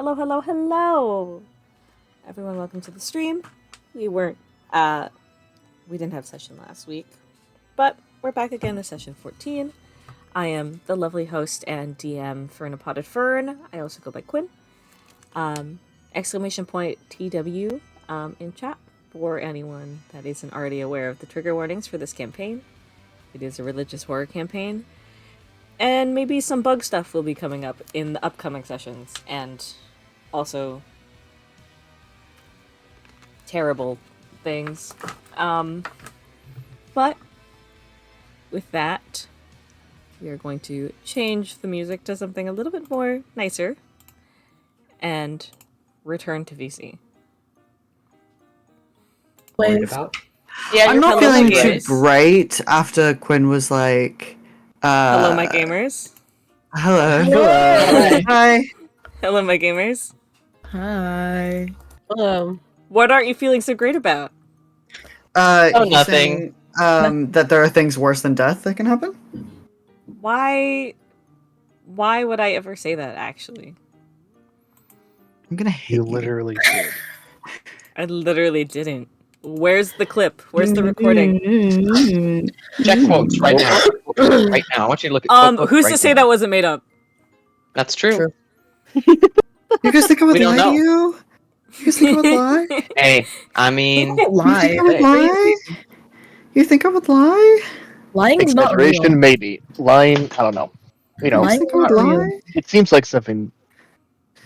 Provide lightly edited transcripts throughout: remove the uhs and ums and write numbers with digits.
Hello, hello, hello! Everyone, welcome to the stream. We didn't have session last week, but we're back again with session 14. I am the lovely host and DM Fern Potted Fern. I also go by Quinn. Exclamation point TW in chat for anyone that isn't already aware of the trigger warnings for this campaign. It is a religious horror campaign. And maybe some bug stuff will be coming up in the upcoming sessions, and also terrible things. But with that, we are going to change the music to something a little bit more nicer and return to VC. Worried about? Yeah, I'm not feeling too great after Quinn was like, hello, my gamers. Hello. Hello. Hi. Hello, my gamers. Hi. Hello. What aren't you feeling so great about? You're nothing. saying, that there are things worse than death that can happen? Why would I ever say that, actually? I'm gonna hate You literally did. I literally didn't. Where's the clip? Where's the recording? Check quotes right now. Right now. I want you to look at quote Who's right to say now. that wasn't made up? That's true. You guys think I would We don't lie to know. you? You guys think I would lie? Hey, I mean, Don't lie. You think I would lie? You think I would lie? Lying's not Exaggeration, real. maybe. Lying, I don't know. You know, You Lying think is I would not real. lie? it seems like something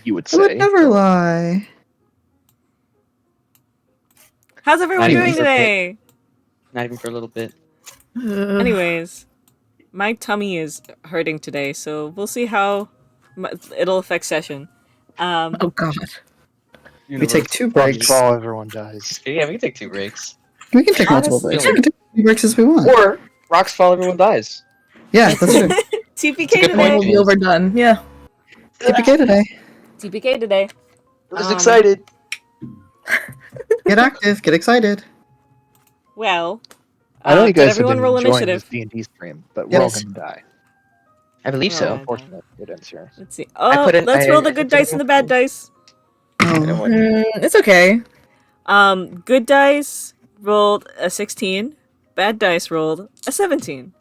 you would I say. would never lie. How's everyone Not even doing for a bit. today? not even for a little bit. Anyways, my tummy is hurting today, so we'll see how it'll affect session. Oh god. We take 2 That's breaks. all everyone does. Yeah, we can take 2 breaks. We can take multiple Honestly- breaks. We can take as many breaks as we want. Or rocks fall, everyone dies. Yeah, that's true. TPK good Everyone will today. be overdone. Yeah. TPK today. TPK today. I was excited. Get active. Get excited. Well, I know you did guys have everyone been roll enjoying initiative? this D&D stream, but we're all Yes. gonna die. I believe Oh, so. man. Unfortunate it ends here. Let's see. I Oh, put in- let's I- roll the I good put in dice and the bad dice. Oh. It's okay. Good dice rolled a 16. Bad dice rolled a 17.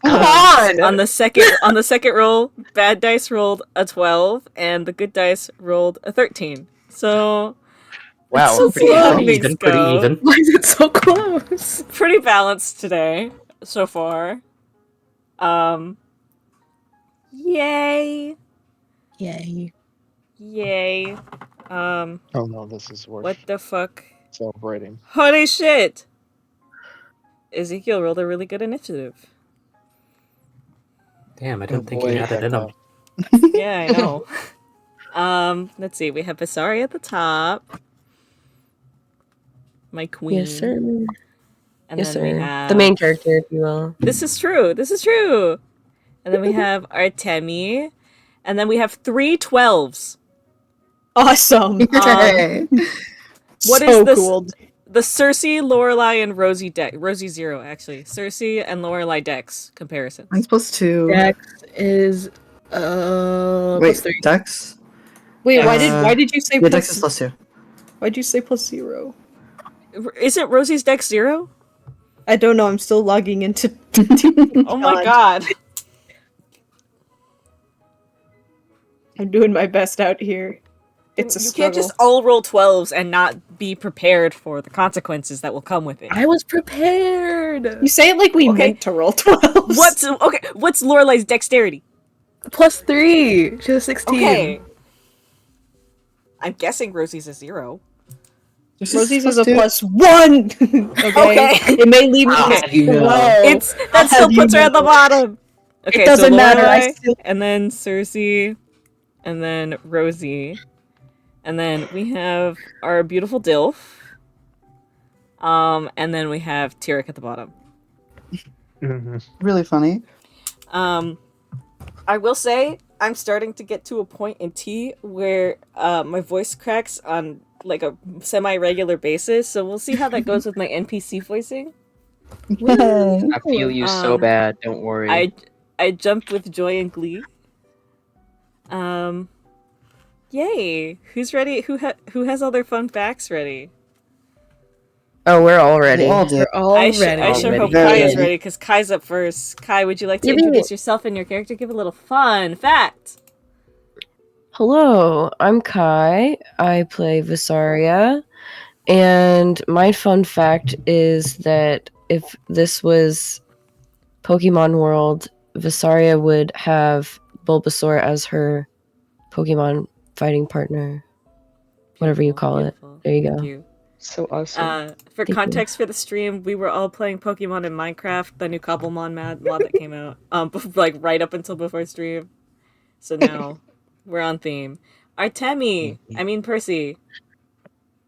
Come on! On the second roll, bad dice rolled a 12, and the good dice rolled a 13. So Wow, so pretty close. good. things Pretty go. even. Why is it so close? Pretty balanced today so far. Yay. Yay. Yay. Oh no, this is worth What the fuck? celebrating. Holy shit! Ezekiel rolled a really good initiative. Damn, I didn't think boy, you had it in him. Yeah, I know. Let's see. We have Vysaria at the top. My queen. Yes, sir. And Yes, then we sir. have... The main character, if you will. This is true. This is true. And then we have Artemi. And then we have 3 12s. Awesome. Yay. What so is this? cool. The Circe, Lorelai, and Rosie deck. Rosie 0, actually. Circe and Lorelai decks comparisons. Mine's +2. Dex is Wait, +3. Dex? Wait, why Uh, did you say Yeah, Dex is +2. why'd you say +0? Isn't Rosie's deck 0? I don't know, I'm still logging into Oh my god. I'm doing my best out here. It's a You struggle. can't just all roll 12s and not be prepared for the consequences that will come with it. I was prepared. You say it like we Okay. meant to roll 12. What's Lorelai's dexterity? +3? She has 16. Okay. I'm guessing Rosie's a 0. Rosie's is a +2. +1. okay. It may leave me Okay. You know. low. That still have puts you her at the know. bottom. Okay, It doesn't so matter. I Lorelai, still and then Circe, and then Rosie, and then we have our beautiful Dilf, and then we have Tyric at the bottom. Really funny. I will say I'm starting to get to a point in T where my voice cracks on like a semi-regular basis, so we'll see how that goes with my NPC voicing. I feel you so bad. Don't worry. I jumped with joy and glee. Yay! Who's ready? Who has all their fun facts ready? Oh, we're all ready. We all do. We're all I ready. sure hope Very Kai is ready. ready because Kai's up first. Kai, would you like to Yippee. introduce yourself and your character? Give a little fun fact. Hello, I'm Kai. I play Vysaria. And my fun fact is that if this was Pokemon World, Vysaria would have Bulbasaur as her Pokemon fighting partner. Whatever you call it. There you Thank go. you. So awesome. For Thank you. context for the stream, we were all playing Pokemon in Minecraft, the new Cobblemon mod that came out, like right up until before stream. So now we're on theme. Artemi, I mean Percy.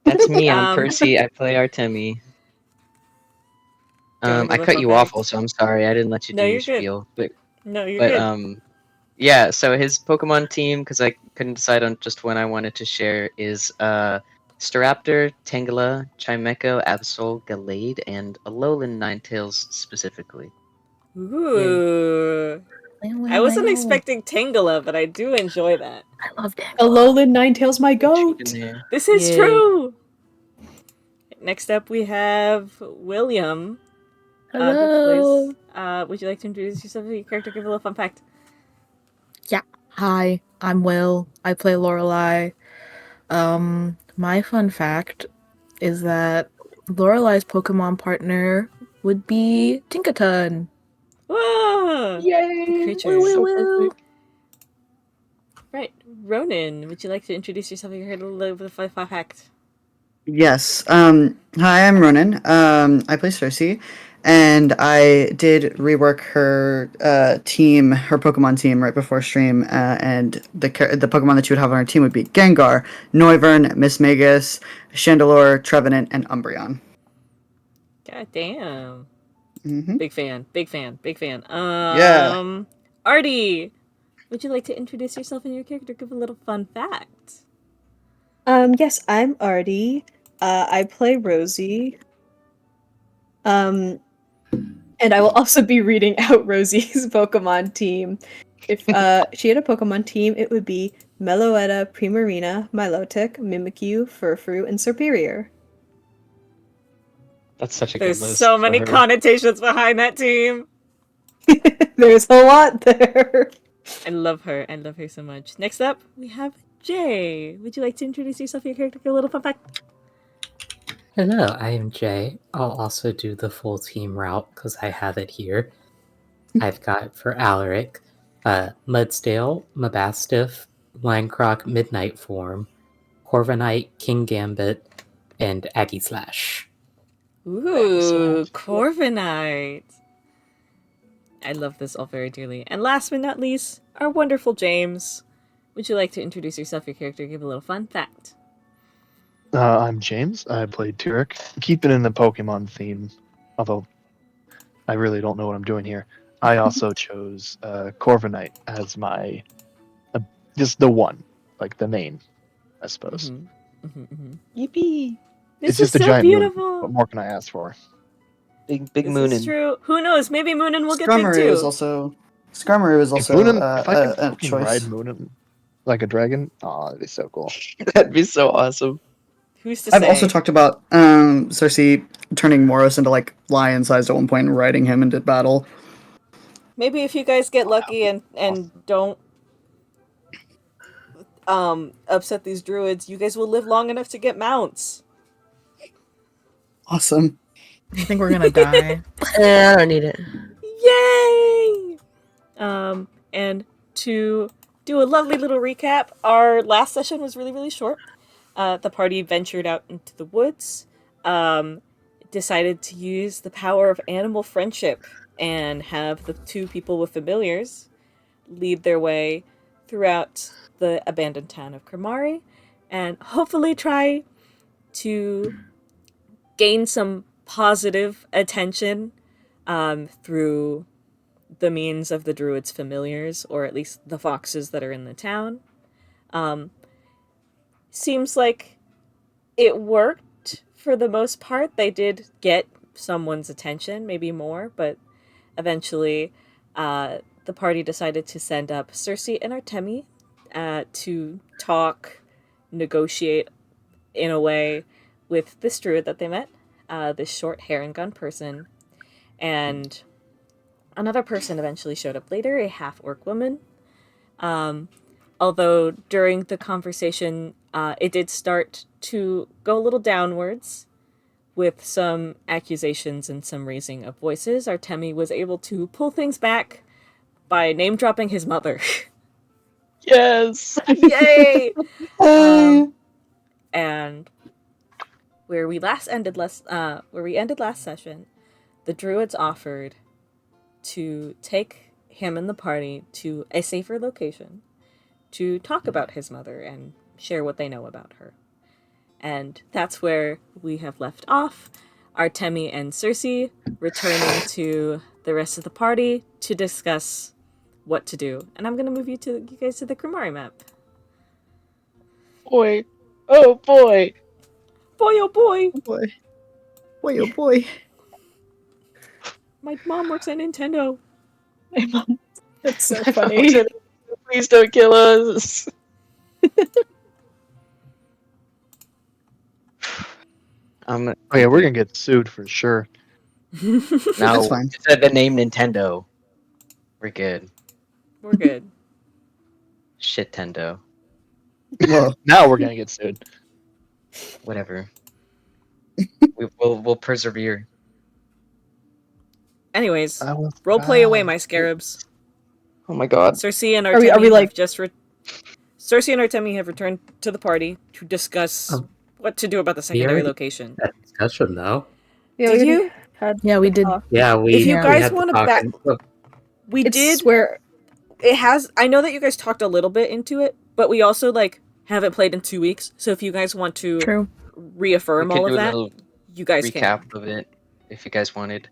That's me. I'm Um, Percy. I play Artemi. Go ahead, I give a cut fun you fact. off, so I'm sorry. I didn't let you No, do you're your good. spiel. No, you're But good. yeah. So his Pokemon team, because I couldn't decide on just one I wanted to share, is Staraptor, Tangela, Chimecho, Absol, Gallade, and Alolan Ninetales specifically. Ooh. I wasn't expecting Tangela, but I do enjoy that. I love that. Alolan Ninetales, my goat. In there. This is Yay. true! Next up, we have William. Hello. Would you like to introduce yourself and your character? Give a little fun fact. Hi, I'm Will. I play Lorelai. My fun fact is that Lorelai's Pokemon partner would be Tinkaton. Whoa! Yay! Creature. So perfect. Right. Ronan, would you like to introduce yourself and your character? A little bit of fun fact. Yes. Hi, I'm Ronan. I play Circe, and I did rework her team, her Pokemon team, right before stream. And the Pokemon that she would have on her team would be Gengar, Noivern, Mismagus, Chandelure, Trevenant, and Umbreon. God damn. Mm-hmm. Big fan. Yeah. Artie, would you like to introduce yourself and your character? Give a little fun fact. Yes, I'm Artie. I play Rosie. And I will also be reading out Rosie's Pokemon team. If she had a Pokemon team, it would be Meloetta, Primarina, Milotic, Mimikyu, Furfrou, and Serperior. That's such a There's good list. so for many her. connotations behind that team. There's a lot there. I love her so much. Next up, we have Jay. Would you like to introduce yourself and your character? Give a little fun fact. Hello, I am Jay. I'll also do the full team route because I have it here. I've got for Alaric, Mudsdale, Mabastiff, Linecroc Midnight Form, Corviknight, King Gambit, and Aggie Slash. Ooh, Corviknight. I love this all very dearly. And last but not least, our wonderful James. Would you like to introduce yourself, your character, give a little fun fact? I'm James. I played Tyric. Keeping in the Pokemon theme, although I really don't know what I'm doing here. I also chose Corviknight as my just the one, like the main, I suppose. Yippee! This It's just is a so giant moon. beautiful. What more can I ask for? Big This Moonin. is true. Who knows? Maybe Moonin will get big Skarmory too. was also Skarmory was If also Moonin, if I could a fucking choice. ride Moonin like a dragon, oh, that'd be so cool. That'd be so awesome. Who's to I've say? also talked about Circe turning Moros into like lion-sized at one point and riding him into battle. Maybe if you guys get lucky and don't upset these druids, you guys will live long enough to get mounts. Awesome. I think we're gonna die. I don't need it. Yay! And to do a lovely little recap, our last session was really, really short. The party ventured out into the woods, decided to use the power of animal friendship and have the two people with familiars lead their way throughout the abandoned town of Kermari and hopefully try to gain some positive attention through the means of the druids' familiars, or at least the foxes that are in the town. Seems like it worked for the most part. They did get someone's attention, maybe more, but eventually the party decided to send up Circe and Artemi to talk negotiate in a way with this druid that they met, this short hair and gun person, and another person eventually showed up later, a half-orc woman. Although during the conversation, it did start to go a little downwards with some accusations and some raising of voices. Artemi was able to pull things back by name-dropping his mother. Yes! Yay! Hey! And where we ended last session, the druids offered to take him and the party to a safer location to talk about his mother and share what they know about her. And that's where we have left off. Artemi and Circe returning to the rest of the party to discuss what to do. And I'm going to move you guys to the Krumari map. Boy. Oh, boy. Boy, oh boy. Oh boy. Boy, oh boy. My mom works at Nintendo. My mom. That's so My funny. mom said, please don't kill us. Oh yeah, we're gonna get sued for sure. No, That's fine. it said the name Nintendo. We're good. We're good. Shit-tendo. Whoa. Now we're gonna get sued. Whatever. We'll persevere. Anyways, I was roleplay away, proud. my scarabs. Oh my god. Circe and Are we Artemi like- Circe and Artemi have returned to the party to discuss what to do about the secondary already- location. That discussion, though. Yeah, Did we you? had Yeah, we did. Yeah, we. If you we guys had to wanna talk back- and- We It's did. where It has. I know that you guys talked a little bit into it, but we also haven't played in 2 weeks. So if you guys want to True. reaffirm We could all of do a that, little you guys recap can. of it if you guys wanted.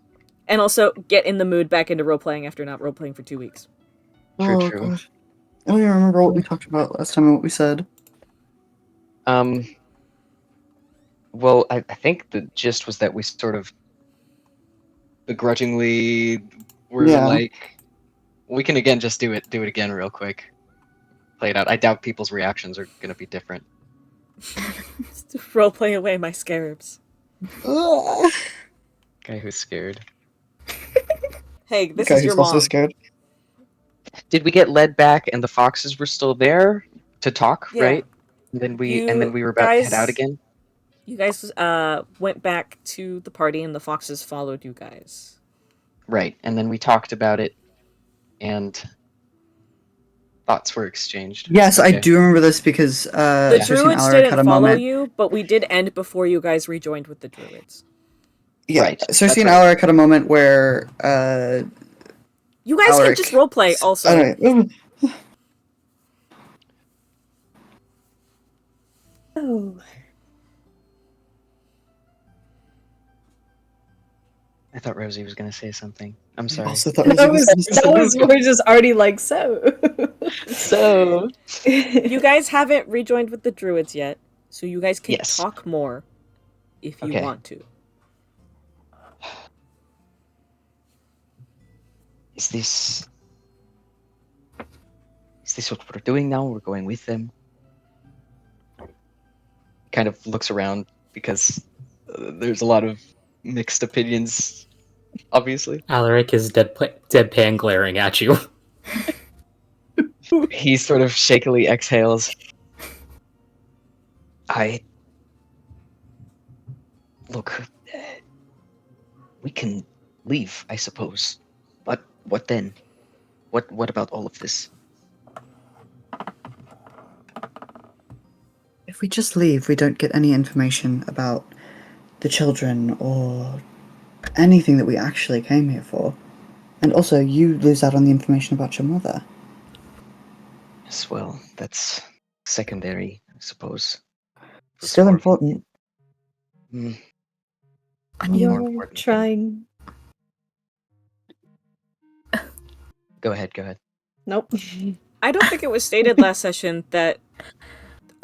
And also get in the mood back into role playing after not role playing for 2 weeks. True, Oh, true. gosh. I don't even remember what we talked about last time and what we said. Well, I think the gist was that we sort of begrudgingly were Yeah. like, we can again just do it again real quick. Play it out. I doubt people's reactions are gonna be different. Role play away, my scarabs. Ugh. Guy who's scared. Hey, this Okay, is he's your also mom. scared. Did we get led back and the foxes were still there to talk, Yeah. right? And then we were about to head out again? You guys went back to the party and the foxes followed you guys. Right. And then we talked about it and thoughts were exchanged. Yes, I Okay. do remember this because The Circe and druids Alaric had didn't a follow moment. you, but we did end before you guys rejoined with the druids. Yeah, Right, Circe that's and right. Alaric had a moment where You guys Alaric. can just roleplay also. Anyway. oh, I thought Rosie was going to say something. I'm sorry. Also thought that was something. we're just already like so. So, You guys haven't rejoined with the druids yet, so you guys can Yes. talk more if you Okay. want to. is this what we're doing now? We're going with them. Kind of looks around because there's a lot of mixed opinions, obviously. Alaric is deadpan glaring at you. He sort of shakily exhales. Look, we can leave, I suppose. But what then? What about all of this? If we just leave, we don't get any information about the children or anything that we actually came here for. And also, you lose out on the information about your mother. Yes, well, that's secondary, I suppose. It's Still more- important. Mm, I mean, More You're important. trying. Go ahead. Nope. I don't think it was stated last session that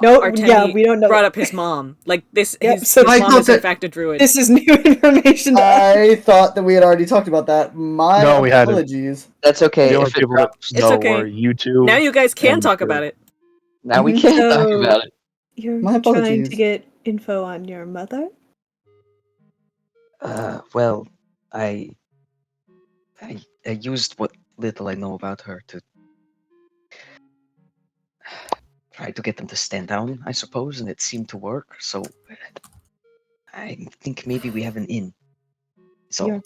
No, Artemi yeah, we don't know. brought up his mom. Like this, Yep, his, so his I mom thought is in that- fact a druid. This is new information to us. I thought that we had already talked about that. My No, we hadn't. apologies. That's okay. The only If it people that drops, It's know okay. are you two. Now you guys can and talk Drew. about it. now we Mhm. can't talk So- about it. You're My trying to apologies. get info on your mother? Well, I used what little I know about her to try to get them to stand down, I suppose, and it seemed to work. So I think maybe we have an in. So Your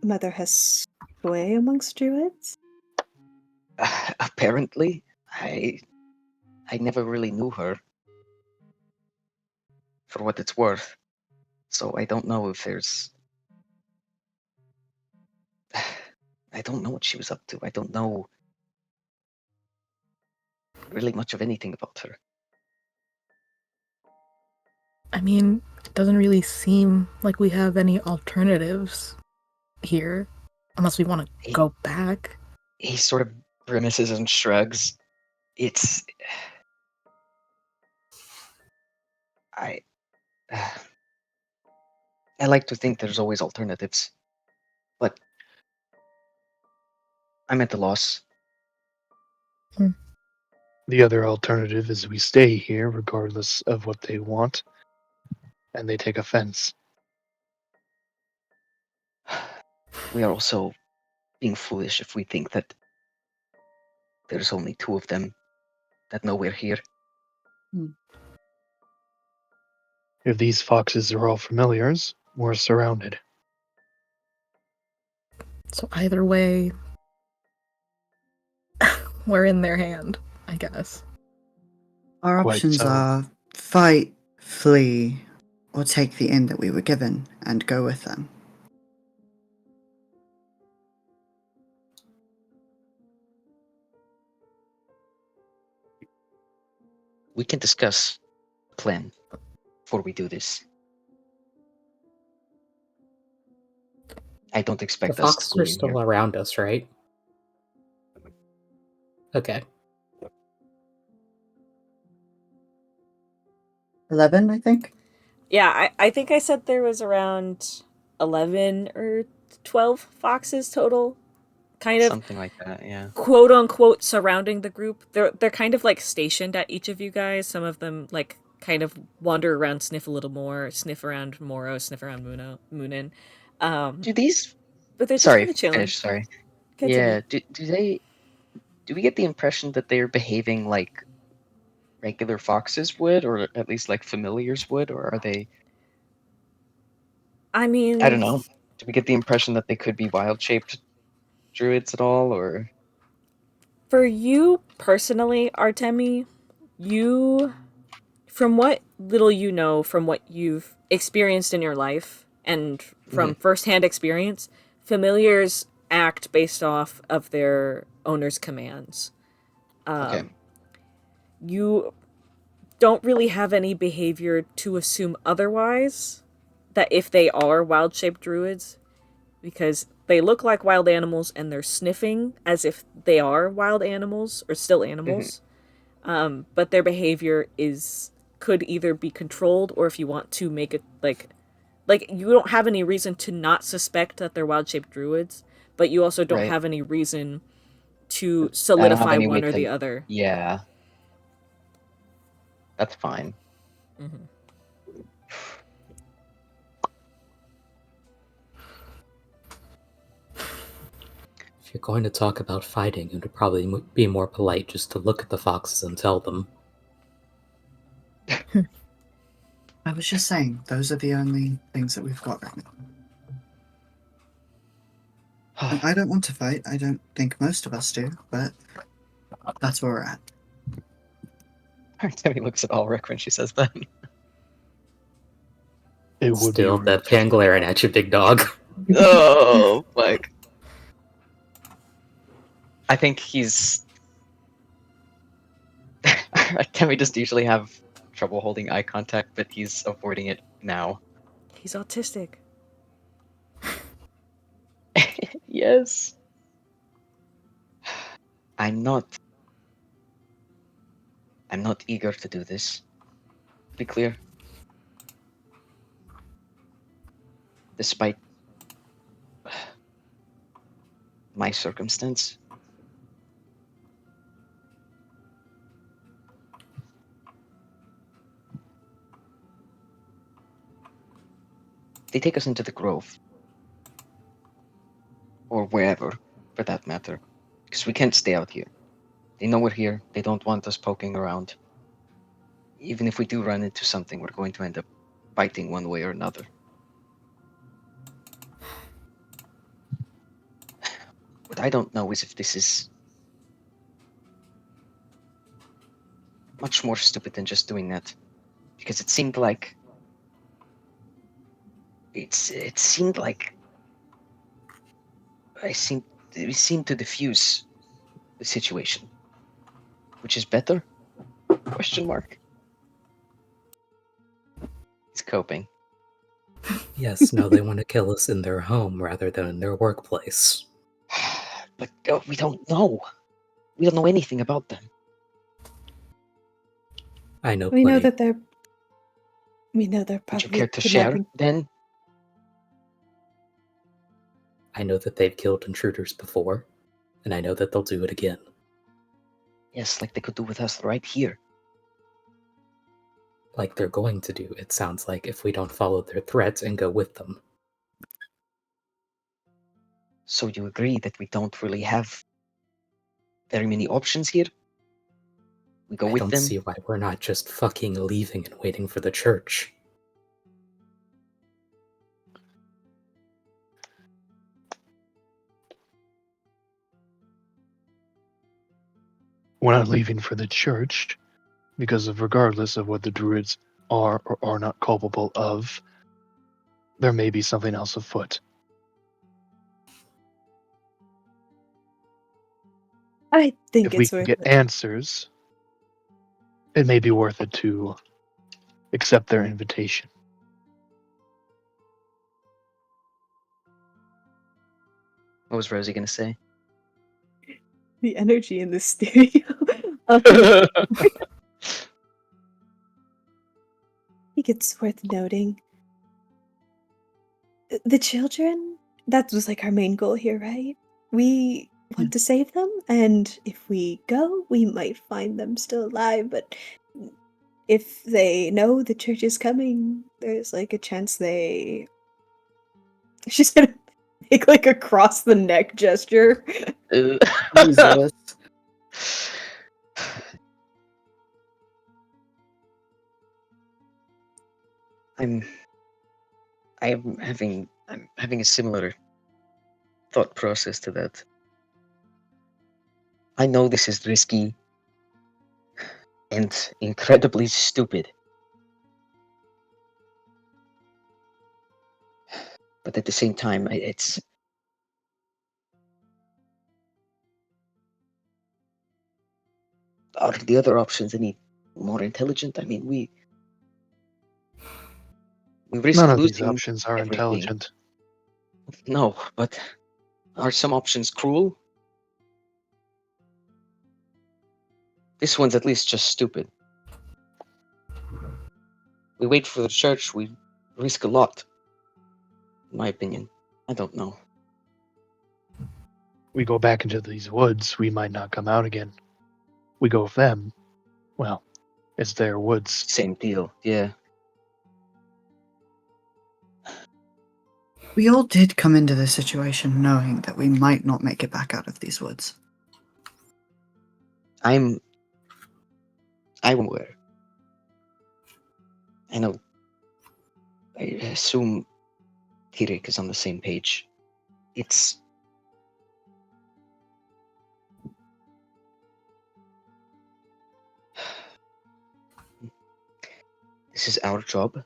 mother has sway amongst druids? apparently, I never really knew her, for what it's worth. So I don't know if there's. I don't know what she was up to. I don't know really much of anything about her. I mean, it doesn't really seem like we have any alternatives here, unless we want to He, go back. he sort of grimaces and shrugs. It's. I. I like to think there's always alternatives, but I'm at a loss. The other alternative is we stay here regardless of what they want, and they take offense. We are also being foolish if we think that there's only two of them that know we're here. If these foxes are all familiars, we're surrounded. So either way, we're in their hand, I guess. Our Quite options so. are fight, flee, or take the inn that we were given and go with them. We can discuss a plan before we do this. I don't The expect us to foxes go are in still here. around us, right? Okay. 11, I think. Yeah, I think I said there was around 11 or 12 foxes total. Kind of Something like that, yeah. quote unquote surrounding the group. They're kind of like stationed at each of you guys. Some of them like kind of wander around, sniff a little more, sniff around Moro, sniff around Moonin. Do these? But they're just Sorry, kind of chilling. finish. Sorry. Continue. Yeah. Do they? Do we get the impression that they're behaving like regular foxes would, or at least like familiars would, or are they? I I don't mean, know. Do we get the impression that they could be wild-shaped druids at all, or? for you personally, Artemi, you, from what little you know, from what you've experienced in your life, and from Mhm. firsthand experience, familiars act based off of their owner's commands. Okay. You don't really have any behavior to assume otherwise, that if they are wild shaped druids, because they look like wild animals and they're sniffing as if they are wild animals or still Mhm. animals. But their behavior is could either be controlled, or if you want to make it like you don't have any reason to not suspect that they're wild shaped druids, but you also don't Right. have any reason to I don't have solidify any way one or to. the other. Yeah, that's fine. Mm-hmm. If you're going to talk about fighting, it would probably be more polite just to look at the foxes and tell them. I was just saying, those are the only things that we've got right now. And I don't want to fight. I don't think most of us do, but that's where we're at. Artemi looks at Ulrich when she says that. It would be Still, rude that to pan glaring at you, big dog. Oh, like. I think he's. Artemi just usually have trouble holding eye contact, but he's avoiding it now. He's autistic. Yes. I'm not eager to do this. To be clear. Despite my circumstance. they take us into the grove. Or wherever, for that matter. Because we can't stay out here. They know we're here. They don't want us poking around. Even if we do run into something, we're going to end up fighting one way or another. What I don't know is if this is much more stupid than just doing that. Because it seemed like... It seemed like... It seemed to diffuse the situation. Which is better? Question mark. He's coping. Yes, now they want to kill us in their home rather than in their workplace. But we don't know. We don't know anything about them. I know We know plenty. that they're. We know they're Would you probably care to share, kidnapping. then? I know that they've killed intruders before, and I know that they'll do it again. Yes, like they could do with us right here. Like they're going to do, it sounds like, if we don't follow their threats and go with them. So you agree that we don't really have very many options here? We go I with don't them? see why we're not just fucking leaving and waiting for the church. We're not leaving for the church because of regardless of what the druids are or are not culpable of, there may be something else afoot. I think If we it's can worth get it. answers, it may be worth it to accept their invitation. What was Rosie going to say? The energy in this studio. I think it's worth noting. The children, that was like our main goal here, right? We want to save them, and if we go, we might find them still alive, but if they know the church is coming, there's like a chance they... She's gonna make like a cross the neck gesture. Jesus. I'm having a similar thought process to that. I know this is risky and incredibly stupid. But at the same time, it's... Are the other options any more intelligent? I mean, we risk None of these losing options are everything. intelligent. No, but are some options cruel? This one's at least just stupid. We wait for the church, we risk a lot. In my opinion. I don't know. We go back into these woods, we might not come out again. We go with them, well, it's their woods. Same deal, yeah. We all did come into this situation knowing that we might not make it back out of these woods. I'm aware. I know. I assume Tyric is on the same page. It's... This is our job. The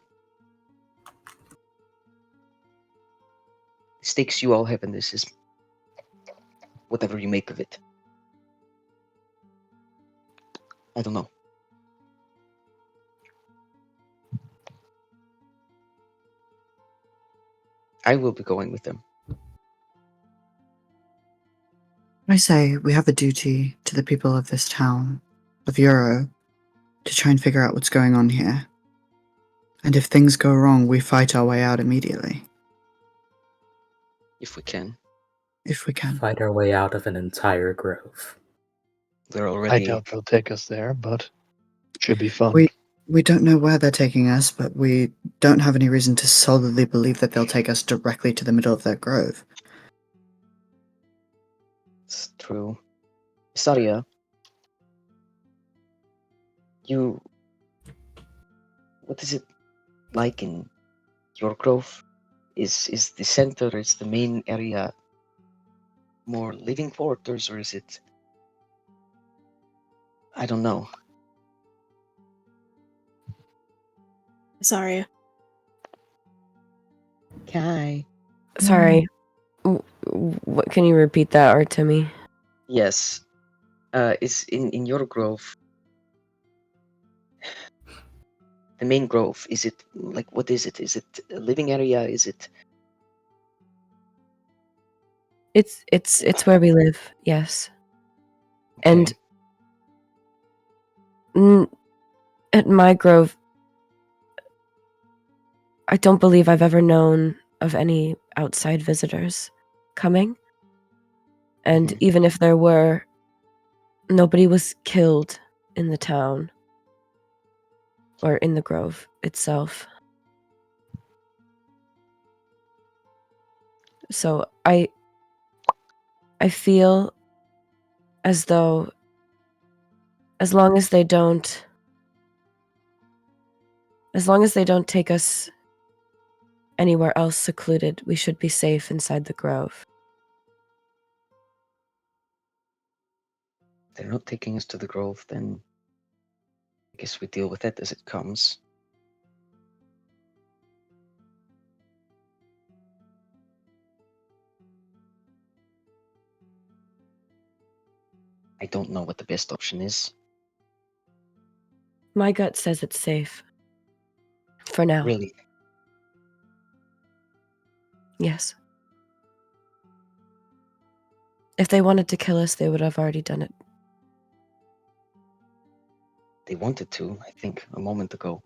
stakes you all have in this is whatever you make of it. I don't know. I will be going with them. I say we have a duty to the people of this town, of Euro, to try and figure out what's going on here. And if things go wrong, we fight our way out immediately. If we can. If we can. Fight our way out of an entire grove. We're I already... doubt they'll take us there, but should be fun. We don't know where they're taking us, but we don't have any reason to solidly believe that they'll take us directly to the middle of their grove. It's true. Vysaria, what is it like in your grove? Is the center, is the main area more living quarters, or is it? I don't know. Sorry. Kai. Sorry. What can you repeat that, Artemi? Yes. Is in your grove, the main grove, is it like, what is it? Is it a living area? Is it? It's where we live. Yes. And at my grove, I don't believe I've ever known of any outside visitors coming. And even if there were, nobody was killed in the town or in the grove itself. So I feel as though as long as they don't take us anywhere else secluded, we should be safe inside the grove. They're not taking us to the grove, then I guess we deal with it as it comes. I don't know what the best option is. My gut says it's safe. For now. Really? Yes. If they wanted to kill us, they would have already done it. They wanted to, I think, a moment ago.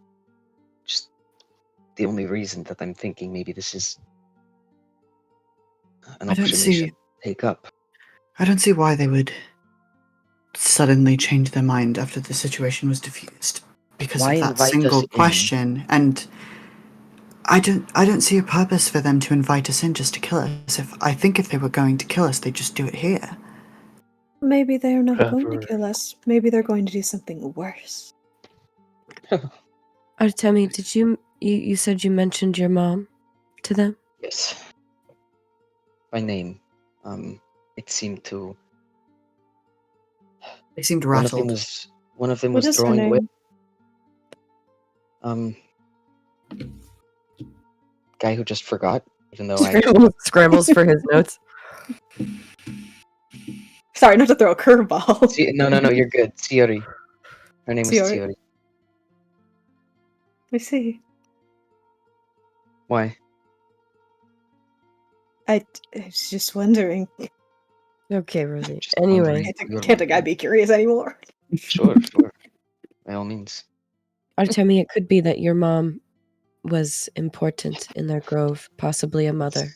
Just the only reason that I'm thinking maybe this is an option they should take up. I don't see why they would suddenly change their mind after the situation was diffused because Why of that invite us single in? question. And I don't see a purpose for them to invite us in just to kill us. I think if they were going to kill us, they'd just do it here. Maybe they're not going to Pepper. kill us. Maybe they're going to do something worse. Artemi, did you said you mentioned your mom to them? Yes. By name. It seemed to. They seemed One of them rattled. was What is her drawing away. name? Guy who just forgot, even though I Scrambles for his notes. Sorry, not to throw a curveball. No, you're good. Ciori. Her name was Ciori. Ciori. I see. Why? I was just wondering. Okay, Rosie. Just Anyway, wondering. Can't a guy be curious anymore? Sure. By all means. Artemi, it could be that your mom was important in their grove, possibly a mother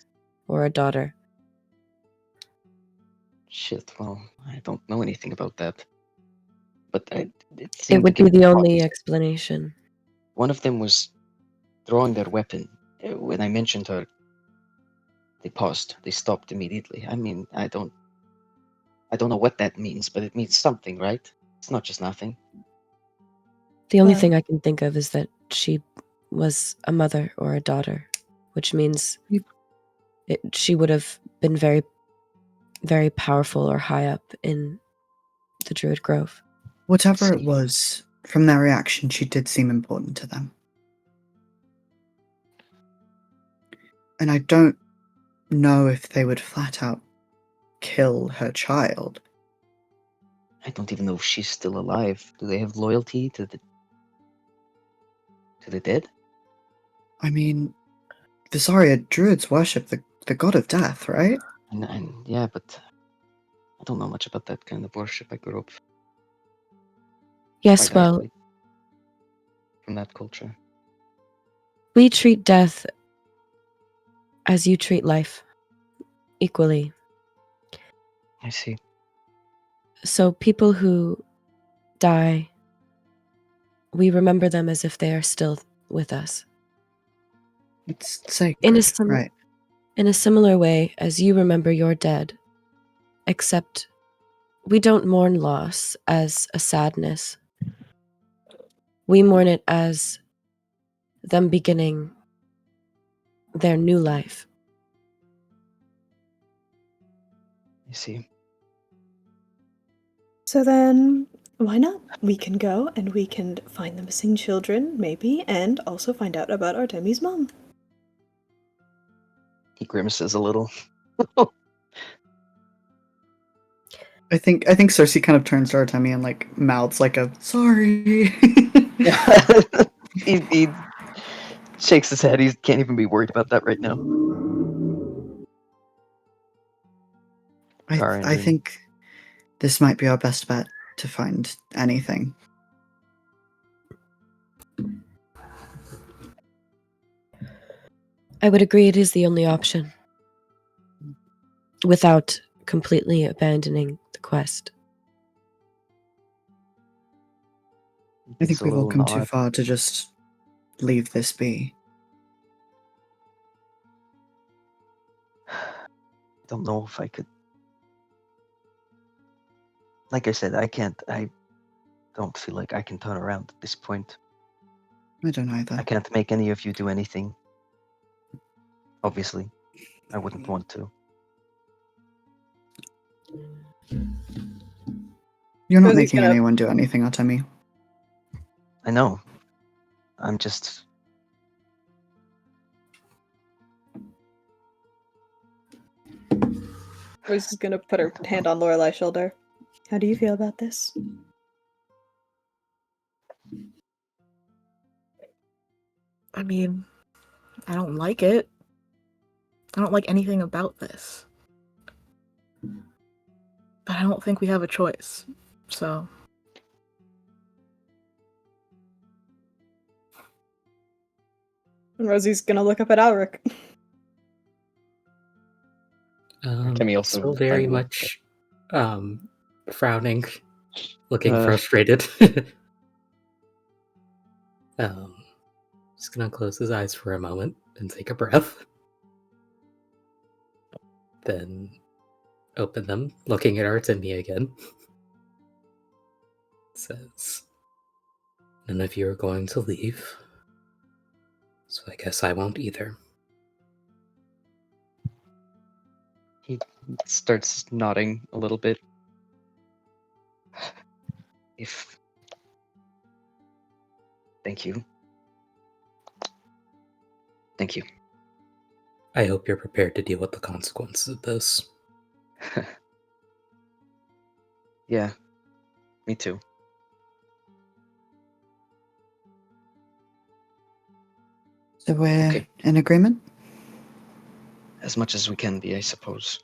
or a daughter. Shit, well, I don't know anything about that. But it It would be to the only explanation. One of them was drawing their weapon. When I mentioned her, they paused. They stopped immediately. I mean, I don't know what that means, but it means something, right? It's not just nothing. The only thing I can think of is that she was a mother or a daughter, which means she would have been very, very powerful or high up in the Druid Grove. Whatever it was, from their reaction, she did seem important to them. And I don't know if they would flat out kill her child. I don't even know if she's still alive. Do they have loyalty to the dead? I mean, Vysaria, druids worship the god of death, right? And yeah, but I don't know much about that kind of worship. I grew up Yes, quite well, isolated from that culture. we treat death as you treat life, equally. I see. So people who die we remember them as if they are still with us. It's sacred, right? In a similar way as you remember your dead, except we don't mourn loss as a sadness. We mourn it as them beginning their new life. You see. So then, why not? We can go and we can find the missing children, maybe, and also find out about Artemi's mom. He grimaces a little. I think Circe kind of turns to Artemi and like mouths like a sorry. he shakes his head. He can't even be worried about that right now. I think this might be our best bet to find anything. I would agree it is the only option, without completely abandoning the quest. I think It's a we've all little come too nod. far to just leave this be. I don't know if I could. Like I said, I can't. I don't feel like I can turn around at this point. I don't either. I can't make any of you do anything. Obviously, I wouldn't want to. You're not Rosie's making gonna- anyone do anything, Artemi. I know. I'm just. Rose is gonna put her hand on Lorelai's shoulder. How do you feel about this? I mean, I don't like it. I don't like anything about this. But I don't think we have a choice. So. And Rosie's gonna look up at Alaric. Artemi also Still very finally- much frowning, looking Uh. frustrated. Just gonna close his eyes for a moment and take a breath. Then open them, looking at Artemi again. Says, none of you are going to leave, so I guess I won't either. He starts nodding a little bit. If. Thank you. Thank you. I hope you're prepared to deal with the consequences of this. Yeah, me too. So we're Okay. in agreement? As much as we can be, I suppose.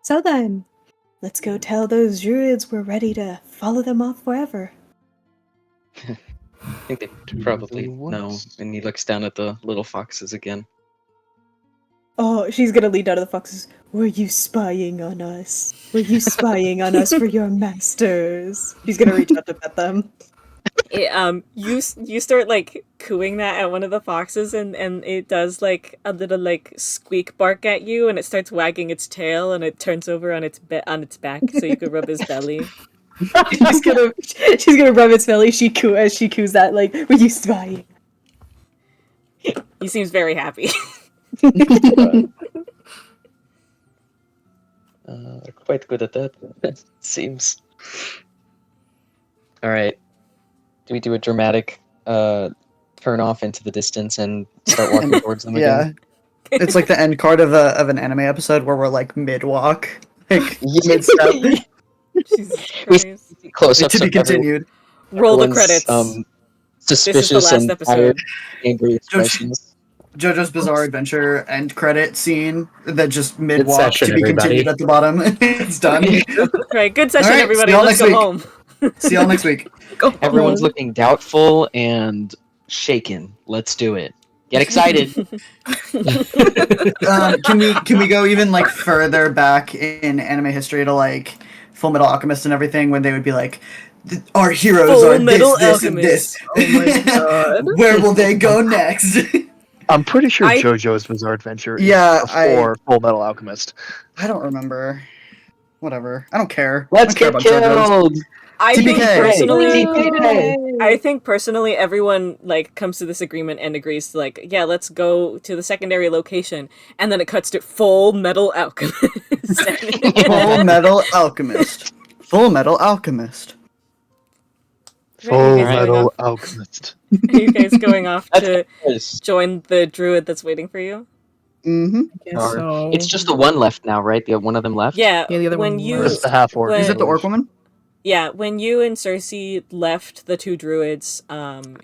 So then, let's go tell those druids we're ready to follow them off forever. I think they To probably the know. woods. And he looks down at the little foxes again. Oh, she's gonna lead out of the foxes. Were you spying on us? Were you spying on us for your masters? She's gonna reach out to pet them. You start like cooing that at one of the foxes, and it does like a little like squeak bark at you, and it starts wagging its tail, and it turns over on its back so you could rub his belly. she's gonna rub its belly. As she coos that like, were you spying? He seems very happy. They're quite good at that, it seems. Alright. Do we do a dramatic turn off into the distance and start walking towards them Yeah. again? It's like the end card of an anime episode where we're like mid walk. Like mid step. Jesus Christ. Close up To be continued. Roll the credits. Suspicious last and episode. tired, angry expressions. JoJo's Bizarre Adventure end credit scene that just mid walk session, to be everybody. continued at the bottom. It's done. Right, good session, All right, everybody. see y'all Let's next go week. home. See y'all next week. Everyone's looking doubtful and shaken. Let's do it. Get excited. Can we go even like further back in anime history to like Full Metal Alchemist and everything, when they would be like, our heroes Full are Metal this, and this. Oh my god. Where will they go next? I'm pretty sure I- JoJo's Bizarre Adventure is Yeah, before Full Metal Alchemist. I don't remember. Whatever. I don't care. Let's I don't care get about JoJo's. killed. I think TPK. personally, TPK. I think personally, everyone like comes to this agreement and agrees to like, yeah, let's go to the secondary location, and then it cuts to Full Metal Alchemist. Full Metal Alchemist. Full Metal Alchemist. Full guys going Metal off? Alchemist. Are you guys going off to Yes. join the druid that's waiting for you? Mm-hmm. Guess so. It's just the one left now, right? The one of them left. Yeah, Yeah, the other when one you was- Just the half orc. when- Is it the orc woman? yeah, when you and Circe left the two druids,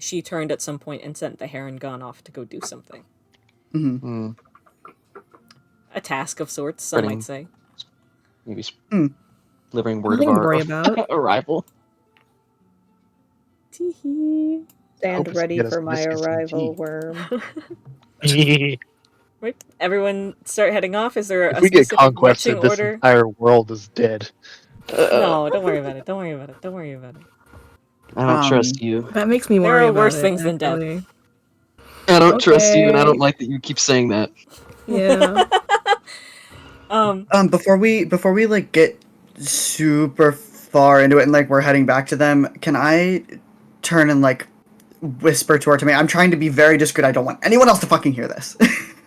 she turned at some point and sent the heron gun off to go do something. Mm-hmm. Hmm. A task of sorts, some Spreading- might say. Maybe Hmm. delivering word Nothing of to our worry about. arrival. Teehee. Stand Hope ready get us for my biscuits and arrival, tea. worm. Right, everyone start heading off. Is there If a we get specific conquested, marching this order? entire world is dead. No, don't worry about it. Don't worry about it. Don't worry about it. I don't trust you. That makes me There worry are about worse it, things than death. actually. I don't trust you, and I Okay. don't like that you keep saying that. Yeah. Before we like get super far into it and like we're heading back to them, can I turn and like whisper to Artemi? I'm trying to be very discreet. I don't want anyone else to fucking hear this.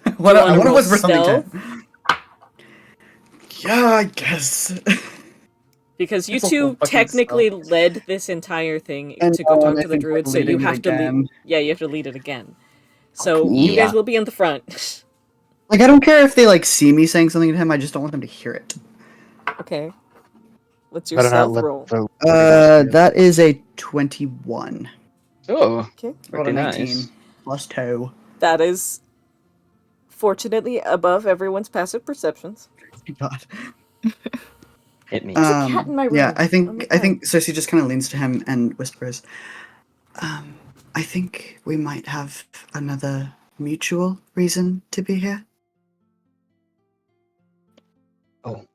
I want to roll whisper something stealth? to him. Yeah, I guess. Because you It's a two whole fucking technically stealth. led this entire thing And to go now talk I to the think we're druid, so you leading it have to lead. again. Yeah, you have to lead it again. So you Yeah. guys will be in the front. Like, I don't care if they like see me saying something to him. I just don't want them to hear it. Okay. What's your Better not stealth let roll? the That is a 21. Oh, Okay. Rolled pretty a nice. 19 plus 2. That is fortunately above everyone's passive perceptions. God. Hit me. There's a cat in my room. Yeah, I Oh my think Circe just kind of leans to him and whispers, I think we might have another mutual reason to be here. Oh.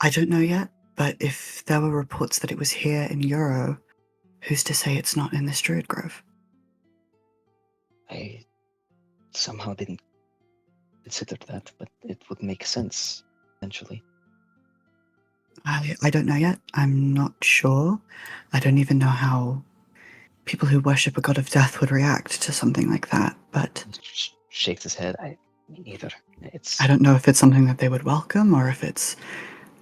I don't know yet, but if there were reports that it was here in Euro, who's to say it's not in this Druid Grove? I somehow didn't consider that, but it would make sense eventually. I don't know yet. I'm not sure. I don't even know how people who worship a god of death would react to something like that, but He shakes his head. Me neither. It's I don't know if it's something that they would welcome or if it's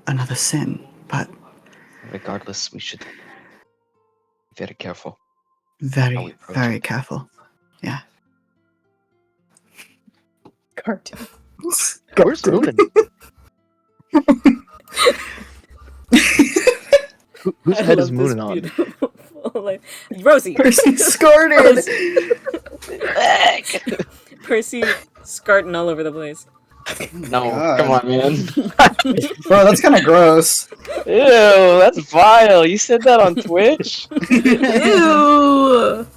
another sin, but regardless, we should be very careful. How we very, approach very it. careful. Yeah. Cartoon. Where's Ronan? Whose I head love is this mooning on? beautiful life. Rosie. Percy scorted! Percy scarting all over the place. No, God. come on, man. Bro, that's kind of gross. Ew, that's vile. You said that on Twitch? Ew.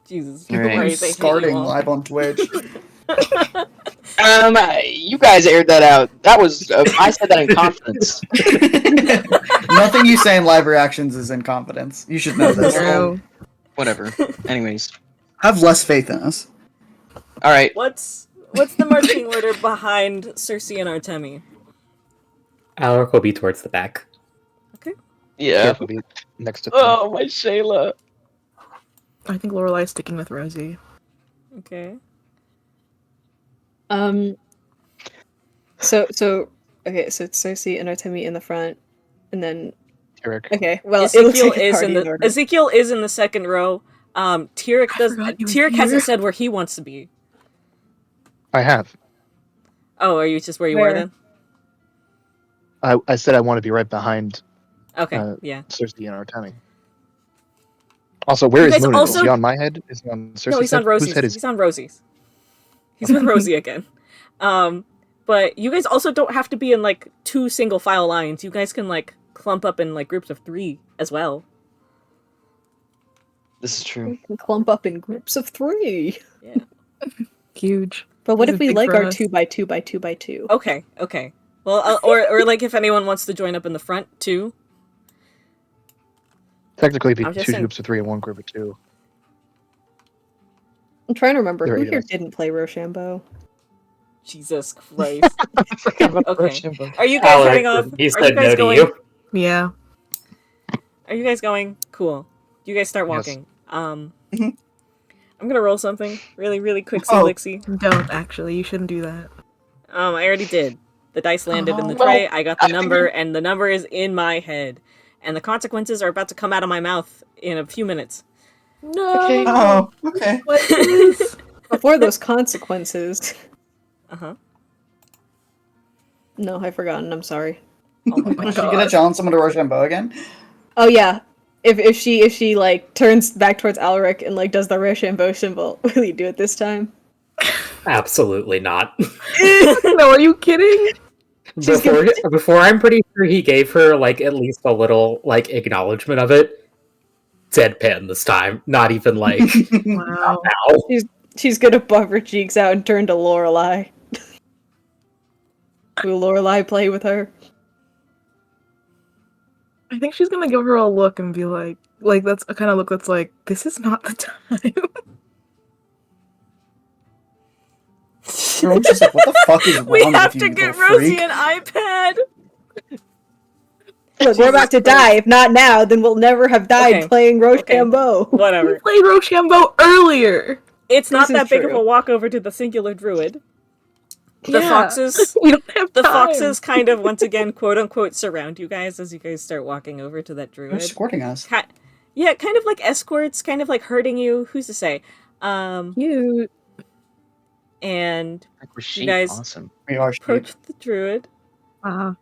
Jesus. All right. Right, they hate you Scarting all. live on Twitch. You guys aired that out. That was I said that in confidence. Nothing you say in live reactions is in confidence. You should know this. True. Whatever. Anyways, Have less faith in us. all right. What's the marching order behind Circe and Artemi? Alaric will be towards the back. Yeah. Careful, be next to Oh, my Shayla. I think Lorelai's sticking with Rosie. Okay. So okay, so it's Circe and Artemi in the front, and then Tyric. okay, well it looks Ezekiel like a is party in in the order. Ezekiel is in the second row. Tyric I does. forgot you were Tyric hasn't here. said where he wants to be. I have. Oh, are you just where you were Where? then? I said I want to be right behind Okay. Yeah. Circe and Artemi. Also, where You is guys Moonin? also- Is he on my head? Is he on Circe's No, he's head? on Rosie's. Whose head is He's on Rosie's. He's with Rosie again. But you guys also don't have to be in like two single file lines. You guys can like clump up in like groups of 3 as well. This is true. We can clump up in groups of 3. Huge. But what This if is we big like for our us. 2 by 2 by 2 by 2? Okay. Well, or like if anyone wants to join up in the front too. Technically, it'd I'm be just two saying- groups of 3 and one group of 2. I'm trying to remember There who you here go. didn't play Rochambeau. Jesus Christ. I forgot about Okay. Rochambeau. Are you guys heading off? He Are said you guys no going? to you. Yeah. Are you guys going? Cool. You guys start Yes. walking. Mhm. I'm gonna roll something really quick, Oh. Lixie. Don't actually. You shouldn't do that. I already did. The dice landed in the Oh, well, tray. I got the I number, and the number is in my head. And the consequences are about to come out of my mouth in a few minutes. No. Okay. Oh, okay. What is? Before those consequences. Uh-huh. No, I've forgotten. I'm sorry. Oh my Was god. she gonna challenge someone to Rochambeau again? Oh yeah. If she like turns back towards Alaric and like does the Rochambeau symbol, will you do it this time? Absolutely not. No, are you kidding? Before I'm pretty sure he gave her like at least a little like acknowledgement of it. Deadpan this time. Not even like Wow. now. She's gonna buff her cheeks out and turn to Lorelai. Will Lorelai play with her? I think she's gonna give her a look and be like that's a kind of look that's like, this is not the time. Everyone's just like, what the fuck is wrong We with have you, to you get little Rosie freak? an iPad! Look, we're about to die. If not now, then we'll never have died Okay. playing Rochambeau. We Whatever. played Rochambeau earlier. It's not This is that big of true. a walk over to the singular druid. The Yeah. foxes... We don't have The time. foxes kind of, once again, quote-unquote, surround you guys as you guys start walking over to that Who's druid. escorting us? Yeah, kind of like escorts, kind of like hurting you. Who's to say? Cute. And Like, we're you sheep. guys Awesome. We are sheep. approach the druid. Uh-huh.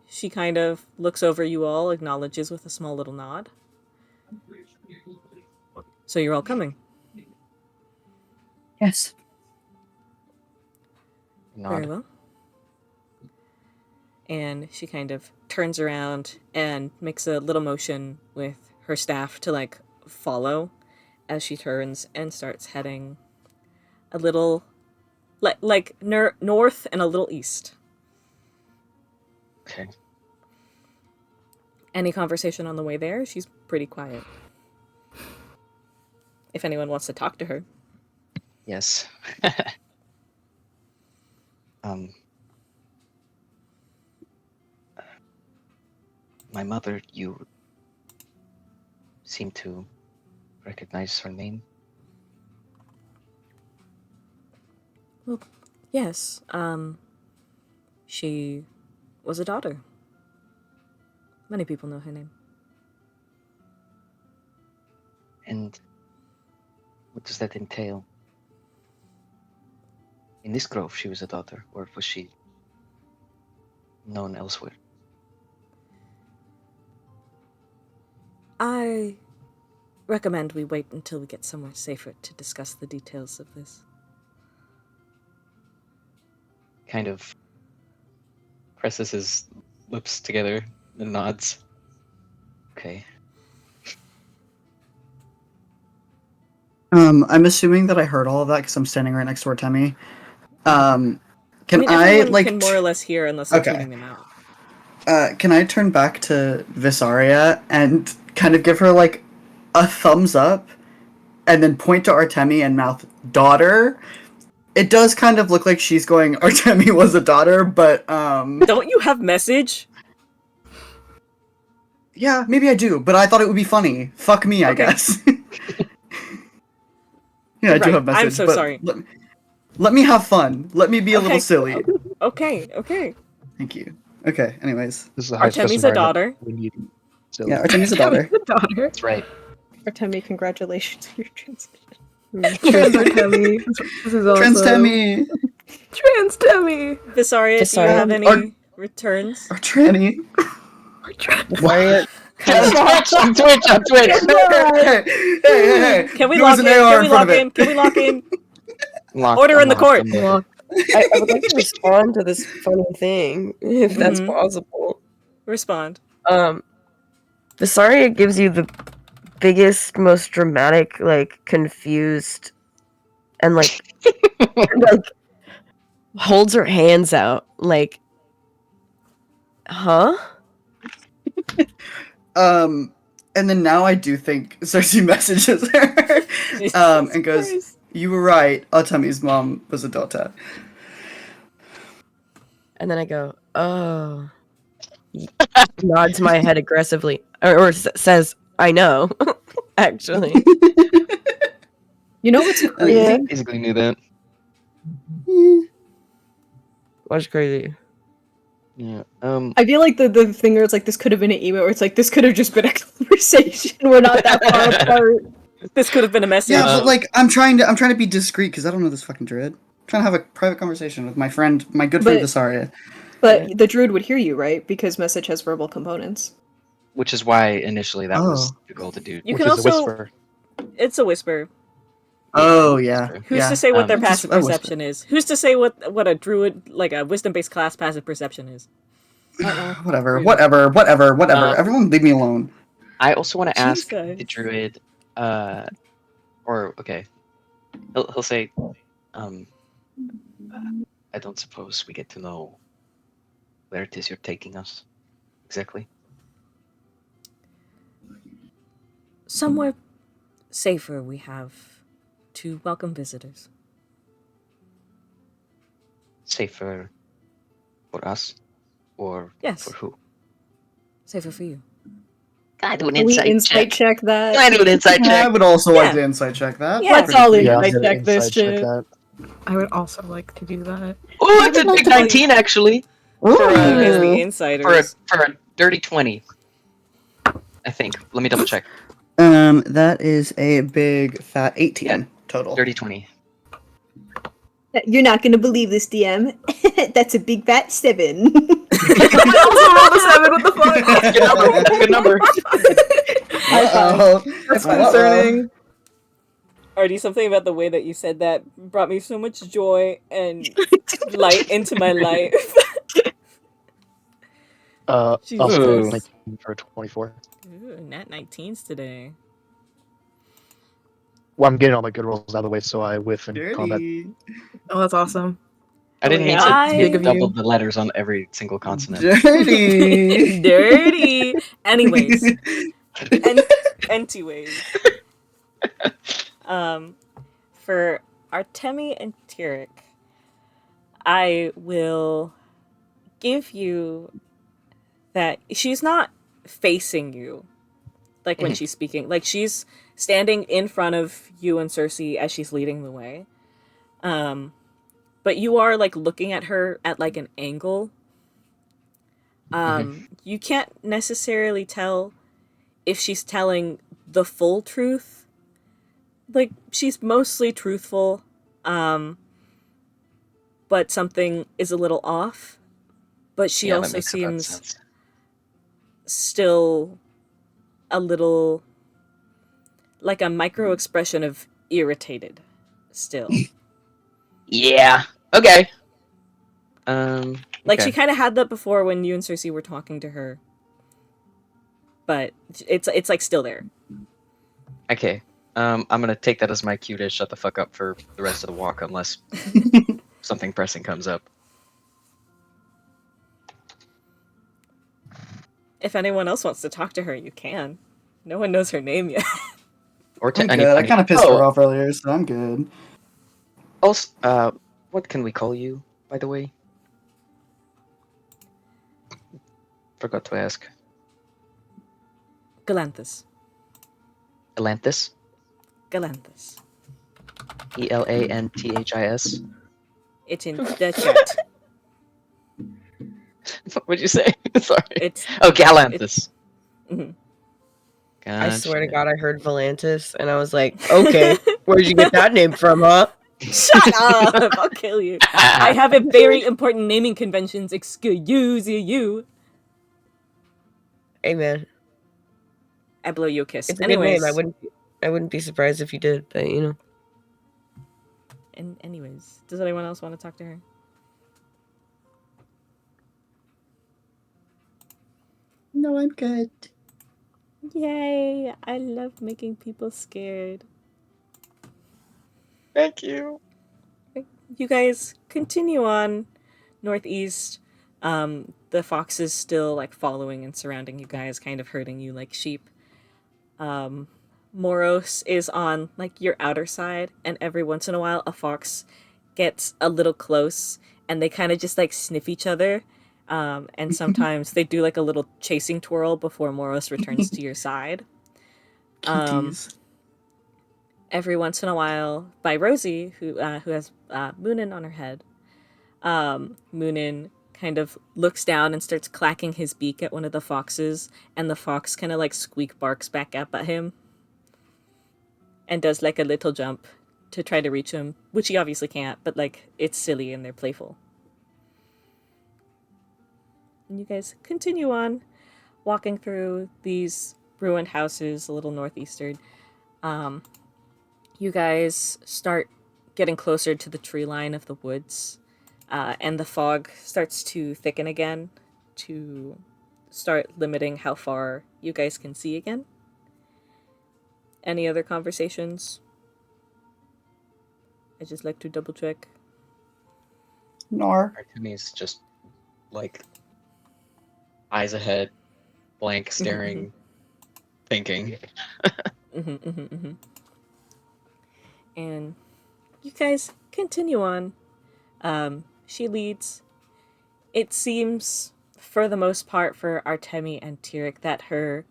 She kind of looks over you all, acknowledges with a small little nod. So you're all coming. Yes. Very Nod. well. And she kind of turns around and makes a little motion with her staff to like follow as she turns and starts heading a little like north and a little east. Okay. Any conversation on the way there? She's pretty quiet. If anyone wants to talk to her. Yes. My mother, you seem to recognize her name. Well, yes. She was a daughter. Many people know her name. And what does that entail? In this grove, she was a daughter, or was she known elsewhere? I recommend we wait until we get somewhere safer to discuss the details of this. Kind of presses his lips together and nods. Okay. I'm assuming that I heard all of that because I'm standing right next to Artemi. Can I everyone like can more or less hear unless they're Okay. tuning them out. can I turn back to Vysaria and kind of give her like a thumbs up and then point to Artemi and mouth daughter? It does kind of look like she's going Artemi was a daughter, but Don't you have message? yeah, maybe I do, but I thought it would be funny. Fuck me, I Okay. guess. Yeah, I do Right, have message. I'm so but sorry. Let me have fun. Let me be a little Okay. silly. Okay. Thank you. Okay, anyways. This is a high stress Artemi's a environment. daughter. We need silly. Yeah, Artemi's a daughter. The daughter. That's right. Artemi, congratulations on your transition. Trans-Artemi. This is awesome. Trans-Temi! Trans-Temi. Visaria, do you Vysaria. have any returns? Or tranny. Why? On Twitch. Hey. Can we There lock was in? an AR Can we in front lock of it. in? Can we lock in? Locked, Order in the unlocked, court. unloaded. I would like to respond to this funny thing, if that's Mhm. possible. Respond. Vysaria gives you the biggest, most dramatic, like, confused, and like, like holds her hands out, like Huh? And then now I do think Circe messages her, Jesus and goes, Christ. "You were right. Artemi's mom was a daughter." And then I go, oh. Nods my head aggressively. Or says, I know, actually. You know what's I crazy? basically knew that. What's crazy? Yeah. I feel like the thing where it's like this could have been an email, where it's like this could have just been a conversation. We're not that far apart. This could have been a message. Yeah, but like I'm trying to be discreet because I don't know this fucking druid. I'm trying to have a private conversation with my good friend But- Vysaria. But the druid would hear you, right? Because message has verbal components. Which is why initially that was Oh. the goal to do. You Which can is a also. whisper. It's a whisper. Oh yeah. Who's yeah. to say what their Just passive a whisper. perception is? Who's to say what a druid, like a wisdom-based class, passive perception is? Whatever. Really? Whatever. Everyone leave me alone. I also want to ask Jesus. the druid, or okay, he'll say, I don't suppose we get to know where it is you're taking us exactly. Somewhere safer we have to welcome visitors. Safer for us, or Yes. for who? Safer for you. I do an Can we insight check that? I do an insight I check. would also like Yeah. to insight check that. Yeah. Let's all Yeah, I'm insight gonna check this inside check shit. that. I would also like to do that. Oh, it's a big 19 actually. As the Ooh. insiders. For a dirty 20. I think. Let me double check. That is a big fat 18 Yeah. total. Dirty 20. You're not gonna believe this, DM. That's a big fat 7. Also rolled a 7. What the fuck? Good number. Good number. Uh-oh. That's Uh-oh. concerning. Artie, something about the way that you said that brought me so much joy and light into my life. I'll Jesus. say Ooh. 19 for 24. Ooh, nat 19s today. Well, I'm getting all my good rolls out of the way, so I whiff in combat. Dirty. Oh, that's awesome. I didn't mean I- to Big of double you. the letters on every single consonant. Dirty. Dirty. Anyways. Anyways. For Artemi and Tyric, I will give you that she's not facing you, like when she's speaking. Like she's standing in front of you and Circe as she's leading the way. But you are like looking at her at like an angle. You can't necessarily tell if she's telling the full truth. Like she's mostly truthful, but something is a little off. But she Yeah, that also makes a lot of seems sense. still a little like a micro expression of irritated still. Yeah. Okay. Like okay. she kind of had that before when you and Circe were talking to her, but it's like still there. Okay. I'm gonna take that as my cue to shut the fuck up for the rest of the walk, unless something pressing comes up. If anyone else wants to talk to her, you can. No one knows her name yet. Or to I'm good. I kind of pissed her off earlier, so I'm good. Also, what can we call you, by the way? Forgot to ask. Galanthus. Galanthus? Galanthus. Elanthis? It's in the chat. What'd you say? Sorry. It's Galanthus. mhm. I swear to Gotcha. God, I heard Volantis, and I was like, okay, where'd you get that name from, huh? Shut up! I'll kill you. I have a very important naming conventions. Excuse you. Hey, man, I blow you a kiss. it's a Anyways, good name. I wouldn't be surprised if you did, but you know. anyways, does anyone else want to talk to her? No, I'm good. Yay! I love making people scared. Thank you. You guys continue on northeast. The fox is still like following and surrounding you guys, kind of herding you like sheep. Moros is on like your outer side, and every once in a while a fox gets a little close and they kind of just like sniff each other. And sometimes they do like a little chasing twirl before Moros returns to your side. Cuties. Every once in a while, by Rosie, who has Moonin on her head, Moonin kind of looks down and starts clacking his beak at one of the foxes, and the fox kind of like squeak barks back up at him and does like a little jump to try to reach him, which he obviously can't, but like it's silly and they're playful. And you guys continue on walking through these ruined houses a little northeastern. You guys start getting closer to the tree line of the woods, and the fog starts to thicken again to start limiting how far you guys can see again. Any other conversations? I just like to double check. Nor. Artemi's just like eyes ahead, blank, staring, thinking. And you guys continue on. She leads. It seems, for the most part, for Artemi and Tyric, that her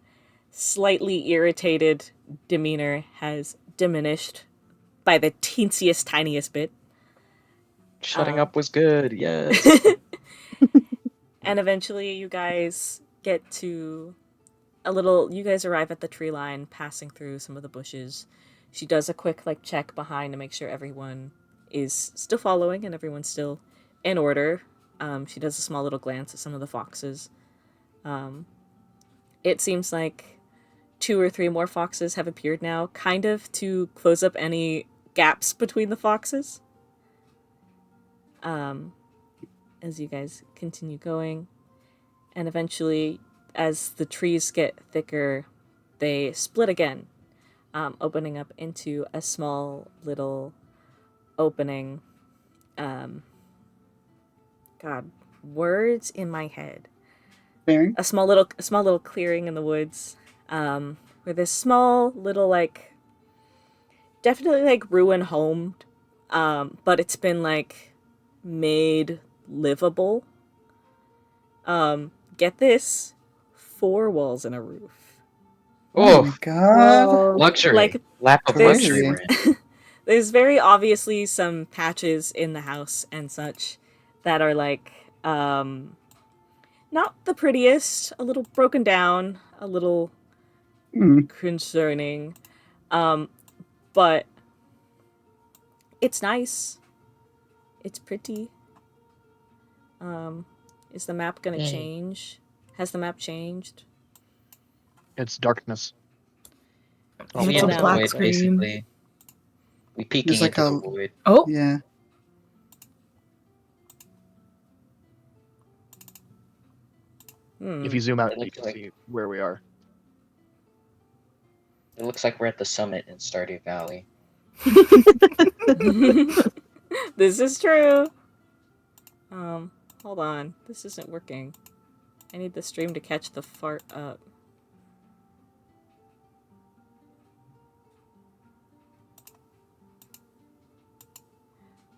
slightly irritated demeanor has diminished by the teensiest, tiniest bit. Shutting up was good, yes. And eventually you guys get to you guys arrive at the tree line, passing through some of the bushes. She does a quick like check behind to make sure everyone is still following and everyone's still in order. She does a small little glance at some of the foxes. It seems like 2 or 3 more foxes have appeared now, kind of to close up any gaps between the foxes. As you guys continue going, and eventually, as the trees get thicker, they split again, opening up into a small little opening. God, words in my head. Clearing? A small little clearing in the woods, where this small little like, definitely like ruin homed, but it's been like made livable. Get this, 4 walls and a roof. Oh my god. Whoa. Luxury. Like, Lap of there's- luxury we're in. There's very obviously some patches in the house and such that are like, not the prettiest, a little broken down, a little concerning, but it's nice. It's pretty. Is the map gonna change? Has the map changed? It's darkness. Oh, We it's in a the black void, screen. basically. We peeking There's like into a- the void. Oh, Yeah. If you zoom out, It you looks can like- see where we are. It looks like we're at the summit in Stardew Valley. This is true. Hold on. This isn't working. I need the stream to catch the fart up.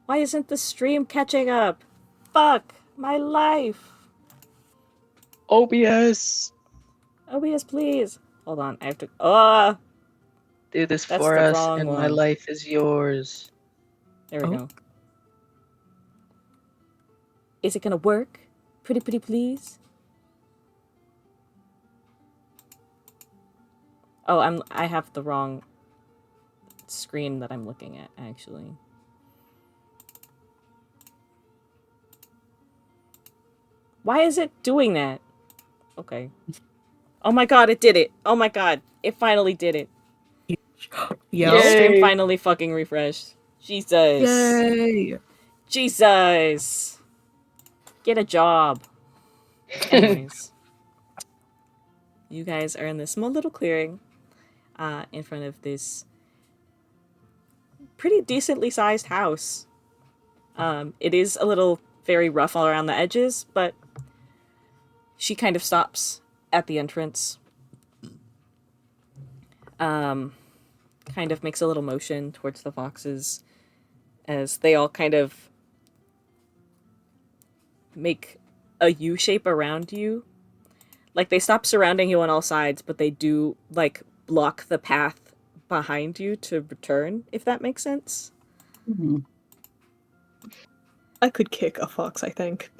Why isn't the stream catching up? Fuck my life. OBS! OBS, please. Hold on. I have to. Oh, Do this That's for the us, wrong and my one. life is yours. there we Oh. go. Is it gonna work? Pretty please. Oh, I have the wrong screen that I'm looking at, actually. Why is it doing that? Okay. Oh my god, it did it. Oh my god, it finally did it. yo. The stream Yay. finally fucking refreshed. Jesus. Yay. Jesus. Get a job. Anyways. You guys are in this small little clearing in front of this pretty decently sized house. It is a little very rough all around the edges, but she kind of stops at the entrance. Kind of makes a little motion towards the foxes as they all kind of make a U shape around you. Like, they stop surrounding you on all sides, but they do, like, block the path behind you to return, if that makes sense. I could kick a fox, I think.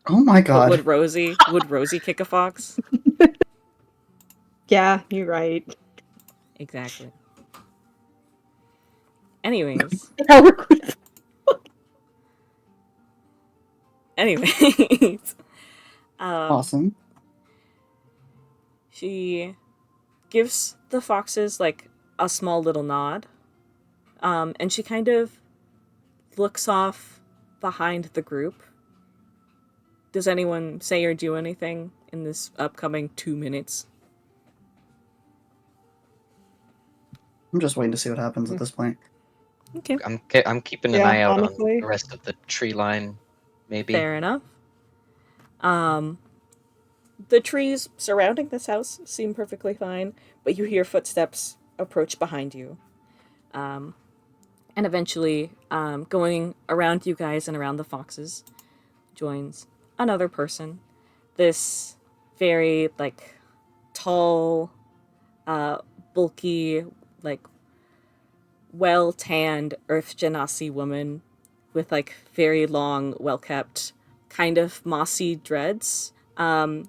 Oh my But god. would Rosie kick a fox? Yeah, you're right. Exactly. Anyways. Anyways. Awesome. She gives the foxes, like, a small little nod. And she kind of looks off behind the group. Does anyone say or do anything in this upcoming 2 minutes? I'm just waiting to see what happens at this point. Okay. I'm keeping an eye out on the rest of the tree line, maybe. Fair enough. The trees surrounding this house seem perfectly fine, but you hear footsteps approach behind you. And eventually, going around you guys and around the foxes, joins another person. This very, like, tall, bulky, like, well-tanned Earth Genasi woman with, like, very long, well-kept, kind of mossy dreads,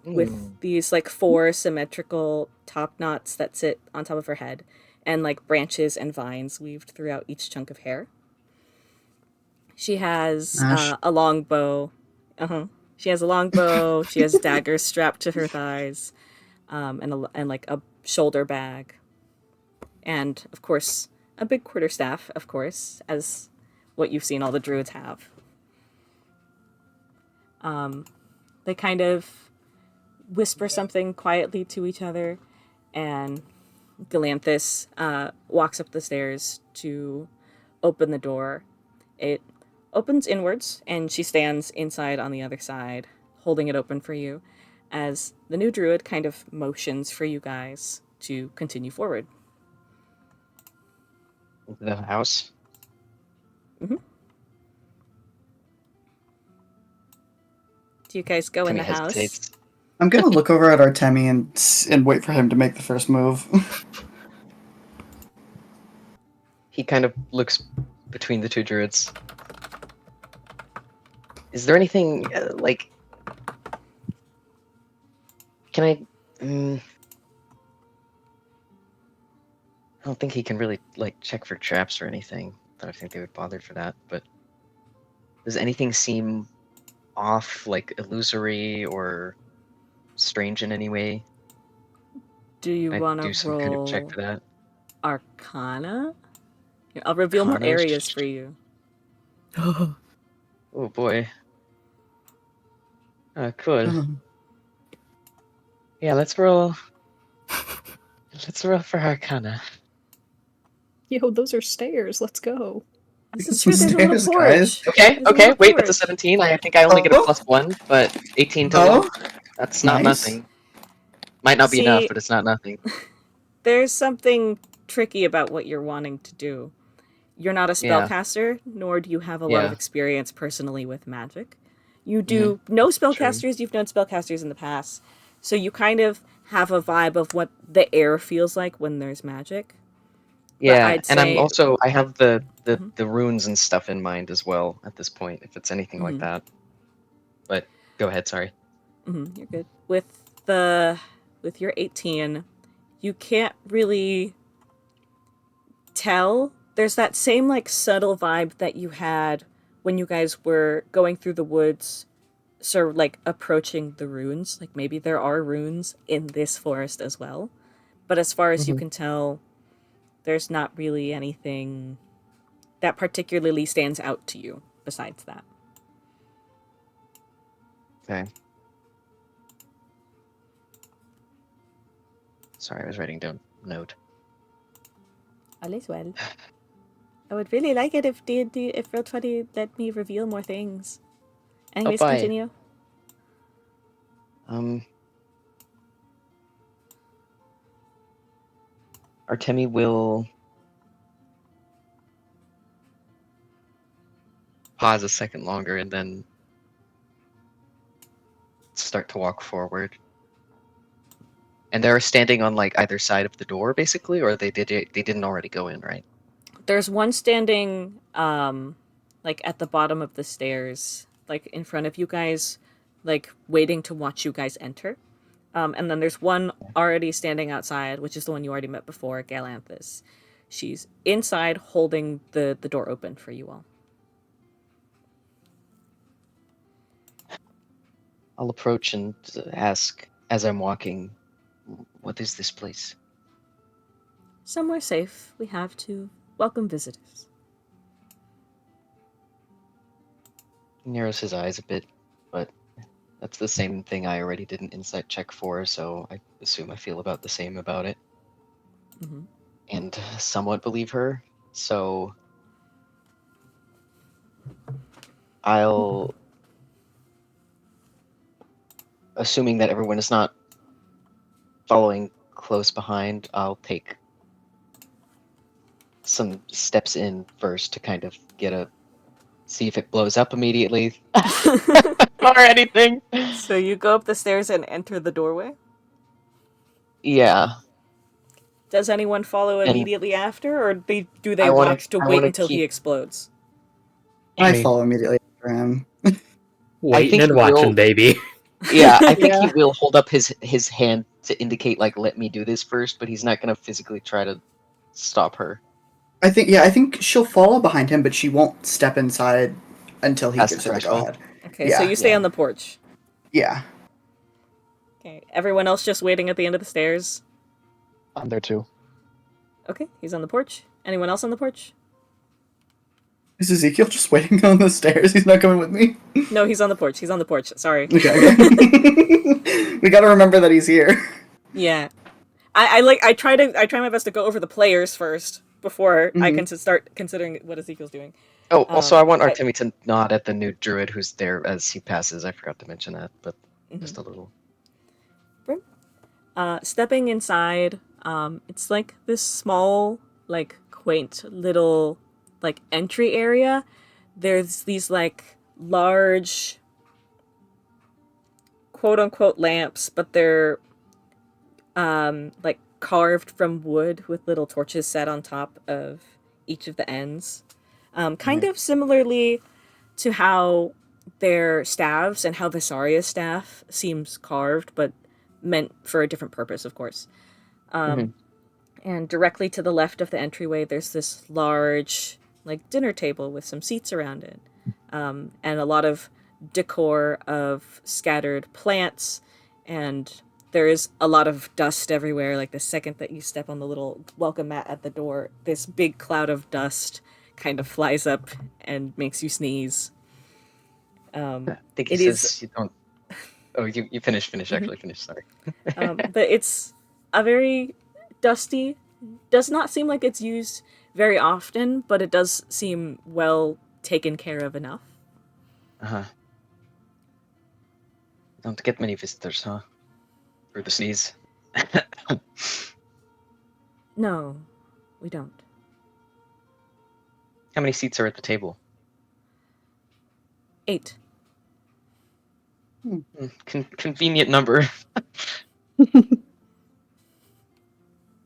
with these, like, 4 symmetrical top knots that sit on top of her head, and, like, branches and vines weaved throughout each chunk of hair. She has a long bow. She has a long bow. She has daggers strapped to her thighs, and like a shoulder bag, and of course a big quarterstaff. Of course, as what you've seen all the druids have. They kind of whisper something quietly to each other, and Galanthus walks up the stairs to open the door. It opens inwards, and she stands inside on the other side, holding it open for you, as the new druid kind of motions for you guys to continue forward. Into the house? Mm-hmm. Do you guys go in the house? I'm gonna look over at Artemi and wait for him to make the first move. He kind of looks between the two druids. Is there anything, like... Can I... I don't think he can really, like, check for traps or anything. I don't think they would bother for that, but... Does anything seem off, like, illusory or strange in any way? Do you want to do some roll kind of check for that? Arcana? Here, I'll reveal more areas for you. Oh boy. Cool. Yeah, let's roll. Let's roll for Arcana. Yo, those are stairs. Let's go. This is true. There's a little porch. Okay. Wait, that's a 17. I think I only get a +1, but 18 total. That's not nothing. Might not be enough, but it's not nothing. There's something tricky about what you're wanting to do. You're not a spellcaster, nor do you have a lot of experience personally with magic. You do know spellcasters, you've known spellcasters in the past, so you kind of have a vibe of what the air feels like when there's magic. Yeah, and I have the runes and stuff in mind as well at this point, if it's anything like that. But go ahead, sorry. You're good. With your 18, you can't really tell. There's that same, like, subtle vibe that you had when you guys were going through the woods, sort of, like, approaching the runes. Like, maybe there are runes in this forest as well. But as far as you can tell, there's not really anything that particularly stands out to you besides that. Okay. Sorry, I was writing down a note. All is well. I would really like it if D&D, if Roll20 let me reveal more things. Anyways, continue. Artemi will pause a second longer and then start to walk forward. And they're standing on like either side of the door, basically, or they didn't already go in, right? There's one standing, like at the bottom of the stairs, like in front of you guys, like waiting to watch you guys enter. And then there's one already standing outside, which is the one you already met before, Galanthus. She's inside holding the door open for you all. I'll approach and ask as I'm walking, what is this place? Somewhere safe we have to welcome visitors. He narrows his eyes a bit, but that's the same thing I already did an insight check for, so I assume I feel about the same about it. Mm-hmm. And somewhat believe her, so I'll, assuming that everyone is not following close behind, I'll take some steps in first to kind of see if it blows up immediately or anything. So you go up the stairs and enter the doorway? Yeah. Does anyone follow And immediately after, or do they I wanna- watch to I wait wanna until he keep- explodes? I mean- follow immediately after him. Waiting think and he watching, will- baby. Yeah, I think he Yeah. will hold up his hand to indicate like let me do this first, but he's not gonna physically try to stop her. I think she'll follow behind him, but she won't step inside until he Past gives the her the go threshold? ahead. Okay, so Yeah. you stay Yeah. on the porch. Yeah. Okay, everyone else just waiting at the end of the stairs? I'm there too. Okay, he's on the porch. Anyone else on the porch? Is Ezekiel just waiting on the stairs? He's not coming with me? No, he's on the porch. He's on the porch. Sorry. Okay. We gotta remember that he's here. Yeah. I try my best to go over the players first before I Mhm. can start considering what Ezekiel's doing. Oh, also I want I- Artemi to nod at the new druid who's there as he passes. I forgot to mention that, but just a little. Stepping inside, it's like this small, like quaint little like entry area. There's these like large quote unquote lamps, but they're like carved from wood with little torches set on top of each of the ends. Kind of similarly to how their staves and how Vysaria's staff seems carved, but meant for a different purpose, of course. And directly to the left of the entryway, there's this large, like, dinner table with some seats around it, and a lot of decor of scattered plants, and there is a lot of dust everywhere. Like, the second that you step on the little welcome mat at the door, this big cloud of dust kind of flies up and makes you sneeze. I think he It says is- you don't. Oh, you finish. Actually, finish. Sorry. But it's a very dusty, does not seem like it's used very often, but it does seem well taken care of enough. Don't get many visitors, huh? Through the sneeze. No, we don't. How many seats are at the table? 8. Convenient number.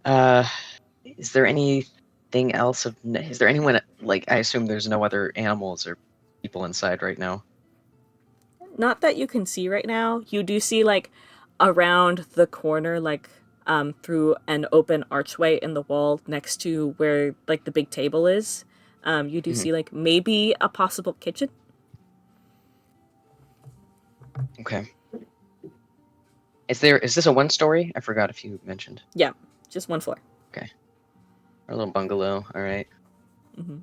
Is there anything else is there anyone, like, I assume there's no other animals or people inside right now? Not that you can see right now. You do see, like, around the corner, like, through an open archway in the wall next to where, like, the big table is. You do see, like, maybe a possible kitchen. Okay. Is this a one story? I forgot if you mentioned. Yeah, just one floor. Our little bungalow, alright. Mhm.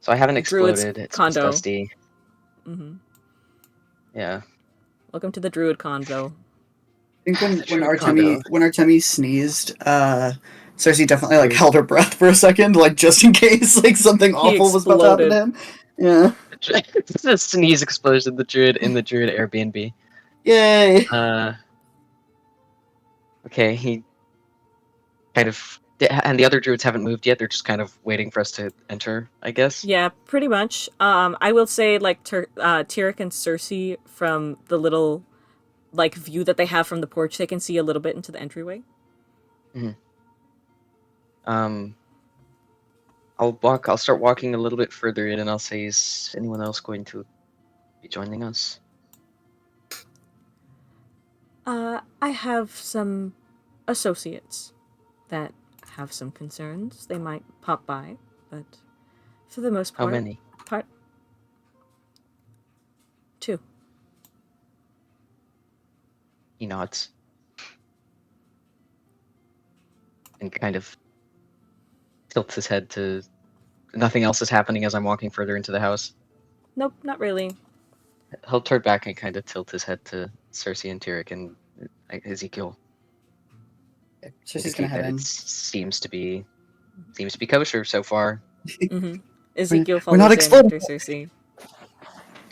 So I haven't Druid's exploded, it's condo. just dusty. hmm Yeah. Welcome to the Druid condo. I think when Druid condo. Artemi sneezed, Circe definitely like held her breath for a second, like just in case like something awful was about to happen to him. Yeah. It's a sneeze explosion in the druid Airbnb. Yay. Okay, he kind of And the other druids haven't moved yet. They're just kind of waiting for us to enter, I guess. Yeah, pretty much. I will say like Tyric and Circe, from the little like view that they have from the porch, they can see a little bit into the entryway. I'll start walking a little bit further in, and I'll say, is anyone else going to be joining us? I have some associates that have some concerns. They might pop by, but for the most How part... many? Two. He nods. And kind of tilts his head to... Nothing else is happening as I'm walking further into the house. Nope, not really. He'll turn back and kind of tilt his head to Circe and Tyric and Ezekiel. Circe's gonna head in. It seems to be kosher so far. Mm-hmm. Ezekiel We're follows not in exploding. after Circe.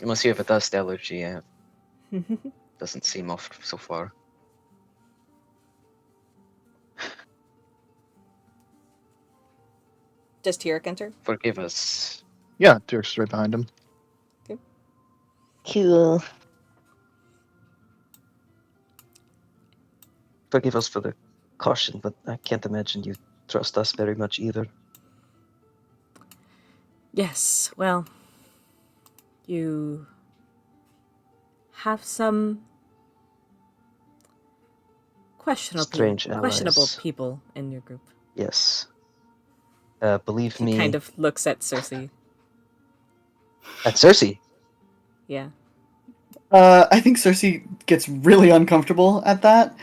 Unless you have a dust allergy, yeah. Doesn't seem off so far. Does Tyric enter? Forgive us. Yeah, Tyric's right behind him. Cool. Forgive us for the caution, but I can't imagine you trust us very much either. Yes, well, you have some questionable people in your group. Yes. Believe He me. kind of looks at Circe. At Circe? Yeah. I think Circe gets really uncomfortable at that.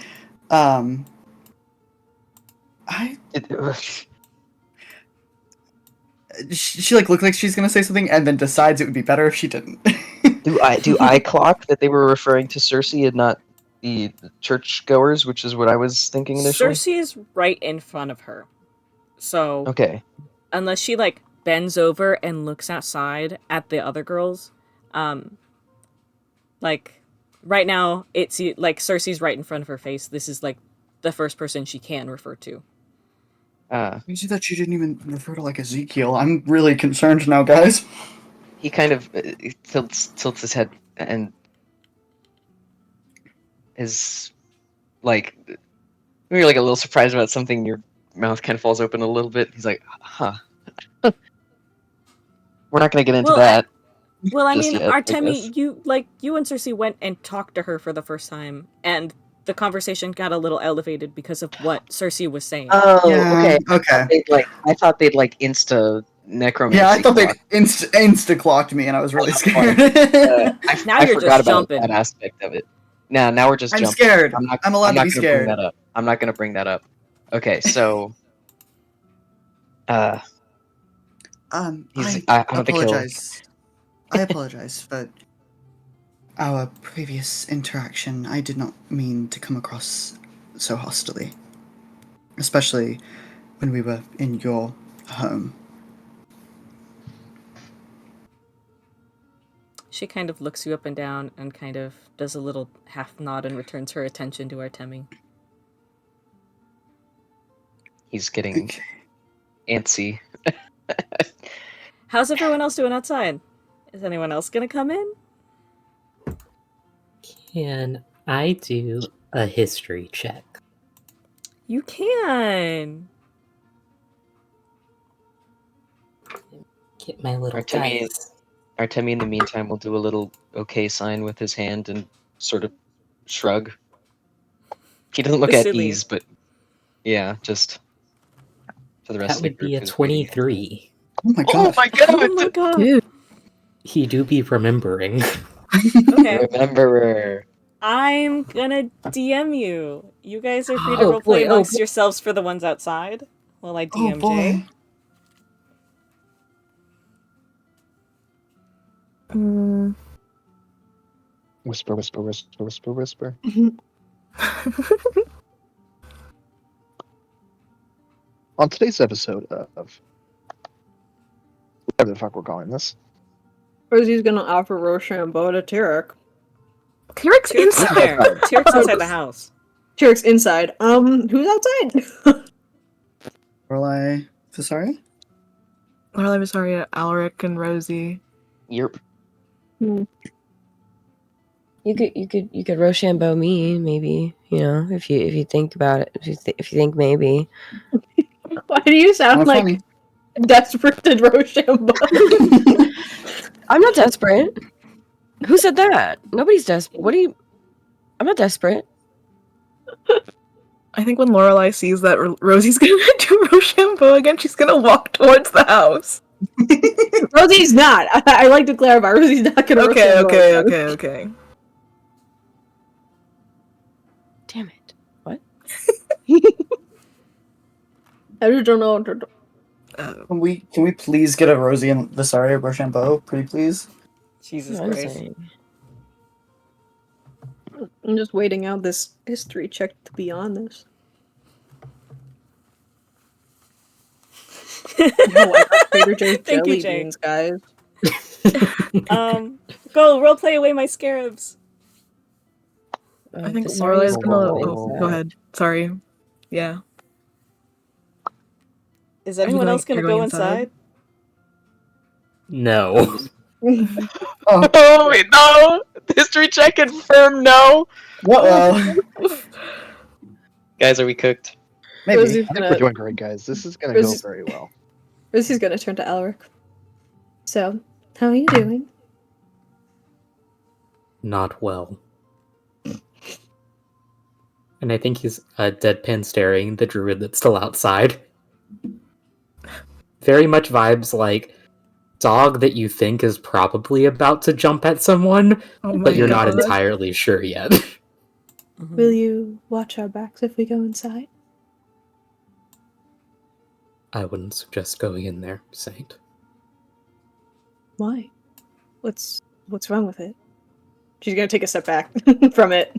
She like looked like she's gonna say something and then decides it would be better if she didn't. Do I clock that they were referring to Circe and not the churchgoers, which is what I was thinking initially? Circe is right in front of her. So Okay. unless she like bends over and looks outside at the other girls, like right now it's like Circe's right in front of her face. This is like the first person she can refer to. You see that she didn't even refer to like Ezekiel. I'm really concerned now, guys. He kind of tilts his head and is like, when you're like a little surprised about something, your mouth kind of falls open a little bit. He's like, huh. We're not going to get into that. Well, I mean, yet, Artemi, you and Circe went and talked to her for the first time, and the conversation got a little elevated because of what Circe was saying. Oh, Yeah, okay. I thought they'd like insta necromancy. Yeah, I thought they insta clocked me, and I was really scared. Now I you're forgot just about jumping. that aspect of it. Now we're just I'm jumping. scared. I'm allowed to be gonna scared. Bring that up. I'm not going to bring that up. Okay, so I don't think he'll- apologize. I apologize, but our previous interaction, I did not mean to come across so hostily, especially when we were in your home. She kind of looks you up and down and kind of does a little half nod and returns her attention to Artemi. he's getting antsy. How's everyone else doing outside? Is anyone else gonna come in? Can I do a history check? You can. Get my little Artemi, dice. Artemi, in the meantime, will do a little okay sign with his hand and sort of shrug. He doesn't look at Silly. ease, but yeah, just for the rest That of the would be group a who's 23. Oh my god! Oh my god. Dude. He do be remembering. Okay. Rememberer. I'm gonna DM you. You guys are free to roleplay amongst yourselves for the ones outside while I Oh DM Jay. boy! Whisper, whisper, whisper, whisper, whisper. On today's episode of whatever the fuck we're calling this, Rosie's gonna offer Rochambeau to Tyric. Tyric's Tyric's in inside. there. Tyric's inside the house. Tyric's inside. Who's outside? Lorelai, Vysaria? Lorelai, Vysaria, Alaric, and Rosie. Yerp. You could Rochambeau me, maybe, you know, if you think about it, if you think maybe. Why do you sound Not like funny. desperate to Rochambeau? I'm not desperate. Who said that? Nobody's desperate. What do you? I'm not desperate. I think when Lorelai sees that Rosie's gonna do Rochambeau again, she's gonna walk towards the house. Rosie's not. I like to clarify. Rosie's not gonna Rochambeau again. Okay. Damn it! What? I just don't know what to do. Can we please get a Rosie and Vysaria Rochambeau? Pretty please? Jesus I'm Christ. saying. I'm just waiting out this history check to be on this. No, I got Trader Joe's Thank you, jelly Jay. beans, guys. Go, role play away my scarabs. I think Visaria's Lorelai's gonna. going Oh, inside. go ahead. Sorry. Yeah. Is anyone else gonna you're go going inside? No. Oh wait, no! History check confirmed no! Uh-oh. Guys, are we cooked? Maybe. Rosie's I think we're gonna doing great, guys. This is gonna go Rosie's- very well. Rosie's gonna turn to Alaric. So, how are you doing? Not well. And I think he's deadpan staring the druid that's still outside. Very much vibes like dog that you think is probably about to jump at someone, Oh my but you're not God. entirely sure yet. Will you watch our backs if we go inside? I wouldn't suggest going in there, Saint. Why? What's wrong with it? She's gonna take a step back from it.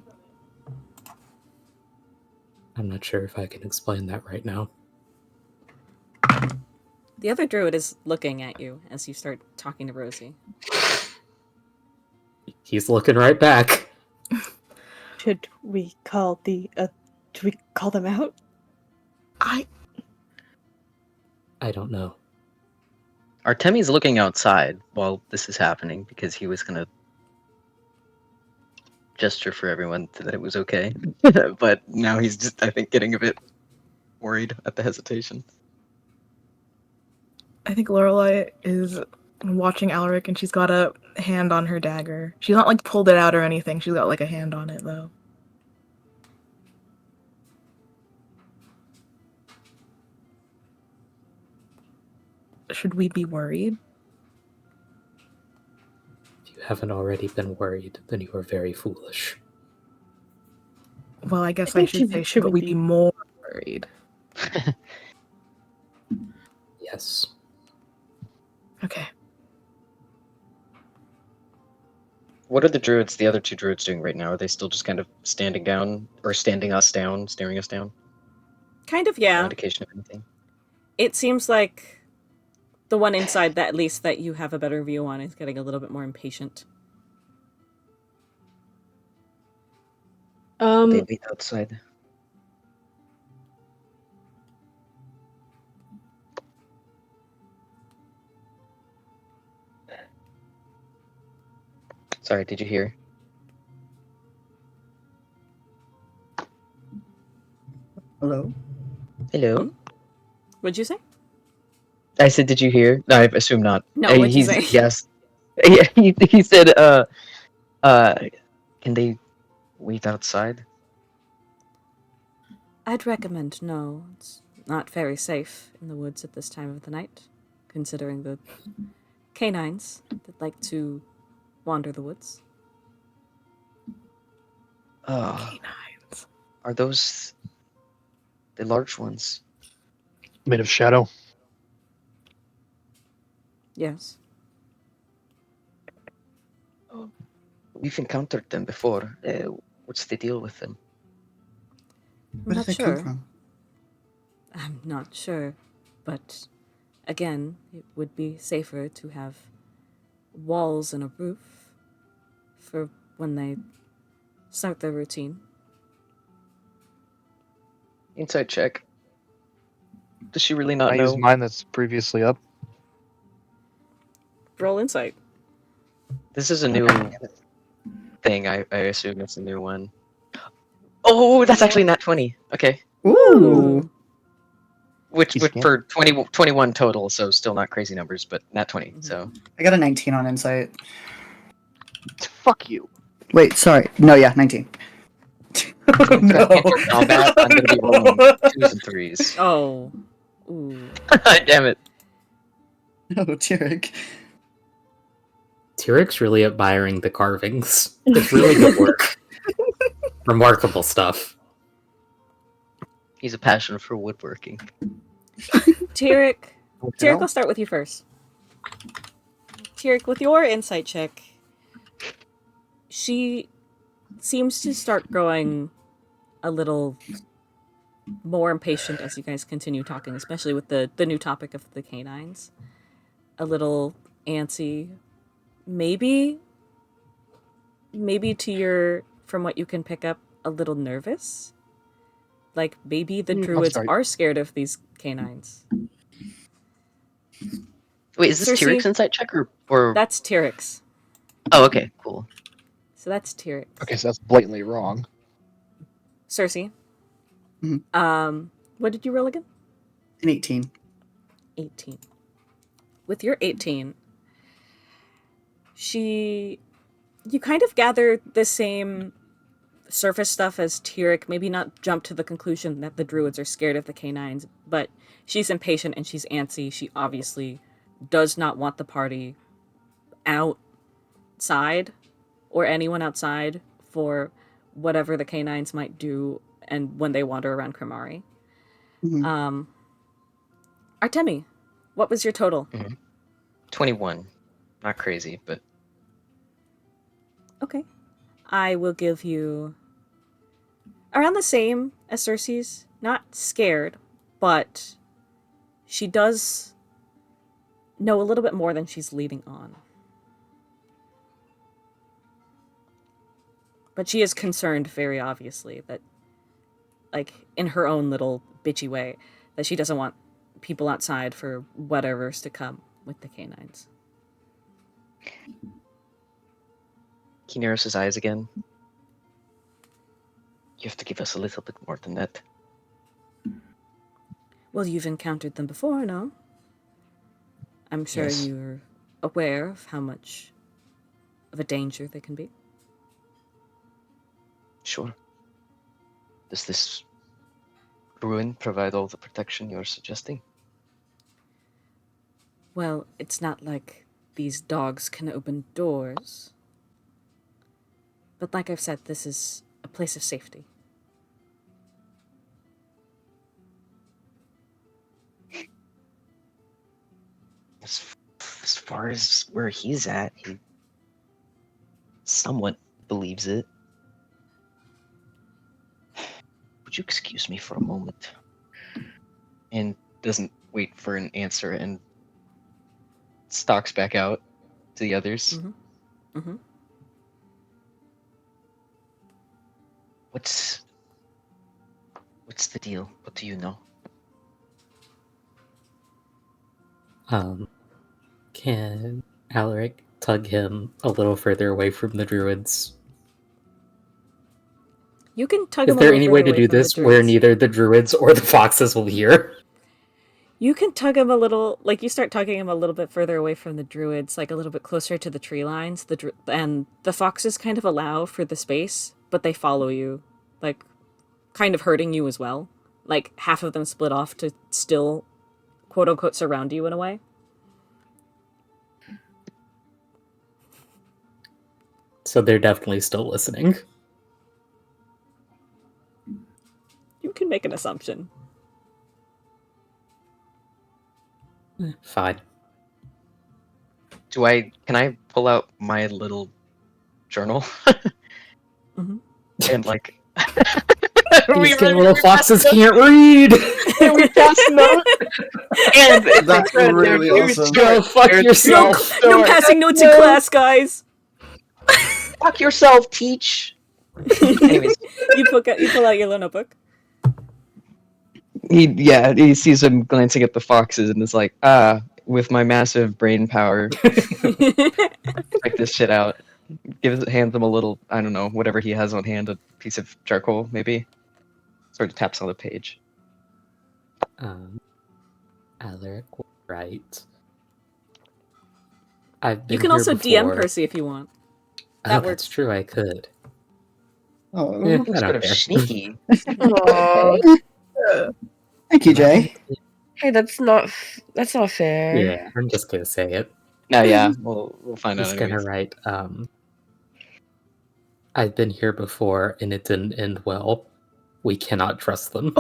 I'm not sure if I can explain that right now. The other druid is looking at you as you start talking to Rosie. He's looking right back. Should we call should we call them out? I don't know. Artemi's looking outside while this is happening because he was gonna gesture for everyone that it was okay. But now he's just, I think, getting a bit worried at the hesitation. I think Lorelai is watching Alaric and she's got a hand on her dagger. She's not like pulled it out or anything. She's got like a hand on it though. Should we be worried? If you haven't already been worried, then you are very foolish. Well, I guess I I think she should say, meant should should we we be be- more worried? Yes. Okay. What are the other two druids doing right now? Are they still just kind of standing down, or standing us down, staring us down? Kind of, No yeah. indication of anything. It seems like the one inside that at least that you have a better view on is getting a little bit more impatient. They wait outside. Sorry, did you hear? Hello? Hello? What'd you say? I said, did you hear? No, I assume not. No, what'd you say? Yes. Yeah, he said, can they wait outside? I'd recommend no. It's not very safe in the woods at this time of the night, considering the canines that like to wander the woods. Canines. Are those the large ones? Made of shadow. Yes. We've encountered them before. What's the deal with them? I'm Where not did they sure. come from? I'm not sure. But again, it would be safer to have walls and a roof for when they start their routine. Inside check. Does she really not I know? use mine that's previously up. Roll insight. This is a new thing. I assume it's a new one. Oh, that's actually nat 20. Okay. Ooh. Which He's would scam- for 21 total, so still not crazy numbers, but nat 20. So I got a 19 on insight. Fuck you. Wait, sorry. No, yeah, 19. no. Enter combat, I'm gonna be rolling 2s and 3s. Oh. Ooh. Damn it. No, Tyric. Tyric's really admiring the carvings. It's really good work. Remarkable stuff. He's a passion for woodworking. Tyric, No? I'll start with you first. Tyric, with your insight check, she seems to start growing a little more impatient as you guys continue talking, especially with the new topic of the canines. A little antsy. Maybe to your, from what you can pick up, a little nervous. Like, maybe the druids sorry. are scared of these canines. Wait, is this Circe? Tyric's insight check or... That's Tyric's. Oh, okay, cool. So that's Tyric's. Okay, so that's blatantly wrong. Circe. Mhm. What did you roll again? An 18. 18. With your 18, you kind of gather the same surface stuff as Tyric, maybe not jump to the conclusion that the druids are scared of the canines, but she's impatient and she's antsy. She obviously does not want the party outside or anyone outside for whatever the canines might do and when they wander around Krimari. Mhm. Artemi, what was your total? 21. Not crazy, but... Okay. I will give you around the same as Circe's. Not scared, but she does know a little bit more than she's leading on. But she is concerned, very obviously, that, like, in her own little bitchy way, that she doesn't want people outside for whatever's to come with the canines. He narrows his eyes again. You have to give us a little bit more than that. Well, you've encountered them before, no? I'm sure Yes. you're aware of how much of a danger they can be. Sure. Does this ruin provide all the protection you're suggesting? Well, it's not like these dogs can open doors. But like I've said, this is a place of safety. As far as where he's at, he somewhat believes it. Would you excuse me for a moment? And doesn't wait for an answer and stalks back out to the others. Mm-hmm. What's the deal? What do you know? Can Alaric tug him a little further away from the druids? You can tug Is him a there little any way further to away do from the this where druids. neither the druids or the foxes will hear? You can tug him a little, like you start tugging him a little bit further away from the druids, like a little bit closer to the tree lines. And the foxes kind of allow for the space, but they follow you, like kind of hurting you as well. Like half of them split off to still, quote unquote, surround you in a way. So they're definitely still listening. You can make an assumption. Fine. Can I pull out my little journal? Mm-hmm. And like These little foxes can't read! we pass note. And it's That's like, really there's awesome. Go fuck yourself! No passing notes in class, guys! Fuck yourself, teach. Anyways, You pull out your little notebook. he sees him glancing at the foxes and is like, with my massive brain power, check this shit out. Hands him a little, I don't know, whatever he has on hand, a piece of charcoal, maybe. Sort of taps on the page. Alaric, right. I've been You can here also before. DM Percy if you want. Oh, That that's works. true. I could. Oh, Eh, I Sort don't of care. sneaky. Aw. thank you, Jay. Hey, that's not fair. Yeah, I'm just gonna say it. No, yeah, we'll find I'm out just gonna anyways. write. I've been here before, and it didn't end well. We cannot trust them.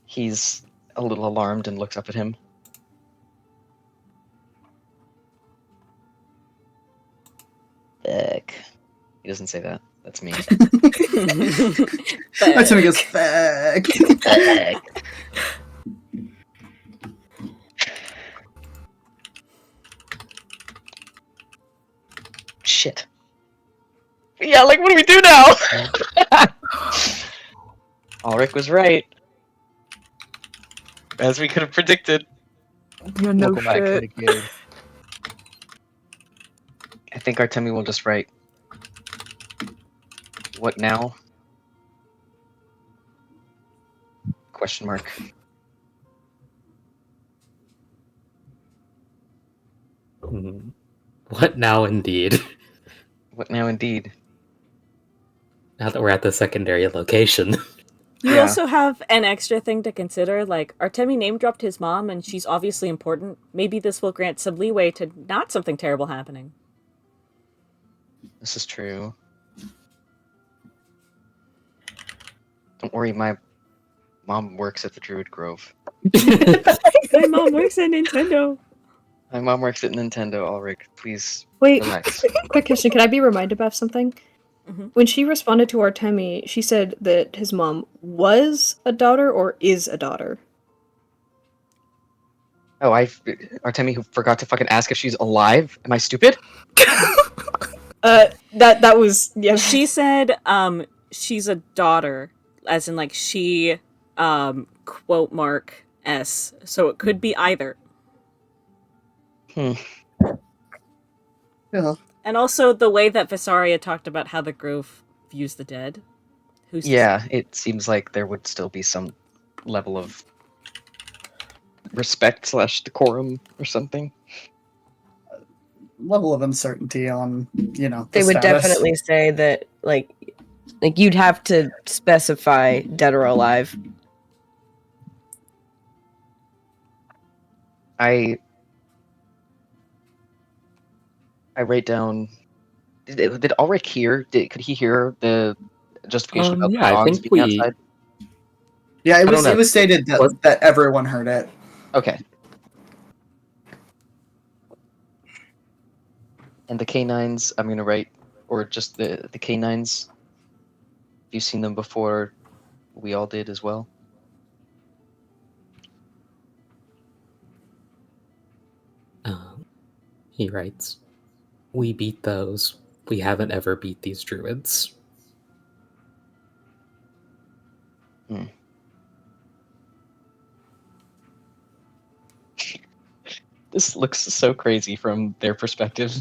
He's a little alarmed and looks up at him. Fuck. He doesn't say that. That's me. Artemi goes, fuck. Shit. Yeah, like, what do we do now? Alaric was right. As we could have predicted. Yeah, no Welcome back to shit. the guild. I think Artemi will just write, what now? Question mark. What now, indeed? What now indeed? Now that we're at the secondary location. You Yeah. also have an extra thing to consider, like, Artemi name-dropped his mom, and she's obviously important. Maybe this will grant some leeway to not something terrible happening. This is true. Don't worry, my mom works at the Druid Grove. My mom works at Nintendo. My mom works at Nintendo, Alaric. Please Wait, relax. quick question. Can I be reminded of something? Mhm. When she responded to Artemi, she said that his mom was a daughter or is a daughter. Oh, Artemi who forgot to fucking ask if she's alive? Am I stupid? That was yeah. She said, she's a daughter, as in, like, she, quote mark S, so it could be either. Yeah. And also the way that Vysaria talked about how the Grove views the dead. Who's to Yeah, it seems like there would still be some level of respect / decorum or something. Level of uncertainty on, the They would status. definitely say that, like you'd have to specify dead or alive. I write down. Did Ulrich hear? Could he hear the justification about Yeah, the I dogs think being we. outside? Yeah, I it don't was know. it was stated that everyone heard it. Okay. And the canines, I'm gonna write, or just the canines. You've seen them before. We all did as well. He writes, "We beat those. We haven't ever beat these druids." This looks so crazy from their perspective.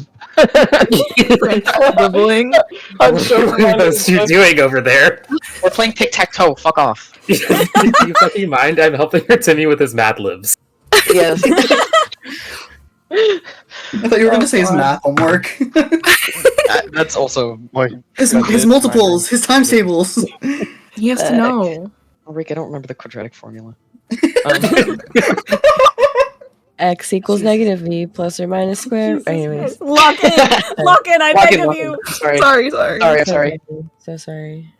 Dribbling. I'm so What's you doing over there? We're playing tic-tac-toe. Fuck off. You fucking mind? I'm helping Artemi with his Mad Libs. Yes. I thought you were going to say his math homework. That's also his multiples, his times tables. He has to know. Oh, Rick, I don't remember the quadratic formula. X equals negative v plus or minus square. Anyways, Lock in! Lock in, I beg of you! Sorry. Sorry. I'm sorry. So sorry.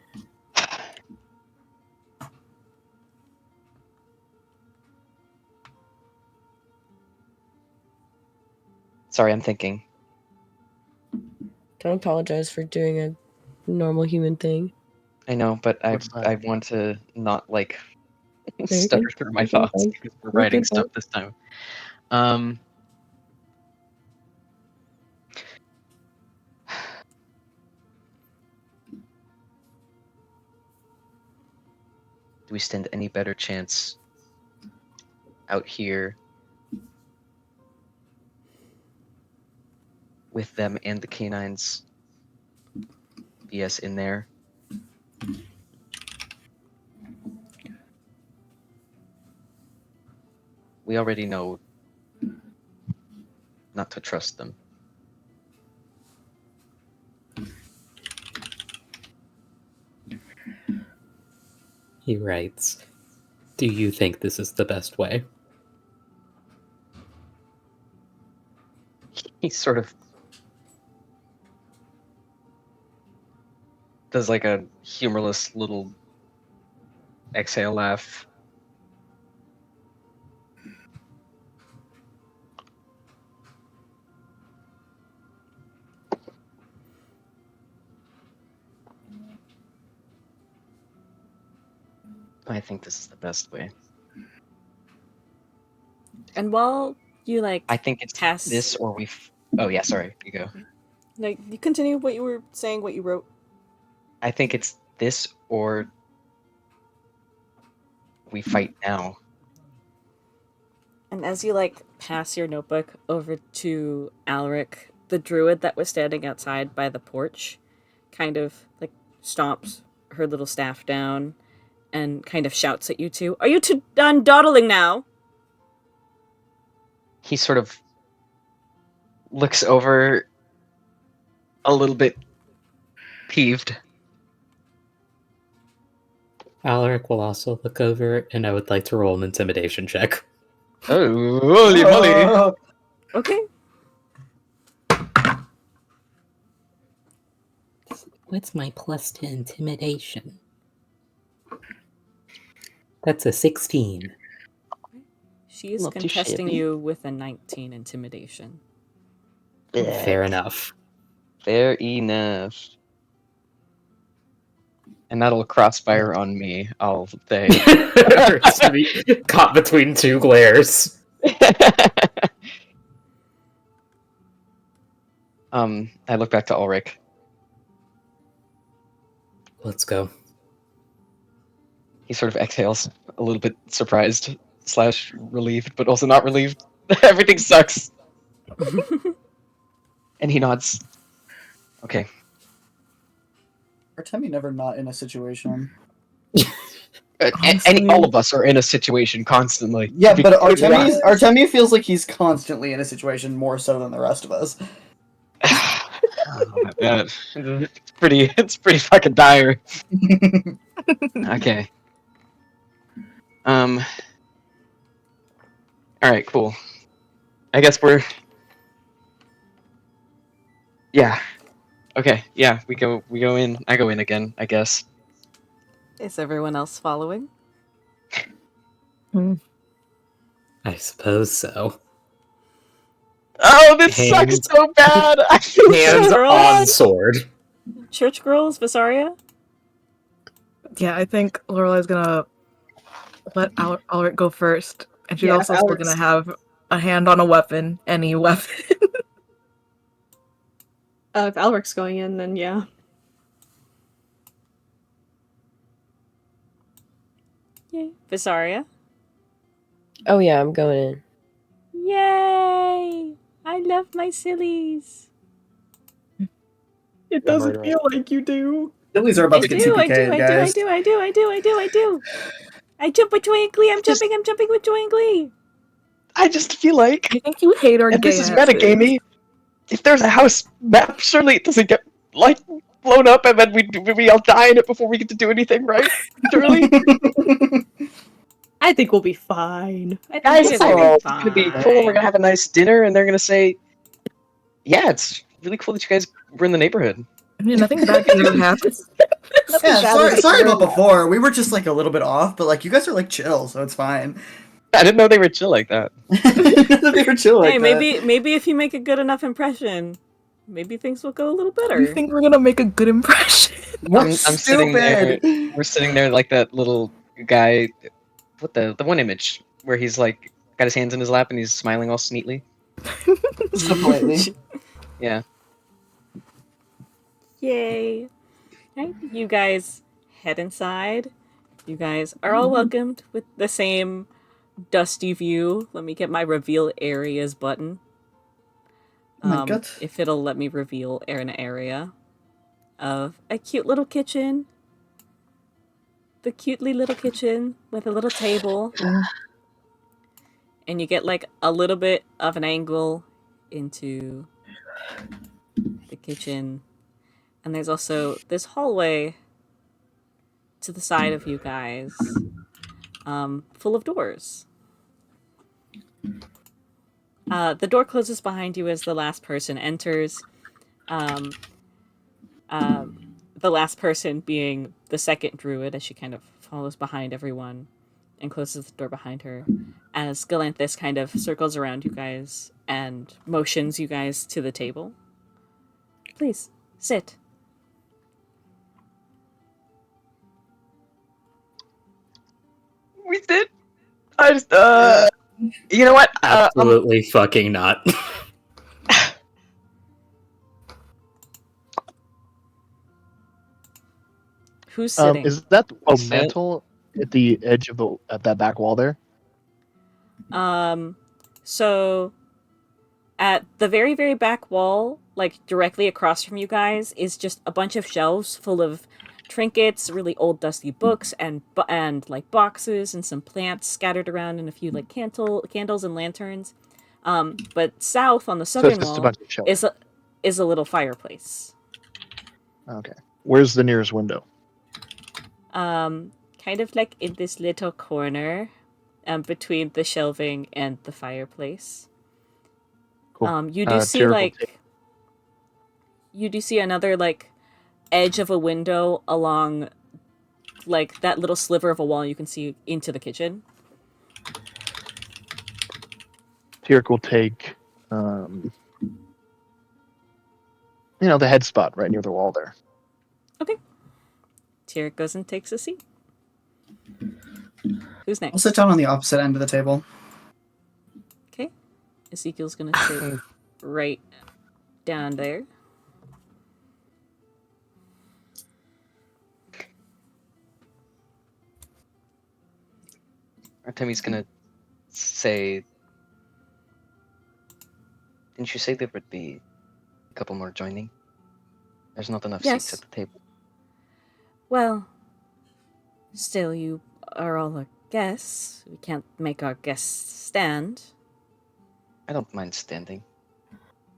Sorry, I'm thinking. Don't apologize for doing a normal human thing. I know, but I want to not stutter through my thoughts because we're writing stuff this time. do we stand any better chance out here with them and the canines BS in there? We already know not to trust them. He writes, "Do you think this is the best way?" He sort of does like a humorless little exhale laugh. I think this is the best way. And while you I think it's pass this or we. Oh yeah, sorry. You go. Like, you continue what you were saying, what you wrote. I think it's this or we fight now. And as you pass your notebook over to Alaric, the druid that was standing outside by the porch, kind of stomps her little staff down and kind of shouts at you two. Are you two done dawdling now? He sort of looks over a little bit peeved. Alaric will also look over, and I would like to roll an intimidation check. Oh, holy moly! Okay. What's my plus to intimidation? That's a 16. She is Not too contesting shabby. you with a 19 intimidation. Fair enough. Fair enough. And that'll crossfire on me, I'll say. Hurts to be caught between two glares. I look back to Ulrich. Let's go. He sort of exhales, a little bit surprised / relieved, but also not relieved. Everything sucks. And he nods. Okay. Artemi never not in a situation. All of us are in a situation constantly. Yeah, but Artemi feels like he's constantly in a situation more so than the rest of us. Oh, man. It's pretty fucking dire. Okay. All right, cool. I guess we're. Yeah. Okay. Yeah, we go in. I go in again, I guess. Is everyone else following? I suppose so. Oh, this sucks so bad. I feel Hands so on bad. sword. Church girls, Vysaria? Yeah, I think Lorelai's gonna let Alaric go first, and she's Yeah, also still Alaric's- gonna have a hand on a weapon, any weapon. If Alaric's going in, then yeah. Yay. Vysaria? Oh yeah, I'm going in. Yay! I love my sillies. It Yeah, doesn't right. feel like you do. Lilies are about to get TPK'd, guys. I do. I jump with joy and glee. I'm jumping with joy and glee. I just feel like, I think you hate our and gay this is asses. metagamey, if there's a house map, surely it doesn't get, blown up and then we all die in it before we get to do anything, right? Surely? I think we'll be fine. Guys, It's it's gonna gonna be be fine. cool, we're gonna have a nice dinner, and they're gonna say, yeah, it's really cool that you guys were in the neighborhood. I mean, nothing bad can ever happen. Yeah, sorry about before. We were just a little bit off, but you guys are chill, so it's fine. I didn't know they were chill like that. They were chill like Hey, that. maybe if you make a good enough impression, maybe things will go a little You better. think we're gonna make a good impression? I'm sitting there, we're sitting there like that little guy, what the one image, where he's got his hands in his lap and he's smiling all sneetly. So politely. Yeah. Yay. Right, you guys head inside. You guys are all welcomed with the same dusty view. Let me get my reveal areas button. Oh my god. If it'll let me reveal an area of a cute little kitchen. The cutely little kitchen with a little table. And you get like a little bit of an angle into the kitchen. And there's also this hallway to the side of you guys, full of doors. The door closes behind you as the last person enters. The last person being the second druid, as she kind of follows behind everyone and closes the door behind her, as Galanthus kind of circles around you guys and motions you guys to the table. Please, sit. We did. I just you know what? Absolutely fucking not. Who's sitting? Is that a Sit. mantle at the edge of at that back wall there? So at the very, very back wall, like directly across from you guys, is just a bunch of shelves full of trinkets, really old dusty books, and like boxes and some plants scattered around, and a few like candles and lanterns. But south on the So it's southern just a wall bunch of shelves. is a little fireplace. Okay. Where's the nearest window? Kind of like in this little corner, between the shelving and the fireplace. Cool. You do see you do see another like edge of a window along like that little sliver of a wall you can see into the kitchen. Tyric will take, the head spot right near the wall there. Okay. Tyric goes and takes a seat. Who's next? I'll sit down on the opposite end of the table. Okay. Ezekiel's gonna sit right down there. Artemi's gonna say, didn't you say there would be a couple more joining? There's not enough Yes. seats at the table. Well, still, you are all our guests. We can't make our guests stand. I don't mind standing.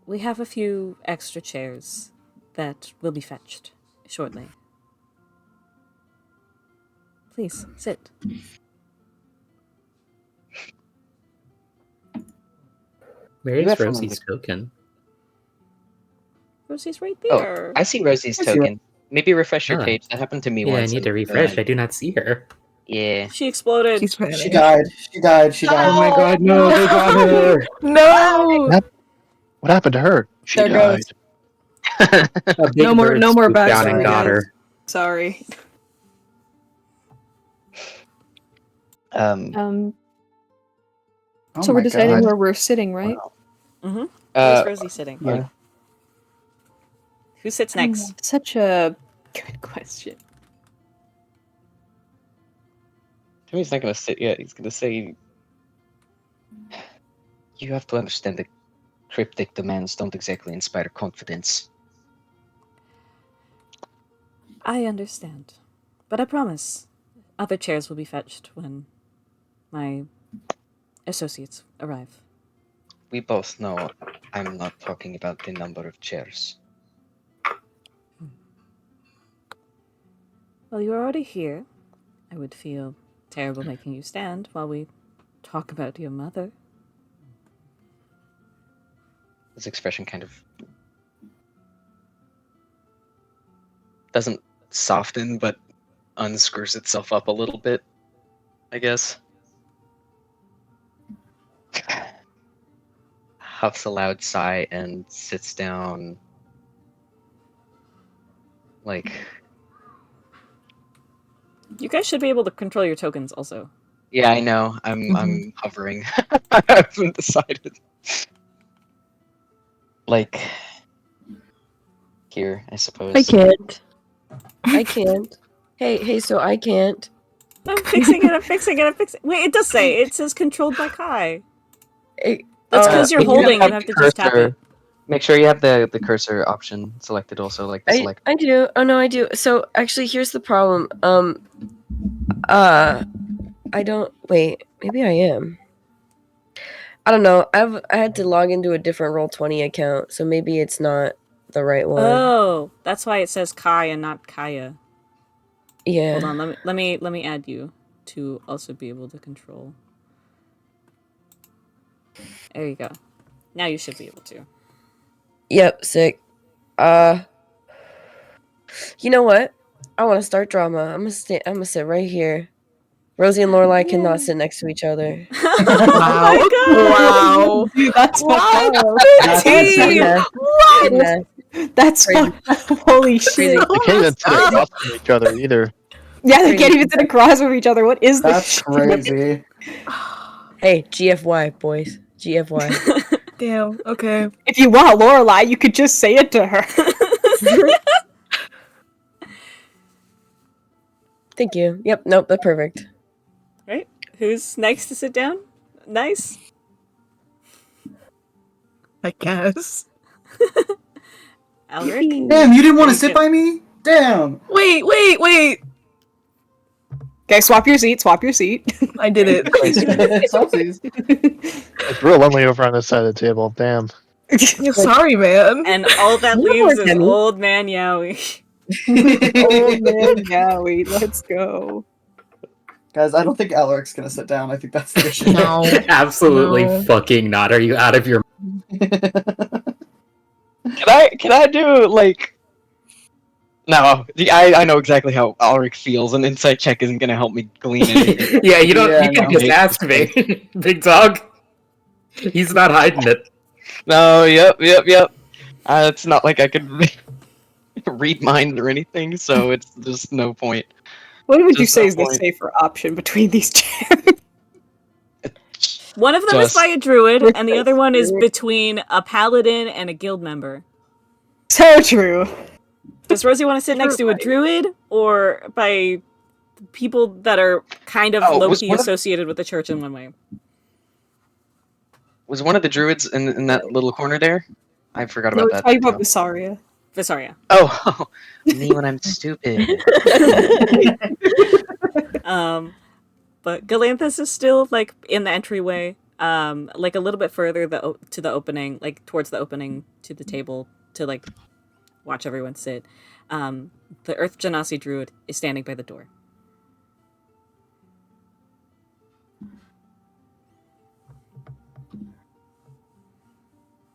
We have a few extra chairs that will be fetched shortly. Please, sit. Where You is have someone Rosie's with- token? Rosie's right Oh, there. I see Rosie's I see token. Maybe refresh your Ah. page. That happened to me Yeah, I once. need to and, refresh. I do not see her. Yeah. She exploded. She's She ready. died. She died. She died. Oh my god, no, they got her! No! What happened to her? She There died. goes. A big No more- bird no more swooped down backstory, and got guys. her. Sorry. Um, Oh So we're my deciding God. where we're sitting, right? Mm-hmm. Where's uh, Rosie sitting? Yeah. Who sits next? Such a good question. Artemi's not gonna sit yet. He's gonna say, you have to understand that cryptic demands don't exactly inspire confidence. I understand. But I promise, other chairs will be fetched when my associates arrive. We both know I'm not talking about the number of chairs. Well, you're already here. I would feel terrible making you stand while we talk about your mother. His expression kind of doesn't soften, but unscrews itself up a little bit, I guess. Huffs a loud sigh and sits down. Like, You guys should be able to control your tokens also. yeah, I know. I'm hovering. I haven't decided. Like, here, I suppose. I can't. I can't. Hey, so I can't. I'm fixing it. Wait, it does say. It says controlled by Kai. It- That's because you're If you holding, you have have the to just tap it. cursor, make sure you have the cursor option selected also, like the select. I do. Oh no, I do. So actually, here's the problem. I don't. Wait, maybe I am. I don't know. I had to log into a different Roll20 account, so maybe it's not the right one. Oh, that's why it says Kai and not Kaya. Yeah. Hold on, let me add you to also be able to control. There you go. Now you should be able to. Yep. Sick. You know what? I want to start drama. I'm gonna sit right here. Rosie and Lorelai cannot sit next to each other. Wow. Wow. Dude, that's What? That's Team. What? Goodness. That's Crazy. fucked up. Holy shit. They can't even sit across from each other either. Yeah, they can't even sit across from each other. What is this? That's shit? crazy. Hey, GFY, boys. GFY. Damn. Okay. If you want Lorelai, you could just say it to her. Thank you. Yep. Nope. That's perfect. Right? Who's next to sit down? Nice. I guess. Alaric? Damn, you didn't want to sit by me? Damn. Wait. Okay, swap your seat. Swap your seat. I did it. Saucies. It's real lonely over on this side of the table. Damn. Yeah, sorry, man. And all that No leaves more is Demi. old man Yowie. Oh man, Yowie, let's go. Guys, I don't think Alaric's gonna sit down. I think that's the issue. No. Absolutely No. fucking not. Are you out of your Can I do like? No, I know exactly how Alaric feels. An insight check isn't gonna help me glean anything. Yeah, you don't Yeah, you can no. just ask me. Big dog. He's not hiding it. No, yep. It's not like I could read minds or anything, so it's just no point. What would you Just say no is the point. safer option between these chairs? One of them is Just- by a druid, and the other one is between a paladin and a guild member. So true. Does Rosie want to sit next to a druid, or by people that are kind of Oh, was low-key one of- associated with the church in one way? Was one of the druids in that little corner there? I forgot No, about we're that. talking about detail. Vysaria. Vysaria. Oh, me when I'm stupid. But Galanthus is still like in the entryway, like a little bit further to the opening, like towards the opening to the table to like watch everyone sit. The Earth Genasi druid is standing by the door.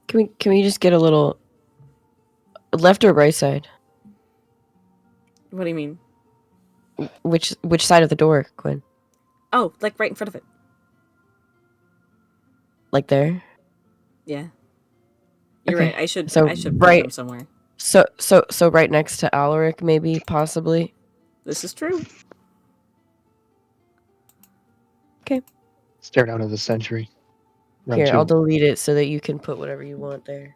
Can we just get a little left or right side? What do you mean? Which side of the door, Quinn? Oh, like right in front of it. Like there? Yeah. You're Okay. right. I should So, put right. them somewhere. So right next to Alaric, maybe, possibly. This is true. Stare down at the century. Round Here, two. I'll delete it so that you can put whatever you want there.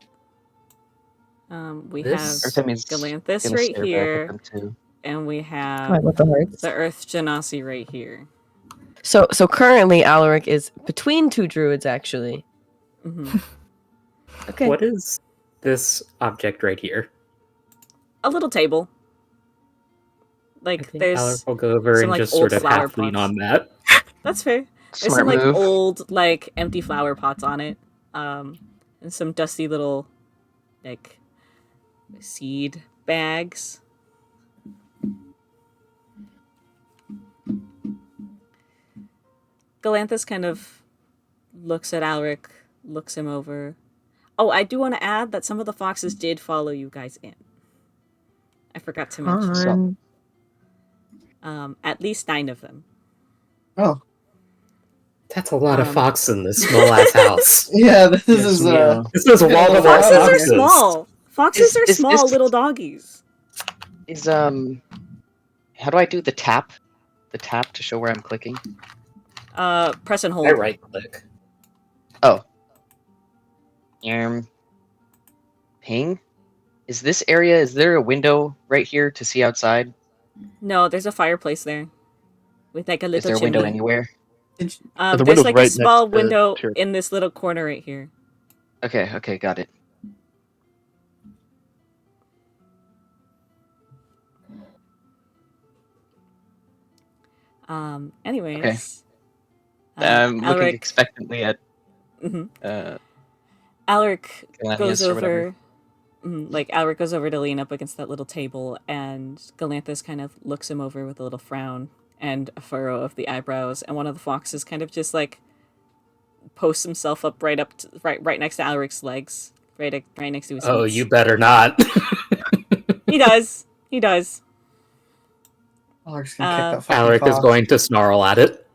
We This- have Artemi's Galanthus gonna right stare back at here, them too. and we I have love the hearts. the Earth Genasi right here. So currently Alaric is between two druids, actually. hmm Okay. What is this object right here? A little table. I Like think there's Alec will go over some, and like, just old sort of flower half lean pots. on that. That's fair. There's Smart some like move. old like empty flower pots on it, and some dusty little like seed bags. Galanthus kind of looks at Alaric, looks him over. Oh, I do want to add that some of the foxes did follow you guys in. I forgot to mention. Fun. At least 9 of them. Oh, That's a lot of Um, fox in this small ass house. yeah, this Yes, is yeah. This is wall to wall Foxes are foxes. small. Foxes are Is small this- little doggies. Is how do I do the tap? The tap to show where I'm clicking. Press and hold. I right click. Oh. Ping. Is this area? Is there a window right here to see outside? No, there's a fireplace there. with like a Is little there a window chimney. anywhere? The There's window's like right a next small to window Tyric. in this little corner right here. Okay, got it. Anyways. I'm looking Alaric, expectantly at Alaric Galanius goes or whatever. over, Alaric goes over to lean up against that little table, and Galanthus kind of looks him over with a little frown and a furrow of the eyebrows, and one of the foxes kind of just like posts himself up right next to Alaric's legs, right next to his feet. Oh, you better not. He does. Alaric's gonna kick that fucking Alaric is fox. going to snarl at it.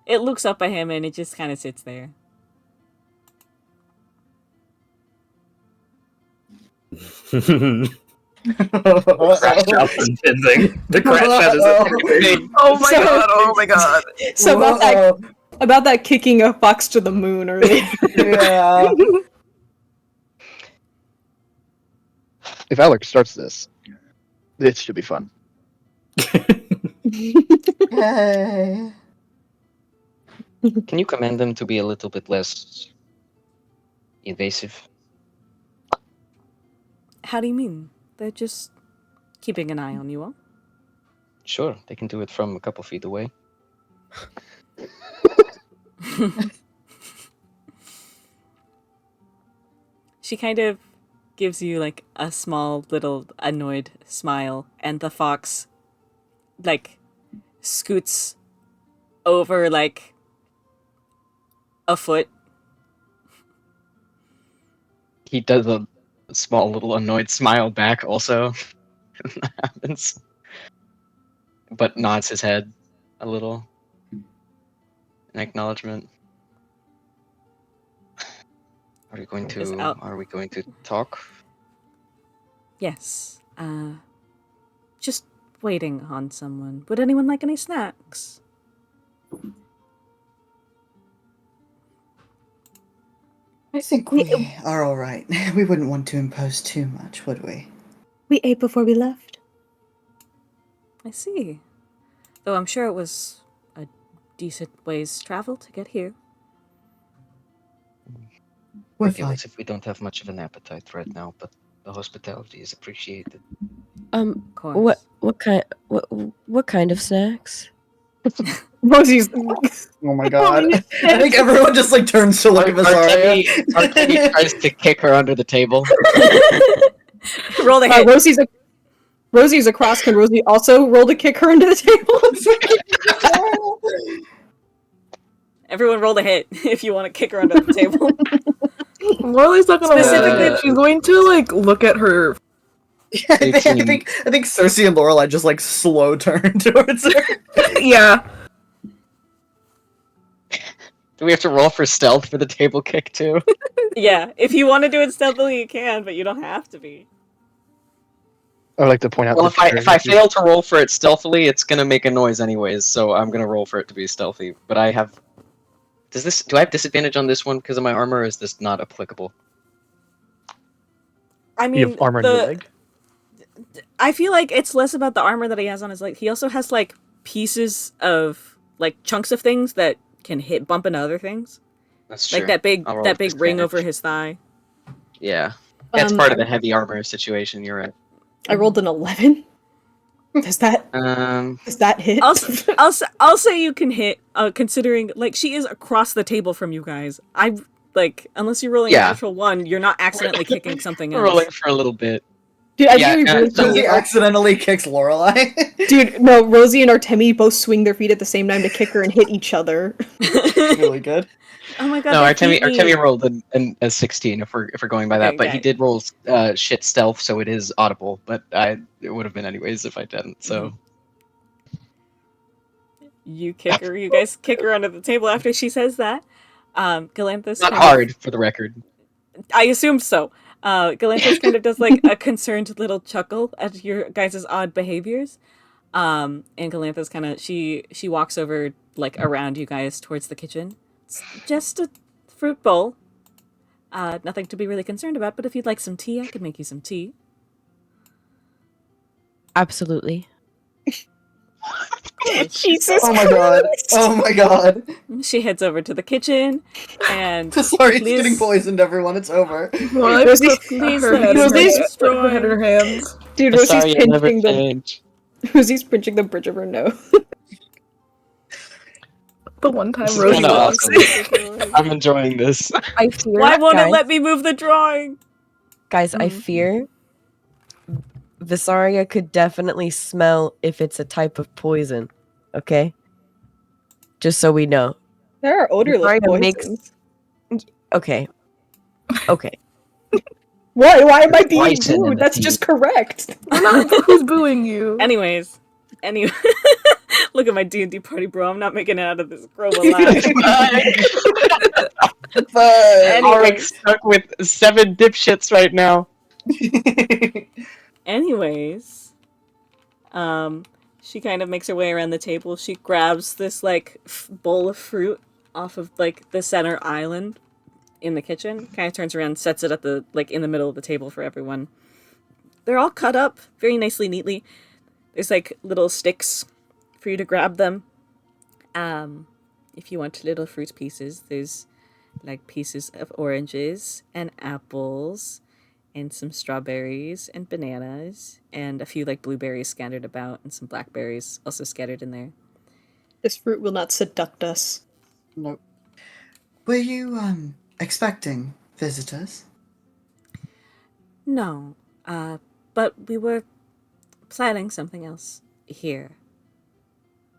It looks up at him and it just kind of sits there. Crash out impending. The crash out is impending. Oh my god. So about that kicking a fox to the moon earlier. Yeah. If Alaric starts this, it should be fun. Yay. Can you command them to be a little bit less invasive? How do you mean? They're just keeping an eye on you all. Sure, they can do it from a couple feet away. She kind of gives you like a small little annoyed smile, and the fox like scoots over like a foot. He does a small little annoyed smile back also. That happens. But nods his head a little in acknowledgement. Are we going to talk? Yes. Just waiting on someone. Would anyone like any snacks? I think we are all right. We wouldn't want to impose too much, would we? We ate before we left. I see. Though I'm sure it was a decent ways travel to get here. We're Forgive fine. us if we don't have much of an appetite right now, but the hospitality is appreciated. Of course. What kind of snacks? Rosie's. Oh my god. I think everyone just like turns to look at Vysaria. Artemi tries to kick her under the table. Roll the hit. Rosie's across. Can Rosie also roll to kick her into the table? Everyone roll the hit if you want to kick her under the table. Lorelai's not gonna Specifically- She's going to like look at her. I think Circe and Lorelai just like slow turn towards her. Yeah. Do we have to roll for stealth for the table kick too? Yeah, if you want to do it stealthily, you can, but you don't have to be. I would like to point out. Well, that if I fail to roll for it stealthily, it's gonna make a noise anyways, so I'm gonna roll for it to be stealthy. But I have. Do I have disadvantage on this one because of my armor, or is this not applicable? I mean, you have armor on your leg. I feel like it's less about the armor that he has on his leg. He also has like pieces of like chunks of things that can bump into other things. That's true. Like that big I'll roll with ring disadvantage. over his thigh. Yeah, that's part of the heavy armor situation. You're right. I rolled an 11. Does that hit? I'll say you can hit, considering like she is across the table from you guys. I like unless you're rolling a natural one, you're not accidentally kicking something else. Rolling for a little bit. Dude, Rosie accidentally kicks Lorelai. Dude, no, Rosie and Artemi both swing their feet at the same time to kick her and hit each other. Really good. Oh my god. No, Artemi rolled a 16 if we're going by that, Okay, but got he it. did roll shit stealth, so it is audible. But it would have been anyways if I didn't. So you kick her. You guys kick her under the table after she says that. Galanthus. not hard for the record. I assume so. Galanthus kind of does like a concerned little chuckle at your guys' odd behaviors. And Galanthus kind of she walks over like around you guys towards the kitchen. It's just a fruit bowl. Nothing to be really concerned about, but if you'd like some tea, I could make you some tea. Absolutely. Jesus Oh my god. Christ. Oh my god. She heads over to the kitchen and Sorry, it's please, getting poisoned, everyone. It's over. Lorelai Rosie- puts please her let head me in finish her head in her hands. Dude, Rosie's Sorry, I never pinching the change. Rosie's pinching the bridge of her nose. The one time This is Rosie kinda walks awesome. in. I'm enjoying this. I fear. Why won't guys, it let me move the drawing? Guys, I fear Vysaria could definitely smell if it's a type of poison. Okay? Just so we know. There are odorless Vysaria makes- poisons. Okay. Okay. Why am I being Poison in booed? the That's tea. just correct. We're not who's booing you. Anyways, look at my D&D party, bro. I'm not making it out of this grove alive. But Alaric's stuck with 7 dipshits right now. Anyways, she kind of makes her way around the table. She grabs this like bowl of fruit off of like the center island in the kitchen. Kind of turns around, sets it at the like in the middle of the table for everyone. They're all cut up very nicely, neatly. There's like little sticks for you to grab them. If you want little fruit pieces, there's like pieces of oranges and apples and some strawberries and bananas and a few like blueberries scattered about and some blackberries also scattered in there. This fruit will not seduct us. Nope. Were you expecting visitors? No, but we were planning something else here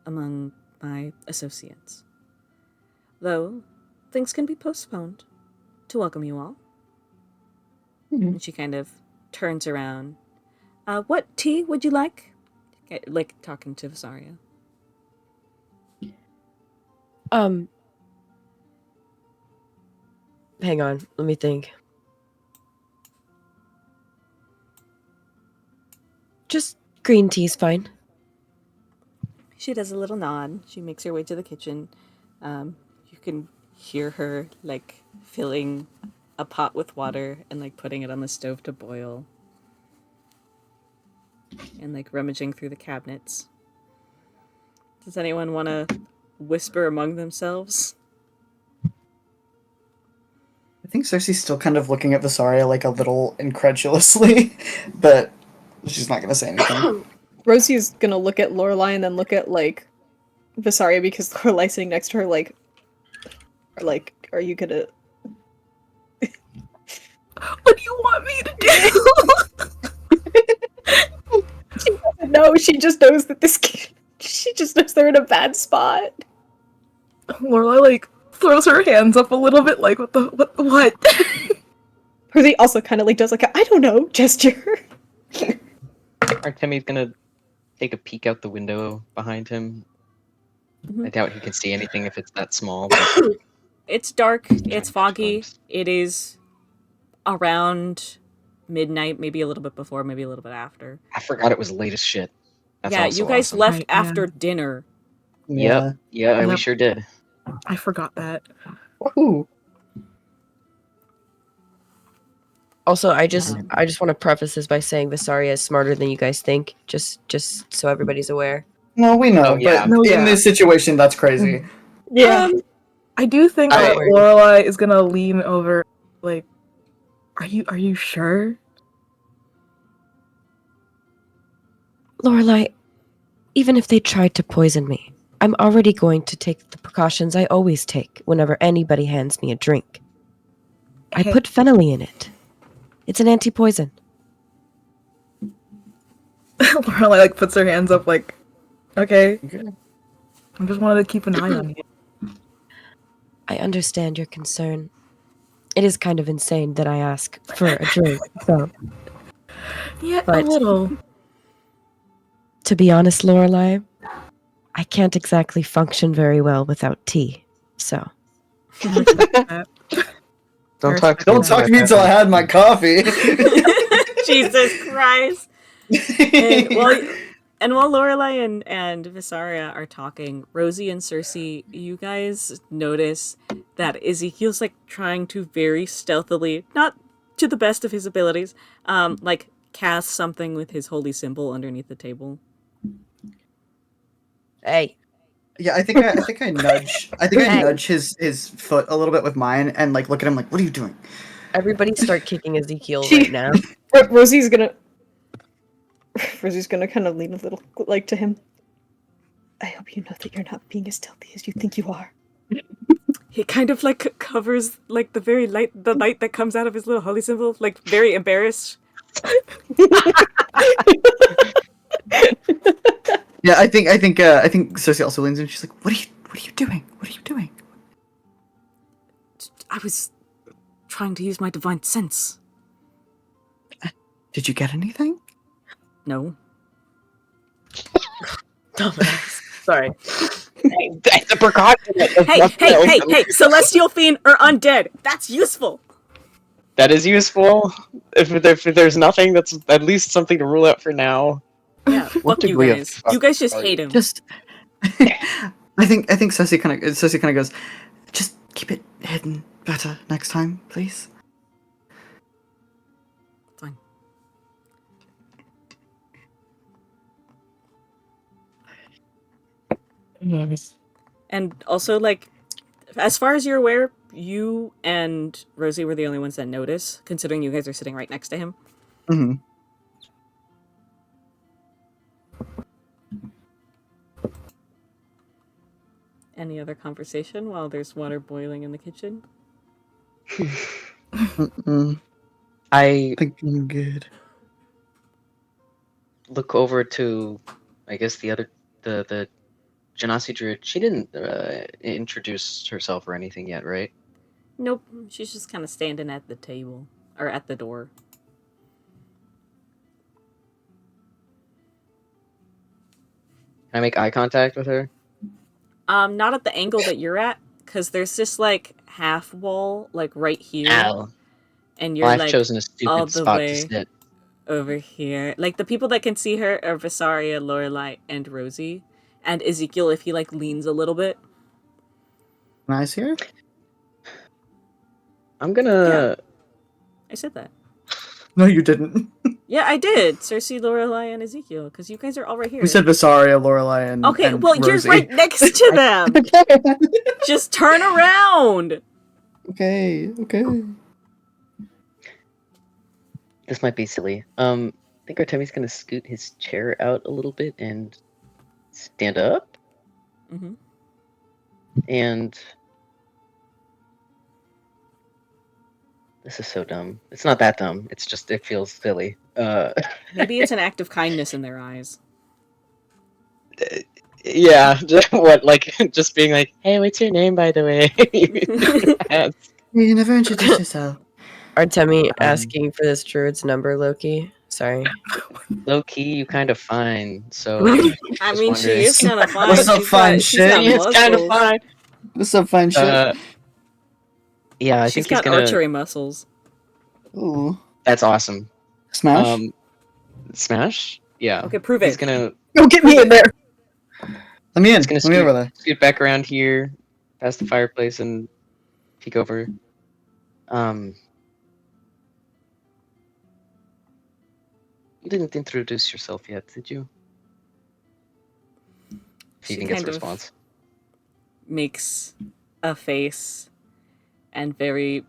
among my associates. Though things can be postponed to welcome you all. And she kind of turns around. What tea would you like? Like talking to Vysaria. Hang on, let me think. Just green tea's fine. She does a little nod. She makes her way to the kitchen. You can hear her like filling a pot with water and like putting it on the stove to boil. And like rummaging through the cabinets. Does anyone want to whisper among themselves? I think Circe's still kind of looking at Vysaria like a little incredulously, but she's not gonna say anything. Rosie's gonna look at Lorelai and then look at like Vysaria because Lorelai's sitting next to her like are you gonna What do you want me to do? She doesn't know, she just knows that she just knows they're in a bad spot. Lorelai like throws her hands up a little bit like what? Rosie also kind of like does like a I don't know gesture. Artemi's gonna take a peek out the window behind him. I doubt he can see anything if it's that small. But It's dark, it's foggy, Sometimes. it is around midnight, maybe a little bit before, maybe a little bit after. I forgot it was late as shit. That's yeah, also you guys awesome. left Right, yeah. after dinner. Yep. Yeah, we Yep. sure did. I forgot that. Woohoo. Also, I just want to preface this by saying Vysaria is smarter than you guys think. Just so everybody's aware. No, we know, Oh, yeah. but No, in yeah. this situation, that's crazy. Yeah. I do think Alright. that Lorelai is gonna lean over like are you sure? Lorelai, even if they tried to poison me, I'm already going to take the precautions I always take whenever anybody hands me a drink. I Hey. put phenolly in it. It's an anti-poison. Lorelai like puts her hands up like okay. I just wanted to keep an eye on you. I understand your concern. It is kind of insane that I ask for a drink. So, Yeah, But- a little. to be honest, Lorelai, I can't exactly function very well without tea. So, Don't talk to Don't talk to me until I had my coffee. Jesus Christ! And while Lorelai and Vysaria are talking, Rosie and Circe, you guys notice that Ezekiel's like trying to very stealthily, not to the best of his abilities, like cast something with his holy symbol underneath the table. Hey. Yeah, I think I nudge. I think I nudge his foot a little bit with mine, and like look at him like, "What are you doing?" Everybody start kicking Ezekiel right now. Rosie's gonna kind of lean a little like to him. I hope you know that you're not being as stealthy as you think you are. He kind of like covers like the light that comes out of his little holy symbol, like very embarrassed. Yeah, I think Circe also leans in. She's like, "What are you doing? What are you doing?" I was trying to use my divine sense. Did you get anything? No. Dumbass. Sorry. That's a precaution. Hey! Celestial fiend or undead. That's useful. That is useful. If there's nothing, that's at least something to rule out for now. Yeah, What fuck you degree of guys. fuck You guys just are hate you? him. Just, I think Circe kind of goes, "Just keep it hidden better next time, please." Fine. And also, like, as far as you're aware, you and Rosie were the only ones that notice, considering you guys are sitting right next to him. Mm-hmm. Any other conversation while there's water boiling in the kitchen? I think I'm good. Look over to, I guess the Genasi druid. She didn't introduce herself or anything yet, right? Nope, she's just kind of standing at the table, or at the door. Can I make eye contact with her? Not at the angle that you're at, because there's this, like, half wall, like, right here. Ow. And you're, Well, I've like, chosen a all stupid the spot to way sit. over here. Like, the people that can see her are Vysaria, Lorelai, and Rosie. And Ezekiel, if he, like, leans a little bit. Nice here. I'm gonna... I said that. No, you didn't. Yeah, I did. Circe, Lorelai, and Ezekiel, because you guys are all right here. We said Vysaria, Lorelai, and Okay, and well, Rosie. you're right next to them. Just turn around. Okay. This might be silly. I think Artemi's gonna scoot his chair out a little bit and stand up. Mm-hmm. And this is so dumb. It's not that dumb. It's just it feels silly. Maybe it's an act of kindness in their eyes. Yeah. What? Like just being like, "Hey, what's your name, by the way?" You never introduced yourself. Artemi asking for this druid's number, Loki. Sorry. Low key, you kind of fine. So I mean, she is kind of fine. What's up, fine she's got shit? It's kind of muscles. fine. What's up, fine shit? Yeah, I She's think he's got gonna. archery muscles. Ooh. That's awesome. Smash. Smash. Yeah. Okay, prove He's it. gonna. Go get me in there. Let me in. He's gonna Let me over there. scoot back around here, past the fireplace, and peek over. You didn't introduce yourself yet, did you? If he She even gets a kind of response. makes a face and very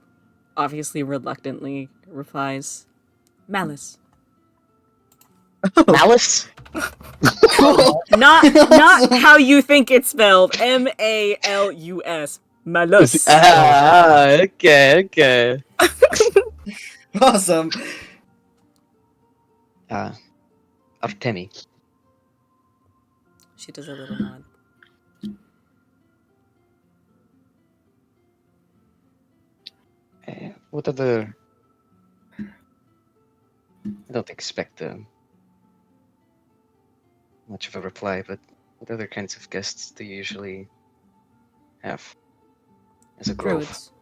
obviously reluctantly replies, Malice. Malice? Not how you think it's spelled. Malus. Malus. Okay. Awesome. Artemi. She does a little nod. What other... I don't expect much of a reply, but what other kinds of guests do you usually have as a grove? Druids.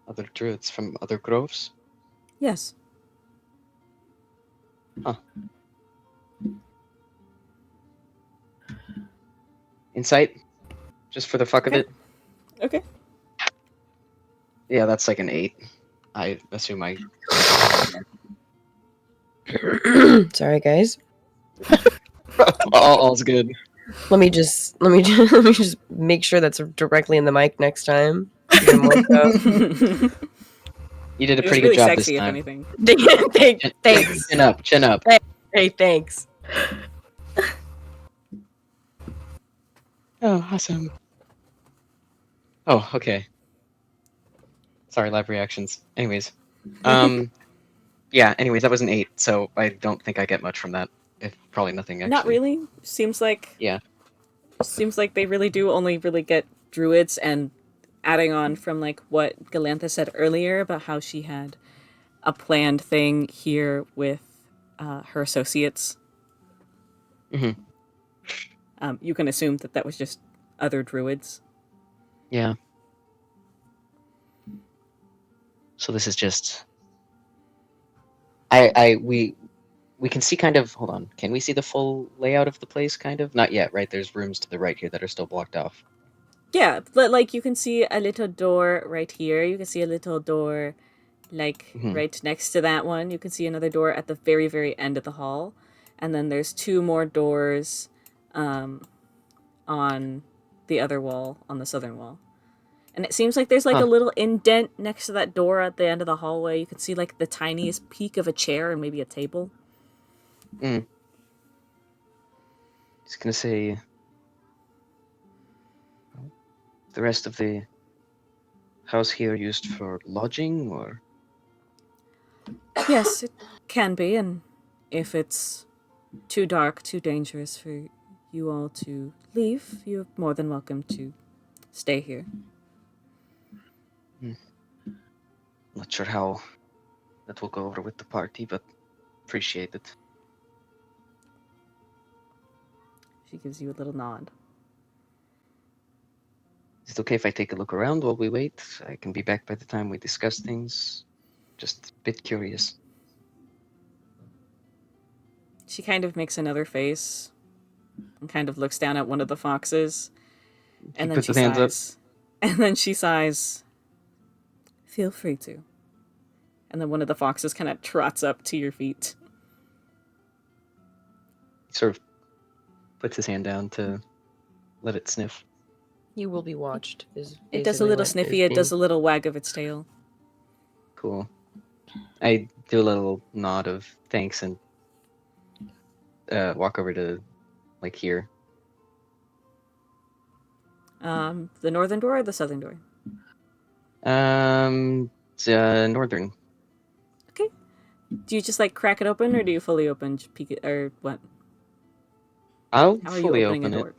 Other druids from other groves? Yes. Huh. Insight? Just for the fuck of it? Okay. Yeah, that's like an 8. I assume I... Sorry, guys. All's good. Let me just let me just make sure that's directly in the mic next time. Even more so. You did a It was pretty really good job this sexy, if time. anything. Thanks. Chin up, chin up. Hey, thanks. Oh, awesome. Oh, okay. Sorry, live reactions. Anyways, yeah. Anyways, that was an 8, so I don't think I get much from that. If probably nothing actually. Not really. Seems like they really do only really get druids, and adding on from like what Galantha said earlier about how she had a planned thing here with her associates. Mhm. You can assume that that was just other druids. Yeah. So this is just. We can see kind of. Hold on. Can we see the full layout of the place? Kind of. Not yet, right? There's rooms to the right here that are still blocked off. Yeah, but like you can see a little door right here. You can see a little door like right next to that one. You can see another door at the very, very end of the hall. And then there's 2 more doors on the other wall, on the southern wall. And it seems like there's like a little indent next to that door at the end of the hallway. You can see like the tiniest peak of a chair and maybe a table. Just gonna say. The rest of the house here used for lodging, or? Yes, it can be, and if it's too dark, too dangerous for you all to leave, you're more than welcome to stay here. Not sure how that will go over with the party, but appreciate it. She gives you a little nod. Is it okay if I take a look around while we wait? I can be back by the time we discuss things. Just a bit curious. She kind of makes another face and kind of looks down at one of the foxes. And then puts she his hands up. sighs. And then she sighs. Feel free to. And then one of the foxes kind of trots up to your feet. He sort of puts his hand down to let it sniff. You will be watched. It does a little sniffy, it does a little wag of its tail. Cool. I do a little nod of thanks and walk over to, like, here. The northern door or the southern door? Northern. Okay. Do you just, like, crack it open, or do you fully open, peek it, or what? I'll How are you fully opening open a it. door?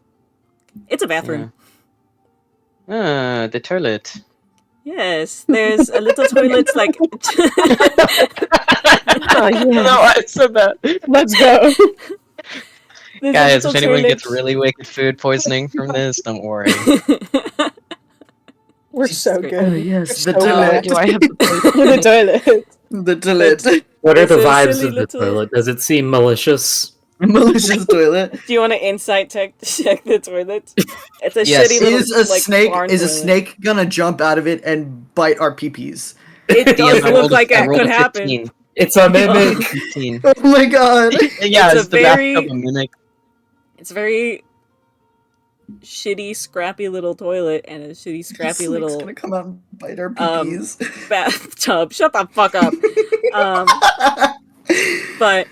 It's a bathroom. The toilet. Yes, there's a little toilet, like... Oh, yeah. No, I said that. Let's go. There's a Guys, little if anyone toilet. gets really wicked food poisoning from this, don't worry. We're Jesus so Christ. good. Oh yes, the So toilet. Do I have the The toilet. The toilet. What are It's the a vibes silly of the little- toilet? Does it seem malicious? Malicious toilet. Do you want to insight check the toilet? It's a Yes. shitty little, Is a like, snake barn is a toilet. snake gonna jump out of it and bite our peepees? It does DM, I look rolled like I it rolled could a happen. 15. It's a mimic. 15. Oh my god. Yeah, It's a is the very- bathtub a mimic? It's a very shitty, scrappy little toilet and a shitty, scrappy Snake's little gonna come out and bite our peepees. bathtub. Shut the fuck up. But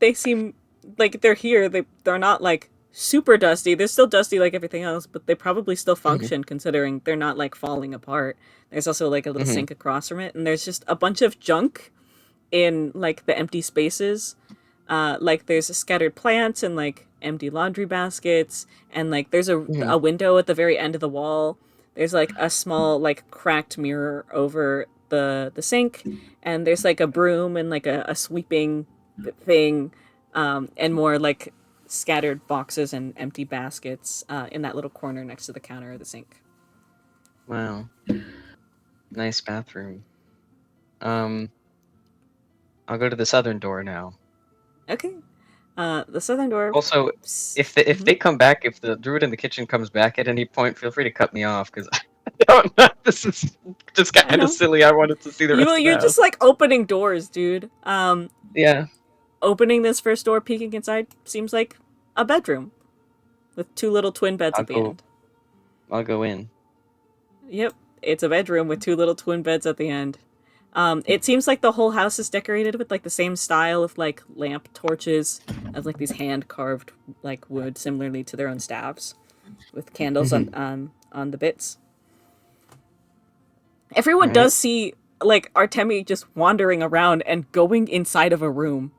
they seem like they're here. They're not like super dusty. They're still dusty like everything else, but they probably still function considering they're not like falling apart. There's also like a little sink across from it, and there's just a bunch of junk in like the empty spaces. Like there's scattered plants and like empty laundry baskets, and like there's a window at the very end of the wall. There's like a small like cracked mirror over the sink, and there's like a broom and like a sweeping thing, and more like scattered boxes and empty baskets in that little corner next to the counter of the sink. Wow. Nice bathroom. I'll go to the southern door now. Okay. The southern door. Also, if they come back, if the druid in the kitchen comes back at any point, feel free to cut me off because I don't know. This is just kind know. of silly. I wanted to see the rest of the You're house. just like opening doors, dude. Yeah. Opening this first door, peeking inside, seems like a bedroom. with 2 little twin beds at the end. I'll go in. Yep, it's a bedroom with 2 little twin beds at the end. It seems like the whole house is decorated with like the same style of like lamp torches, of like these hand carved like wood, similarly to their own staves, with candles on the bits. Everyone does see like Artemi just wandering around and going inside of a room.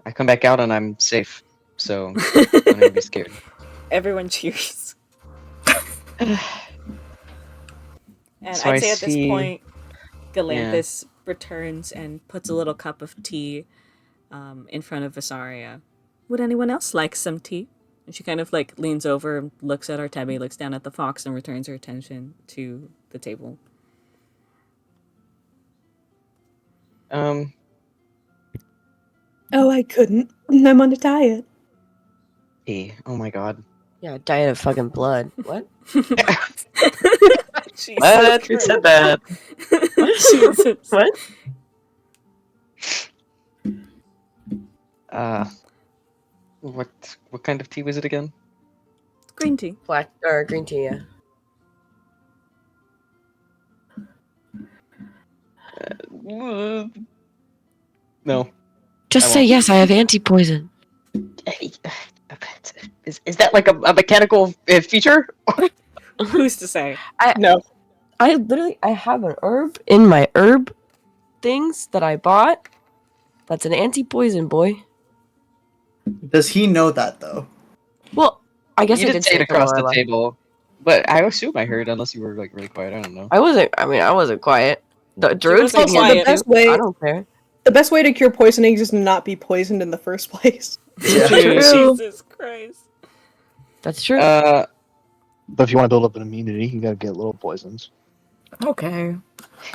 I come back out and I'm safe, so don't ever be scared. Everyone cheers. And So I'd I say at this see- point, Galanthus returns and puts a little cup of tea in front of Vysaria. Would anyone else like some tea? And she kind of like leans over and looks at Artemi, looks down at the fox, and returns her attention to the table. Oh, I couldn't. I'm on a diet. Tea. Oh my god. Yeah, diet of fucking blood. What? Jesus What? Who Christ. said that? Jesus. What? What kind of tea was it again? Green tea. Black or green tea, yeah. No. Just I say won't. yes, I have anti-poison. Is that like a mechanical feature? Who's to say? No. I have an herb in my herb things that I bought. That's an anti-poison, boy. Does he know that though? Well, I guess You I did did say it to across the Lorelai. table, but I assume I heard, unless you were like really quiet. I don't know. I wasn't quiet. The druids wasn't can hear quiet. me The best too. way- I don't care. The best way to cure poisoning is just not be poisoned in the first place. Yeah. Jesus Christ. That's true. But if you want to build up an immunity, you gotta get little poisons. Okay.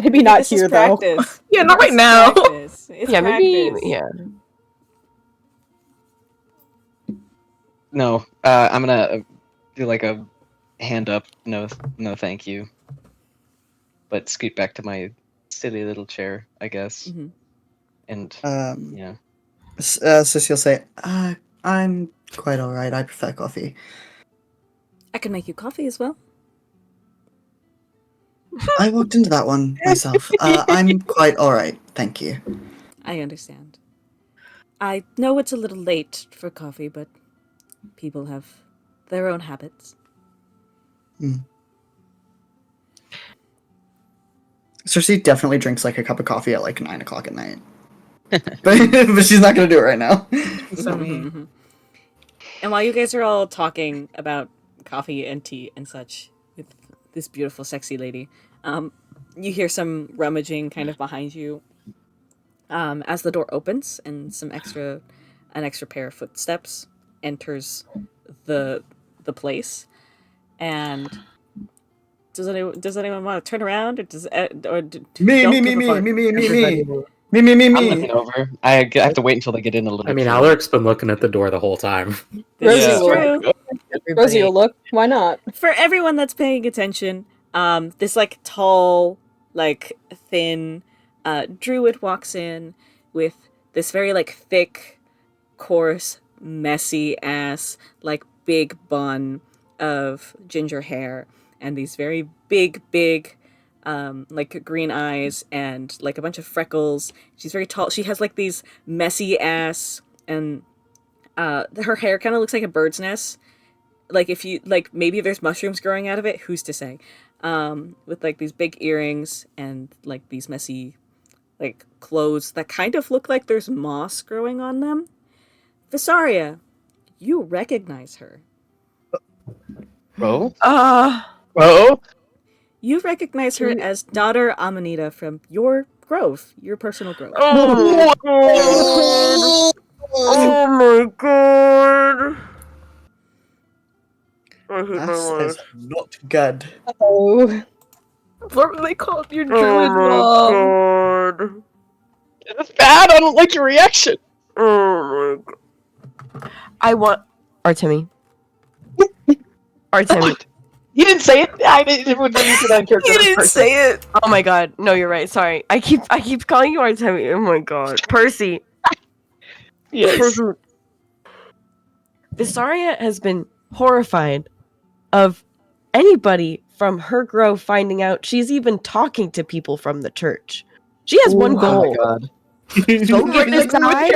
Maybe not This here, is though. practice. Yeah, not right It's now. practice. It's yeah, maybe. practice. Yeah. No, I'm gonna do like a hand up. No, thank you. But scoot back to my silly little chair, I guess. Mhm. And yeah, Circe will say, I'm quite alright. I prefer coffee. I can make you coffee as well. I walked into that one myself. I'm quite alright, thank you. I understand. I know it's a little late for coffee, but people have their own habits. Circe definitely drinks like a cup of coffee at like 9 o'clock at night. but she's not gonna do it right now. So me. Mhm. And while you guys are all talking about coffee and tea and such with this beautiful, sexy lady, you hear some rummaging kind of behind you as the door opens and an extra pair of footsteps enters the place. And does anyone want to turn around, or does or d- Me. don't give a fuck? I'm looking over. I have to wait until they get in a little I bit. mean, further. Alaric's been looking at the door the whole time. This Rosie is will- true. Rosie will look. Why not? For everyone that's paying attention, this like tall, like thin druid walks in with this very like thick, coarse, messy ass, like big bun of ginger hair and these very big like green eyes and like a bunch of freckles. She's very tall. She has like these messy ass, and her hair kind of looks like a bird's nest. Like if you like, maybe there's mushrooms growing out of it. Who's to say? With like these big earrings and like these messy, like clothes that kind of look like there's moss growing on them. Vysaria, you recognize her. Oh, Oh, You recognize her as daughter Amanita from your grove, your personal grove. Oh my god! Oh my god! I hate my That life. is not good. Oh. What they called your Oh druid my mom? god! it's bad. I don't like your reaction. Oh my god! I want Artemi. Artemi. You didn't say it. I didn't. When you said that character, You didn't say it. Oh my god! No, you're right. Sorry. I keep calling you Artemi. Oh my god, Percy. Yes. Percy. Vysaria has been horrified of anybody from her grove finding out she's even talking to people from the church. She has one Oh my goal. god. Go get this guy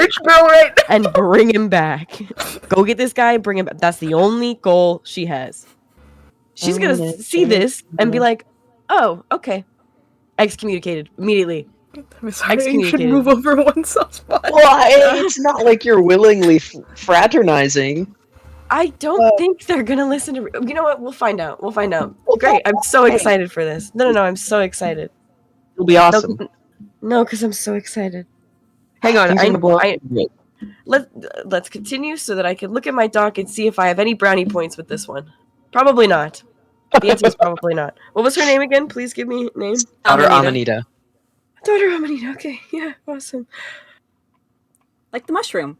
and bring him back. Go get this guy, bring him back. That's the only goal she has. She's going to see this and be like, oh, okay. Excommunicated immediately. Sorry, you should move over one soft spot. Well, it's not like you're willingly fraternizing. I don't think they're going to listen to... You know what? We'll find out. Great. I'm so excited for this. No, I'm so excited. It'll be awesome. No, because I'm so excited. Hang on. Things are gonna blow up. Let's continue so that I can look at my doc and see if I have any brownie points with this one. Probably not. The answer is probably not. What was her name again? Please give me a name. Daughter Amanita. Daughter Amanita. Okay, yeah, awesome. Like the mushroom.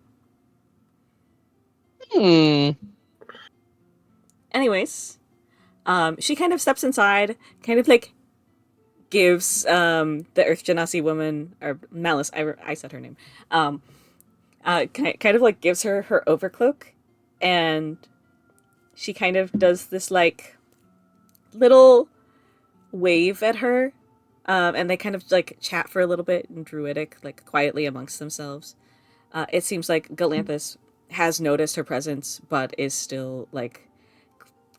Anyways, she kind of steps inside, kind of like gives the Earth Genasi woman, or Malice, I said her name, kind of like gives her overcloak, and she kind of does this like little wave at her, and they kind of like chat for a little bit in Druidic, like quietly amongst themselves. It seems like Galanthus has noticed her presence, but is still like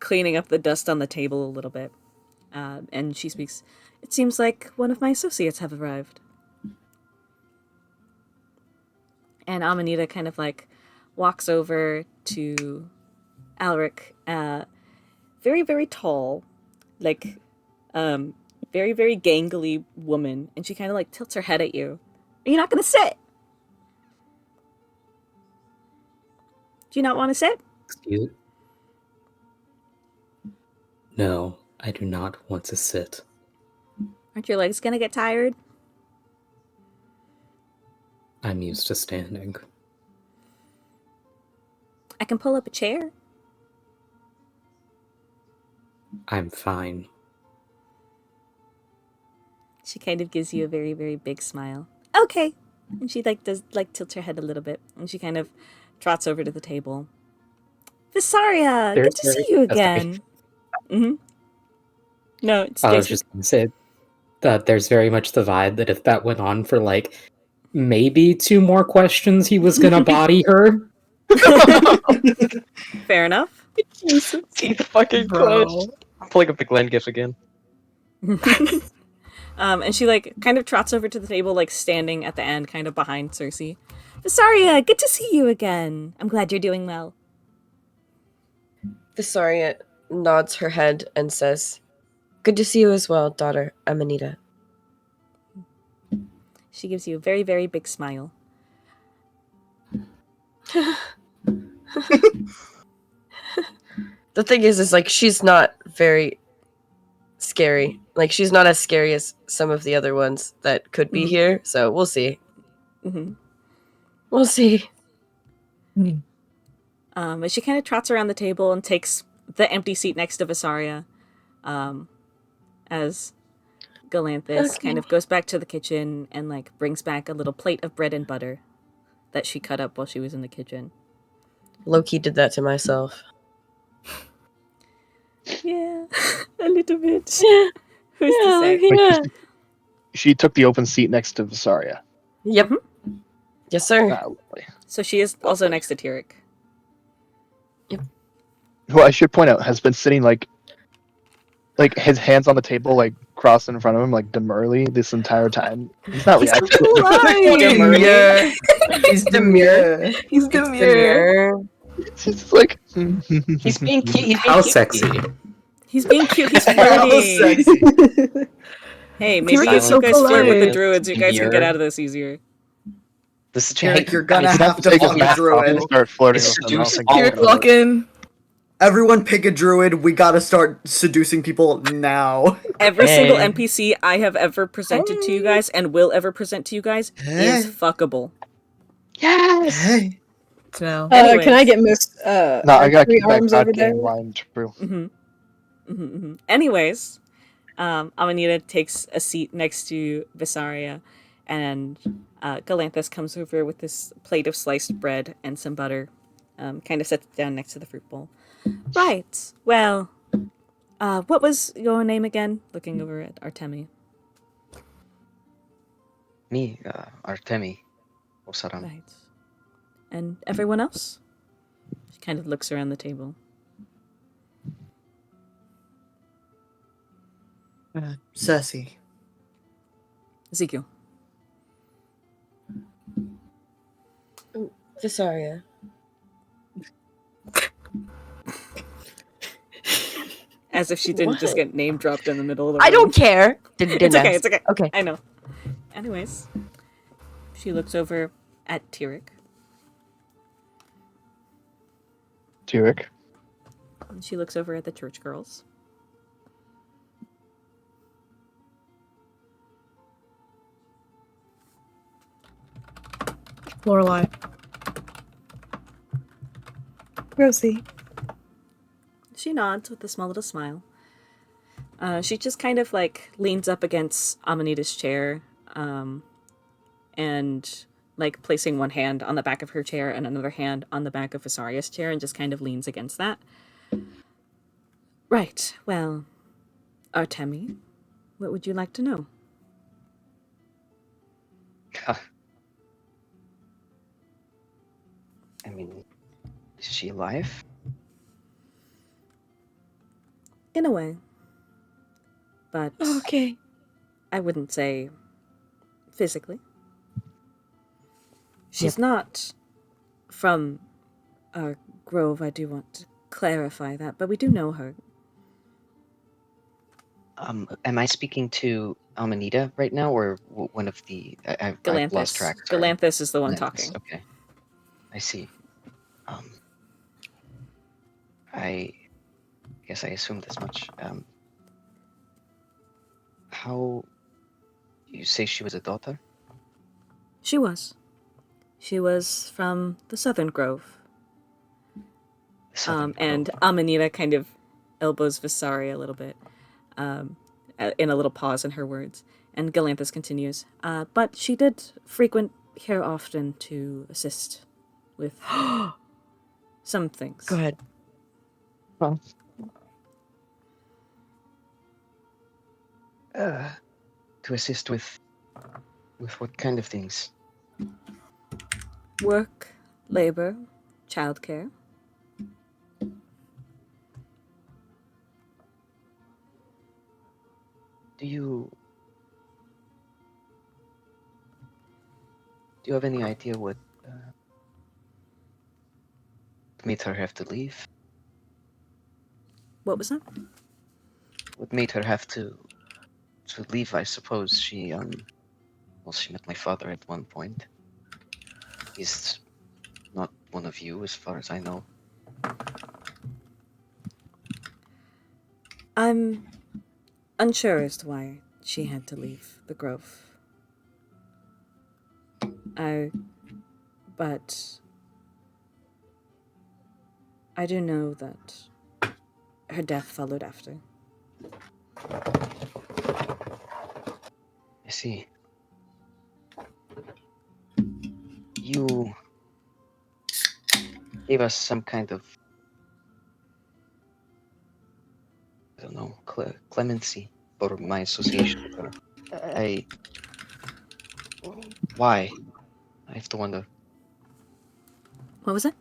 cleaning up the dust on the table a little bit. And she speaks, "It seems like one of my associates have arrived." And Amanita kind of like walks over to Alaric, very, very tall, like very, very gangly woman, and she kind of like tilts her head at you. Are you not going to sit? Do you not want to sit? Excuse? No, I do not want to sit. Aren't your legs going to get tired? I'm used to standing. I can pull up a chair. I'm fine. She kind of gives you a very, very big smile. Okay. And she like does like tilts her head a little bit, and she kind of trots over to the table. Vysaria, good to see you again. Mm-hmm. No, it's I was just going to say that there's very much the vibe that if that went on for like maybe 2 more questions, he was going to body her. Fair enough. Teeth fucking clenched. I'm pulling up the Glenn gif again. And she like kind of trots over to the table, like standing at the end, kind of behind Circe. Vysaria, good to see you again. I'm glad you're doing well. Vysaria nods her head and says, "Good to see you as well, daughter Amanita." She gives you a very, very big smile. The thing is like she's not very scary. Like she's not as scary as some of the other ones that could be here. So we'll see. Mm-hmm. We'll see. And she kind of trots around the table and takes the empty seat next to Vysaria, as Galanthus kind of goes back to the kitchen and like brings back a little plate of bread and butter that she cut up while she was in the kitchen. Loki did that to myself. Yeah, a little bit. Yeah. Who's to say? Yeah. She took the open seat next to Vysaria. Yep. Yes, sir. So she is also next to Tyric. Who I should point out has been sitting like his hands on the table, like crossed in front of him, like demurely this entire time. He's not reacting. Demure. He's demure. He's demure. It's just like He's being cute. How sexy. He's being cute. He's How flirty. sexy. Hey, maybe Tyric if is you so guys flirt with the polite. druids, you guys can Demure. get out of this easier. This is Tyric, you're gonna He's have to take his fuck a mask off and druid. start flirting It's with him. I don't seduce think all he's Tyric, of them. gonna lock in. Everyone pick a druid. We gotta start seducing people now. Every single Hey. NPC I have ever presented to you guys and will ever present to you guys is Hey. fuckable. Yes. Hey. No. Can I get Miss No, I gotta 3 keep that arms over god there? game line true. Anyways, Amanita takes a seat next to Vysaria, and Galanthus comes over with this plate of sliced bread and some butter, Kind of sits down next to the fruit bowl. Right. Well, what was your name again? Looking over at Artemi. Me, Artemi Osaran. Right. And everyone else? She kind of looks around the table. Circe. Ezekiel. Vysaria. As if she didn't just What? get name dropped in the middle of the room. I don't care. Didn't It's okay, ask. it's okay. Okay. I know. Anyways, she looks over at Tyric. Tyric. And she looks over at the church girls. Lorelai. Rosie. She nods with a small little smile. She just kind of like leans up against Amanita's chair, and like placing one hand on the back of her chair and another hand on the back of Vysaria's chair, and just kind of leans against that. Right. Well, Artemi, what would you like to know? I mean, is she alive? In a way. But Okay. I wouldn't say physically. She's not from our grove, I do want to clarify that, but we do know her. Am I speaking to Amanita right now, or one of the? I've lost track. Sorry. Galanthus is the one Galanthus, talking. Okay, I see. I guess I assumed as much. How? You say she was a daughter? She was. She was from the Southern Grove. And Amanita kind of elbows Vysaria a little bit, in a little pause in her words. And Galanthus continues, but she did frequent here often to assist with some things. Go ahead. Well, to assist with what kind of things? Work, labor, childcare. Do you have any idea what made her have to leave? What was that? What made her have to leave? I suppose she she met my father at one point. He's not one of you, as far as I know. I'm unsure as to why she had to leave the Grove. But I do know that her death followed after. I see. You gave us some kind of, I don't know, clemency for my association with her. Why? I have to wonder. What was it?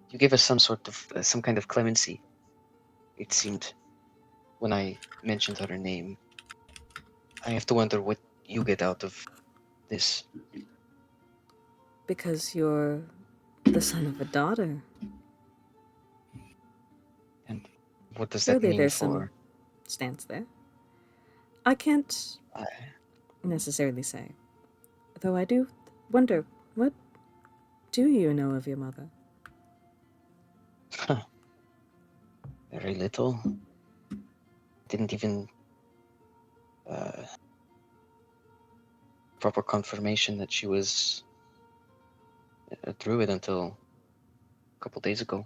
You gave us some sort of, some kind of clemency, it seemed, when I mentioned her name. I have to wonder what you get out of this. Because you're the son of a daughter. And what does Surely that mean there's for... some stance there. I can't necessarily say. Though I do wonder, what do you know of your mother? Very little. Didn't even proper confirmation that she was a druid until a couple days ago.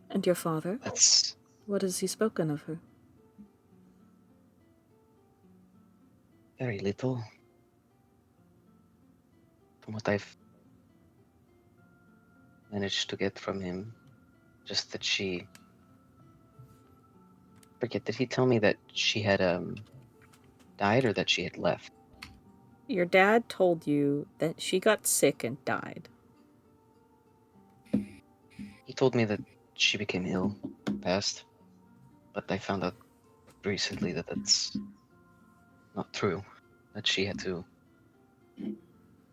And your father? That's... What has he spoken of her? Very little. From what I've managed to get from him, just that she... Forget, did he tell me that she had died or that she had left? Your dad told you that she got sick and died. He told me that she became ill, passed, but I found out recently that that's not true. That she had to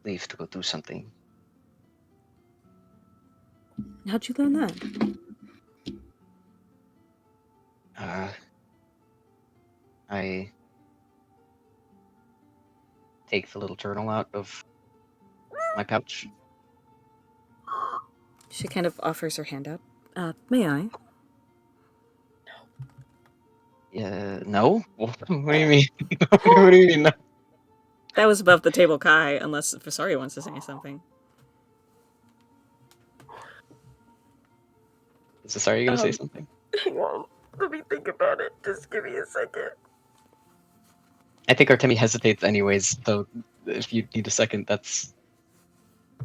leave to go do something. How'd you learn that? I take the little journal out of my pouch. She kind of offers her hand out. May I? Yeah, no? What do you mean? What do you mean no? That was above the table, Kai, unless Vysaria wants to say something. Sorry, you gonna say something? Hang on. Let me think about it. Just give me a second. I think Artemi hesitates anyways, so if you need a second, that's...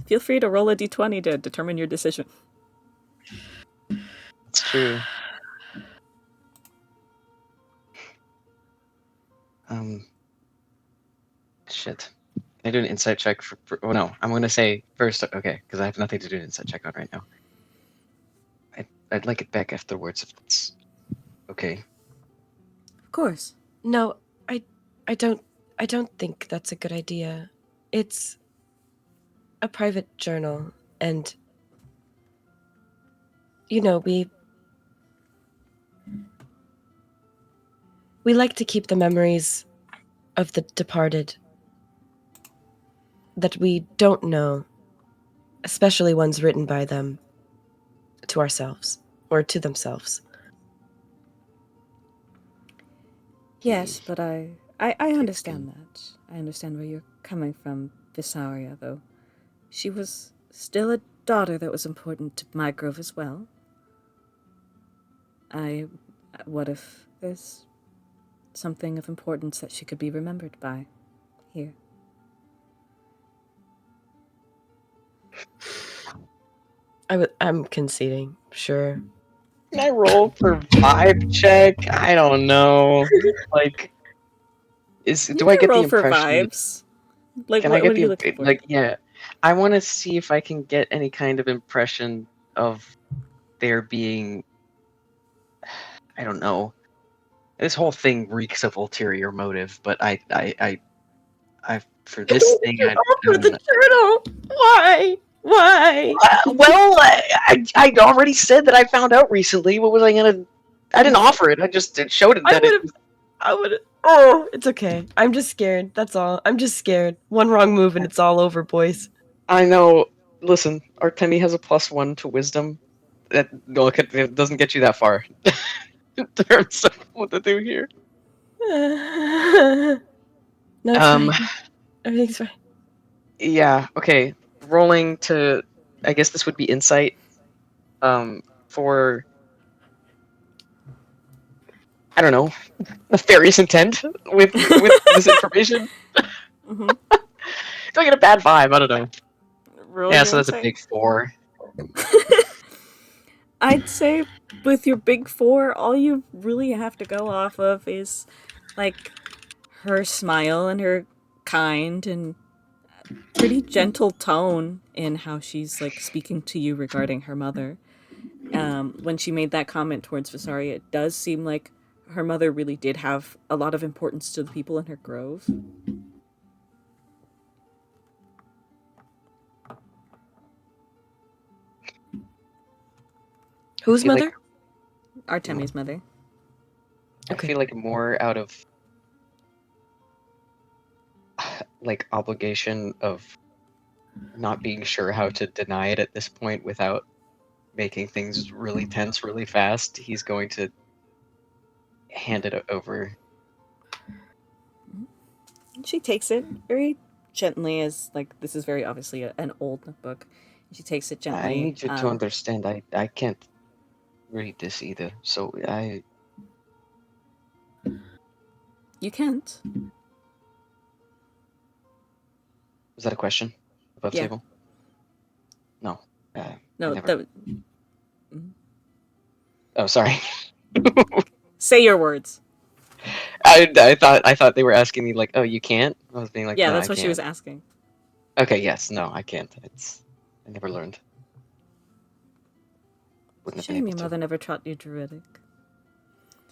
Feel free to roll a d20 to determine your decision. It's true. Shit. Can I do an insight check for oh no, I'm gonna say first, okay, because I have nothing to do an insight check on right now. I'd like it back afterwards if that's okay. Of course. No, I don't think that's a good idea. It's a private journal, and you know, we like to keep the memories of the departed that we don't know, especially ones written by them, to ourselves or to themselves. Yes, but I understand that. I understand where you're coming from, Vysaria, though. She was still a daughter that was important to my grove as well. What if there's something of importance that she could be remembered by here? I'm conceding, sure. Can I roll for vibe check? I don't know. Like, do I get the roll for impression? vibes. Like, Can what I get are you looking for? like, yeah? I want to see if I can get any kind of impression of there being, I don't know. This whole thing reeks of ulterior motive, but I for this thing, I Offer don't the know. journal. Why? Well, I already said that I found out recently. What was I gonna? I didn't offer it. I just showed it that I would. Oh, it's okay. I'm just scared. That's all. I'm just scared. One wrong move and it's all over, boys. I know. Listen, Artemi has a +1 to wisdom. It doesn't get you that far in terms of what to do here. No, it's fine. Everything's fine. Yeah. Okay. Rolling to. I guess this would be insight. For I don't know, nefarious intent with this information. Mm-hmm. Do I get a bad vibe? I don't know. Roll Yeah, your so that's a insight. big 4. I'd say with your big 4, all you really have to go off of is, like, her smile and her kind and pretty gentle tone in how she's, like, speaking to you regarding her mother. When she made that comment towards Vysaria, it does seem like her mother really did have a lot of importance to the people in her grove. Whose mother? Artemi's mother. I feel like more out of like obligation of not being sure how to deny it at this point without making things really tense really fast. He's going to hand it over. She takes it very gently, as like this is very obviously an old notebook. She takes it gently. I need you to understand. I can't read this either. So You can't. Was that a question? Above Yeah. table? No. I No, never. Oh, sorry. say your words. I thought they were asking me like, oh, you can't. I was being like, Yeah, no, that's I what she was can't. asking. Okay, yes, no, I can't. I never learned. Wouldn't have been Shame able your to. mother never taught you druidic.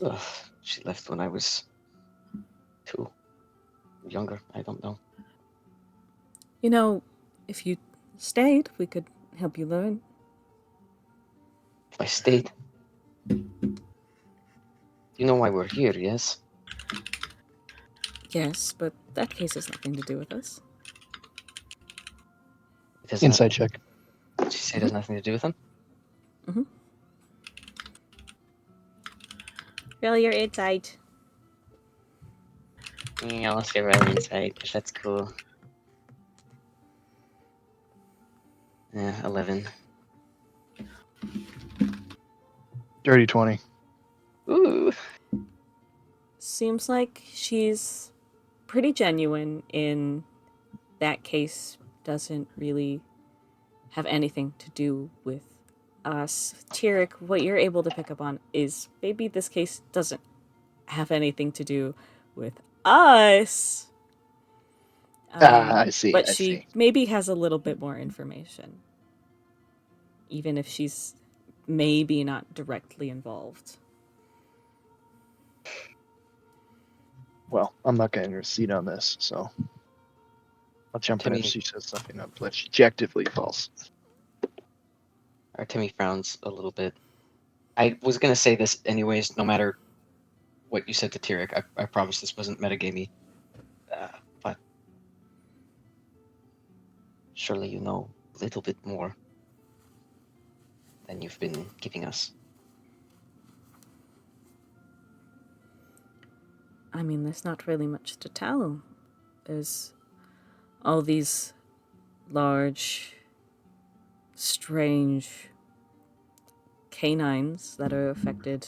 Ugh, she left when I was 2, younger. I don't know. You know, if you stayed, we could help you learn. If I stayed, you know why we're here, yes? Yes, but that case has nothing to do with us. It has not. Inside check. She said it has nothing to do with them. Roll your insight. Yeah, let's get right inside because that's cool. Yeah, 11. Dirty 20. Ooh. Seems like she's pretty genuine in that case doesn't really have anything to do with us. Tyric, what you're able to pick up on is maybe this case doesn't have anything to do with us. I see. But I she see. maybe has a little bit more information. Even if she's maybe not directly involved. Well, I'm not getting a receipt on this, so I'll jump in if Timmy, she says something objectively false. Artemi frowns a little bit. I was gonna say this anyways, no matter what you said to Tyric. I promise this wasn't metagamey. But surely you know a little bit more than you've been giving us. I mean, there's not really much to tell. There's all these large, strange canines that are affected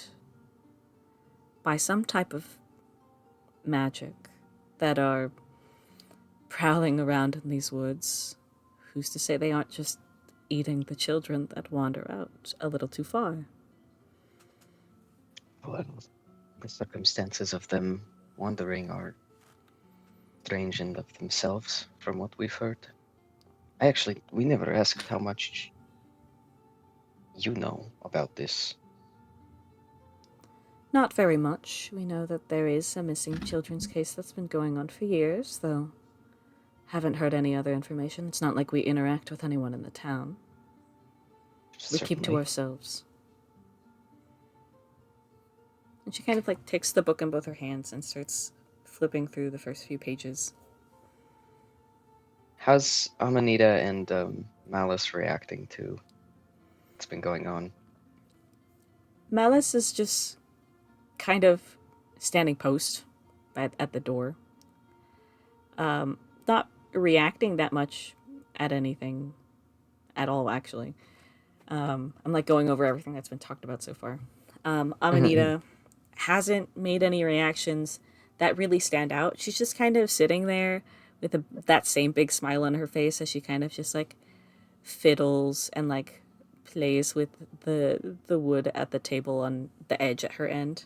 by some type of magic that are prowling around in these woods. Who's to say they aren't just eating the children that wander out a little too far? Well, the circumstances of them wandering are strange in of themselves, from what we've heard. We never asked how much you know about this. Not very much. We know that there is a missing children's case that's been going on for years, though haven't heard any other information. It's not like we interact with anyone in the town. We keep to Certainly. ourselves. And she kind of like takes the book in both her hands and starts flipping through the first few pages. How's Amanita and Malice reacting to what's been going on? Malice is just kind of standing post at the door. Not reacting that much at anything at all, actually. I'm like going over everything that's been talked about so far. Amanita hasn't made any reactions that really stand out. She's just kind of sitting there with that same big smile on her face as she kind of just like fiddles and like plays with the wood at the table on the edge at her end.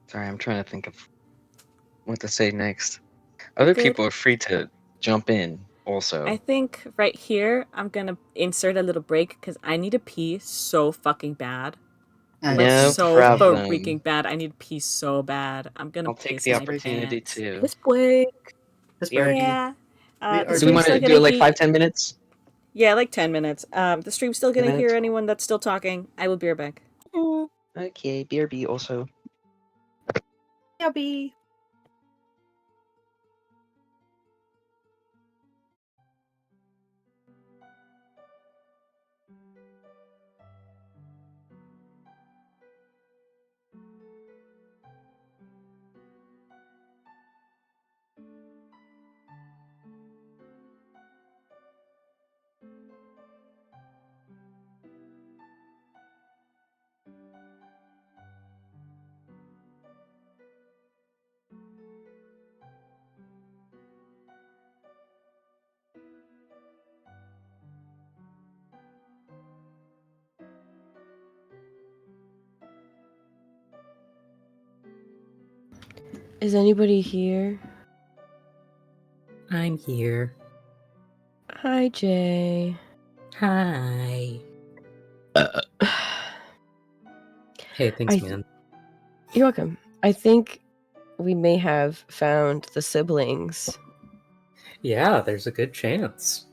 Sorry, I'm trying to think of what to say next. Other Good. people are free to jump in also. I think right here I'm gonna insert a little break because I need to pee so fucking bad. Like No so problem. freaking bad. I need to pee so bad. I'm gonna I'll take piss the my opportunity pants. to. This break. This birdie. Yeah. The are Do we stream's want still to gonna do it like be 5-10 minutes? yeah, like 10 minutes. The stream's still 10 gonna hear minutes? anyone that's still talking. I will be right back. Okay, BRB also. Yubby. Is anybody here? I'm here. Hi, Jay. Hi. Hey, thanks, man. You're welcome. I think we may have found the siblings. Yeah, there's a good chance.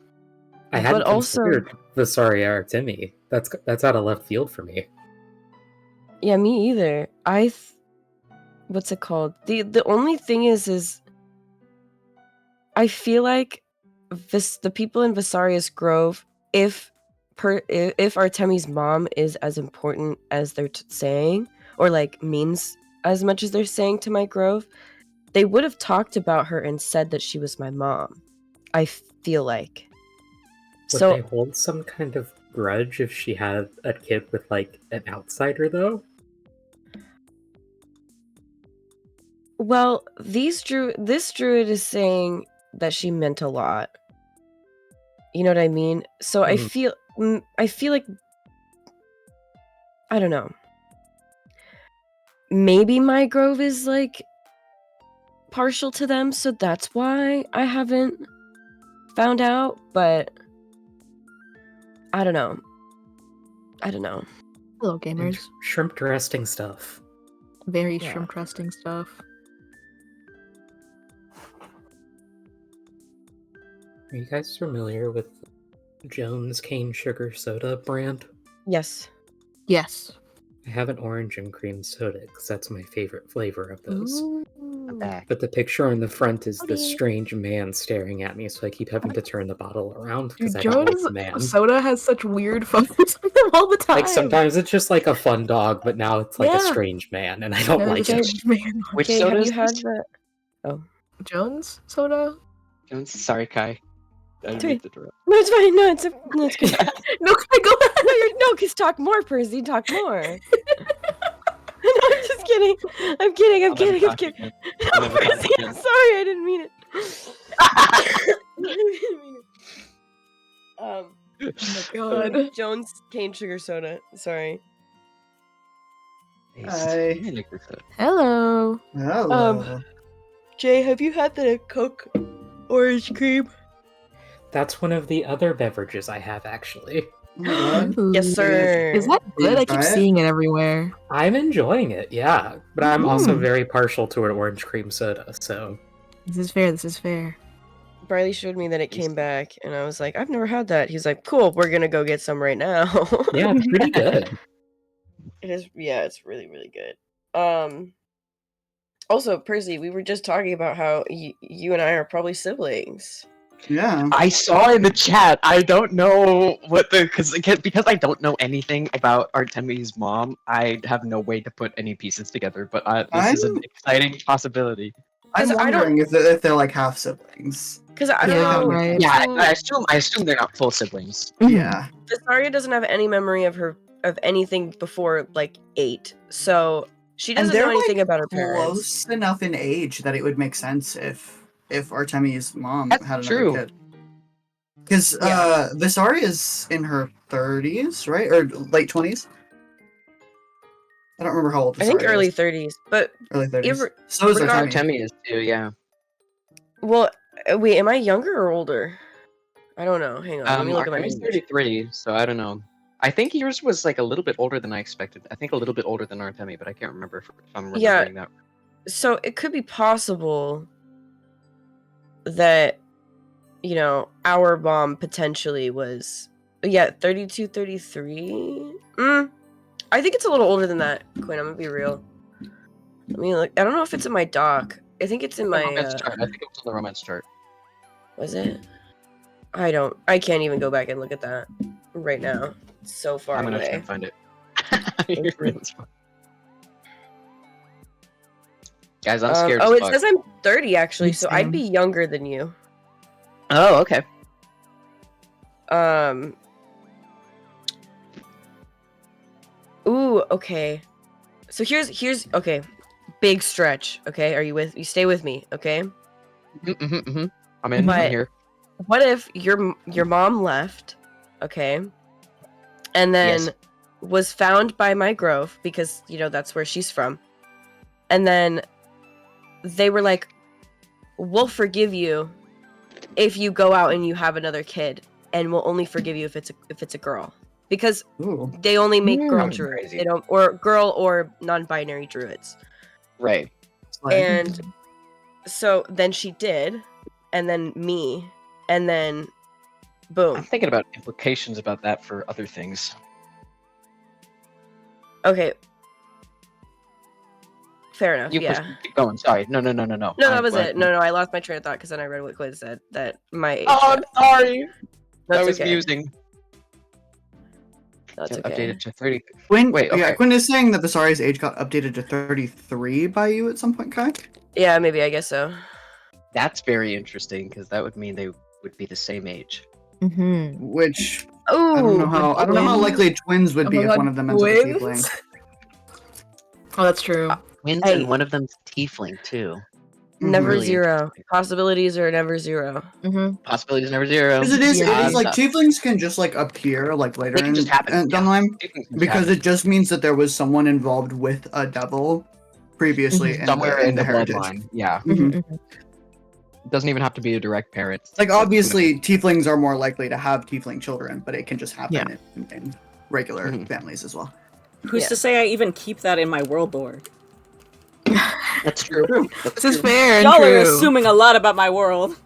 I But hadn't also- considered Vysaria Artemi. That's out of left field for me. Yeah, me either. What's it called? The only thing is I feel like the people in Vysaria's Grove, if Artemi's mom is as important as they're saying, or like means as much as they're saying to my grove, they would have talked about her and said that she was my mom. I feel like. Would So they hold some kind of grudge if she had a kid with like an outsider though? well, this druid is saying that she meant a lot. You know what I mean? So I feel like, I don't know. Maybe my grove is like partial to them, so that's why I haven't found out, but I don't know. Hello, And gamers. shrimp dressing stuff. Very Yeah. shrimp trusting stuff. Are you guys familiar with Jones Cane Sugar Soda brand? Yes. Yes. I have an orange and cream soda because that's my favorite flavor of those. I'm back. But the picture on the front is this Howdy. strange man staring at me, so I keep having to turn the bottle around because Dude, I don't like Jones the man. Soda has such weird photos of them all the time. Like sometimes it's just like a fun dog, but now it's like a Yeah. strange man, and I don't There's like a it. strange man. Which Okay, soda have is you had this? the Jones Soda? Sorry, Kai. I didn't mean to interrupt. No, it's fine. No, it's good. No, can I go back? No, because talk more, Percy. Talk more. No, I'm just kidding. I'm kidding. I'll never talk again. I'll No, never talk Percy, I'm again. sorry. I didn't mean it. I didn't mean it. Oh my god. Jones cane sugar soda. Sorry. Hi. Hello. Hello. Jay, have you had the Coke orange cream? That's one of the other beverages I have, actually. Oh my god. Yes, sir. Is that Did you good? I try keep it? seeing it everywhere. I'm enjoying it, yeah. But I'm also Mm. very partial to an orange cream soda, so... This is fair. This is fair. Briley showed me that it came back, and I was like, I've never had that. He's like, cool, we're gonna go get some right now. Yeah, it's pretty good. It is, yeah, it's really, really good. Also, Percy, we were just talking about how you and I are probably siblings. Yeah. I saw in the chat. I don't know what because I don't know anything about Artemi's mom. I have no way to put any pieces together. But this is an exciting possibility. I'm 'Cause I don't- wondering if they're like half siblings. Because I don't Yeah, know. right. Yeah, so I assume they're not full siblings. Yeah. Vysaria doesn't have any memory of anything before like 8, so she And doesn't know they're anything like about her parents. close enough in age that it would make sense if Artemi's mom That's had another true. kid. Because Yeah. Vysaria is in her 30s, right? Or late 20s? I don't remember how old Vysaria I think early is. 30s, but Early 30s. if- So is regard- Artemi. Artemi is too. Yeah. well, wait, am I younger or older? I don't know. Hang on, let me look at my Artemi's age. 33, so I don't know. I think yours was like a little bit older than I expected. I think a little bit older than Artemi, but I can't remember if I'm remembering that. So it could be possible that, you know, our mom potentially was, 32, 33? I think it's a little older than that, Quinn. I'm gonna be real. I mean, like, I don't know if it's in my doc. I think it's in my, Romance chart. I think it was on the romance chart. was it? I can't even go back and look at that right now. It's so far I'm gonna try away. and find it. It's fine. Guys, I'm scared. Oh, as it fuck. says I'm 30 actually, so I'd Same. be younger than you. Oh, okay. Ooh, okay. So here's okay. Big stretch, okay? You stay with me, okay? I'm in. But- I'm here. What if your mom left, okay? And then Yes. was found by my grove because, you know, that's where she's from. And then they were like, we'll forgive you if you go out and you have another kid, and we'll only forgive you if it's a girl, because Ooh. they only make girl Mm. druids. Crazy. They don't, or girl or non-binary druids. Right. And so then she did, and then me, and then boom. I'm thinking about implications about that for other things. Okay. Fair enough. You Yeah. keep going. Sorry. No. No, that was it. No, I lost my train of thought because then I read what Quinn said, that my age. Oh, I'm sorry. That's That was okay. musing. That's It's okay. updated to 30. Quinn, Wait, yeah, okay. Quinn is saying that Visaria's age got updated to 33 by you at some point, Kai? Yeah, maybe, I guess so. That's very interesting because that would mean they would be the same age. Mm-hmm. Which Oh, I don't know how likely twins would Oh be my if God, one of them ends up a tiefling. twins? Oh, that's true. Twins Hey. and one of them's tiefling too. never Really zero. interesting. Possibilities are never zero. Mm-hmm. Possibilities never zero. Because it is Yeah. like tieflings can just like appear like later They can in just happen. down the line, Tieflings can just because happen. it just means that there was someone involved with a devil previously somewhere in the heritage. bloodline. Yeah. Mhm. It doesn't even have to be a direct parent. Like obviously, tieflings are more likely to have tiefling children, but it can just happen Yeah. in regular Mhm. families as well. Who's Yeah. to say I even keep that in my world lore? That's true. This is fair and Y'all true. are assuming a lot about my world.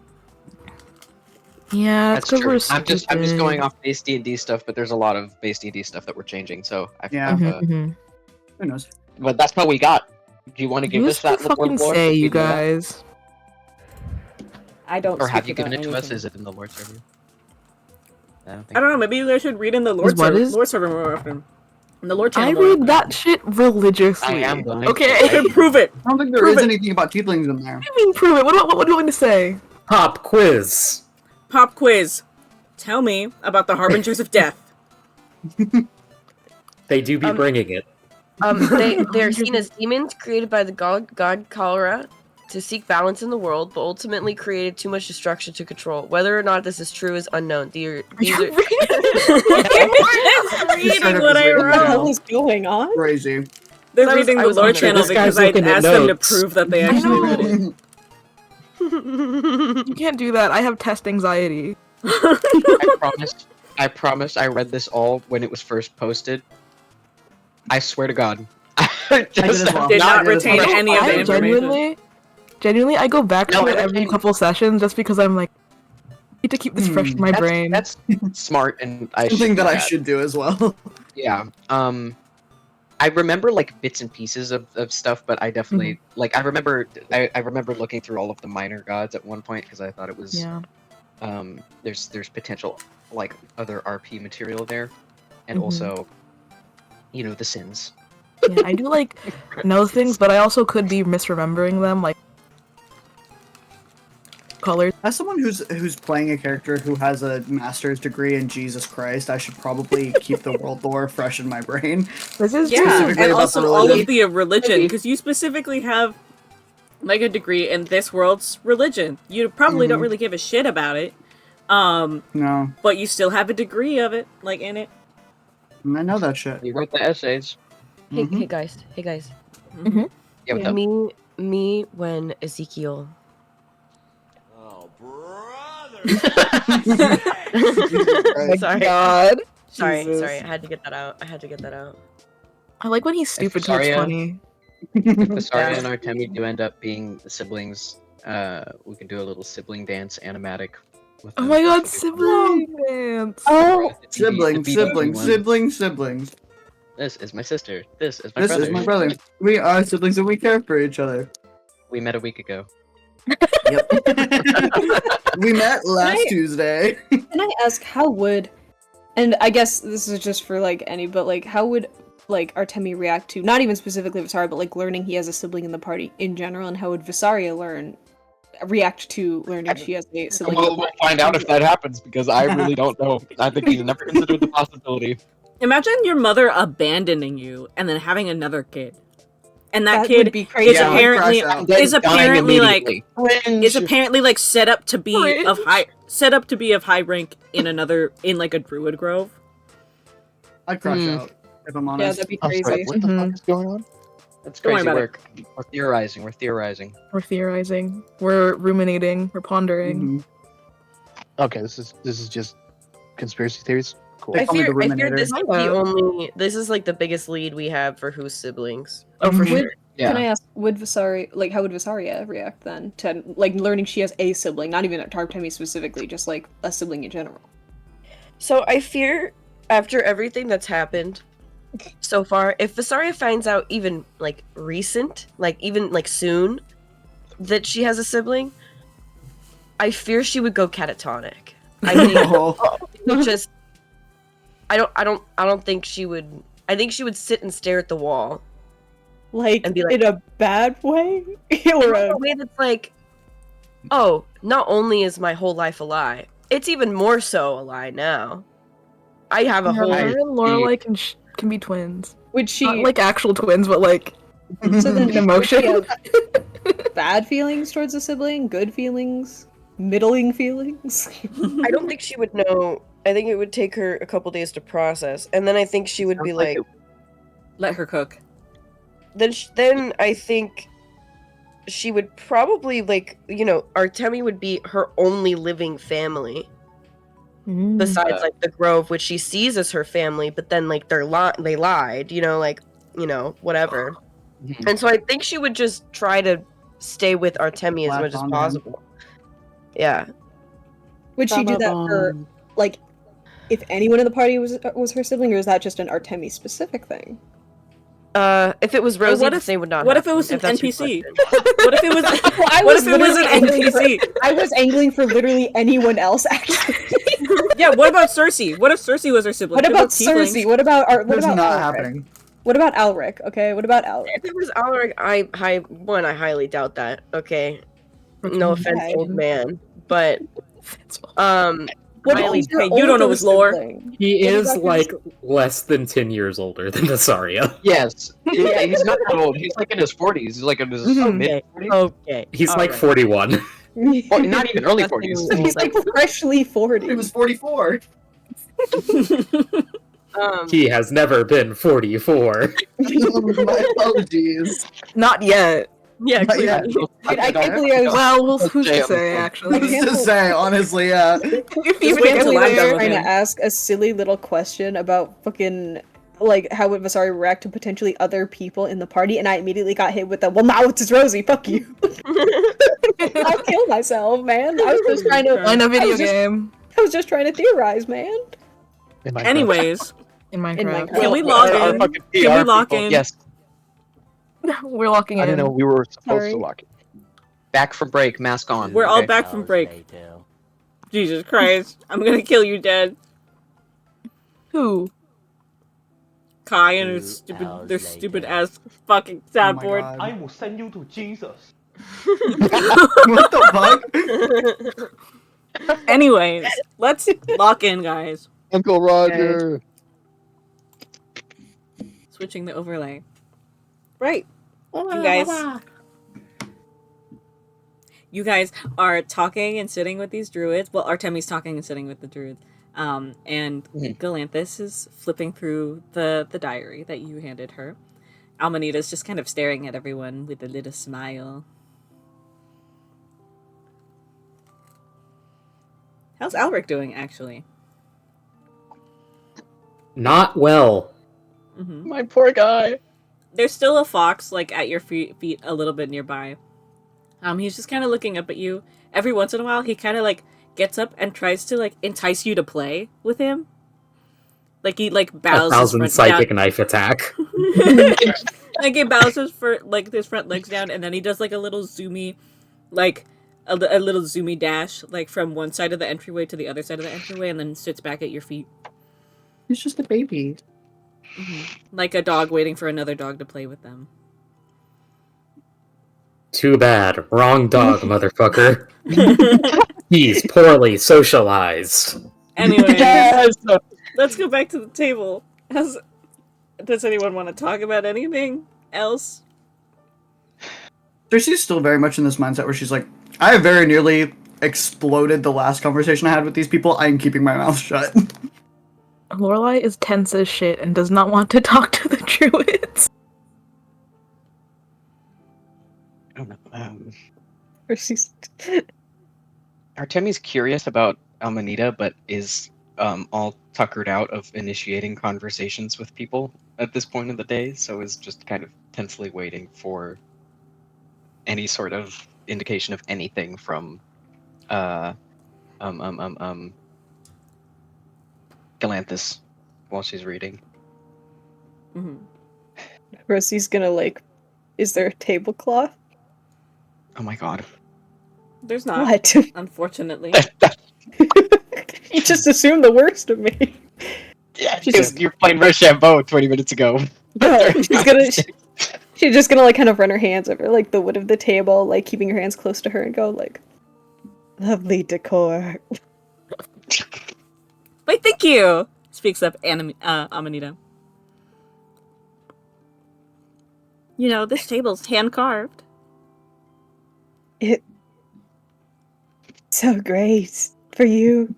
Yeah, That's it's because true. we're I'm just going off base D&D stuff, but there's a lot of base D&D stuff that we're changing. So Yeah. Mm-hmm. Who knows? but that's what we got. Do you want to give Who's us that to fucking lore? say, Do you know that? guys? I don't. Or have speak you given about it to us? anything. Is it in the lore server? I don't think. I don't know. Maybe you guys should read in the Lord What server, is- Lord server more often. In the Lord I channel more read often. that shit religiously. I am going to. Okay. Okay, prove it. I don't think there Prove is it. anything about tieflings in there. What do you mean prove it? What do you want me to say? Pop quiz. Pop quiz. Tell me about the harbingers of death. They do be bringing it. They're seen as demons created by the god Cholera to seek balance in the world, but ultimately created too much destruction to control. Whether or not this is true is unknown. These are Reading Just straight what up I just reading What the it. hell wrote. is going on? Crazy. They're I was- reading I the was Lord wondering. channel This guy's because I looking at asked them to notes. prove that they actually read it. You can't do that. I have test anxiety. I promise I read this all when it was first posted. I swear to God. I did as well. Did not I did as retain well. any of the I information. genuinely, I go back No, to it I every retained- couple sessions just because I'm like, I need to keep this fresh in my brain. That's smart, and I Something should that do I should do as well. Yeah. I remember like bits and pieces of stuff, but I definitely like I remember looking through all of the minor gods at one point because I thought it was Yeah. there's potential like other RP material there, and also the sins. Yeah, I do like know things, but I also could be misremembering them, like colors. As someone who's playing a character who has a master's degree in Jesus Christ, I should probably keep the world lore fresh in my brain. This is Yeah, Specifically and about also the all religion. of the religion, because you specifically have like a degree in this world's religion. You probably don't really give a shit about it, No, but you still have a degree of it, like in it. I know that shit. You wrote the essays. Hey, Mhm. hey guys. Yeah, what's up? Me when Ezekiel. Oh, brother! Sorry. God. Sorry, Jesus. sorry. I had to get that out. I like when he's stupid too. It's Vysaria- funny. If Vysaria and Artemi do end up being siblings, we can do a little sibling dance animatic. With Oh them. my God, That should be fun. sibling dance. Oh, Siblings. This is my sister. This is my This brother. is my brother. We are siblings and we care for each other. We met a week ago. Yep. We met last Tuesday. Can I ask, how would, and I guess this is just for like any, but like how would like Artemi react to, not even specifically Vysaria, but like learning he has a sibling in the party in general, and how would Vysaria react to learning she has a sibling? We'll find out if that happens because I really don't know. I think he's never considered the possibility. Imagine your mother abandoning you and then having another kid, and that kid would be crazy. is Yeah, I'd apparently crash out. Then is dying apparently like immediately. is apparently like set up to be of high rank in like a druid grove. I'd crash out if I'm Yeah, honest. that'd be I'm sorry, crazy. what the fuck is going on? It's Don't worry crazy about work. We're theorizing. We're theorizing. We're theorizing. We're ruminating. We're pondering. Mhm. Okay, this is just conspiracy theories. Cool. They I call me fear the I fear Ruminator. this is the Kinda. only this is like the biggest lead we have for who's siblings. Oh, for Would, sure. Yeah. Can I ask, would Vysaria, like, how would Vysaria react then to, like, learning she has a sibling, not even at Artemi specifically, just, like, a sibling in general? So I fear after everything that's happened so far, if Vysaria finds out even like recent, like even like soon, that she has a sibling, I fear she would go catatonic. I think it would just I don't think she would I think she would sit and stare at the wall. Like, And be like- in a bad way? Or or in a... a way that's like, oh, not only is my whole life a lie, it's even more so a lie now. I have a whole Her and Lorelai can be twins. Would she... Not like actual twins, but like so then, in emotion. would she have bad feelings towards a sibling? Good feelings? Middling feelings? I don't think she would know. I think it would take her a couple days to process, and then I think she would be Sounds like like, Let her cook. then I think she would probably like, Artemi would be her only living family besides like the Grove, which she sees as her family, but then like they lied, whatever. Mhm. And so I think she would just try to stay with Artemi as Laugh much as on them. possible. Yeah. Would she do that for, like, if anyone in the party was her sibling, or is that just an Artemi specific thing? If it was Rosie, what the if- same would not. what if it happen, was an that's your NPC? question. What if it was? Well, I What was if it was an literally angling NPC? I was angling for literally anyone else, actually. Yeah. What about Circe? What if Circe was her sibling? What They're about both tieflings. Circe? What about That's not Alaric? happening. What about Alaric? Okay, what about Alaric? If it was Alaric, I highly doubt that. Okay, no offense, Okay. old man, but What highly. is your Hey, you don't know older his lore. sibling? He What is about like less than 10 years older than Vysaria. Yes. Yeah, he's not that old. He's like in his 40s. He's like in his mid 40s. Okay, He's like alright. 41. Or not even early Nothing 40s. was He's like freshly 40. He was 44. He has never been 44. My apologies. Not yet. Yeah, Not yet. clearly. Dude, I can't believe I was Well, who's Jay to on the say phone. actually? can't To say, honestly, yeah. Even wait until I'm done with trying to him. ask a silly little question about fucking, like, how would Vysaria react to potentially other people in the party, and I immediately got hit with the, well, now it's Rosie, fuck you. I'll kill myself, man. I was just trying to, In a video just- game I was just trying to theorize, man. In Minecraft. Anyways, in Minecraft. Minecraft. can we Well, log our in? fucking Can we PR lock people- in? Yes. We're locking I in. didn't know we were supposed Sorry. to lock it. Back from break, mask on. We're all Okay. back from break. Jesus Christ, I'm gonna kill you dead. Who? Kai and his stupid ass fucking soundboard. God. I will send you to Jesus. What the fuck? Anyways, let's lock in, guys. Uncle Roger. Switching the overlay. Right. You guys are talking and sitting with these druids. Well, Artemi's talking and sitting with the druids. And Galanthus is flipping through the diary that you handed her. Amanita's just kind of staring at everyone with a little smile. How's Alaric doing, actually? Not well. My poor guy. There's still a fox, like, at your feet a little bit nearby. He's just kind of looking up at you. Every once in a while, he kind of, like, gets up and tries to, like, entice you to play with him. Like, he, like, bows his 1,000 front psychic down. knife attack. Like, he bows his, his front legs down, and then he does, like, a little zoomy, like, a little zoomy dash, like, from one side of the entryway to the other side of the entryway, and then sits back at your feet. He's just a baby. Like a dog waiting for another dog to play with them. Too bad. Wrong dog, motherfucker. He's poorly socialized. Anyways, let's go back to the table. Does anyone want to talk about anything else? Circe's still very much in this mindset where she's like, I have very nearly exploded the last conversation I had with these people. I am keeping my mouth shut. Lorelai is tense as shit and does not want to talk to the druids. don't know. Percy's Artemi's curious about Amanita, but is all tuckered out of initiating conversations with people at this point of the day, so is just kind of tensely waiting for any sort of indication of anything from Galanthus while she's reading. Mm-hmm. Rosie's gonna like, is there a tablecloth? Oh my god. There's not, What? unfortunately. You just assumed the worst of me. Yeah, She's because you're playing Rochambeau 20 minutes ago. No, she's just gonna like kind of run her hands over like the wood of the table, like keeping her hands close to her and go like, lovely decor. Why, thank you! Speaks up Amanita. You know, this table's hand-carved. It's so great for you.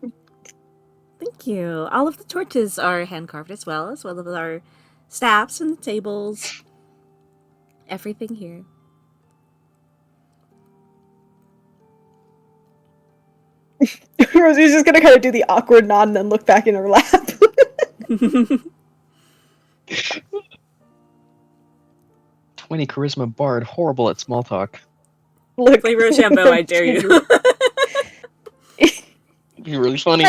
Thank you. All of the torches are hand-carved as well as our staffs and the tables. Everything here. Rosie's just gonna kind of do the awkward nod and then look back in her lap. 20 charisma bard, horrible at small talk. Look, Play Rochambeau, I dare you. You're really funny.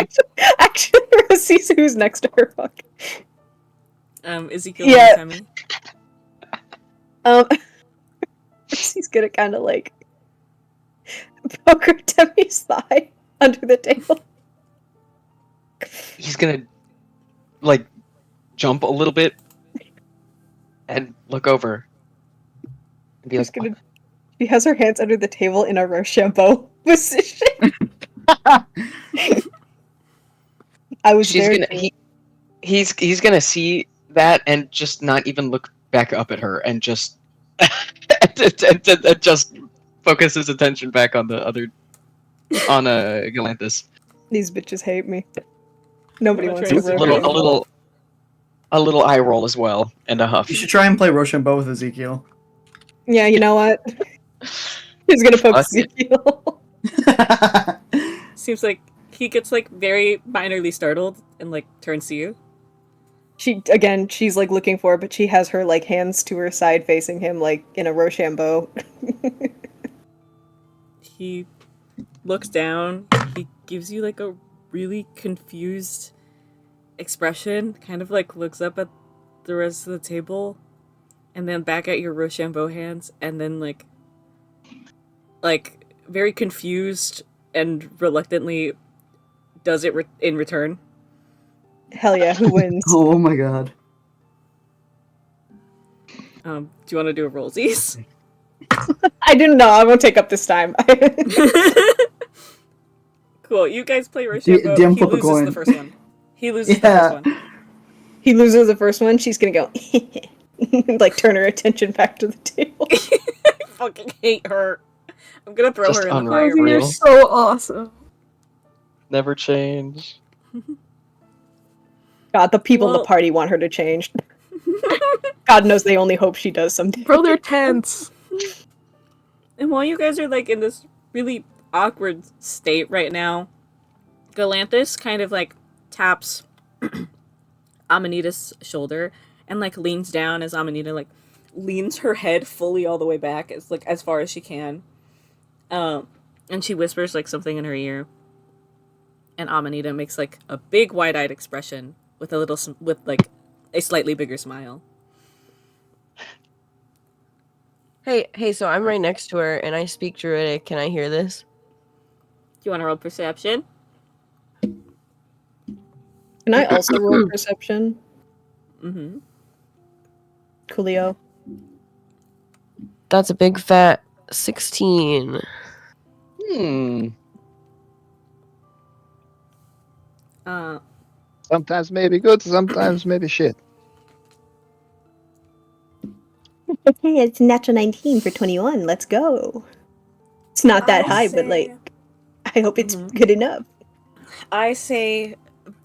Actually, Rosie's who's next to her. Fuck. Ezekiel Yeah. and Artemi. Rosie's gonna kind of like poke Artemi's thigh under the table. He's gonna, like, jump a little bit and look over. And be like, Gonna, she has her hands under the table in a Rochambeau position. I was she's there. gonna he's gonna see that and just not even look back up at her and just and just focus his attention back on the other Galanthus. These bitches hate me. Nobody I'm wants trying to to roll. see A little eye roll as well and a huff. You should try and play Rochambeau with Ezekiel. Yeah, you know what? He's gonna poke Fuck it. Ezekiel. Seems like he gets like very minorly startled and like turns to you. She's like looking for her, but she has her like hands to her side facing him like in a Rochambeau. He looks down. He gives you like a really confused expression, kind of like looks up at the rest of the table and then back at your Rochambeau hands and then like very confused and reluctantly does it in return. Hell yeah, who wins? Oh my god. Do you want to do a rollsies? I didn't know. I won't take up this time. Cool. You guys play Rochambeau. DM He flip a loses coin. the first one. He loses Yeah. the first one. He loses the first one. She's gonna go like turn her attention back to the table. I fucking hate her. I'm gonna throw Just her in the unreal. fire. You're so awesome. Never change. God, the people in Well- the party want her to change. God knows they only hope she does someday. Bro, they're tense. And while you guys are like in this really awkward state right now, Galanthus kind of like taps Amanita's shoulder and like leans down as Amanita like leans her head fully all the way back as far as she can. And she whispers like something in her ear. And Amanita makes like a big wide-eyed expression with like a slightly bigger smile. Hey, so I'm right next to her and I speak Druidic. Can I hear this? Do you want to roll perception? Can I also roll perception, Mm-hmm. Coolio? That's a big fat 16. Sometimes maybe good, sometimes maybe shit. It's natural 19 for 21. Let's go. It's not that high, but like, I hope it's good enough. I say,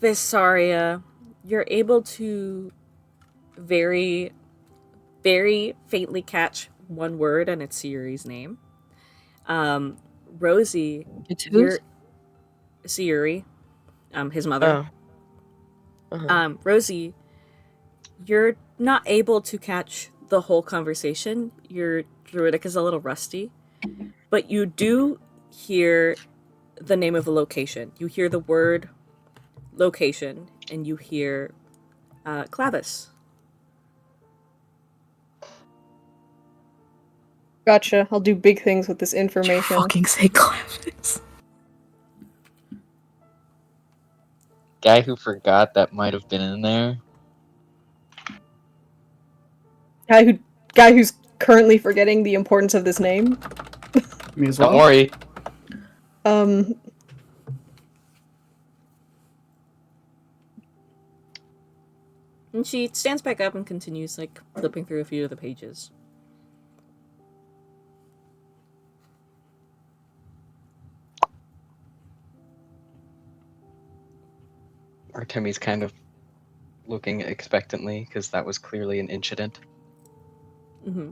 Vysaria, you're able to very, very faintly catch one word, and it's Sayuri's name. Rosie, It's whose? you're Sayuri, his mother. Rosie, you're not able to catch the whole conversation. Your druidic is a little rusty, but you do hear the name of a location. You hear the word location, and you hear Clavis. Gotcha. I'll do big things with this information. Fucking say Clavis. Guy who forgot that might have been in there. Guy who's currently forgetting the importance of this name. Me as well. Don't worry. And she stands back up and continues, like, flipping through a few of the pages. Artemi's kind of looking expectantly, because that was clearly an incident. Mm-hmm.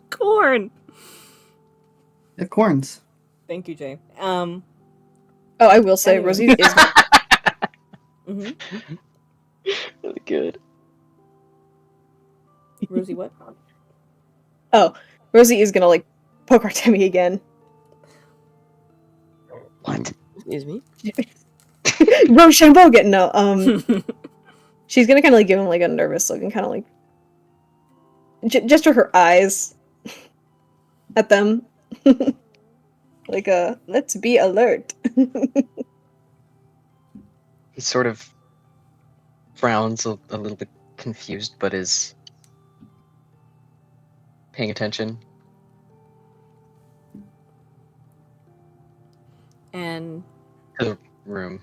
Corn! Yeah, corns. Thank you, Jay. Oh, I will say, Anyway. Rosie is... Mm-hmm. Really good. Rosie, what? Oh, Rosie is gonna, like, poke Artemi again. What? Excuse me. Rochambeau getting no. She's gonna kind of like give him like a nervous look and kind of like gesture her eyes at them, like let's be alert. He sort of frowns a little bit confused, but is paying attention. And To the room.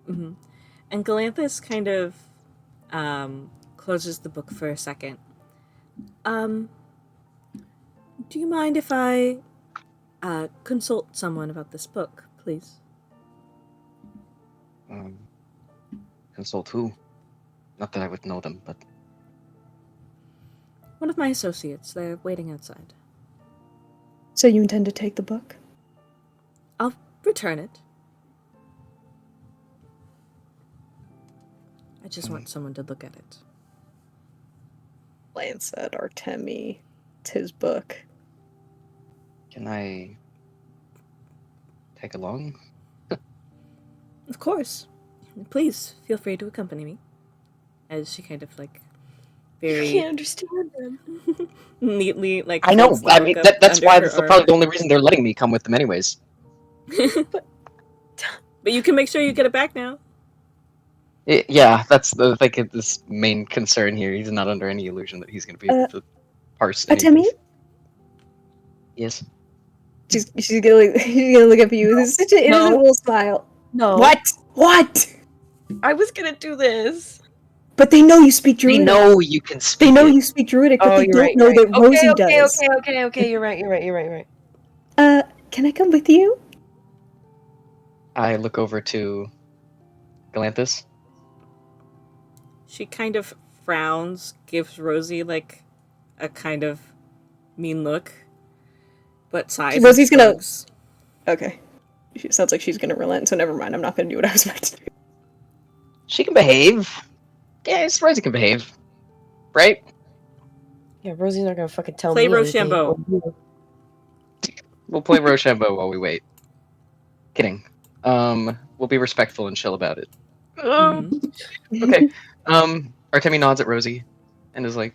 mm-hmm. And Galanthus kind of closes the book for a second. Do you mind if I consult someone about this book, please? Consult who? Not that I would know them, but One of my associates. They're waiting outside. So you intend to take the book? I'll return it. I just want someone to look at it. Glance at Artemi. It's his book. can I take along? Of course. Please feel free to accompany me. As she kind of like very understand them. neatly like I know. folds the I book mean, up that's under why her that's arm. probably the only reason they're letting me come with them, anyways. But you can make sure you get it back now. Yeah, that's the like this main concern here. He's not under any illusion that he's going to be able to parse any of Artemi? this. Yes. She's gonna look up at you with such an innocent little smile. No. What? I was gonna do this. But they know you speak Druidic. They know you can speak. They know it. you speak Druidic, but Oh, they you're don't right, know you're that right. Rosie Okay, does. okay. You're right. Can I come with you? I look over to Galanthus. She kind of frowns, gives Rosie like a kind of mean look, but sighs. Rosie's and gonna- shrugs. Okay. It sounds like she's gonna relent, so never mind. I'm not gonna do what I was about to do. She can behave. Yeah, Rosie can behave. Right? Yeah, Rosie's not gonna fucking tell Play me anything. Rochambeau. We'll play Rochambeau while we wait. Kidding. We'll be respectful and chill about it. Okay. Artemi nods at Rosie and is like,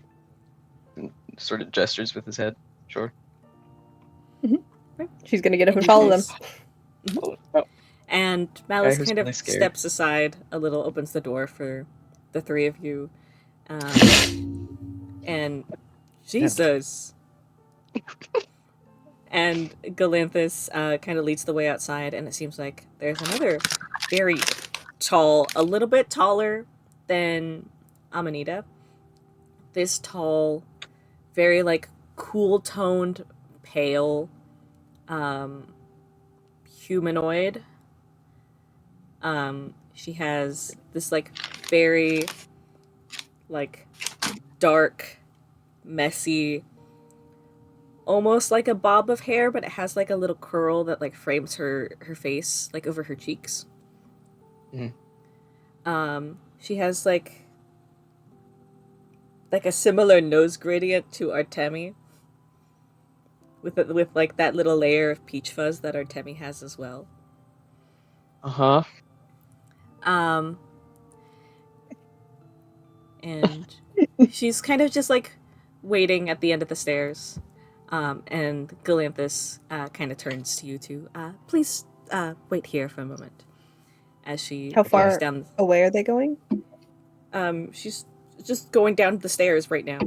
sort of gestures with his head. Sure. She's gonna get up and follow them. And Malice who's kind of really scared. steps aside a little, opens the door for the three of you. And Jesus. And Galanthus kind of leads the way outside, and it seems like there's another very tall, a little bit taller than Amanita. This tall, very like cool-toned, pale, humanoid. She has this like very like dark, messy, almost like a bob of hair, but it has like a little curl that like frames her face, like over her cheeks. Mhm. She has like a similar nose gradient to Artemi, with like that little layer of peach fuzz that Artemi has as well. Uh-huh. And she's kind of just like waiting at the end of the stairs. And Galanthus kind of turns to you two. Please wait here for a moment. As she How goes far down. away are they going? She's just going down the stairs right now.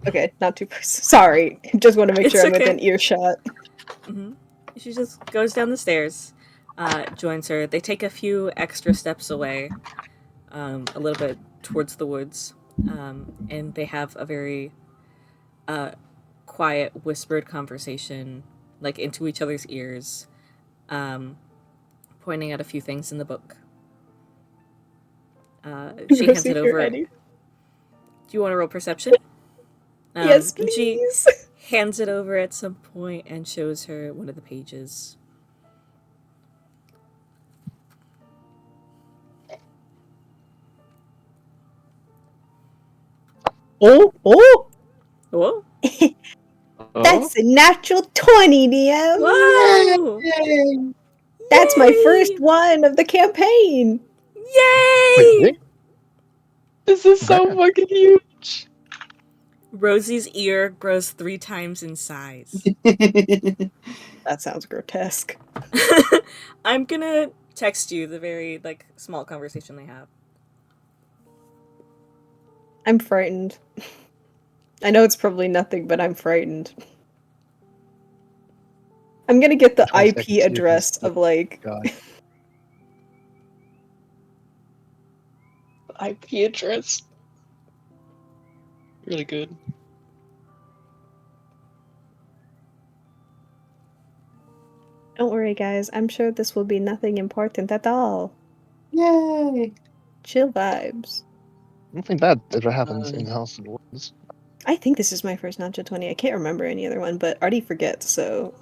Okay, not too. Sorry, just want to make It's sure I'm okay. within earshot. Mm-hmm. She just goes down the stairs, joins her. They take a few extra steps away, a little bit towards the woods, and they have a very quiet, whispered conversation, like into each other's ears, pointing at a few things in the book. She hands Rosie, it you're over. ready. Do you want to roll perception? Yes, She please. hands it over at some point and shows her one of the pages. Oh. Whoa! That's a natural 20, DM. Whoa! Yay! That's my Yay! first one of the campaign. Yay! Wait, really? This is so Congrats. fucking huge. Rosie's ear grows 3 times in size. That sounds grotesque. I'm gonna text you the very like small conversation they have. I'm frightened. I know it's probably nothing, but I'm frightened. I'm gonna get the 20 seconds, IP see if address he's- of like. God. IP address. Really good. Don't worry, guys. I'm sure this will be nothing important at all. Yay! Chill vibes. Nothing bad ever happens in the House of the Woods. I think this is my first Nacho 20. I can't remember any other one, but Artie forgets, so.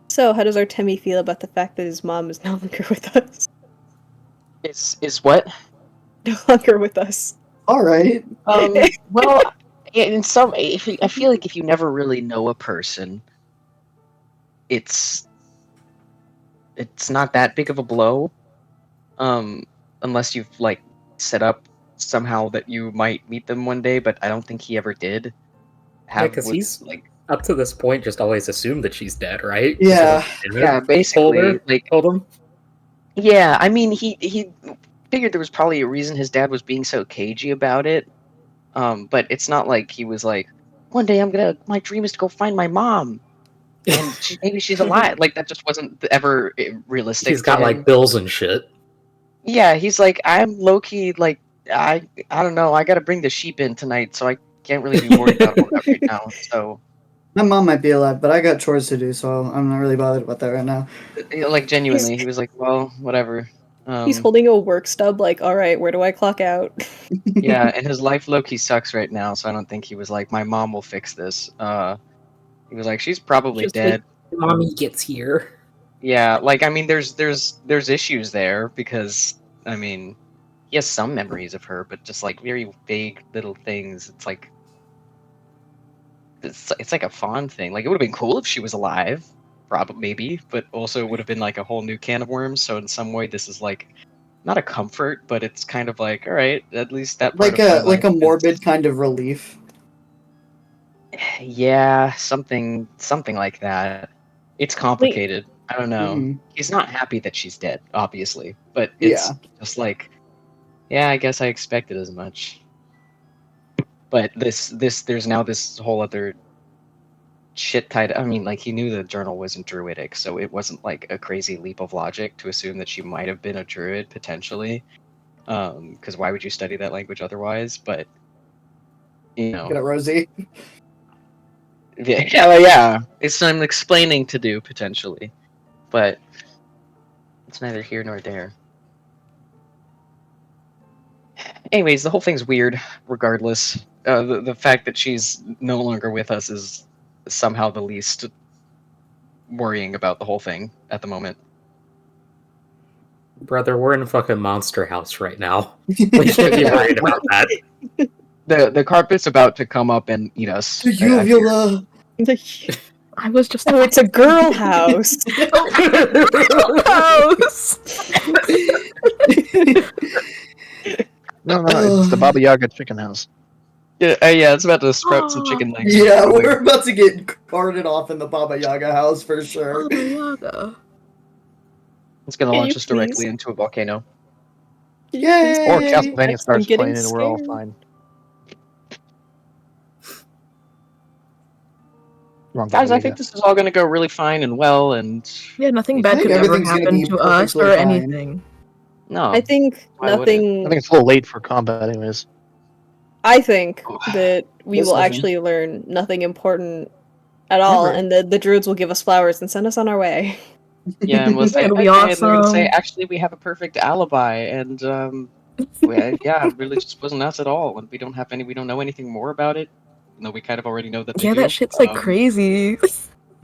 So, how does Artemi feel about the fact that his mom is no longer with us? Is what? No longer with us. All right. Well, in some, I feel like if you never really know a person, it's not that big of a blow, unless you've like set up somehow that you might meet them one day. But I don't think he ever did. Yeah, because he's like up to this point just always assumed that she's dead, right? Yeah. yeah, basically told him. Yeah, I mean he figured there was probably a reason his dad was being so cagey about it. But it's not like he was like, one day my dream is to go find my mom, and maybe she's alive. Like that just wasn't ever realistic. He's got to him. like bills and shit. Yeah, he's like, I'm low key like I don't know. I got to bring the sheep in tonight, so I can't really be worried about all that right now. So My mom might be alive, but I got chores to do, so I'm not really bothered about that right now. like genuinely, he was like, well, whatever. He's holding a work stub, like, alright, where do I clock out? Yeah, and his life low-key sucks right now, so I don't think he was like, my mom will fix this. He was like, she's probably Just dead. wait till mommy gets here. Yeah, like I mean, there's issues there because I mean, he has some memories of her, but just like very vague little things. It's like it's like a fond thing. Like it would have been cool if she was alive, probably maybe, but also would have been like a whole new can of worms. So in some way, this is like not a comfort, but it's kind of like, all right, at least that part Like of my a life morbid kind of relief. yeah, something like that. It's complicated. I don't know. Mhm. He's not happy that she's dead, obviously, but Yeah. it's just like, yeah, I guess I expected as much. But there's now this whole other shit tied. I mean, like he knew the journal wasn't druidic, so it wasn't like a crazy leap of logic to assume that she might have been a druid potentially. Because why would you study that language otherwise? But you Look at know, Rosie. yeah, it's some explaining to do potentially, but it's neither here nor there. Anyways, the whole thing's weird. Regardless, the fact that she's no longer with us is somehow the least worrying about the whole thing at the moment. Brother, we're in fucking Monster House right now. We can't be worried about that. The carpet's about to come up and eat us. The uvula. I was just. Oh, it's a girl house. house. No, it's the Baba Yaga chicken house. Yeah, it's about to sprout some chicken legs. Yeah, we're about to get carted off in the Baba Yaga house for sure. Baba Yaga. It's gonna Can launch you us directly please- into a volcano. Yay! Or Castlevania I'm starts getting playing and we're all scared. fine. Wrong Guys, Baba I think Yaga. this is all gonna go really fine and well, and Yeah, nothing I bad think could ever everything's gonna happen be to us perfectly or fine. anything. no. I think Why would it? nothing. I think it's a little late for combat, anyways. I think that we This will session. actually learn nothing important at all, Ever. and the druids will give us flowers and send us on our way. Yeah, and we'll say, It'll be okay, and they're gonna say, awesome. actually, we have a perfect alibi, and it really just wasn't us at all, and we don't know anything more about it. No, we kind of already know that they Yeah, do. that shit's like crazy.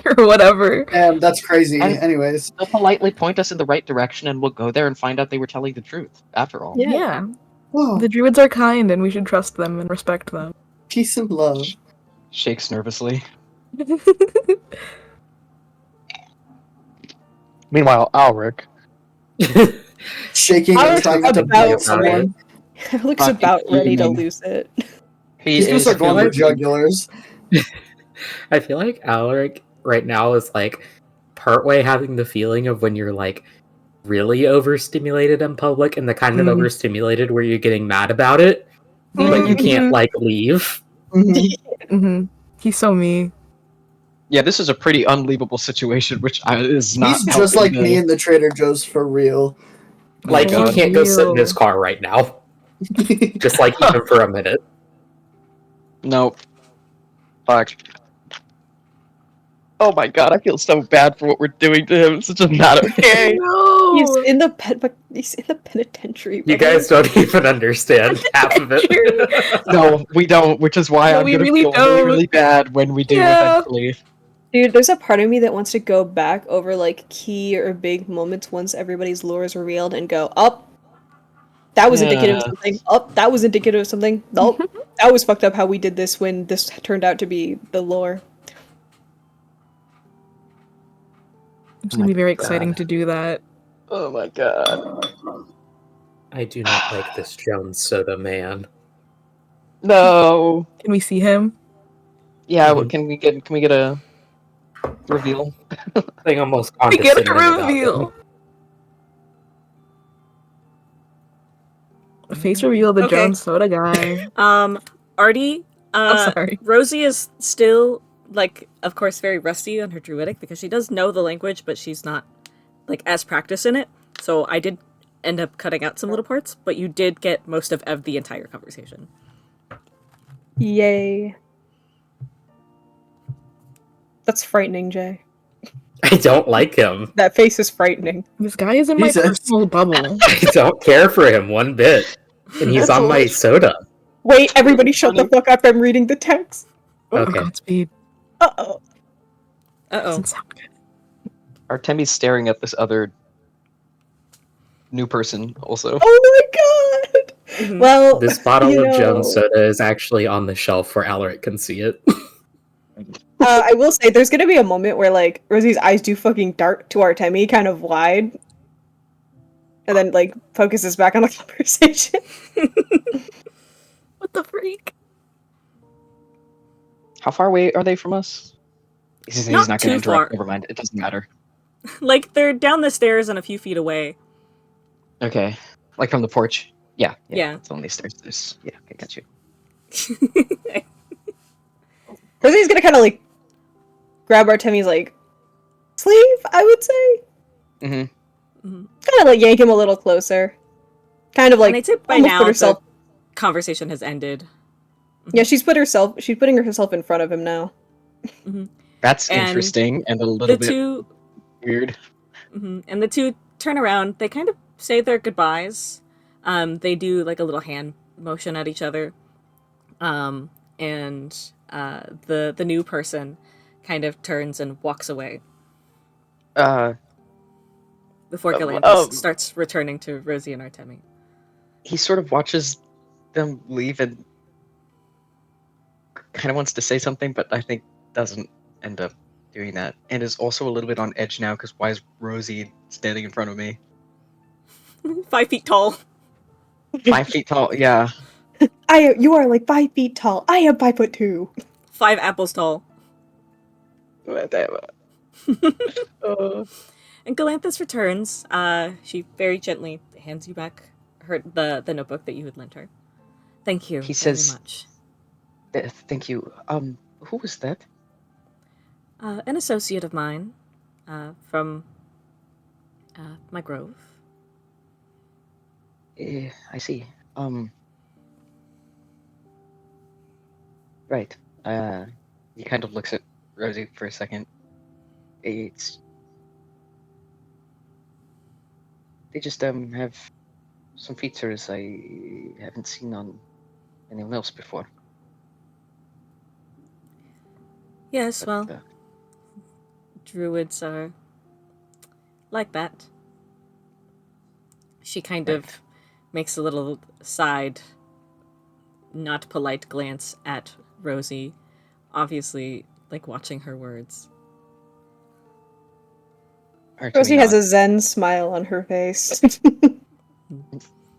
or whatever. Damn, that's crazy. And- Anyways. They'll politely point us in the right direction, and we'll go there and find out they were telling the truth. After all, Yeah. Yeah. Whoa, The druids are kind and we should trust them and respect them. peace and love. shakes nervously. Meanwhile, Alaric. Shaking and Alaric's trying not to about bite someone. Looks Fucking about ready to fuming. lose it. He's gonna start going for jugulars. I feel like Alaric right now is like partway having the feeling of when you're like really overstimulated in public and the kind of overstimulated where you're getting mad about it, but you can't like leave. Mm-hmm. He's so me. Yeah, this is a pretty unbelievable situation, which is not. He's just like me in the Trader Joe's for real. Like he God. can't go sit in Real. his car right now. Just like even for a minute. Nope. Fuck. Oh my god, I feel so bad for what we're doing to him. It's just not okay. No. He's in the penitentiary. You guys don't even understand half of it. No, we don't, which is why No, I'm we gonna really feel really, don't. really bad when we do Yeah. eventually. Dude, there's a part of me that wants to go back over like key or big moments once everybody's lore is revealed and go, up. That was indicative of something. Up, that was indicative of something. Nope. That was fucked up how we did this when this turned out to be the lore. It's gonna be very exciting to do that. Oh my god. I do not like this Jones soda man. No. Can we see him? Yeah, Mhm. can we get a reveal? Thing almost We get a condescending about him. reveal. A face reveal of the Okay. Jones Soda guy. Artie, I'm sorry. Rosie is still, like, of course, very rusty on her druidic because she does know the language, but she's not, like, as practiced in it. So I did end up cutting out some little parts, but you did get most of the entire conversation. Yay. That's frightening, Jay. I don't like him. That face is frightening. This guy is in my Jesus. personal bubble. I don't care for him one bit. And he's on my soda. Wait, everybody shut the fuck up. I'm reading the text. Oh, Okay. Godspeed. Uh-oh. Uh-oh. Doesn't sound good. Artemi's staring at this other new person also. Oh my god! Mhm. Well, This bottle you of know, Jones soda is actually on the shelf where Alaric can see it. I will say there's gonna be a moment where, like, Rosie's eyes do fucking dart to Artemi kind of wide. And then, like, focuses back on the conversation. What the freak? How far away are they from us? He's Not not too going to interrupt. far. Never mind. It doesn't matter. Like, they're down the stairs and a few feet away. Okay. Like from the porch? Yeah. Yeah. It's only stairs. Yeah, okay, got you. Rosie's gonna kind of, like, grab Artemi's like sleeve, I would say. Mm-hmm. Mhm. Kind of like yank him a little closer. Kind of like And I'd say by almost now put herself. the conversation has ended. Yeah, she's putting herself in front of him now. That's And interesting and a The little bit two weird. and the two turn around. They kind of say their goodbyes. They do like a little hand motion at each other. And the new person kind of turns and walks away before Galanthus starts returning to Rosie and Artemi. He sort of watches them leave and kind of wants to say something, but I think doesn't end up doing that. And is also a little bit on edge now because why is Rosie standing in front of me? 5 feet tall. 5 feet tall, yeah. You are like 5 feet tall. I am 5'2". 5 apples tall. Whatever. And Galanthus returns. She very gently hands you back the notebook that you had lent her. Thank you He very says- much. Thank you. Who was that? An associate of mine from my grove. I see. Right. He kind of looks at Rosie for a second. They just have some features I haven't seen on anyone else before. Yes, But, well, druids are like that. She kind of makes a little side, not polite glance at Rosie, obviously like watching her words. Artemi Rosie has a nods. zen smile on her face.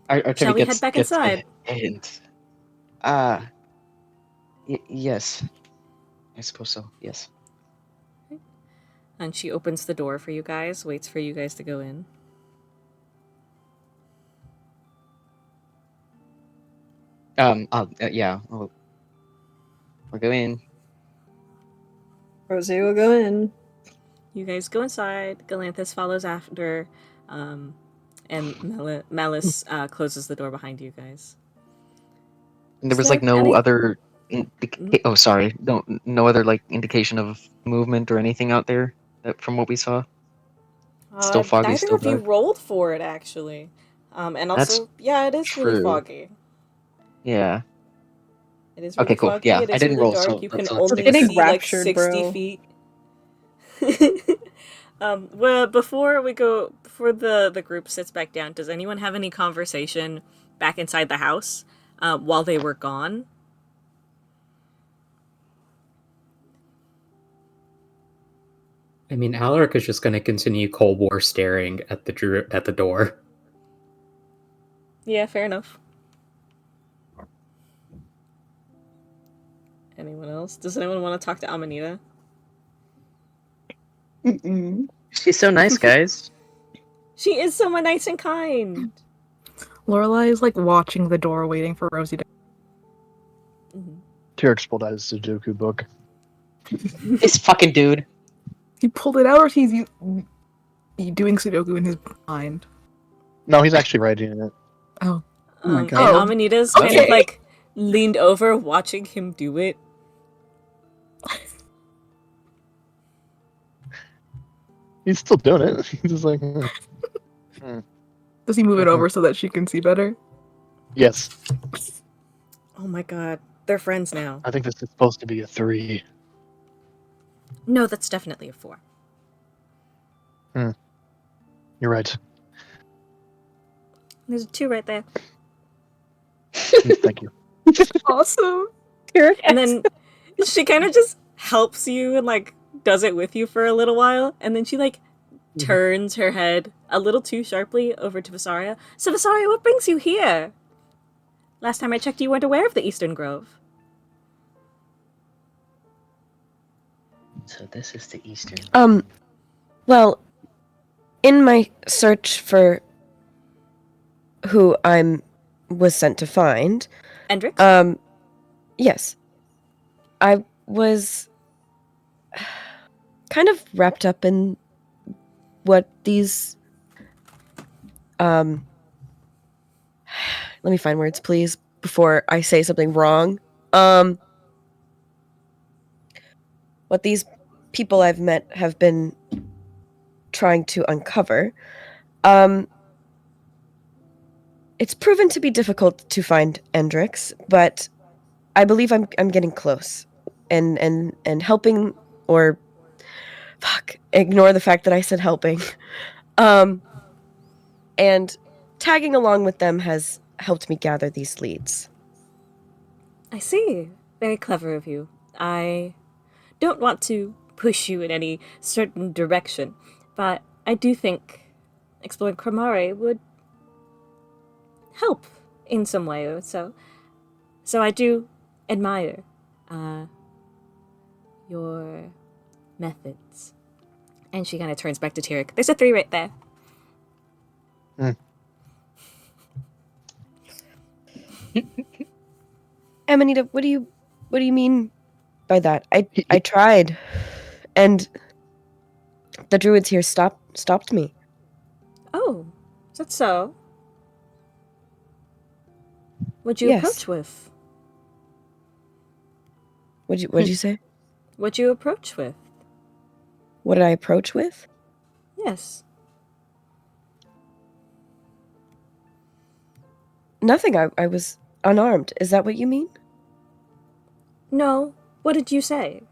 Artemi Shall we head back gets inside? a hint. Yes. I suppose so, yes. And she opens the door for you guys, waits for you guys to go in. Yeah. We'll go in. Rosie will go in. You guys go inside. Galanthus follows after, and Malice closes the door behind you guys. And there was Is like there no any- other oh sorry. No other like indication of movement or anything out there from what we saw. Still foggy, Neither still of you dark. rolled for it, actually. And That's also, yeah, it is really true. foggy. Yeah. It is really Okay, cool. foggy. Yeah, It I is didn't really roll, dark. so You can let's only take it. Getting see like raptured, 60 bro. feet. Well, before the group sits back down, does anyone have any conversation back inside the house while they were gone? I mean, Alaric is just going to continue Cold War staring at the door. Yeah, fair enough. Anyone else? Does anyone want to talk to Amanita? She's so nice, guys. She is so nice and kind. Lorelai is like watching the door, waiting for Rosie to. Tyric's pulled out his Sudoku book. This fucking dude. He pulled it out, or he's doing Sudoku in his mind. No, he's actually writing it. Oh, Oh my And God. Amanita's kind of Okay. like leaned over, watching him do it. He's still doing it. He's just like, does he move it over so that she can see better? yes. Oh my god, they're friends now. I think this is supposed to be a 3. No, that's definitely a 4. You're right. There's a 2 right there. Thank you. Awesome. And then she kind of just helps you and like does it with you for a little while, and then she like turns her head a little too sharply over to Vysaria. So Vysaria, what brings you here? Last time I checked, you weren't aware of the Eastern Grove. So this is the Eastern. Well, in my search for who was sent to find, Endrix? yes, I was kind of wrapped up in what these let me find words, please, before I say something wrong. What these people I've met have been trying to uncover. It's proven to be difficult to find Endrix, but I believe I'm getting close. And helping, or ignore the fact that I said helping. And tagging along with them has helped me gather these leads. I see. Very clever of you. I don't want to push you in any certain direction, but I do think exploring Cromare would help in some way. So I do admire your methods. And she kind of turns back to Tyric. There's a 3 right there. Amanita, what do you mean by that? I tried, and the druids here stopped me. Oh, is that so? What'd you Yes. approach with? What'd you say? What'd you approach with? What did I approach with? Yes. Nothing. I was unarmed. Is that what you mean? No. What did you say?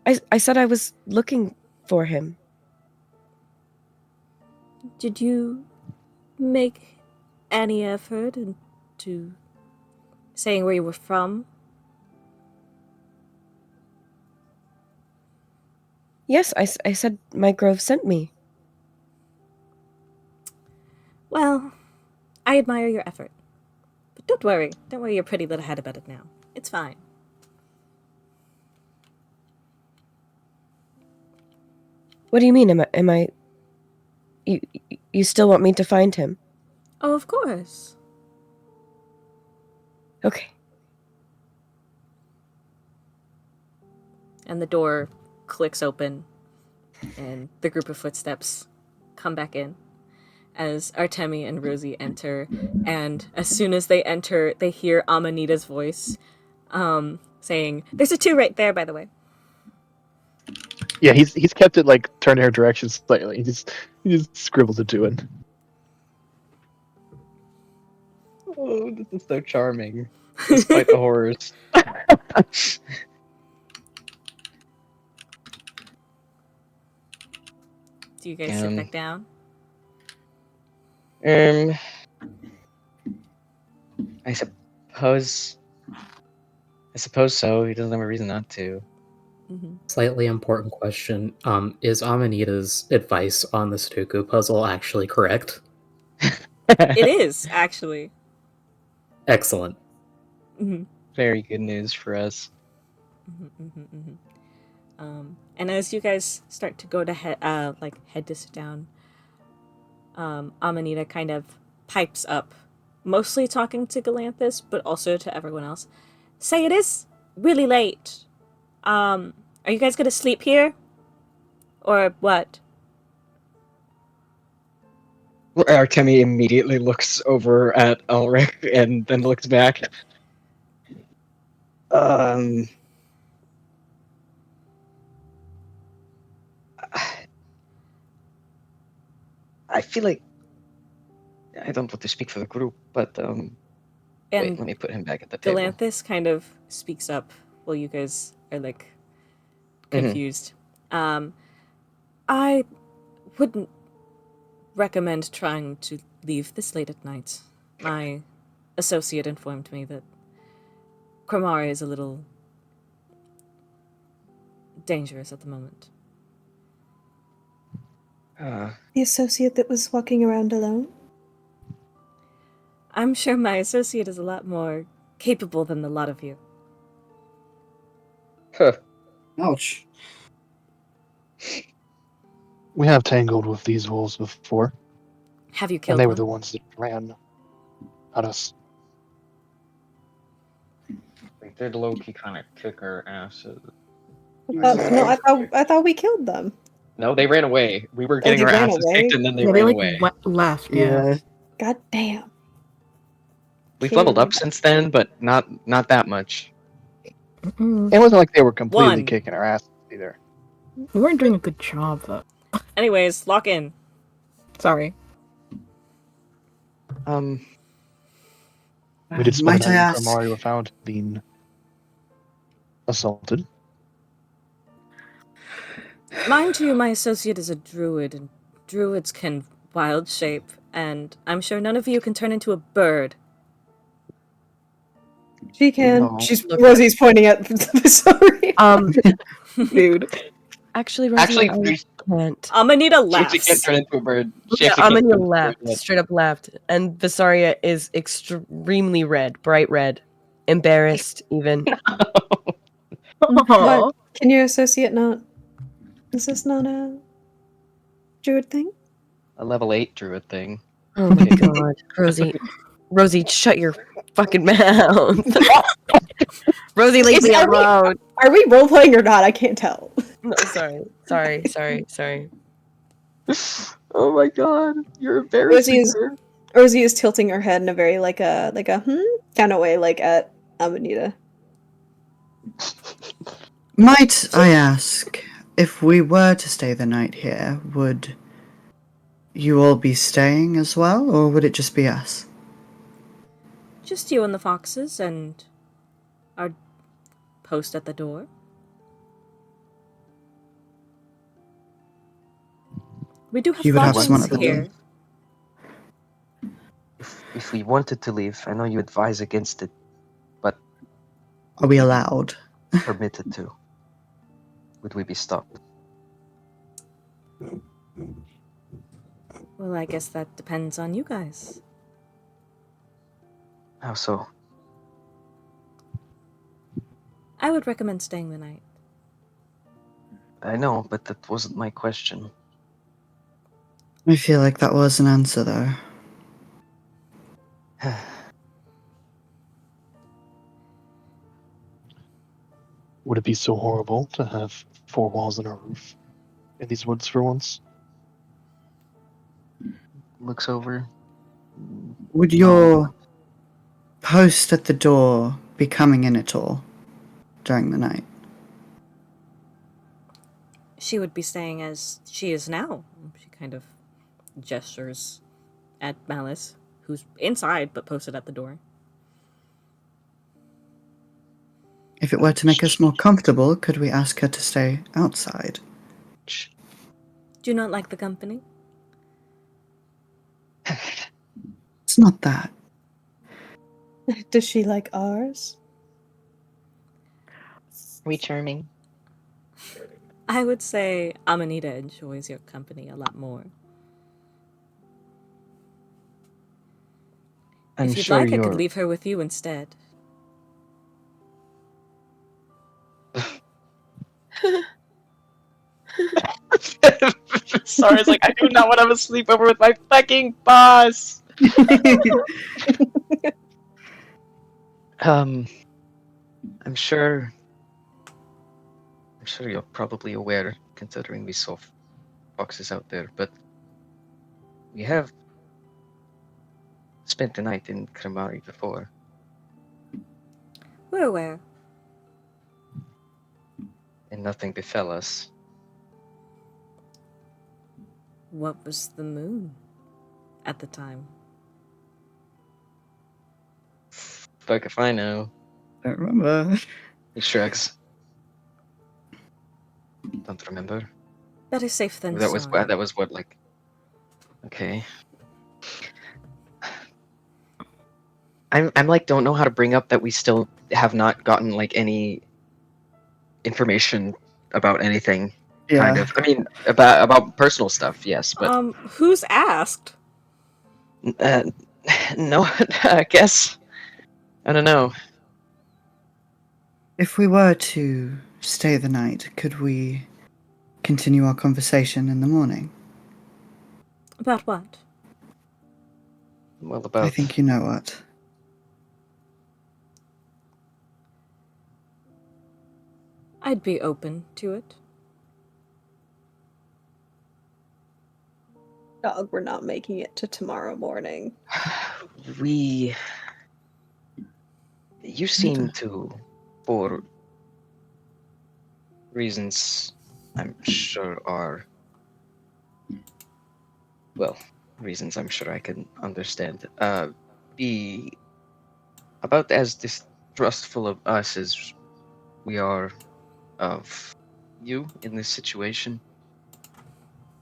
I said I was looking for him. Did you make any effort into saying where you were from? Yes, I said my grove sent me. Well, I admire your effort. But don't worry your pretty little head about it now. It's fine. What do you mean? Am I? You still want me to find him? Oh, of course. Okay. And the door clicks open, and the group of footsteps come back in as Artemi and Rosie enter. And as soon as they enter, they hear Amanita's voice saying, "There's a 2 right there, by the way." Yeah, he's kept it like turned her direction slightly. He just scribbled a 2 in. Oh, this is so charming, despite the horrors. Do you guys sit back down? I suppose so. He doesn't have a reason not to. Mm-hmm. Slightly important question. Is Amanita's advice on the Sudoku puzzle actually correct? It is, actually. Excellent. Mm-hmm. Very good news for us. Mm-hmm, mm-hmm, mm-hmm. And as you guys start to go to head to sit down, Amanita kind of pipes up, mostly talking to Galanthus, but also to everyone else. Say, it is really late. Are you guys gonna sleep here? Or what? Artemi immediately looks over at Alaric and then looks back. I feel like I don't want to speak for the group, but wait, let me put him back at the table. Galanthus kind of speaks up while you guys are confused. I wouldn't recommend trying to leave this late at night. My associate informed me that Cromare is a little dangerous at the moment. The associate that was walking around alone? I'm sure my associate is a lot more capable than the lot of you. Huh. Ouch. We have tangled with these wolves before, Have you killed and they were one? the ones that ran at us. They did low-key kind of kick our asses. No, I thought we killed them. No, they ran away. We were Oh, getting they our ran asses away? kicked, and then they Yeah, ran they away. left. Yeah. God damn. We've Can't leveled even- up since then, but not that much. Mm-mm. It wasn't like they were completely One. kicking our asses either. We weren't doing a good job though. Anyways, lock in. Sorry. We did spend Might the I night in ask? Fermari were found being assaulted. Mind you, my associate is a druid, and druids can wild shape, and I'm sure none of you can turn into a bird. She can. No. Rosie's pointing at Vysaria. Dude. Actually, Rosie, Actually, I can't. Amanita Rosie can't laughs. turn into a bird. She Yeah, actually can't Amanita turn into a bird left, yet. straight up left, and Vysaria is extremely red, bright red, embarrassed even. What? Can your associate not? Is this not a druid thing? A level 8 druid thing. Oh my god, Rosie, shut your fucking mouth. Rosie, leave me alone. Are we role playing or not? I can't tell. No, sorry. Oh my god, you're embarrassing her. Rosie is tilting her head in a very like a kind of way, like at Amanita. Might I ask, if we were to stay the night here, would you all be staying as well, or would it just be us? Just you and the foxes, and our post at the door. We do have You would have someone foxes at the door. here. If we wanted to leave, I know you advise against it, but Are we allowed? permitted to. Would we be stopped? Well, I guess that depends on you guys. How so? I would recommend staying the night. I know, but that wasn't my question. I feel like that was an answer, though. Would it be so horrible to have 4 walls and a roof in these woods for once? Looks over. Would your post at the door be coming in at all during the night? She would be staying as she is now. She kind of gestures at Malice, who's inside but posted at the door. If it were to make us more comfortable, could we ask her to stay outside? Do you not like the company? It's not that. Does she like ours? Are we charming? I would say Amanita enjoys your company a lot more. I'm If you'd sure like, I you're... could leave her with you instead. Sorry, it's like, I do not want to have a sleepover with my fucking boss! I'm sure you're probably aware, considering we saw foxes out there, but we have spent the night in Kremari before. We're aware. And nothing befell us. What was the moon at the time? Fuck if I know. Don't remember. He shrugs. Don't remember. Better safe than That was sorry. what, like... Okay. I'm like, don't know how to bring up that we still have not gotten, like, any information about anything. Yeah. Kind of. I mean, about personal stuff, yes, but... Who's asked? No, I guess. I don't know. If we were to stay the night, could we continue our conversation in the morning? About what? Well, about... I think you know what. I I'd be open to it. Dog, we're not making it to tomorrow morning. You seem to, for reasons I'm sure are, well, reasons I'm sure I can understand, be about as distrustful of us as we are of you in this situation.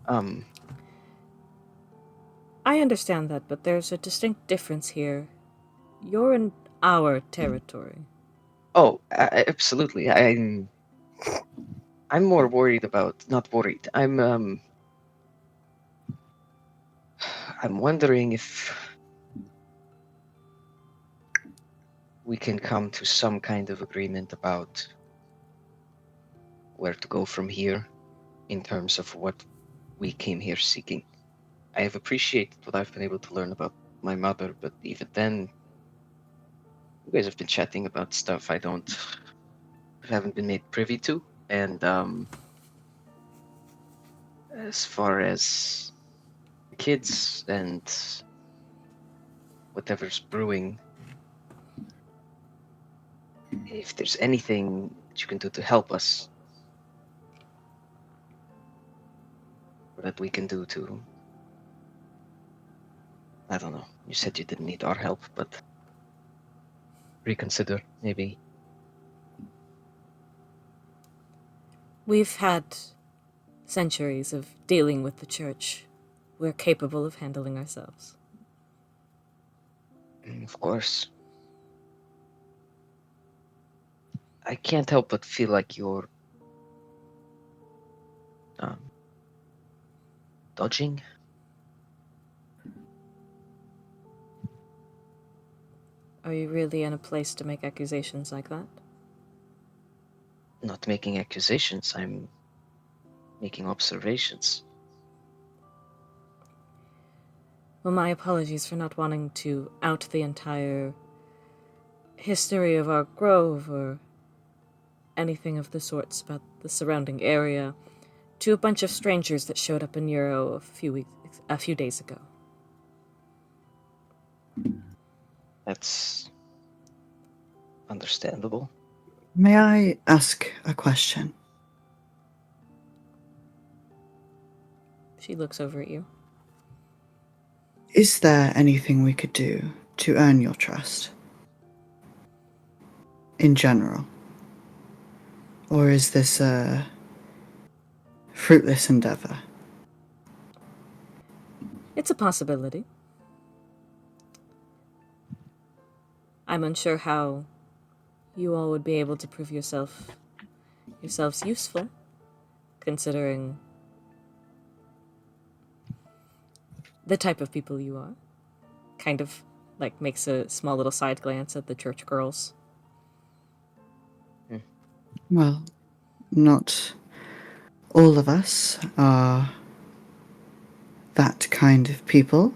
I understand that, but there's a distinct difference here. You're in our territory. Oh, absolutely. I'm more worried about, not worried. I'm wondering if we can come to some kind of agreement about where to go from here in terms of what we came here seeking. I have appreciated what I've been able to learn about my mother, but even then, you guys have been chatting about stuff I haven't been made privy to, and as far as the kids and whatever's brewing, if there's anything that you can do to help us, or that we can do to, I don't know. You said you didn't need our help, but reconsider, maybe. We've had centuries of dealing with the church. We're capable of handling ourselves. Of course. I can't help but feel like you're dodging. Are you really in a place to make accusations like that? Not making accusations, I'm making observations. Well, my apologies for not wanting to out the entire history of our grove or anything of the sorts about the surrounding area to a bunch of strangers that showed up in Euro a few days ago. That's understandable. May I ask a question? She looks over at you. Is there anything we could do to earn your trust? In general? Or is this a fruitless endeavor? It's a possibility. I'm unsure how you all would be able to prove yourselves useful, considering the type of people you are. Kind of like makes a small little side glance at the church girls. Well, not all of us are that kind of people.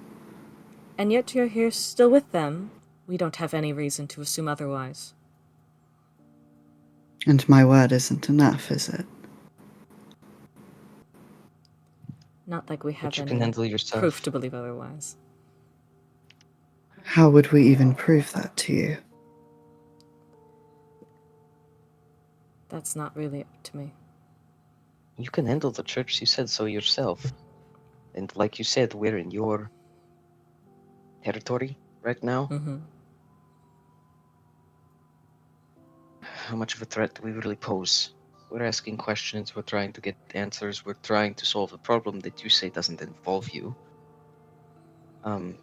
And yet you're here still with them. We don't have any reason to assume otherwise. And my word isn't enough, is it? Not like we have But you can any handle yourself. proof to believe otherwise. How would we even prove that to you? That's not really up to me. You can handle the church, you said so yourself. And like you said, we're in your territory right now. Mm-hmm. How much of a threat do we really pose? We're asking questions, we're trying to get answers, we're trying to solve a problem that you say doesn't involve you. I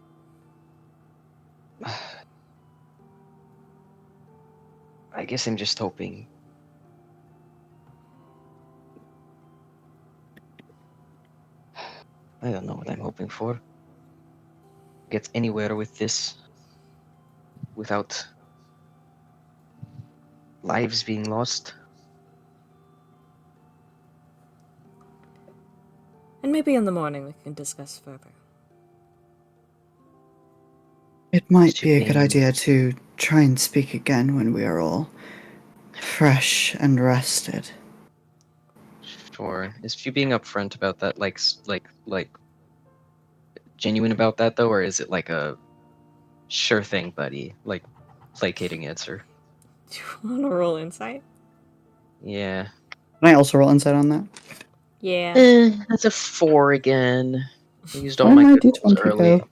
guess I'm just hoping. I don't know what I'm hoping for. Get anywhere with this without lives being lost. And maybe in the morning we can discuss further. It might be a good idea to try and speak again when we are all fresh and rested. Sure. Is she being upfront about that, like genuine about that though, or is it like a sure thing, buddy, like placating answer? Do you want to roll insight? Yeah. Can I also roll insight on that? Yeah. That's a 4 again. I used all Where my did my good rolls D20 early. go?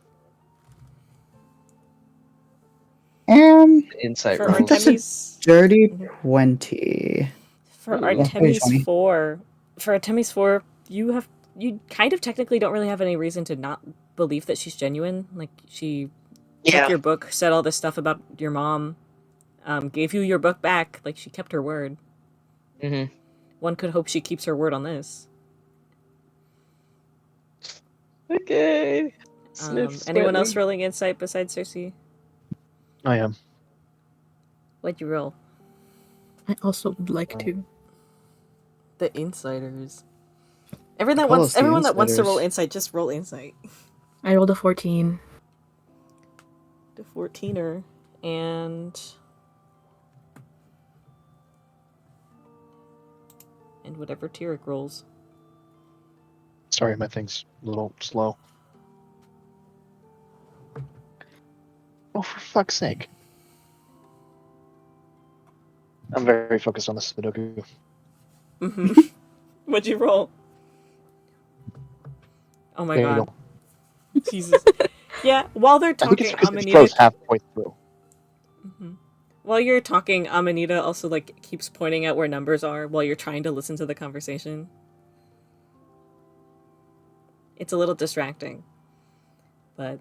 Insight For I think that's a Artemi's dirty Mhm. 20. for Ooh. Yeah, dirty Artemi's 20. 4, you kind of technically don't really have any reason to not believe that she's genuine. Like she took your book, said all this stuff about your mom, gave you your book back. Like she kept her word. Mm-hmm. One could hope she keeps her word on this. Okay. Anyone else rolling insight besides Circe? I am. What'd you roll? I also would like to. The insiders. Call us the Everyone that wants to insiders. roll insight, just roll insight. I rolled a 14. The 14er and whatever Tyric rolls. Sorry, my thing's a little slow. Oh, for fuck's sake. I'm very focused on the Sudoku. Mm-hmm. What'd you roll? Oh my There you god. go. Jesus. Yeah, while they're I think talking, it's because it Amanita. froze halfway through. Mm-hmm. While you're talking, Amanita also like keeps pointing out where numbers are while you're trying to listen to the conversation. It's a little distracting. But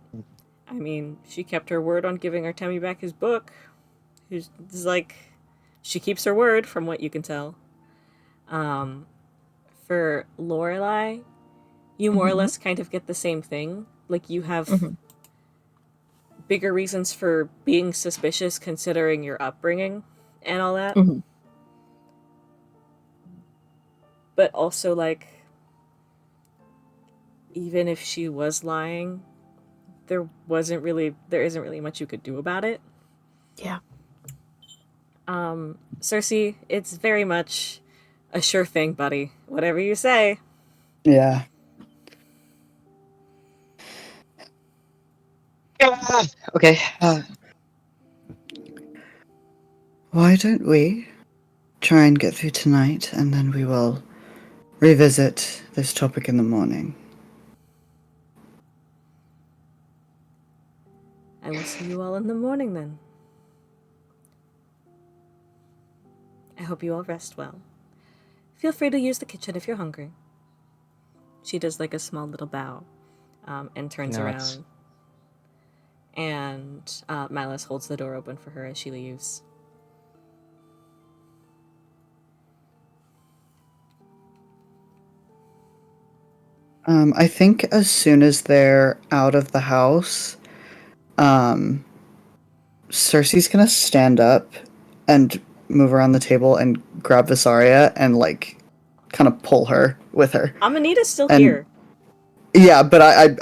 I mean, she kept her word on giving Artemi back his book. It's like she keeps her word from what you can tell. For Lorelai, you more or less kind of get the same thing. Like you have bigger reasons for being suspicious considering your upbringing and all that. But also like even if she was lying, there isn't really much you could do about it. Yeah. Circe, it's very much a sure thing, buddy. Whatever you say. Yeah. Okay. Why don't we try and get through tonight, and then we will revisit this topic in the morning. I will see you all in the morning then. I hope you all rest well. Feel free to use the kitchen if you're hungry. She does like a small little bow and turns around. And Malice holds the door open for her as she leaves. I think as soon as they're out of the house, Circe's gonna stand up and move around the table and grab Vysaria and like kind of pull her with her. Amanita's still And- here. Yeah, but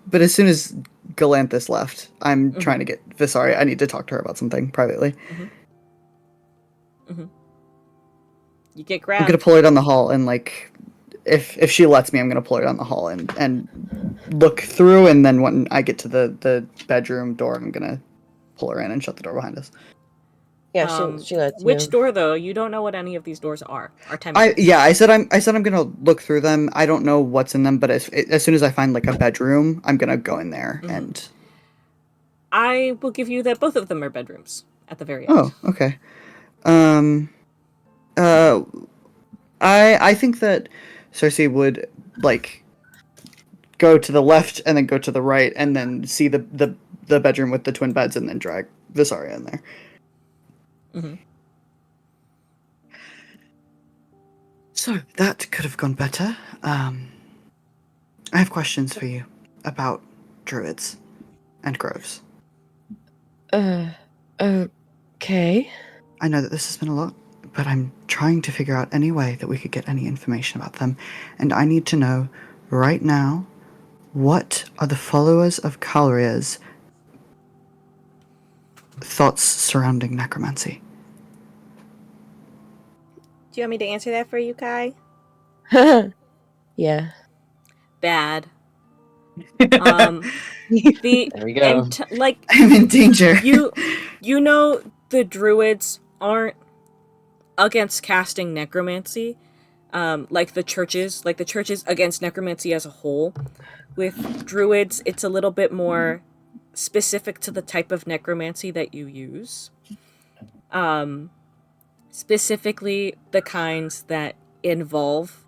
but as soon as Galanthus left, I'm trying to get Vysaria. I need to talk to her about something privately. You get I'm grabbed. gonna pull her down the hall and like, if she lets me, I'm gonna pull her down the hall and look through, and then when I get to the bedroom door, I'm gonna pull her in and shut the door behind us. Yeah, she lets Which you. door though? You don't know what any of these doors are. Artemi. I said I'm gonna look through them. I don't know what's in them, but as soon as I find like a bedroom, I'm gonna go in there and. I will give you that both of them are bedrooms at the very end. Oh, okay. I think that Circe would like go to the left and then go to the right and then see the bedroom with the twin beds and then drag Vysaria in there. So that could have gone better. I have questions for you about druids and groves. Okay. I know that this has been a lot, but I'm trying to figure out any way that we could get any information about them, and I need to know right now, what are the followers of Calria's thoughts surrounding necromancy? Do you want me to answer that for you, Kai? Yeah. Bad. The There we go. like I'm in danger. you know the druids aren't against casting necromancy, like the churches against necromancy as a whole. With druids, it's a little bit more specific to the type of necromancy that you use. Specifically the kinds that involve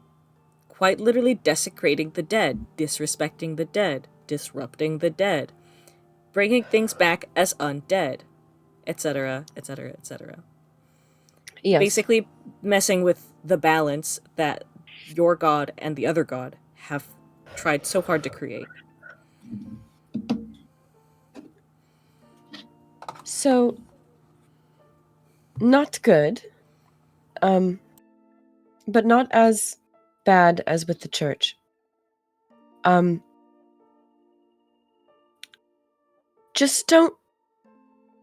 quite literally desecrating the dead, disrespecting the dead, disrupting the dead, bringing things back as undead, etc., etc., etc. Yes. Basically messing with the balance that your god and the other god have tried so hard to create. So, not good. But not as bad as with the church. Just don't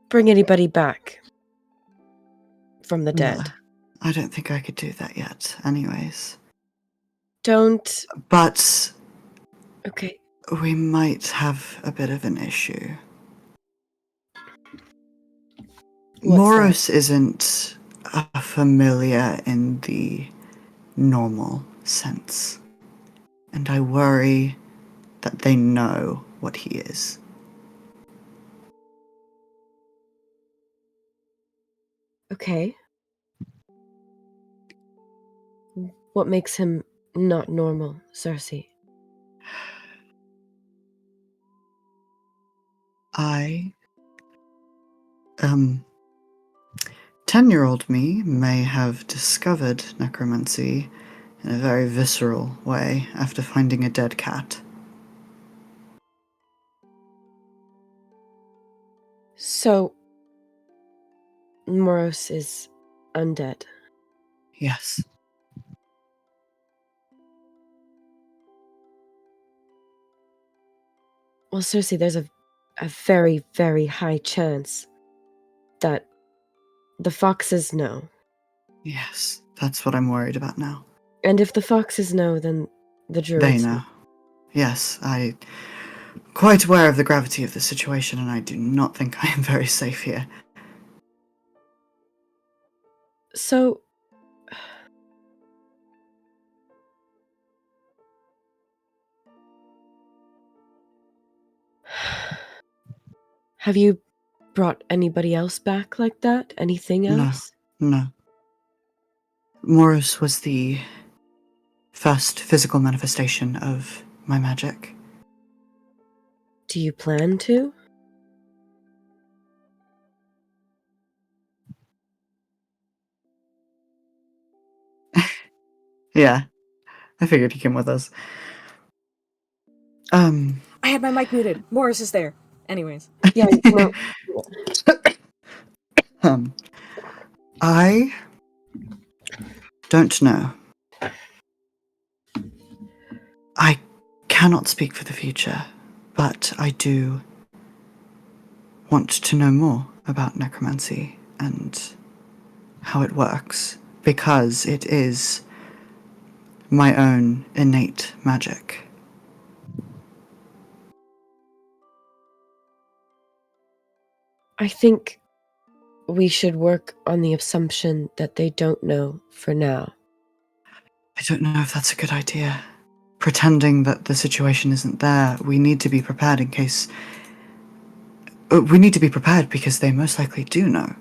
bring anybody back from the dead. No, I don't think I could do that yet, anyways. Don't. But Okay. we might have a bit of an issue. What's Moros isn't a familiar in the normal sense. And I worry that they know what he is. Okay. What makes him not normal, Circe? I 10-year-old me may have discovered necromancy in a very visceral way after finding a dead cat. So, Moros is undead. Yes. Well, Circe, there's a very, very high chance that the foxes know. Yes, that's what I'm worried about now. And if the foxes know, then the druids They know. Yes, I'm quite aware of the gravity of the situation, and I do not think I am very safe here. So, have you brought anybody else back like that? Anything else? No. Morris was the first physical manifestation of my magic. Do you plan to? Yeah, I figured he came with us. I had my mic muted. Morris is there. Anyways. Yeah, no. I don't know. I cannot speak for the future, but I do want to know more about necromancy and how it works, because it is my own innate magic. I think we should work on the assumption that they don't know for now. I don't know if that's a good idea. Pretending that the situation isn't there, we need to be prepared in case... we need to be prepared because they most likely do know.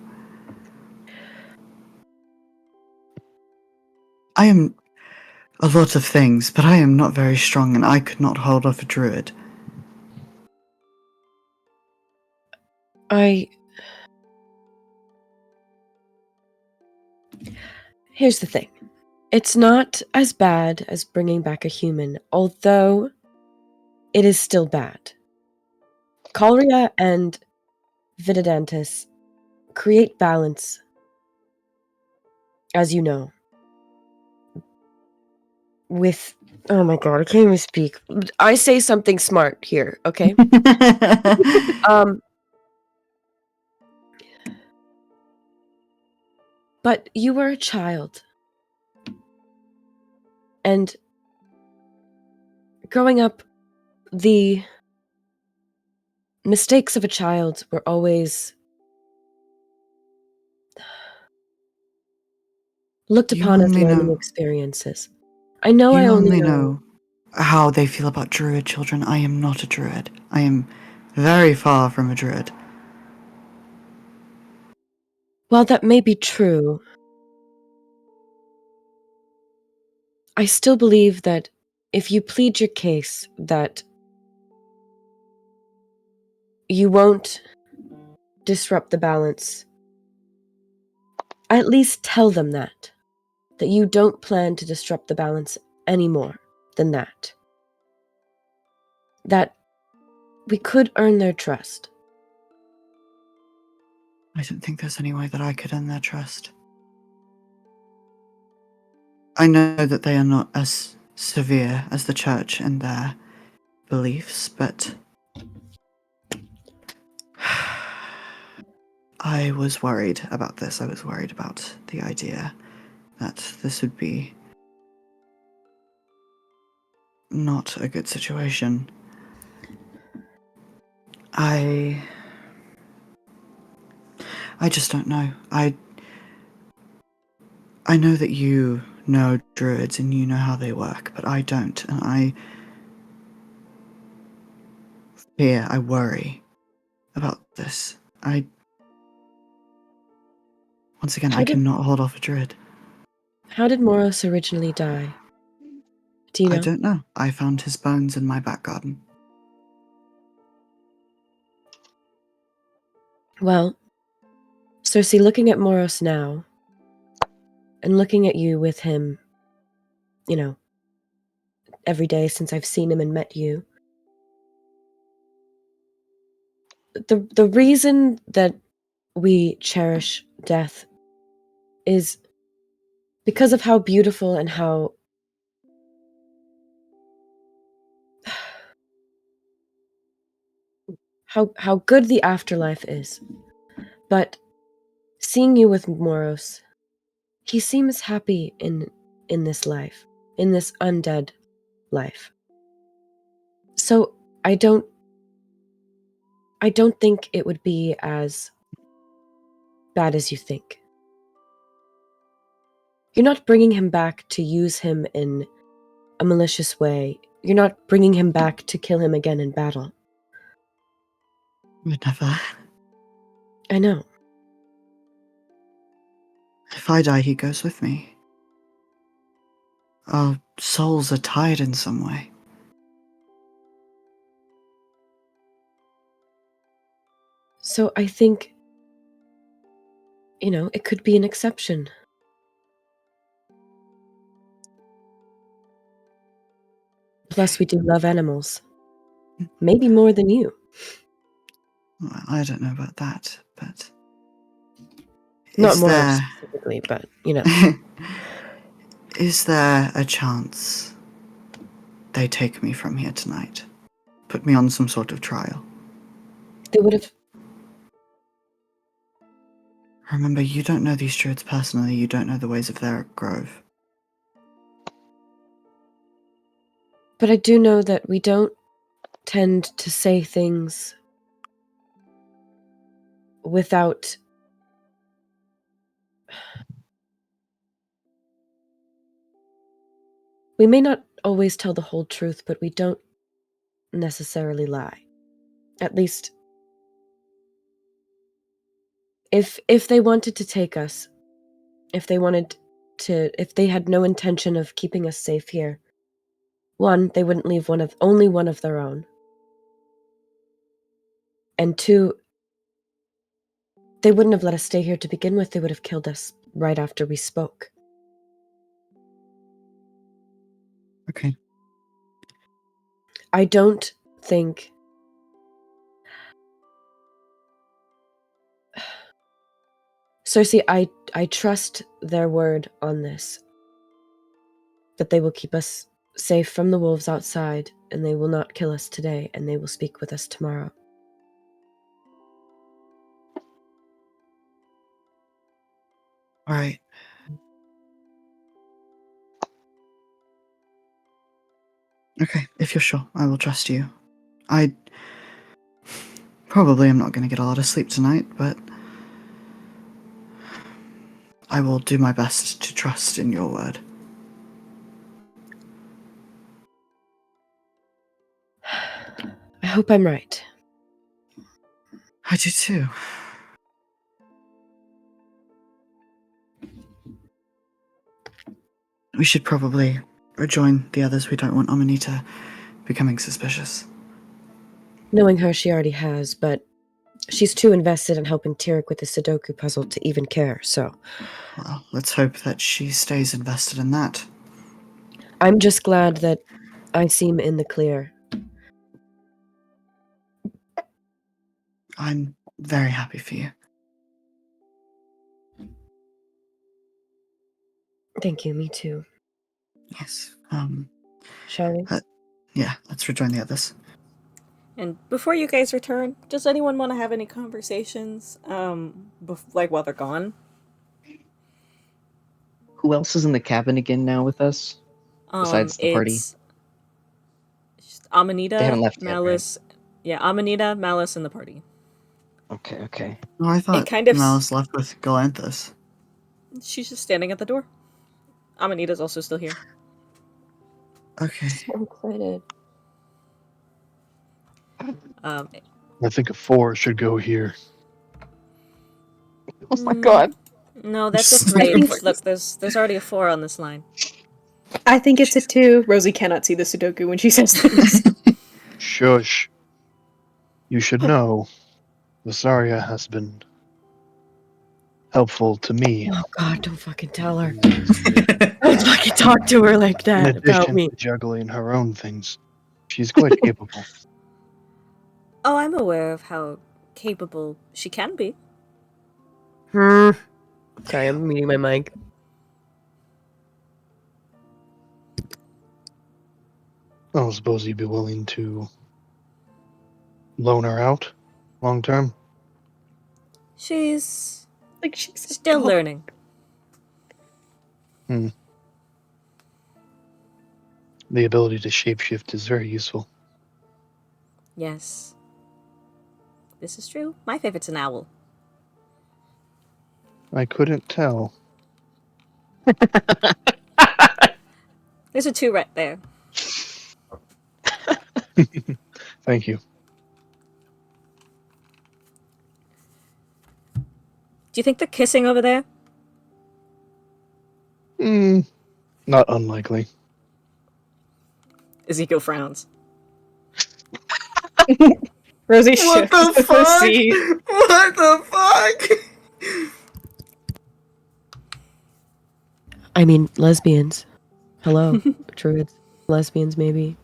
I am a lot of things, but I am not very strong and I could not hold off a druid. Here's the thing. It's not as bad as bringing back a human, although it is still bad. Calria and Vitidantis create balance, as you know. With... Oh my god, I can't even speak. I say something smart here, okay? But you were a child And growing up, the mistakes of a child were always looked You upon as only learning know. experiences. I know I You only only know. know how they feel about druid children. I am not a druid. I am very far from a druid. While that may be true, I still believe that if you plead your case that you won't disrupt the balance, at least tell them that you don't plan to disrupt the balance any more than that. That we could earn their trust. I don't think there's any way that I could earn their trust. I know that they are not as severe as the church in their beliefs, but I was worried about this. I was worried about the idea that this would be not a good situation. I just don't know. I know that you know druids and you know how they work, but I don't, and I worry about this. Once again, I cannot hold off a druid. How did Moros originally die? Do you know? I don't know. I found his bones in my back garden. Well, Circe, looking at Moros now, and looking at you with him, you know, every day since I've seen him and met you, the reason that we cherish death is because of how beautiful and how good the afterlife is. But seeing you with Moros, he seems happy in this life, in this undead life. So I don't think it would be as bad as you think. You're not bringing him back to use him in a malicious way. You're not bringing him back to kill him again in battle. Would never. I know. If I die, he goes with me. Our souls are tied in some way. So I think, it could be an exception. Plus, we do love animals. Maybe more than you. Well, I don't know about that, but... Not more specifically, but, Is there a chance they take me from here tonight? Put me on some sort of trial? They would have... Remember, you don't know these druids personally, you don't know the ways of their grove. But I do know that we don't tend to say things without... We may not always tell the whole truth, but we don't necessarily lie. At least, if they wanted to take us, if they had no intention of keeping us safe here, one, they wouldn't leave only one of their own. And two, they wouldn't have let us stay here to begin with. They would have killed us right after we spoke. Okay. I don't think... Circe, I trust their word on this. That they will keep us safe from the wolves outside, and they will not kill us today, and they will speak with us tomorrow. All right. Okay, if you're sure, I will trust you. I probably am not going to get a lot of sleep tonight, but I will do my best to trust in your word. I hope I'm right. I do too. We should probably rejoin the others. We don't want Amanita becoming suspicious. Knowing her, she already has, but she's too invested in helping Tyric with the Sudoku puzzle to even care, so... Well, let's hope that she stays invested in that. I'm just glad that I seem in the clear. I'm very happy for you. Thank you, me too. Yes. Shall we? Yeah, let's rejoin the others. And before you guys return, does anyone want to have any conversations, like while they're gone? Who else is in the cabin again now with us? Besides the party? It's Amanita, They haven't left yet, Malice. Yeah, Amanita, Malice, and the party. Okay. Oh, I thought kind of Malice left with Galanthus. She's just standing at the door. Amanita's also still here. Okay. So excited. I think a 4 should go here. Oh my god. No, that's a Just 3. think- Look, there's already a 4 on this line. I think it's a 2. Rosie cannot see the Sudoku when she says this. Shush. You should know, Vysaria has been helpful to me. Oh god, don't fucking tell her. Don't fucking talk to her like In that about addition me. to juggling her own things. She's quite capable. Oh, I'm aware of how capable she can be. Sorry, I'm muting my mic. I don't suppose you'd be willing to loan her out long term? She's Like she's still learning. The ability to shapeshift is very useful. Yes. This is true. My favorite's an owl. I couldn't tell. There's a 2 right there. Thank you. Do you think they're kissing over there? Not unlikely. Ezekiel frowns. Rosie What shifts the to her fuck? seat. What the fuck? I mean, lesbians. Hello, druids. Lesbians, maybe.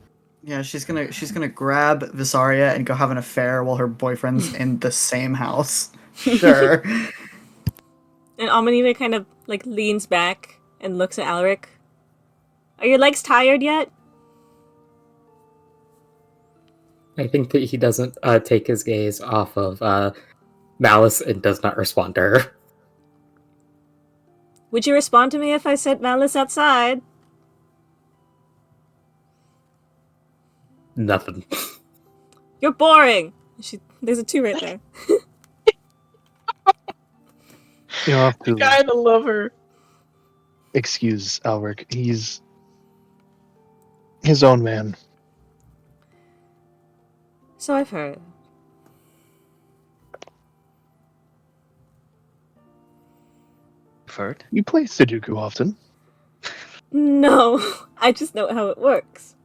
Yeah, she's gonna grab Vysaria and go have an affair while her boyfriend's in the same house. Sure. And Amanita kind of like leans back and looks at Alaric. Are your legs tired yet? I think that he doesn't take his gaze off of Malice and does not respond to her. Would you respond to me if I sent Malice outside? Nothing. You're boring. There's a 2 right there. You'll have to Kinda love her. excuse Alaric. He's his own man. So I've heard. Ferd? You play Sudoku often. No, I just know how it works.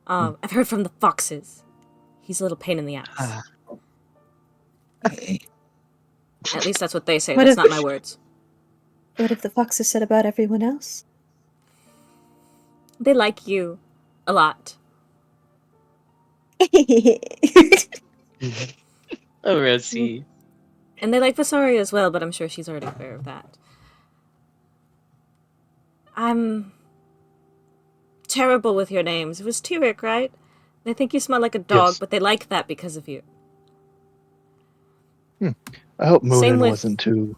I've heard from the foxes. He's a little pain in the ass. At least that's what they say. What That's if- not my words. What have the foxes said about everyone else? They like you. A lot. Oh, Rosie. And they like Vysaria as well, but I'm sure she's already aware of that. I'm terrible with your names. It was Tyric, right? They think you smell like a dog, Yes. but they like that because of you. I hope Same Moonin with- wasn't too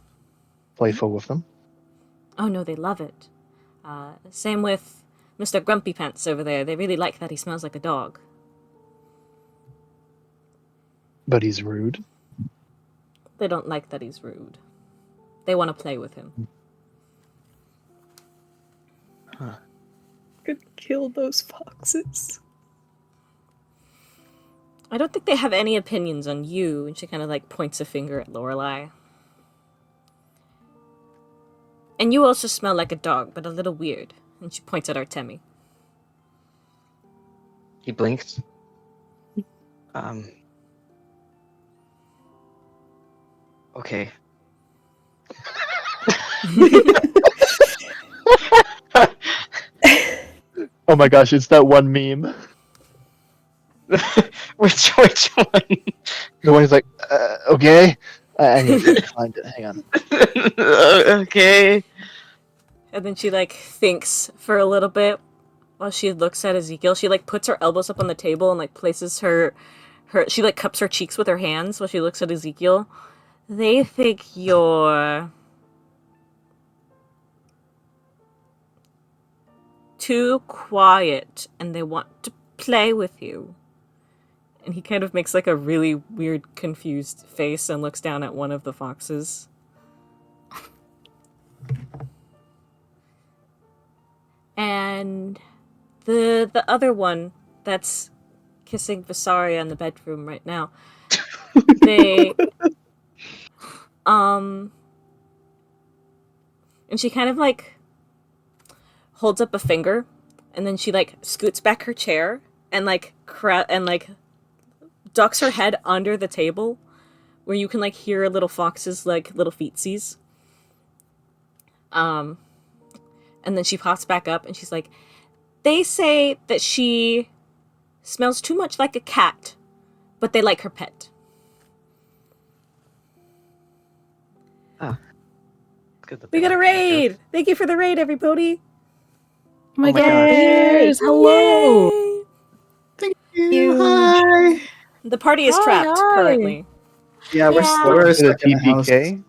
playful with them. Oh no, they love it. Same with Mr. Grumpy Pants over there. They really like that he smells like a dog. But he's rude. They don't like that he's rude. They want to play with him. Could kill those foxes. I don't think they have any opinions on you. And she kind of like points a finger at Lorelai. And you also smell like a dog, but a little weird. And she points at Artemi. He blinks. Okay. Oh my gosh, it's that one meme. Which one? The one who's like, okay. I need to find it. Hang on. Okay. And then she like thinks for a little bit while she looks at Ezekiel. She like puts her elbows up on the table and like places her she like cups her cheeks with her hands while she looks at Ezekiel. They think you're too quiet and they want to play with you. And he kind of makes like a really weird, confused face and looks down at one of the foxes. And the other one that's kissing Vysaria in the bedroom right now. They and she kind of like holds up a finger and then she like scoots back her chair and like ducks her head under the table where you can like hear little foxes like little feetsies. And then she pops back up and she's like, they say that she smells too much like a cat, but they like her pet. Good that We they got a like each other. raid! Thank you for the raid, everybody! Oh my my god, God. bears! Hello! Yay! Thank you. Hi. The party is Hi, trapped hi. currently. Yeah, we're Yeah. we're Is it stuck in the house. TPK?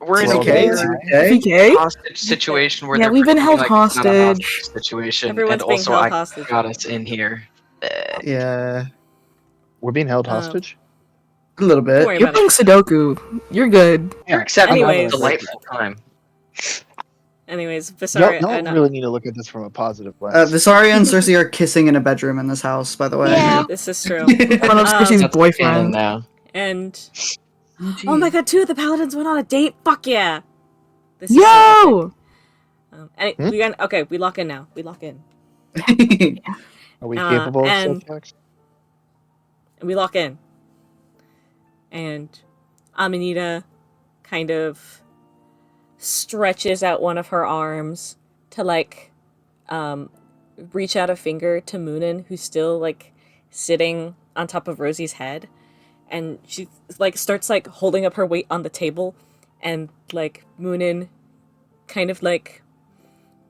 We're in a TPK, weird TPK. hostage situation where Yeah, they're we've been pretending held like it's not a hostage. situation, Everyone's and being also held I hostage. got us in here. Yeah, We're being held hostage? a little Don't bit. worry You're about it. playing Sudoku. You're good. Yeah, except Anyways. a delightful time. Anyways, Y'all, Vysaria... y'all not- really need to look at this from a positive lens. Vysaria and Circe are kissing in a bedroom in this house, by the way. Yeah. This is true. One of Circe's That's canon boyfriend. now. And... Oh, Oh my geez. god, 2 of the paladins went on a date? Fuck yeah! This is so Yo! epic. We lock in now. We lock in. Are we capable of and- such acts? We lock in. And Amanita kind of stretches out one of her arms to like reach out a finger to Moonin, who's still like sitting on top of Rosie's head. And she like starts like holding up her weight on the table, and like Moonin kind of like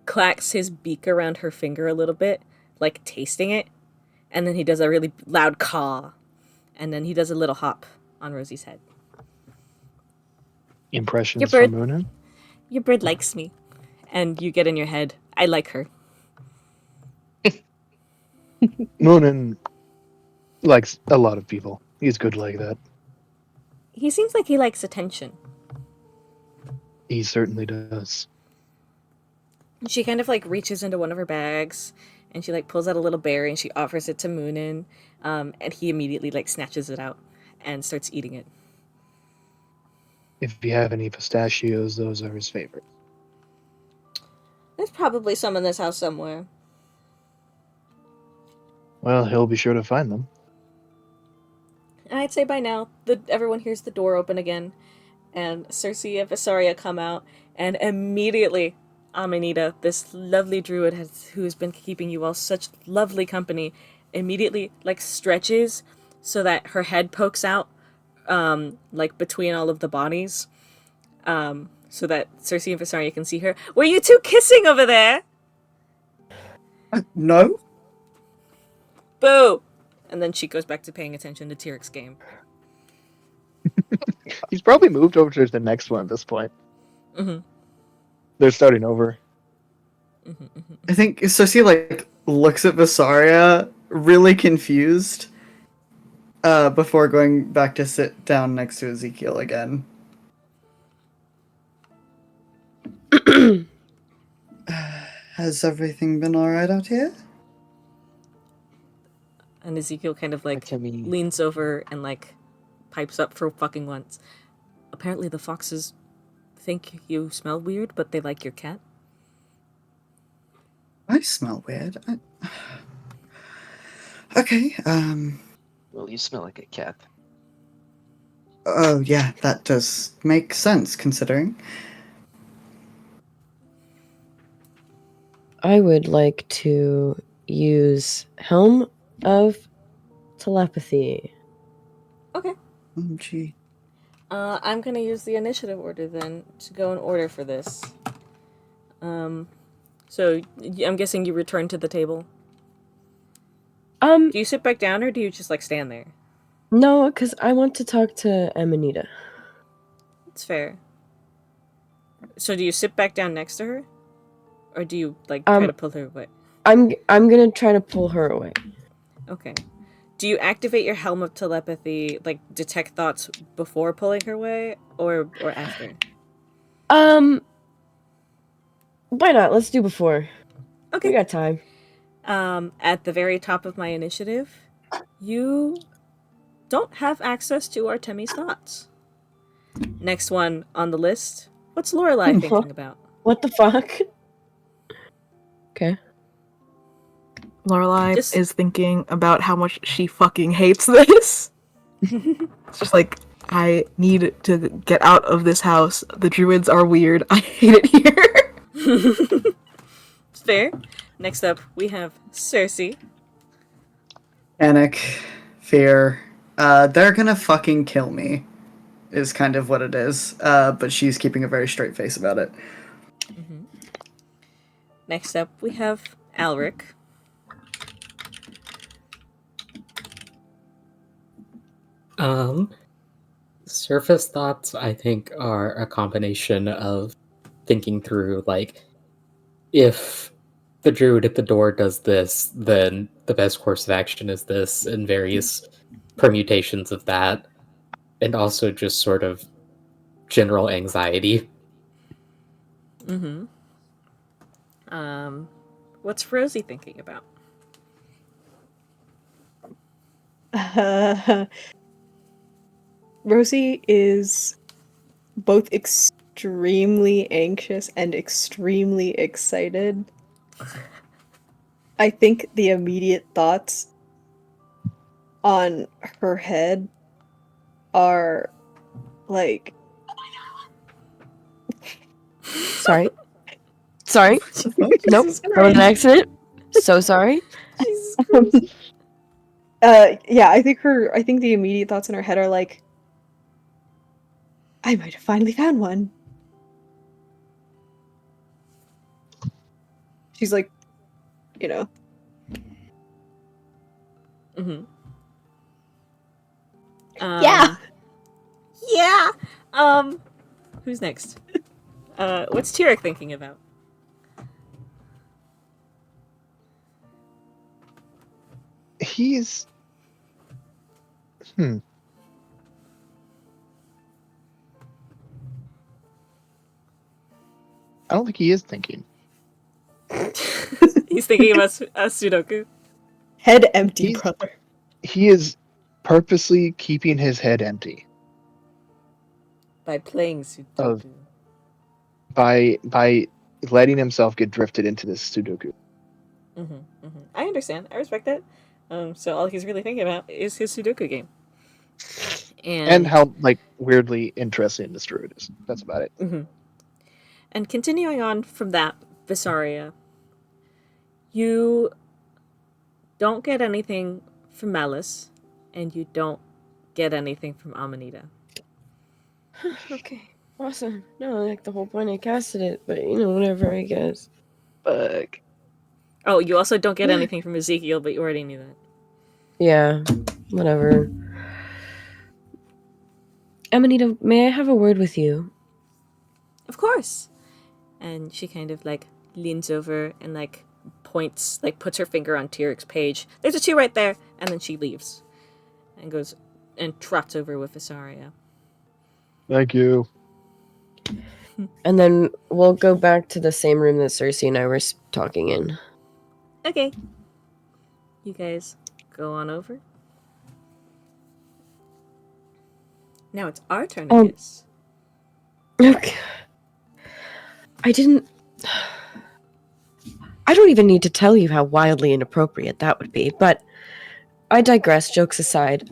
clacks his beak around her finger a little bit, like tasting it, and then he does a really loud caw, and then he does a little hop on Rosie's head. Impressions Your from bird. Moonin? Your bird likes me, and you get in your head, I like her. Moonin likes a lot of people. He's good like that. He seems like he likes attention. He certainly does. She kind of like reaches into one of her bags, and she like pulls out a little berry, and she offers it to Moonin, and he immediately like snatches it out and starts eating it. If you have any pistachios, those are his favorite. There's probably some in this house somewhere. Well, he'll be sure to find them. And I'd say by now, everyone hears the door open again, and Circe and Vysaria come out, and immediately Amanita, this lovely druid who has been keeping you all such lovely company, immediately like stretches so that her head pokes out, like between all of the bodies, so that Circe and Vysaria can see her. Were you two kissing over there? No? Boo! And then she goes back to paying attention to Tyric's game. He's probably moved over to the next one at this point. Mm-hmm. They're starting over. I think Circe like looks at Vysaria, really confused, before going back to sit down next to Ezekiel again. Has everything been alright out here? And Ezekiel kind of like Artemi. leans over and like pipes up for fucking once. Apparently the foxes think you smell weird, but they like your cat. I smell weird. Okay, Well, you smell like a cat. oh yeah, that does make sense considering. I would like to use Helm of Telepathy. Okay. Gee. I'm gonna use the initiative order then to go in order for this. So I'm guessing you return to the table. Do you sit back down or do you just like stand there? No, because I want to talk to Amanita. It's fair. So do you sit back down next to her, or do you like try to pull her away? I'm gonna try to pull her away. Okay. Do you activate your helm of telepathy, like detect thoughts before pulling her away, or after? Why not? Let's do before. Okay. We got time. At the very top of my initiative, you don't have access to Artemi's thoughts. Next one on the list. What's Lorelai thinking about? What the fuck? Okay. Lorelai is thinking about how much she fucking hates this. It's just like, I need to get out of this house. The druids are weird. I hate it here. It's fair. Next up, we have Circe. Panic, fear. They're gonna fucking kill me, is kind of what it is. But she's keeping a very straight face about it. Mm-hmm. Next up, we have Alaric. Surface thoughts, I think, are a combination of thinking through, like, if the druid at the door does this, then the best course of action is this, and various permutations of that, and also just sort of general anxiety. Mm-hmm. What's Rosie thinking about? Rosie is both extremely anxious and extremely excited. I think the immediate thoughts on her head are like... Sorry. Sorry. Nope. Jesus That was an accident. So sorry. Jesus Christ. Yeah, I think the immediate thoughts in her head are like, I might have finally found one. She's like, you know. Mm-hmm. Yeah. Yeah. Who's next? What's Tyric thinking about? He's I don't think he is thinking. He's thinking about Sudoku. Head empty, brother. He is purposely keeping his head empty. By playing Sudoku. By letting himself get drifted into this Sudoku. Mm-hmm, mm-hmm. I understand. I respect that. So all he's really thinking about is his Sudoku game. And how, like, weirdly interesting this druid is. That's about it. Mm-hmm. And continuing on from that, Vysaria, you don't get anything from Malice, and you don't get anything from Amanita. Okay. Awesome. No, like the whole point I casted it, but whatever, I guess. Fuck. Oh, you also don't get anything from Ezekiel, but you already knew that. Yeah, whatever. Amanita, may I have a word with you? Of course. And she kind of like leans over and like points, like puts her finger on Tyric's page. There's a 2 right there, and then she leaves and goes and trots over with Vysaria. Thank you. And then we'll go back to the same room that Circe and I were talking in. Okay. You guys go on over. Now it's our turn, I guess. Okay. I don't even need to tell you how wildly inappropriate that would be, but I digress, jokes aside.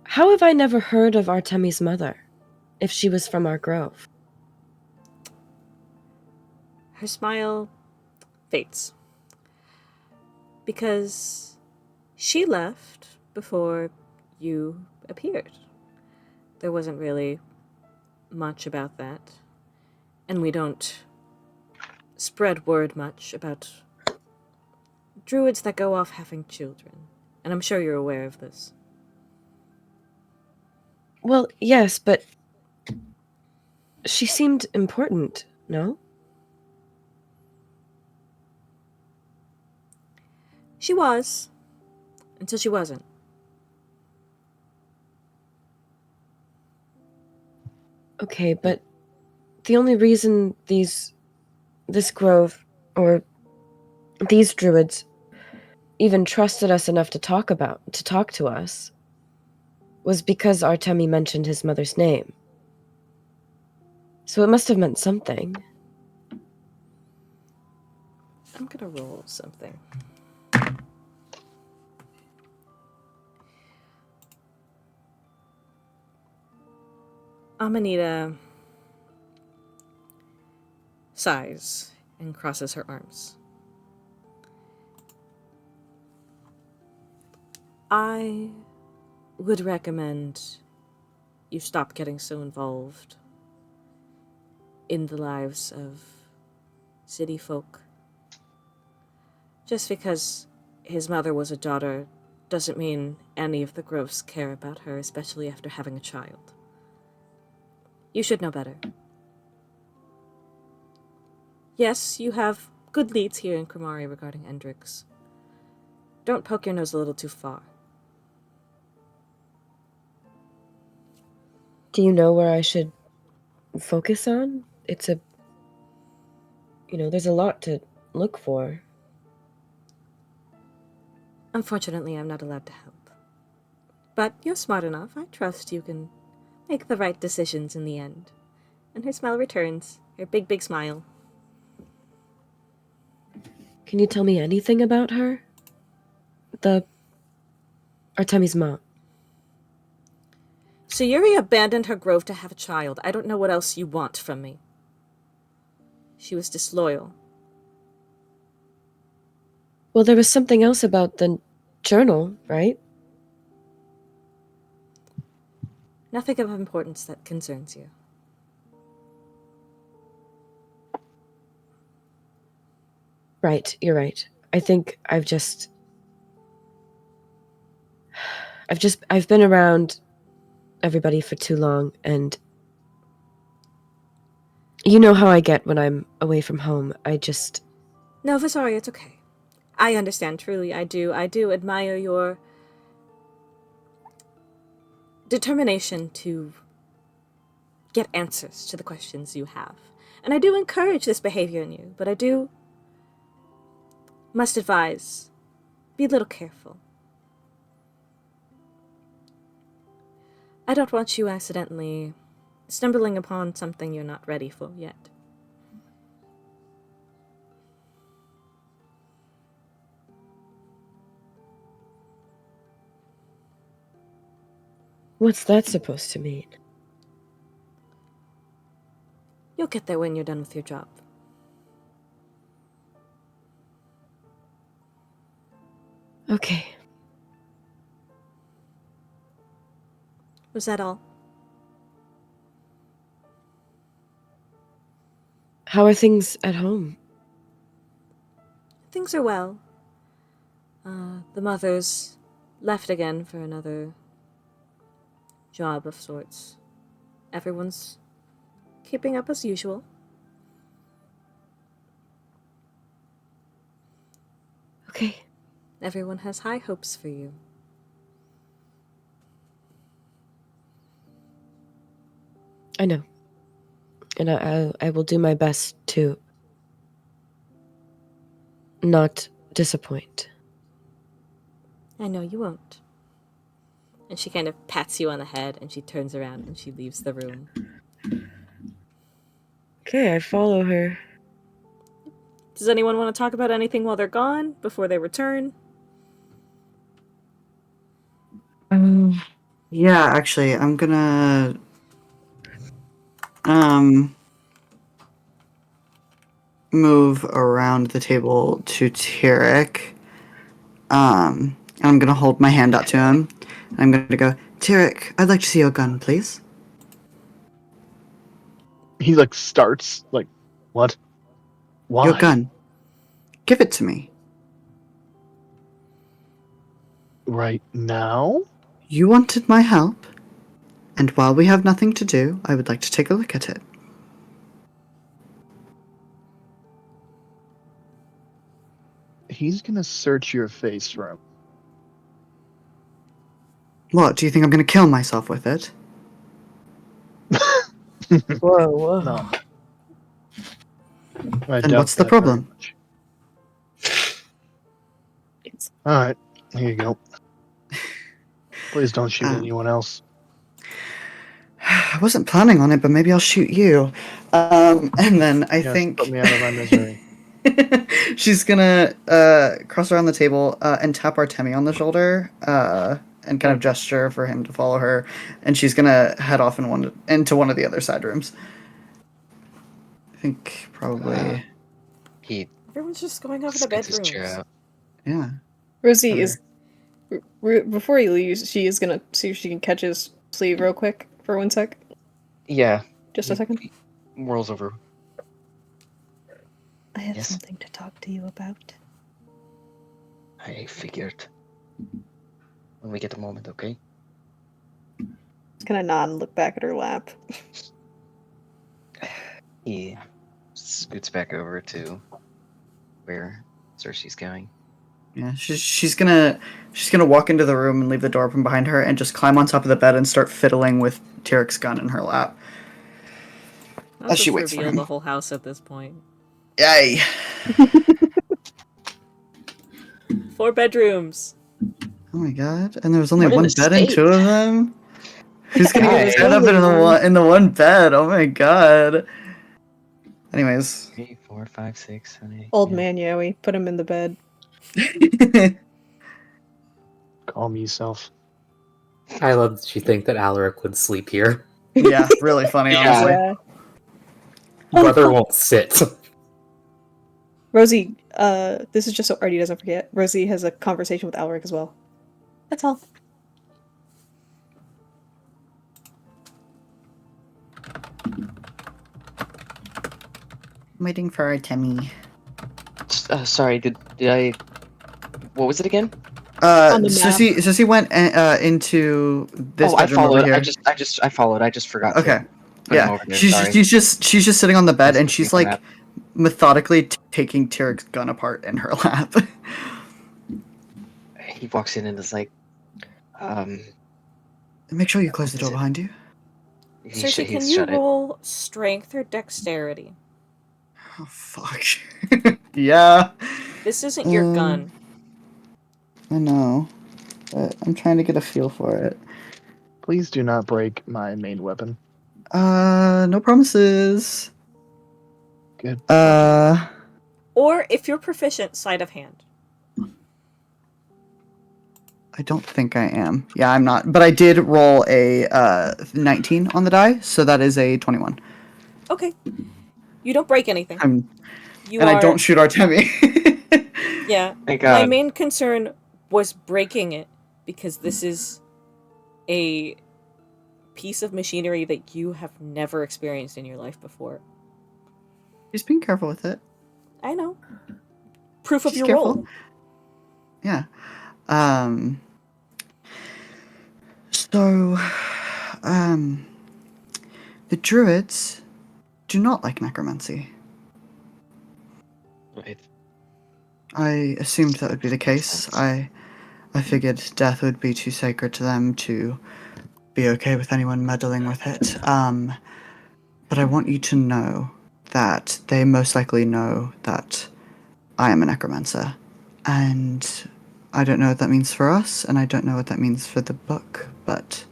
How have I never heard of Artemi's mother, if she was from our grove? Her smile fades. Because she left before you appeared. There wasn't really much about that. And we don't spread word much about druids that go off having children. And I'm sure you're aware of this. Well, yes, but she seemed important, no? She was, until she wasn't. Okay, but the only reason this grove, or these druids, even trusted us enough to talk to us, was because Artemi mentioned his mother's name. So it must have meant something. I'm gonna roll something. Amanita sighs and crosses her arms. I would recommend you stop getting so involved in the lives of city folk. Just because his mother was a daughter doesn't mean any of the Groves care about her, especially after having a child. You should know better. Yes, you have good leads here in Kromari regarding Endrix. Don't poke your nose a little too far. Do you know where I should focus on? There's a lot to look for. Unfortunately, I'm not allowed to help. But you're smart enough. I trust you can make the right decisions in the end. And her smile returns. Her big, big smile. Can you tell me anything about her? Artemi's mom. So Yuri abandoned her grove to have a child. I don't know what else you want from me. She was disloyal. Well, there was something else about the journal, right? Nothing of importance that concerns you. Right, you're right. I think I've been around everybody for too long, and you know how I get when I'm away from home. No, Vysaria, it's okay. I understand, truly, I do. I do admire your determination to get answers to the questions you have. And I do encourage this behavior in you, but I must advise, be a little careful. I don't want you accidentally stumbling upon something you're not ready for yet. What's that supposed to mean? You'll get there when you're done with your job. Okay. Was that all? How are things at home? Things are well. The mother's left again for another job of sorts. Everyone's keeping up as usual. Okay. Everyone has high hopes for you. I know. And I will do my best to not disappoint. I know you won't. And she kind of pats you on the head, and she turns around and she leaves the room. Okay, I follow her. Does anyone want to talk about anything while they're gone, before they return? Yeah, actually, I'm gonna move around the table to Tyric. I'm gonna hold my hand out to him. I'm gonna go, Tyric, I'd like to see your gun, please. He like starts like, what? Why? Your gun. Give it to me. Right now? You wanted my help, and while we have nothing to do, I would like to take a look at it. He's gonna search your face for him. What, do you think I'm gonna kill myself with it? Whoa. No. I Then doubt what's the that very problem? much. Alright, here you go. Please don't shoot anyone else. I wasn't planning on it, but maybe I'll shoot you. And then I Yes, think put me out of my misery. she's gonna cross around the table and tap Artemi on the shoulder and kind of gesture for him to follow her. And she's gonna head off into one of the other side rooms. I think probably. Everyone's just going over to Spits his chair bedrooms. out. Yeah. Rosie Over. is before he leaves. She is gonna see if she can catch his sleeve real quick for 1 sec. Yeah. Just a second. He whirls over. I have Yes? something to talk to you about. I figured. When we get a moment, okay? Just gonna nod and look back at her lap. He scoots back over to where Circe's going. Yeah, she's gonna walk into the room and leave the door open behind her and just climb on top of the bed and start fiddling with Tyric's gun in her lap. I'll As she just waits for reveal him. the whole house at this point. Yay! 4 bedrooms. Oh my god! And there was only What an one bed and estate. 2 of them. Who's gonna Guys. get set up in the one bed? Oh my god! Anyways, 3, 4, 5, 6, 7, 8. Old yeah. man Yowie, put him in the bed. Calm yourself. I love that you think that Alaric would sleep here. yeah, really funny, Yeah. honestly. Yeah. Brother won't sit. Rosie, this is just so Artie doesn't forget. Rosie has a conversation with Alaric as well. That's all. I'm waiting for Artemi. Sorry, did I... What was it again? On the map. Sissy went into this I bedroom over followed. here. I followed. I just forgot Okay. to put him Yeah, over there. she's Sorry. she's just sitting on the bed I and was she's looking for like that. methodically taking Tyric's gun apart in her lap. He walks in and is like, Make sure you close the Is door it- behind you. Circe, can you roll strength or dexterity? Oh fuck. Yeah. This isn't your gun. I know, but I'm trying to get a feel for it. Please do not break my main weapon. No promises. Good. Or, if you're proficient, sleight of hand. I don't think I am. Yeah, I'm not. But I did roll a 19 on the die, so that is a 21. Okay. You don't break anything. I don't shoot Artemi. Yeah. Thank God. My main concern was breaking it, because this is a piece of machinery that you have never experienced in your life before. Just being careful with it. I know. Proof of Just your careful. roll. Yeah. So, The druids do not like necromancy. Right. I assumed that would be the Makes case. sense. I figured death would be too sacred to them to be okay with anyone meddling with it. But I want you to know that they most likely know that I am a necromancer. And I don't know what that means for us, and I don't know what that means for the book, but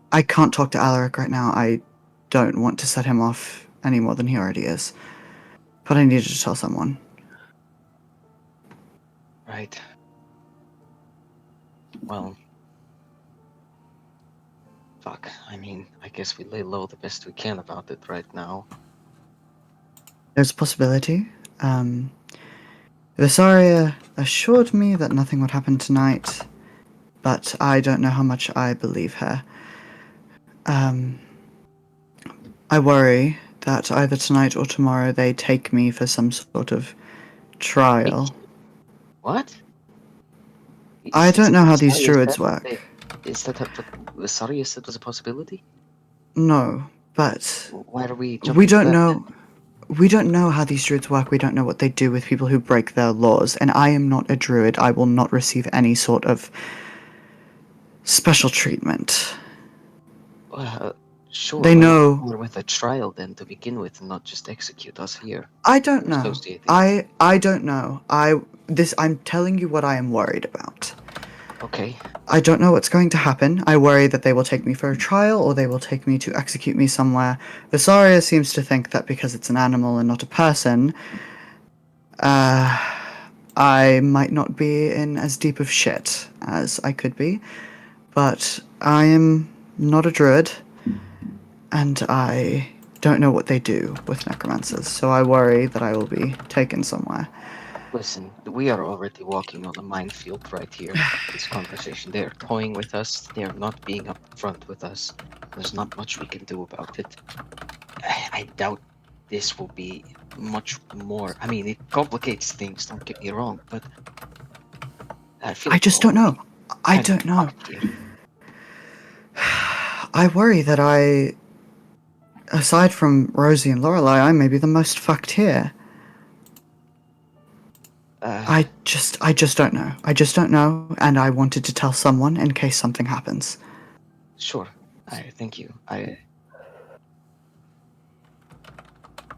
I can't talk to Alaric right now. I don't want to set him off any more than he already is. But I needed to tell someone. Right. Well, fuck. I mean, I guess we lay low the best we can about it right now. There's a possibility. Vysaria assured me that nothing would happen tonight, but I don't know how much I believe her. I worry that either tonight or tomorrow they take me for some sort of trial. What? I don't know how these Vysaria druids said work. Is that what Vysaria said was a possibility? No, but Why are we jumping we to don't that know. then? We don't know how these druids work. We don't know what they do with people who break their laws. And I am not a druid. I will not receive any sort of special treatment. Sure. They why don't know. you bother with a trial then to begin with, and not just execute us here? I don't know. Associating. I don't know. I'm telling you what I am worried about. Okay. I don't know what's going to happen. I worry that they will take me for a trial or they will take me to execute me somewhere. Vysaria seems to think that because it's an animal and not a person, I might not be in as deep of shit as I could be. But I am not a druid, and I don't know what they do with necromancers, so I worry that I will be taken somewhere. Listen, we are already walking on a minefield right here. This conversation. They are toying with us. They are not being upfront with us. There's not much we can do about it. I doubt this will be much more. I mean, it complicates things. Don't get me wrong, but I feel I like just we're don't know. already I kind of don't know. fucked here. I worry that aside from Rosie and Lorelai, I may be the most fucked here. I just don't know. I just don't know, and I wanted to tell someone in case something happens. Sure. Thank you.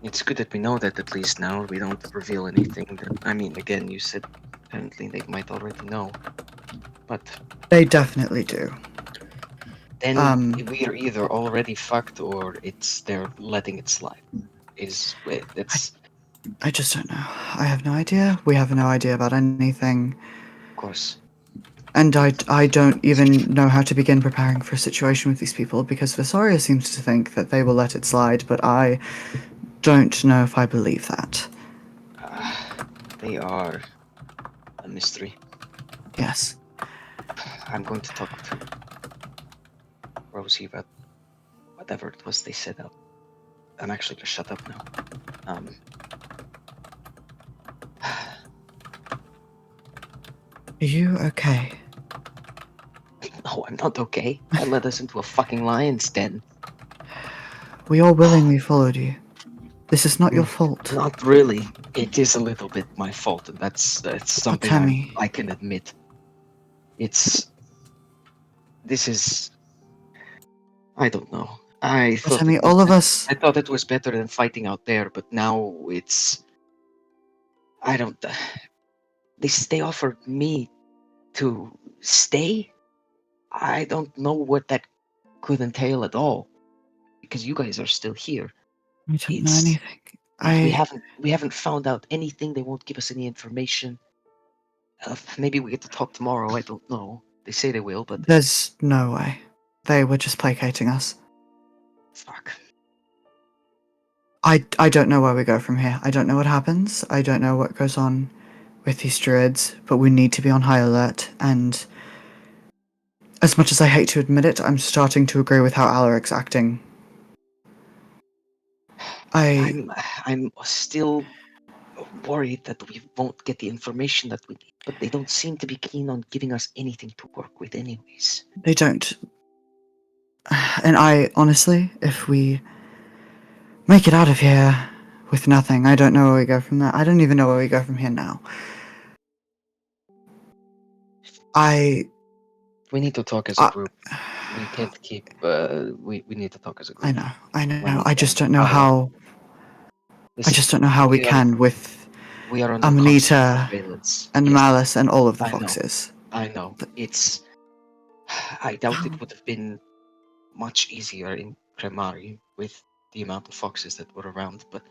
It's good that we know that at least now. We don't reveal anything that, I mean, again, you said apparently they might already know. But They definitely do. then we are either already fucked or they're letting it slide. I just don't know. I have no idea. We have no idea about anything. Of course. And I don't even know how to begin preparing for a situation with these people because Vysaria seems to think that they will let it slide, but I don't know if I believe that. They are a mystery. Yes. I'm going to talk to Rosie about whatever it was they set up. I'm actually gonna shut up now. Are you okay? No, I'm not okay. That led us into a fucking lion's den. We all willingly followed you. This is not your fault. Not really. It is a little bit my fault, and that's something Artemi. I can admit. I don't know. I thought Artemi, all of us. I thought it was better than fighting out there, but now I don't. They offered me to stay. I don't know what that could entail at all, because you guys are still here. We don't know anything. We haven't found out anything. They won't give us any information. Maybe we get to talk tomorrow. I don't know. They say they will, but There's no way. They were just placating us. fuck. I don't know where we go from here. I don't know what happens. I don't know what goes on with these druids, but we need to be on high alert, and as much as I hate to admit it, I'm starting to agree with how Alaric's acting. I'm still worried that we won't get the information that we need, but they don't seem to be keen on giving us anything to work with anyways. They don't. And I, honestly, if we make it out of here with nothing, I don't know where we go from there. I don't even know where we go from here now. We need to talk as a group. We can't keep. We need to talk as a group. I know. Money I just and don't know power. how. I just don't know how we can with We are under constant Amanita surveillance. and Yes, Malice and all of the I know. foxes. I know. It's. I doubt it would have been much easier in Cremari with the amount of foxes that were around, but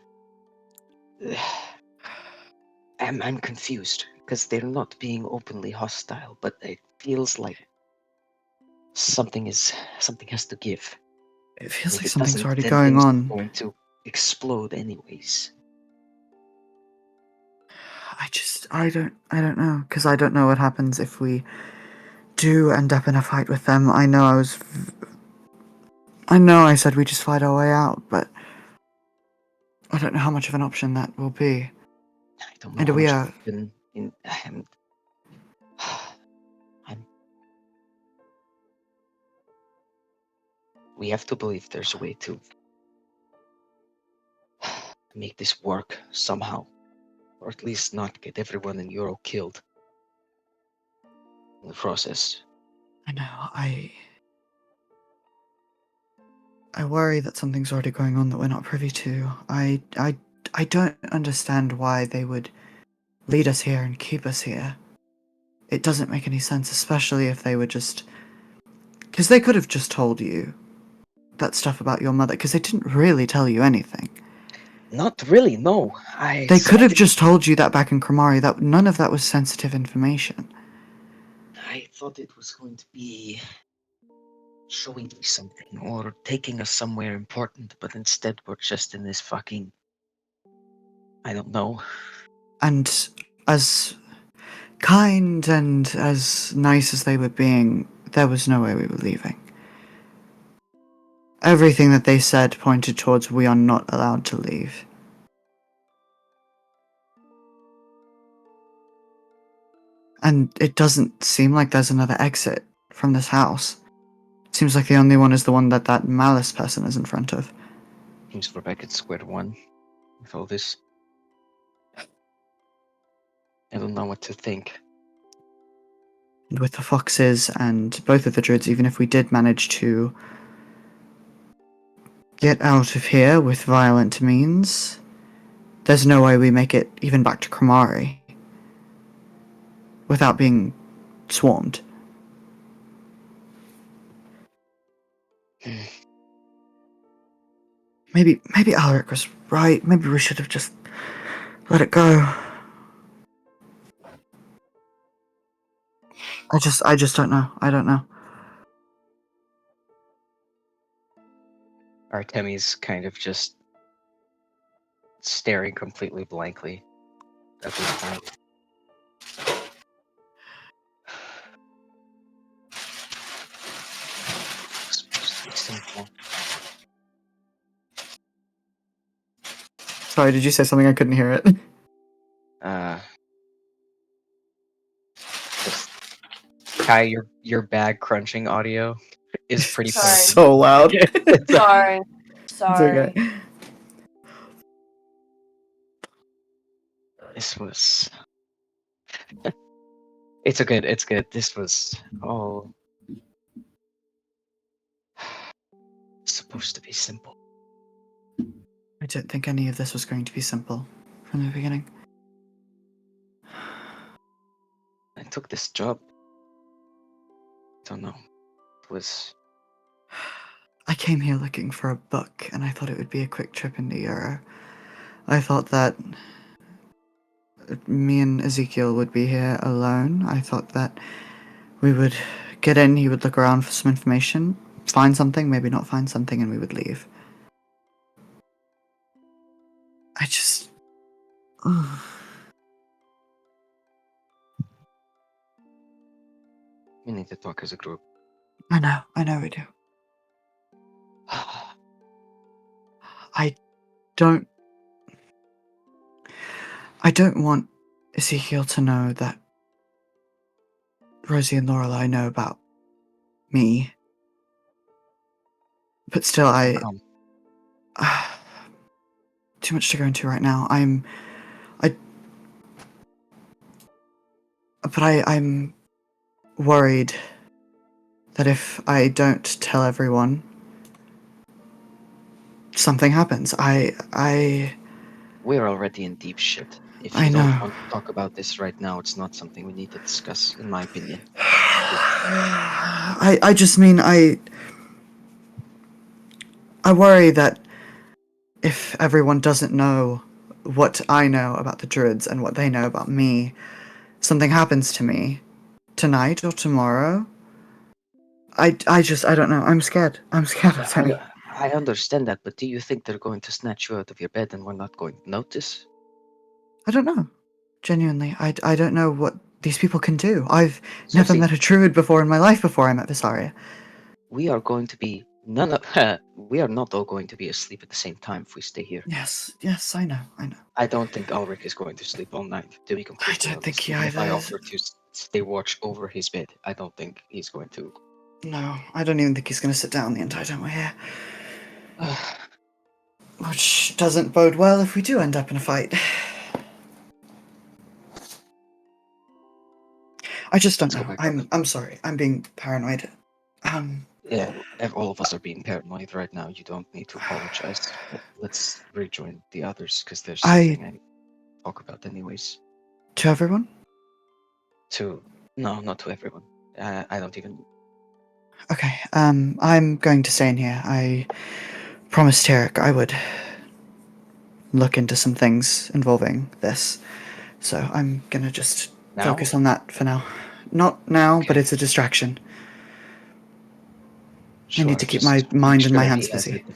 I'm confused because they're not being openly hostile, but it feels like something has to give. It feels If like it something's doesn't, already then going things on. are going to explode anyways. I don't know, because I don't know what happens if we do end up in a fight with them. I know I said we just fight our way out, but I don't know how much of an option that will be. I don't know And how we much are. been in. We have to believe there's a way to make this work somehow, or at least not get everyone in Euro killed in the process. I know. I worry that something's already going on that we're not privy to. I don't understand why they would lead us here and keep us here. It doesn't make any sense, especially if they were just. Because they could have just told you that stuff about your mother, because they didn't really tell you anything. Not really, no. They could have just told you that back in Kromari, that none of that was sensitive information. I thought it was going to be showing me something or taking us somewhere important, but instead we're just in this fucking. I don't know. And as kind and as nice as they were being, there was no way we were leaving. Everything that they said pointed towards we are not allowed to leave. And it doesn't seem like there's another exit from this house. It seems like the only one is the one that Malice person is in front of. Seems we're back at square one with all this. I don't know what to think. And with the foxes and both of the druids, even if we did manage to get out of here with violent means, there's no way we make it even back to Kromari without being swarmed. Maybe Alaric was right. Maybe we should have just let it go. I just don't know. I don't know. Artemi's kind of just staring completely blankly at this point. It's supposed to be simple. Sorry, did you say something? I couldn't hear it. Just Kai, your bag crunching audio is pretty Sorry. funny. So loud. Sorry. It's okay. This was. It's good. It's good. This was all supposed to be simple. I don't think any of this was going to be simple from the beginning. I took this job. Don't know. It was. I came here looking for a book, and I thought it would be a quick trip into Euro. I thought that me and Ezekiel would be here alone. I thought that we would get in, he would look around for some information, find something, maybe not find something, and we would leave. I just. We need to talk as a group. I know we do. I don't want Ezekiel to know that Rosie and Lorelai know about me. But still, Calm. too much to go into right now. I'm worried that if I don't tell everyone, something happens. We're already in deep shit. If I you don't know. want to talk about this right now, it's not something we need to discuss, in my opinion. I just mean I worry that if everyone doesn't know what I know about the druids and what they know about me, something happens to me tonight or tomorrow. I don't know. I'm scared. I'm scared, Artemi. I understand that, but do you think they're going to snatch you out of your bed and we're not going to notice? I don't know. Genuinely, I don't know what these people can do. I've never Circe, met a druid before in my life before I met Vysaria. we are going to be we are not all going to be asleep at the same time if we stay here. Yes, I know. I don't think Alaric is going to sleep all night, to be completely I don't think honest. he Even if I either. offer to stay watch over his bed, I don't think he's going to. No, I don't even think he's going to sit down the entire time we're here. Which doesn't bode well if we do end up in a fight. I just don't Let's go know. back up. I'm sorry. I'm being paranoid. Yeah, all of us are being paranoid right now. You don't need to apologize. But let's rejoin the others, because there's something I need to talk about anyways. To everyone? No, not to everyone. I don't even... Okay, I'm going to stay in here. I promised Tyric I would look into some things involving this. So I'm gonna just focus on that for now. Not now, but Okay. it's a distraction. Sure, I need to keep just my make mind and sure my that hands he has busy. it.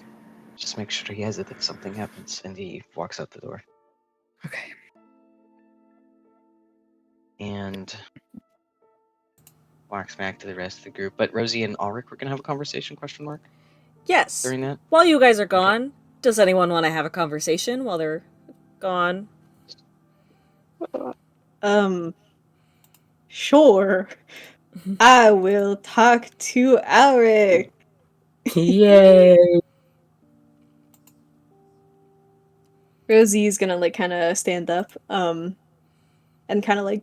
Just make sure he has it if something happens, and he walks out the door. Okay. And walks back to the rest of the group. But Rosie and Alaric were gonna have a conversation? Question mark. Yes. During that. While you guys are gone, does anyone want to have a conversation while they're gone? Sure. I will talk to Alaric. Yay! Rosie's gonna like kind of stand up, and kind of like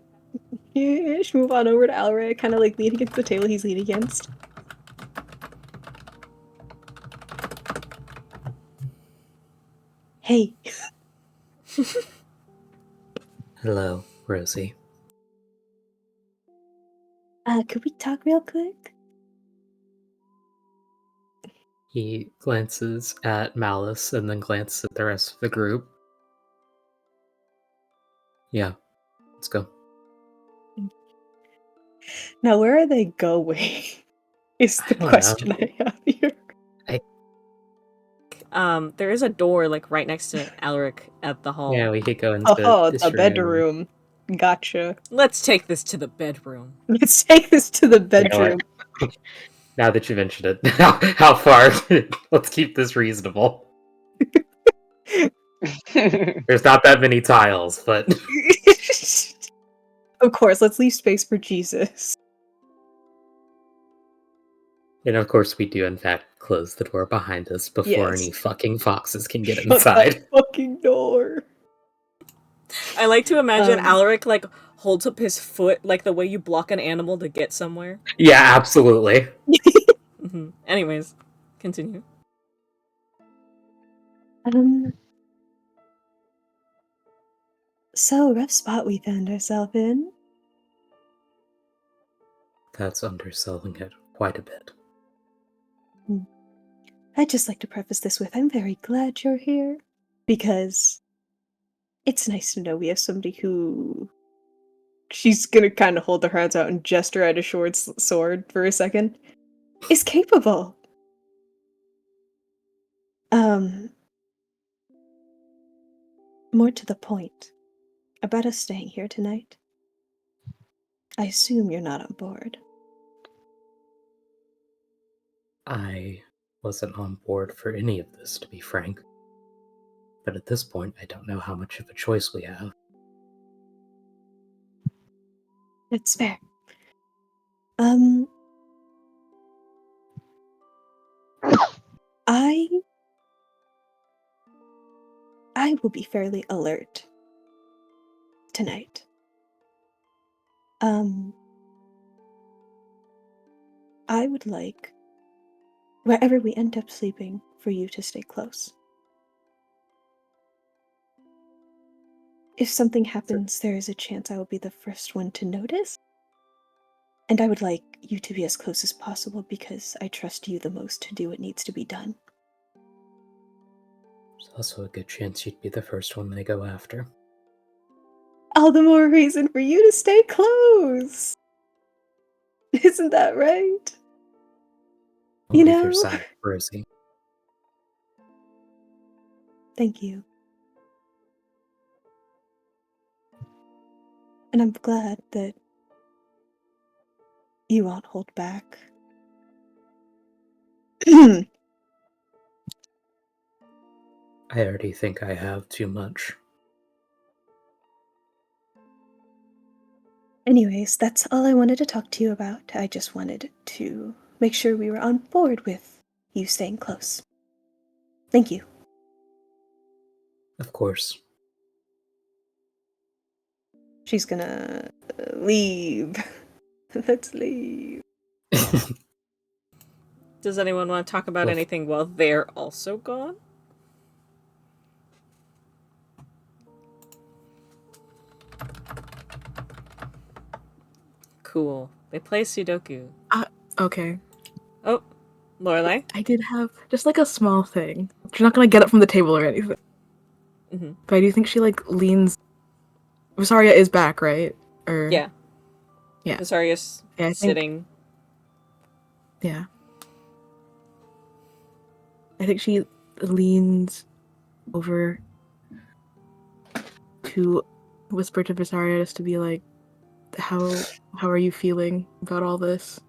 move on over to Alaric, kind of like lean against the table he's leaning against. Hey. Hello, Rosie. Could we talk real quick? He glances at Malice and then glances at the rest of the group. Yeah, let's go. Now, where are they going? Is the question I have here. There is a door like right next to Alaric at the hall. Yeah, we could go into this the room. bedroom. Gotcha. Let's take this to the bedroom. Let's take this to the bedroom. Now that you mentioned it, how far? Let's keep this reasonable. There's not that many tiles, but of course, let's leave space for Jesus. and of course we do in fact close the door behind us before any fucking foxes can get Shut inside. that fucking door. I like to imagine Alaric like holds up his foot like the way you block an animal to get somewhere. Yeah, absolutely. Anyways, continue. So, rough spot we found ourselves in. That's underselling it quite a bit. I'd just like to preface this with I'm very glad you're here, because it's nice to know we have somebody who... She's gonna kind of hold her hands out and gesture at a short sword for a second. Is capable. More to the point, about us staying here tonight. I assume you're not on board. I wasn't on board for any of this, to be frank. But at this point, I don't know how much of a choice we have. That's fair. I will be fairly alert tonight. I would like, wherever we end up sleeping, for you to stay close. If something happens, there is a chance I will be the first one to notice. And I would like you to be as close as possible because I trust you the most to do what needs to be done. There's also a good chance you'd be the first one they go after. All the more reason for you to stay close! Isn't that right? I'll You leave know? your side, Rosie. Thank you. And I'm glad that you won't hold back. I already think I have too much. Anyways, that's all I wanted to talk to you about. I just wanted to make sure we were on board with you staying close. Thank you. Of course. She's gonna leave. Let's leave. Does anyone want to talk about Well, anything while they're also gone? Cool. They play Sudoku. Okay. Oh, Lorelai? I did have just like a small thing. She's not gonna get up from the table or anything. Mm-hmm. But I do think she like leans. Vysaria is back, right? Or Yeah. Yeah. Visaria's Yeah, I think- sitting. yeah. I think she leans over to whisper to Vysaria just to be like, how are you feeling about all this?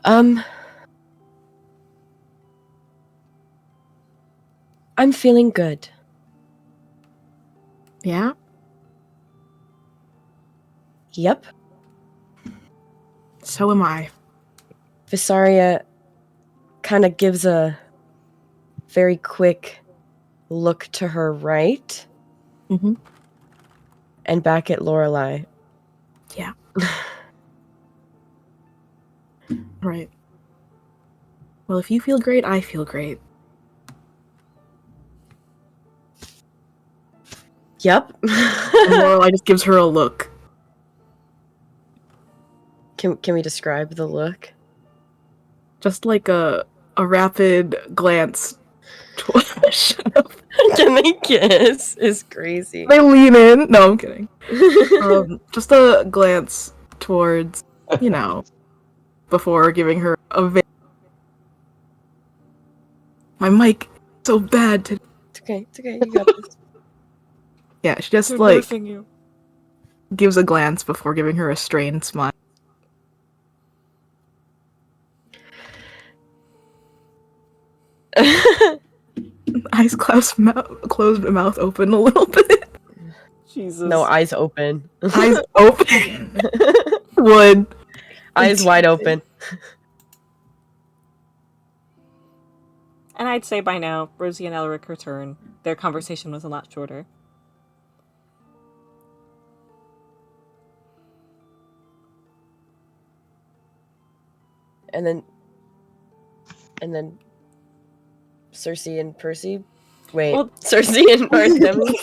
I'm feeling good. Yeah? Yep. So am I. Vysaria kind of gives a very quick look to her right Mm-hmm. and back at Lorelai. Yeah. Right. Well, if you feel great, I feel great. Yep. And Lorelai just gives her a look. Can we describe the look? Just like a rapid glance towards. Can they kiss? Is crazy. They lean in. No, I'm kidding. Just a glance towards, before giving her a My mic is so bad today. It's okay. It's okay. You got this. Yeah, she just They're like nerfing you. gives a glance before giving her a strained smile. Eyes closed, mouth open a little bit. Jesus. No, eyes open. Eyes open. Would. Eyes wide open. And I'd say by now, Rosie and Alaric return. Their conversation was a lot shorter. And then Circe and Percy. Wait, Well- Circe and Artemi?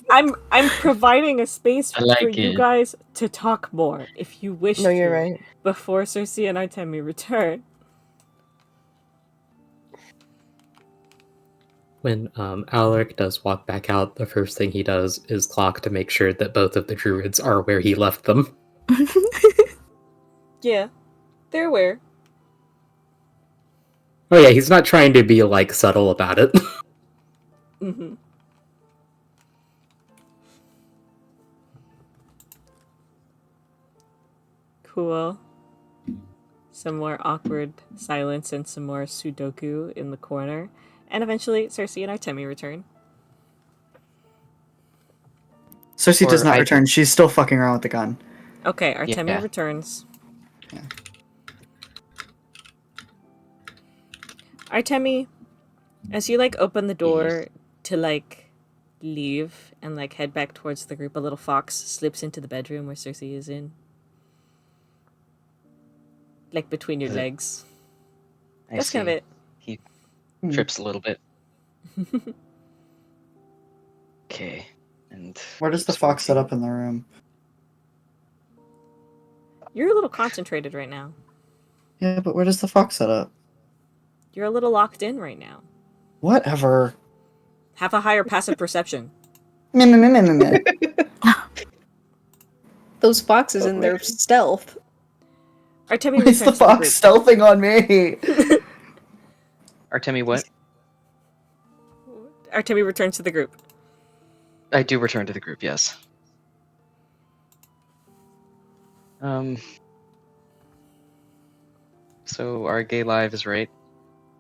I'm providing a space I like for you it. guys to talk more, if you wish No, to, you're right. before Circe and Artemi return. When Alaric does walk back out, the first thing he does is clock to make sure that both of the druids are where he left them. Yeah, they're aware. Oh yeah, he's not trying to be, like, subtle about it. Mm-hmm. Cool. Some more awkward silence and some more Sudoku in the corner. And eventually, Circe and Artemi return. Circe does Or not I- return. She's still fucking around with the gun. Okay, Artemi Yeah. returns. Yeah. Artemi, As you like open the door Yes. to like leave and like head back towards the group, a little fox slips into the bedroom where Circe is in. Like between your Is it- legs. I That's kind see. of He Hmm. trips a little bit. it. Okay. And Where does the keeps fox set walking. up in the room? You're a little concentrated right now. Yeah, but where does the fox set up? You're a little locked in right now. Whatever. Have a higher passive perception. Meh, meh, meh, meh, meh, meh. Those foxes in their stealth. Artemi Why is the returns to the fox stealthing on me? group. Artemi, what? Artemi returns to the group. I do return to the group, yes. So our gay live is right.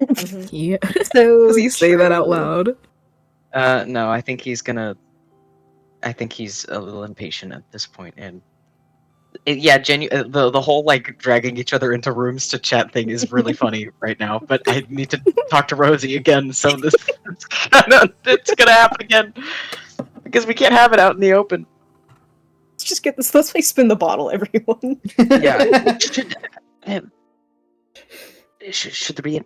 Mhm. Yeah. So Does he say that out true. loud? No, I think he's gonna. I think he's a little impatient at this point, and yeah, the whole like dragging each other into rooms to chat thing is really funny right now. But I need to talk to Rosie again, so it's gonna happen again because we can't have it out in the open. Let's just get this. Let's like spin the bottle, everyone. Yeah, um, should there be?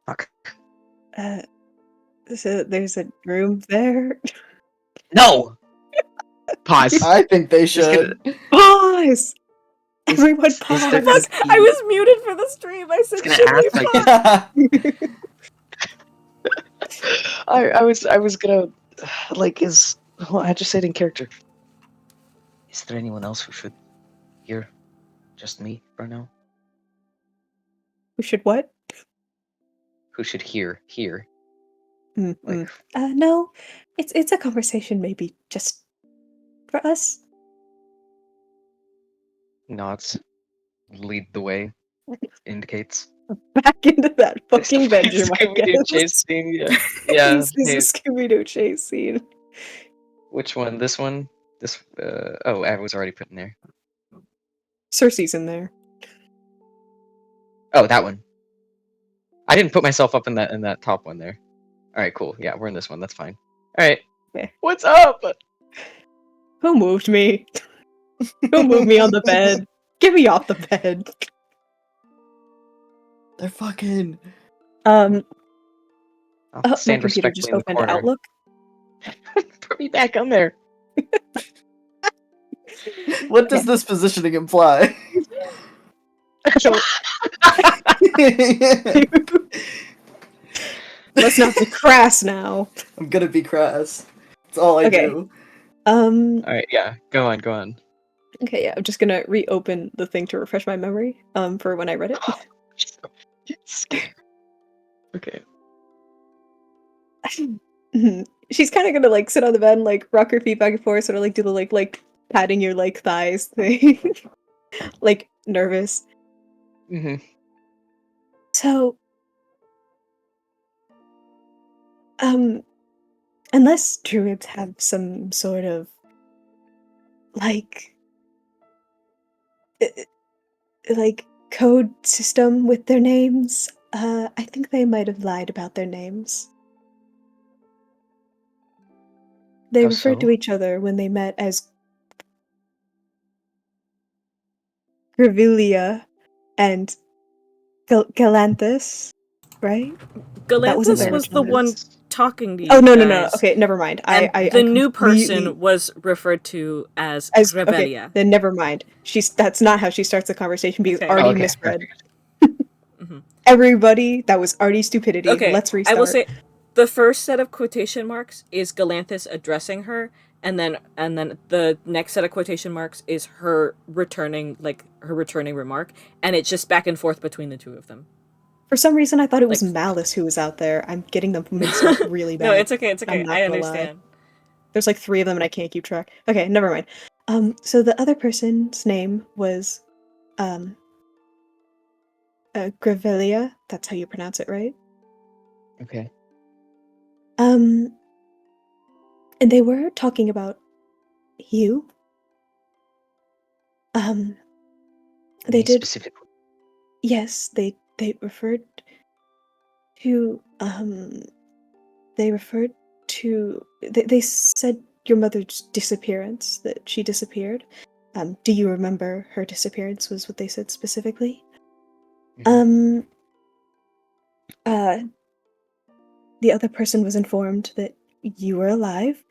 Fuck. So there's a room there. No. Pause. I think they Just gonna- should. Pause. Everyone, is pause. there Fuck! gonna be- I was muted for the stream. I said, gonna should we ask, like, pause? I was gonna like well, I just said in character. Is there anyone else who should hear? Just me for now. We should what? Who should hear? Mm-mm. No, it's a conversation. Maybe just for us. Nods, lead the way, indicates. Back into that fucking It's bedroom, I Scooby-Doo chase guess. scene. Yeah. This is Hey, a Scooby-Doo chase scene. which one? This one? This? Oh, I was already put in there. Circe's in there. Oh, that one. I didn't put myself up in that top one there. All right, cool. Yeah, we're in this one. That's fine. All right. Okay. What's up? Who moved me? Who moved me on the bed? Get me off the bed. They're fucking. I'll My stand computer just respectfully in the opened corner. Outlook. Put me back on there. What does this positioning imply? So, let's not be crass now. I'm gonna be crass. That's all I Okay. do. All right. Yeah. Go on. Okay, yeah, I'm just gonna reopen the thing to refresh my memory. For when I read it. Scared. Okay. She's kind of gonna like sit on the bed and like rock her feet back and forth, sort of like do the like patting your like thighs thing, like nervous. Mm-hmm. So, unless druids have some sort of like like code system with their names, I think they might have lied about their names. They How referred to so? each other when they met as Gravilia and Galanthus, right? That wasn't their Galanthus was the original one names. talking to you Oh no. guys. Okay, never mind. And I the new completely- person was referred to as as Revelia. okay. Then never mind. That's not how she starts the conversation because Okay. already Okay, misread. Mhm. Everybody, that was already stupidity. Okay, Let's restart. I will say the first set of quotation marks is Galanthus addressing her, and then the next set of quotation marks is her returning remark, and it's just back and forth between the two of them. For some reason, I thought it was Like- Malice who was out there. I'm getting them mixed up really bad. No, it's okay. I'm not I gonna lie. understand. There's like 3 of them and I can't keep track. Okay, never mind. So the other person's name was Gravilia. That's how you pronounce it, right? Okay. And they were talking about you. They Me did. specifically. Yes, they referred to, they referred to, they said your mother's disappearance, that she disappeared. Do you remember her disappearance was what they said specifically? Mhm. The other person was informed that you were alive.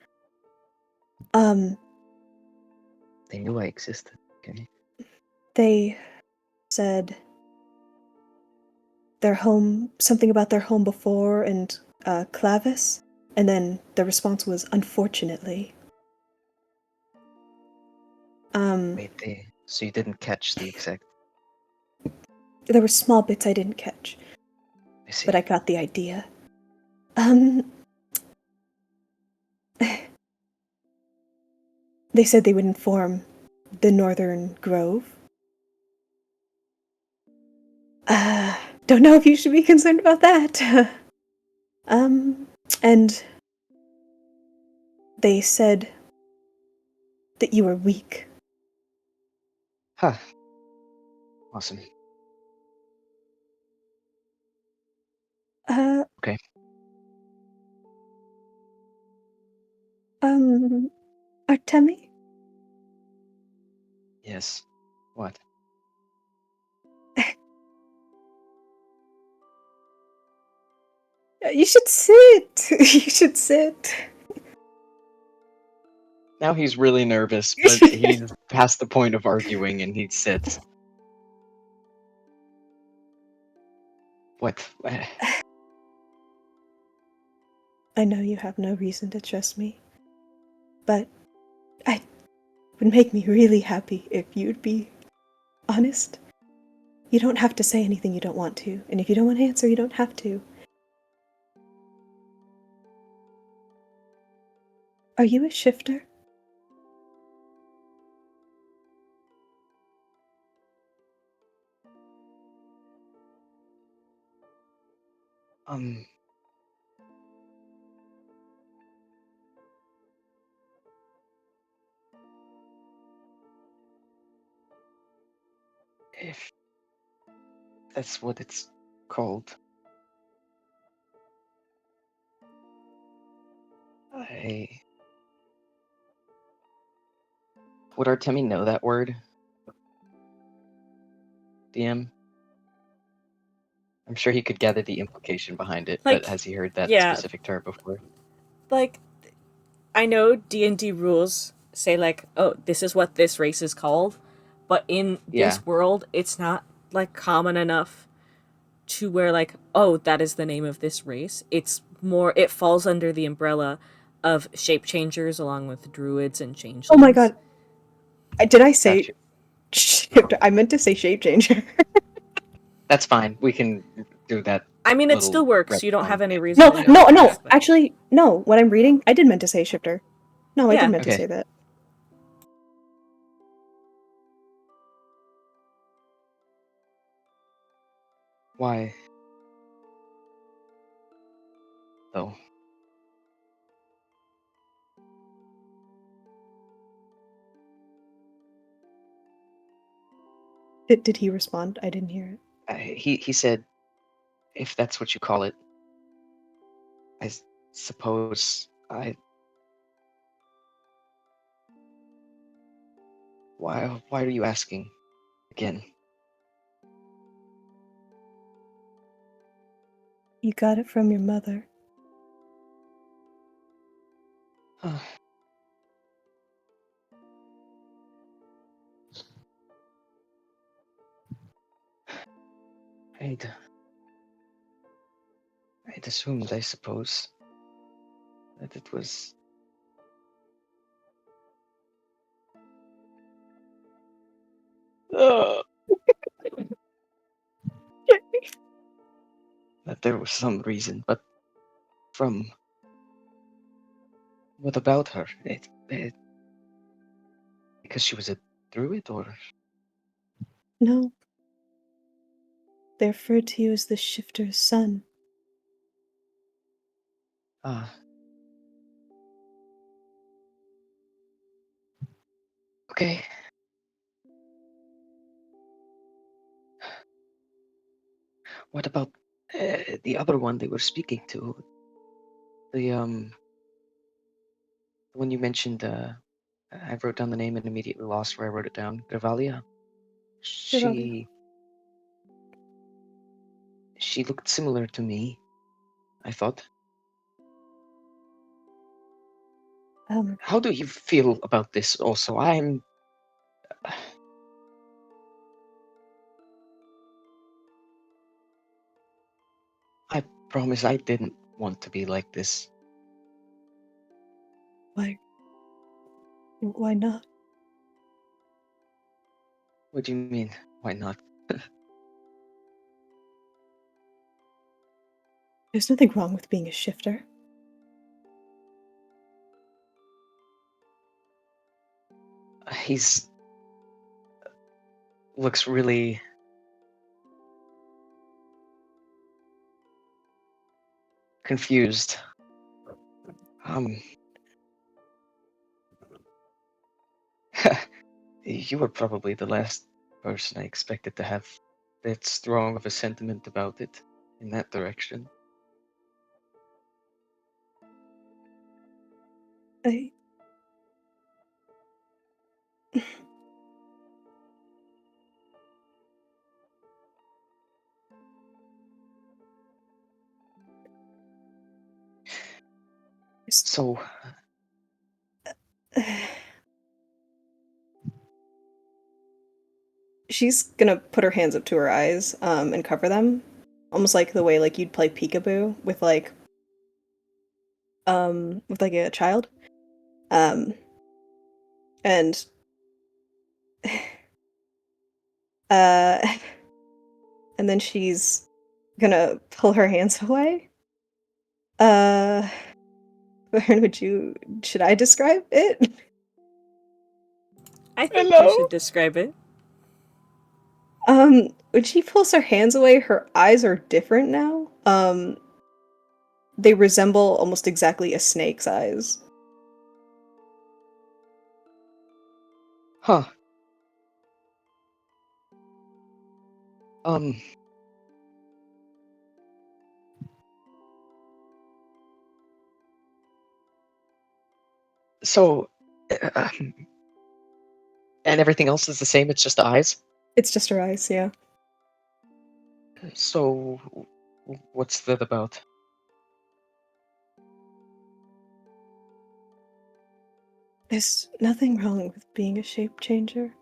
They knew I existed. Okay. They said their home, something about their home before and Clavis, and then the response was unfortunately. Wait, so you didn't catch the exact? There were small bits I didn't catch, I see. but I got the idea. They said they would inform the Northern Grove. Don't know if you should be concerned about that. And they said that you were weak. Huh. Awesome. Okay. Artemi? Yes. What? You should sit. You should sit. Now he's really nervous, but he's past the point of arguing, and he sits. What? I know you have no reason to trust me, but it would make me really happy if you'd be honest. You don't have to say anything you don't want to, and if you don't want to answer, you don't have to. Are you a shifter? If that's what it's called. Would Artemi know that word? DM? I'm sure he could gather the implication behind it, but has he heard that yeah, specific term before? like, I know D&D rules say, like, oh, this is what this race is called, but in Yeah. this world, it's not, like, common enough to where, like, oh, that is the name of this race. It's more, it falls under the umbrella of shape changers along with druids and changelings. Oh my god. Did I say Gotcha. shifter? I meant to say shape changer. That's fine. We can do that. I mean, it little still works. You don't retcon. have any reason to know. No. that, but- Actually, no. What I'm reading, I did meant to say shifter. No, I Yeah. did meant to Okay. say that. Why? Though. Did he respond? I didn't hear it. He said, if that's what you call it. I suppose I. Why are you asking again? You got it from your mother. I'd assumed, I suppose, that it was. That there was some reason, but from. What about her? Because she was a druid, or? No. They referred to you as the shifter's son. Okay. What about The other one they were speaking to, the one you mentioned, I wrote down the name and immediately lost where I wrote it down. Gravalia. Gravalia. She looked similar to me, I thought. How do you feel about this also? I promise I didn't want to be like this. Why not? What do you mean? Why not? There's nothing wrong with being a shifter. He's looks really confused. You were probably the last person I expected to have that strong of a sentiment about it in that direction. So, she's gonna put her hands up to her eyes and cover them, almost like the way like you'd play peekaboo with like a child, and and then she's gonna pull her hands away. Fern, should I describe it? I think you should describe it. When she pulls her hands away, her eyes are different now. They resemble almost exactly a snake's eyes. huh. So, and everything else is the same, it's just the eyes? It's just her eyes, yeah. So, what's that about? There's nothing wrong with being a shape changer.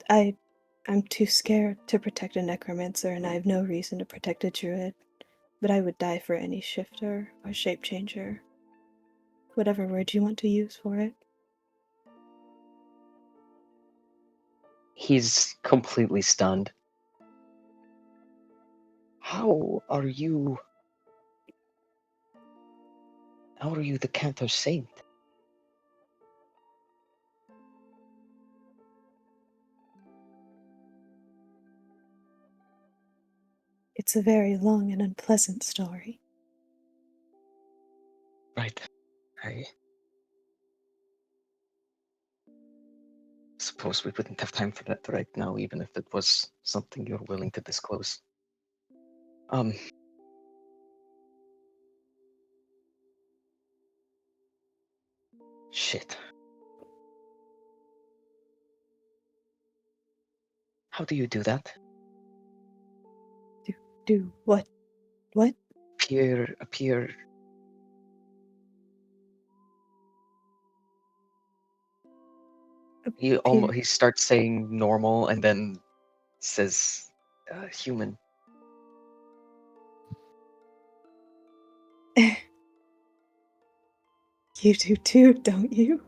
I'm too scared to protect a necromancer, and I have no reason to protect a druid. But I would die for any shifter or shape changer. Whatever word you want to use for it. He's completely stunned. How are you the Canto Saint? It's a very long and unpleasant story. Right. I suppose we wouldn't have time for that right now, even if it was something you're willing to disclose. Shit. How do you do that? Do what? What? Appear. He starts saying normal and then says human. You do too, don't you?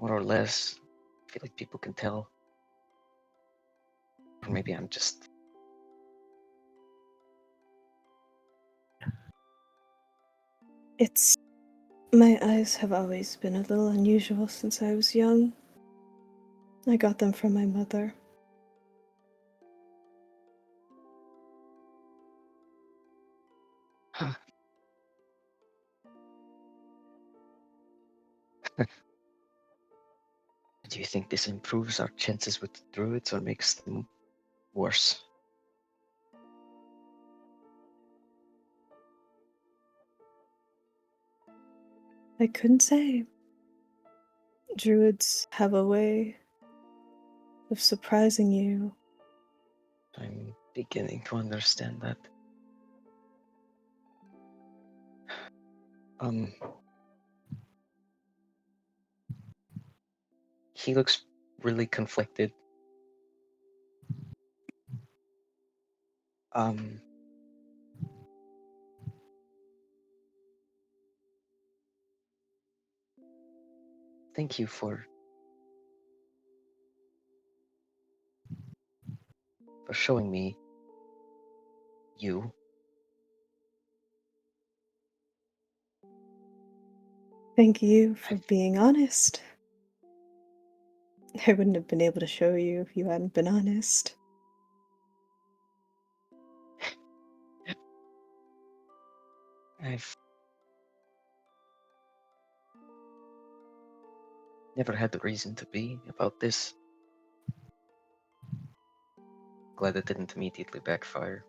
More or less. I feel like people can tell. Or maybe I'm just... My eyes have always been a little unusual since I was young. I got them from my mother. Huh. Do you think this improves our chances with the druids or makes them worse? I couldn't say. Druids have a way of surprising you. I'm beginning to understand that. He looks really conflicted. Thank you for showing me you. Thank you for being honest. I wouldn't have been able to show you if you hadn't been honest. I've never had the reason to be about this. Glad it didn't immediately backfire.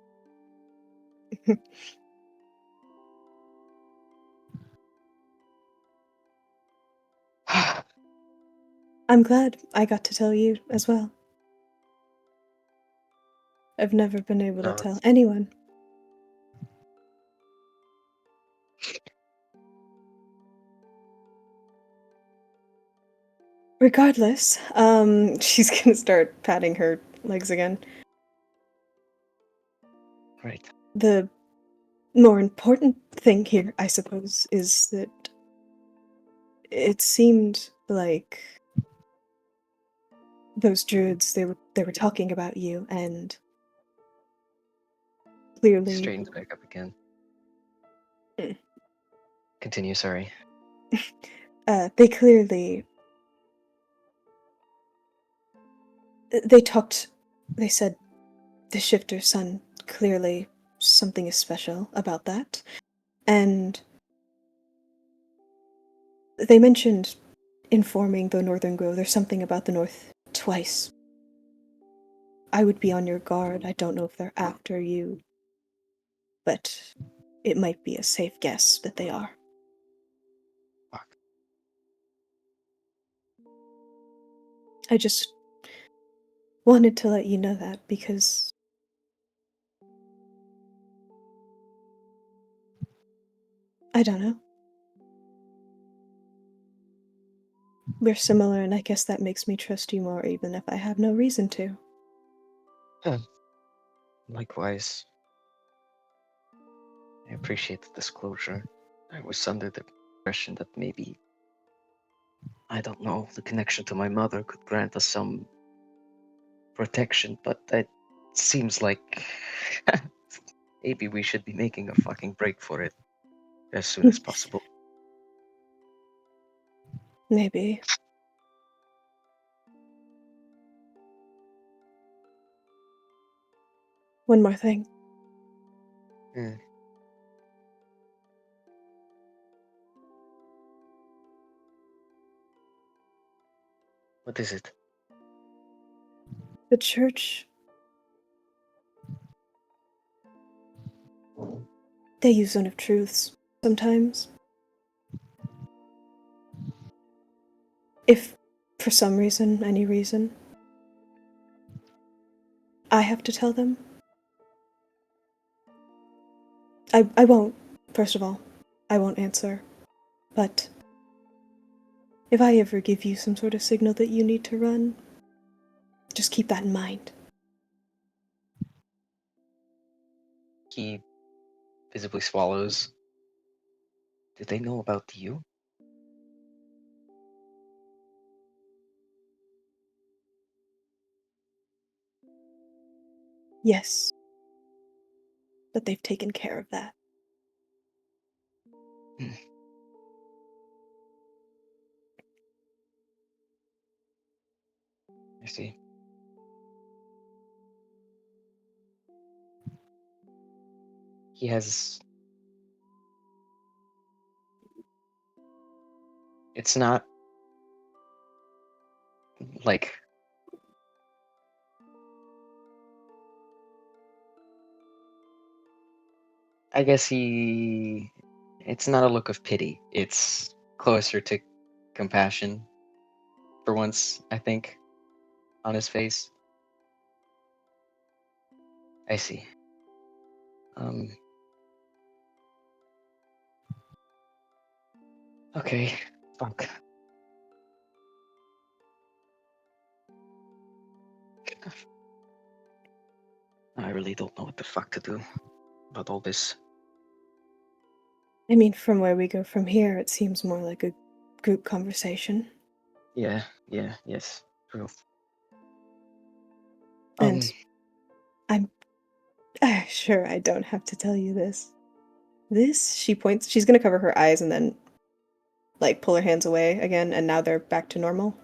I'm glad I got to tell you as well. I've never been able to tell anyone. Regardless, she's gonna start patting her legs again. Right. The more important thing here, I suppose, is that it seemed like those druids, they were talking about you, and clearly Straightens back up again. Mm. Continue, sorry. They clearly they said the shifter's son, clearly something is special about that, and they mentioned informing the Northern Grove. There's something about the North twice. I would be on your guard. I don't know if they're after you, but it might be a safe guess that they are. Fuck. I just wanted to let you know that because I don't know. We're similar, and I guess that makes me trust you more even if I have no reason to. Likewise. I appreciate the disclosure. I was under the impression that maybe, I don't know, the connection to my mother could grant us some protection, but it seems like maybe we should be making a fucking break for it as soon as possible. Maybe. One more thing. What is it? The church, they use Zone of Truths sometimes. If, for some reason, any reason, I have to tell them, I won't, first of all. I won't answer. But if I ever give you some sort of signal that you need to run, just keep that in mind. He visibly swallows. Do they know about you? Yes. But they've taken care of that. I see. He has... It's not like, I guess it's not a look of pity. It's closer to compassion for once, I think, on his face. I see. Okay. Fuck. I really don't know what the fuck to do about all this. I mean, from where we go from here, it seems more like a group conversation. Yeah, yes. True. And I'm sure I don't have to tell you this. She points, she's gonna cover her eyes and then, like, pull her hands away again, and now they're back to normal.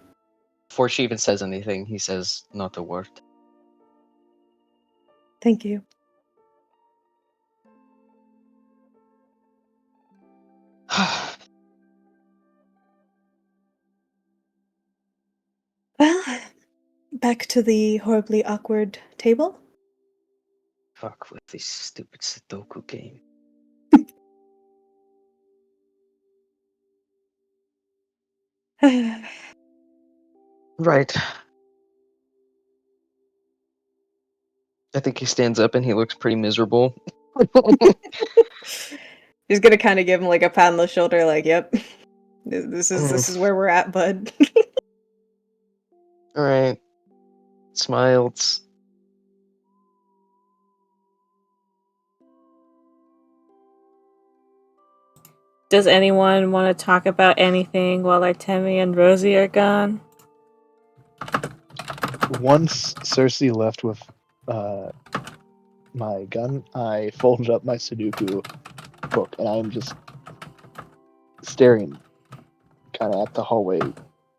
Before she even says anything, he says not a word. Thank you. Well, back to the horribly awkward table. Fuck with this stupid Sudoku game. Right. I think he stands up and he looks pretty miserable. He's gonna kind of give him like a pat on the shoulder, like, "Yep, this is where we're at, bud." All right. Smiles. Does anyone want to talk about anything while Artemi and Rosie are gone? Once Circe left with my gun, I folded up my Sudoku book, and I'm just staring kind of at the hallway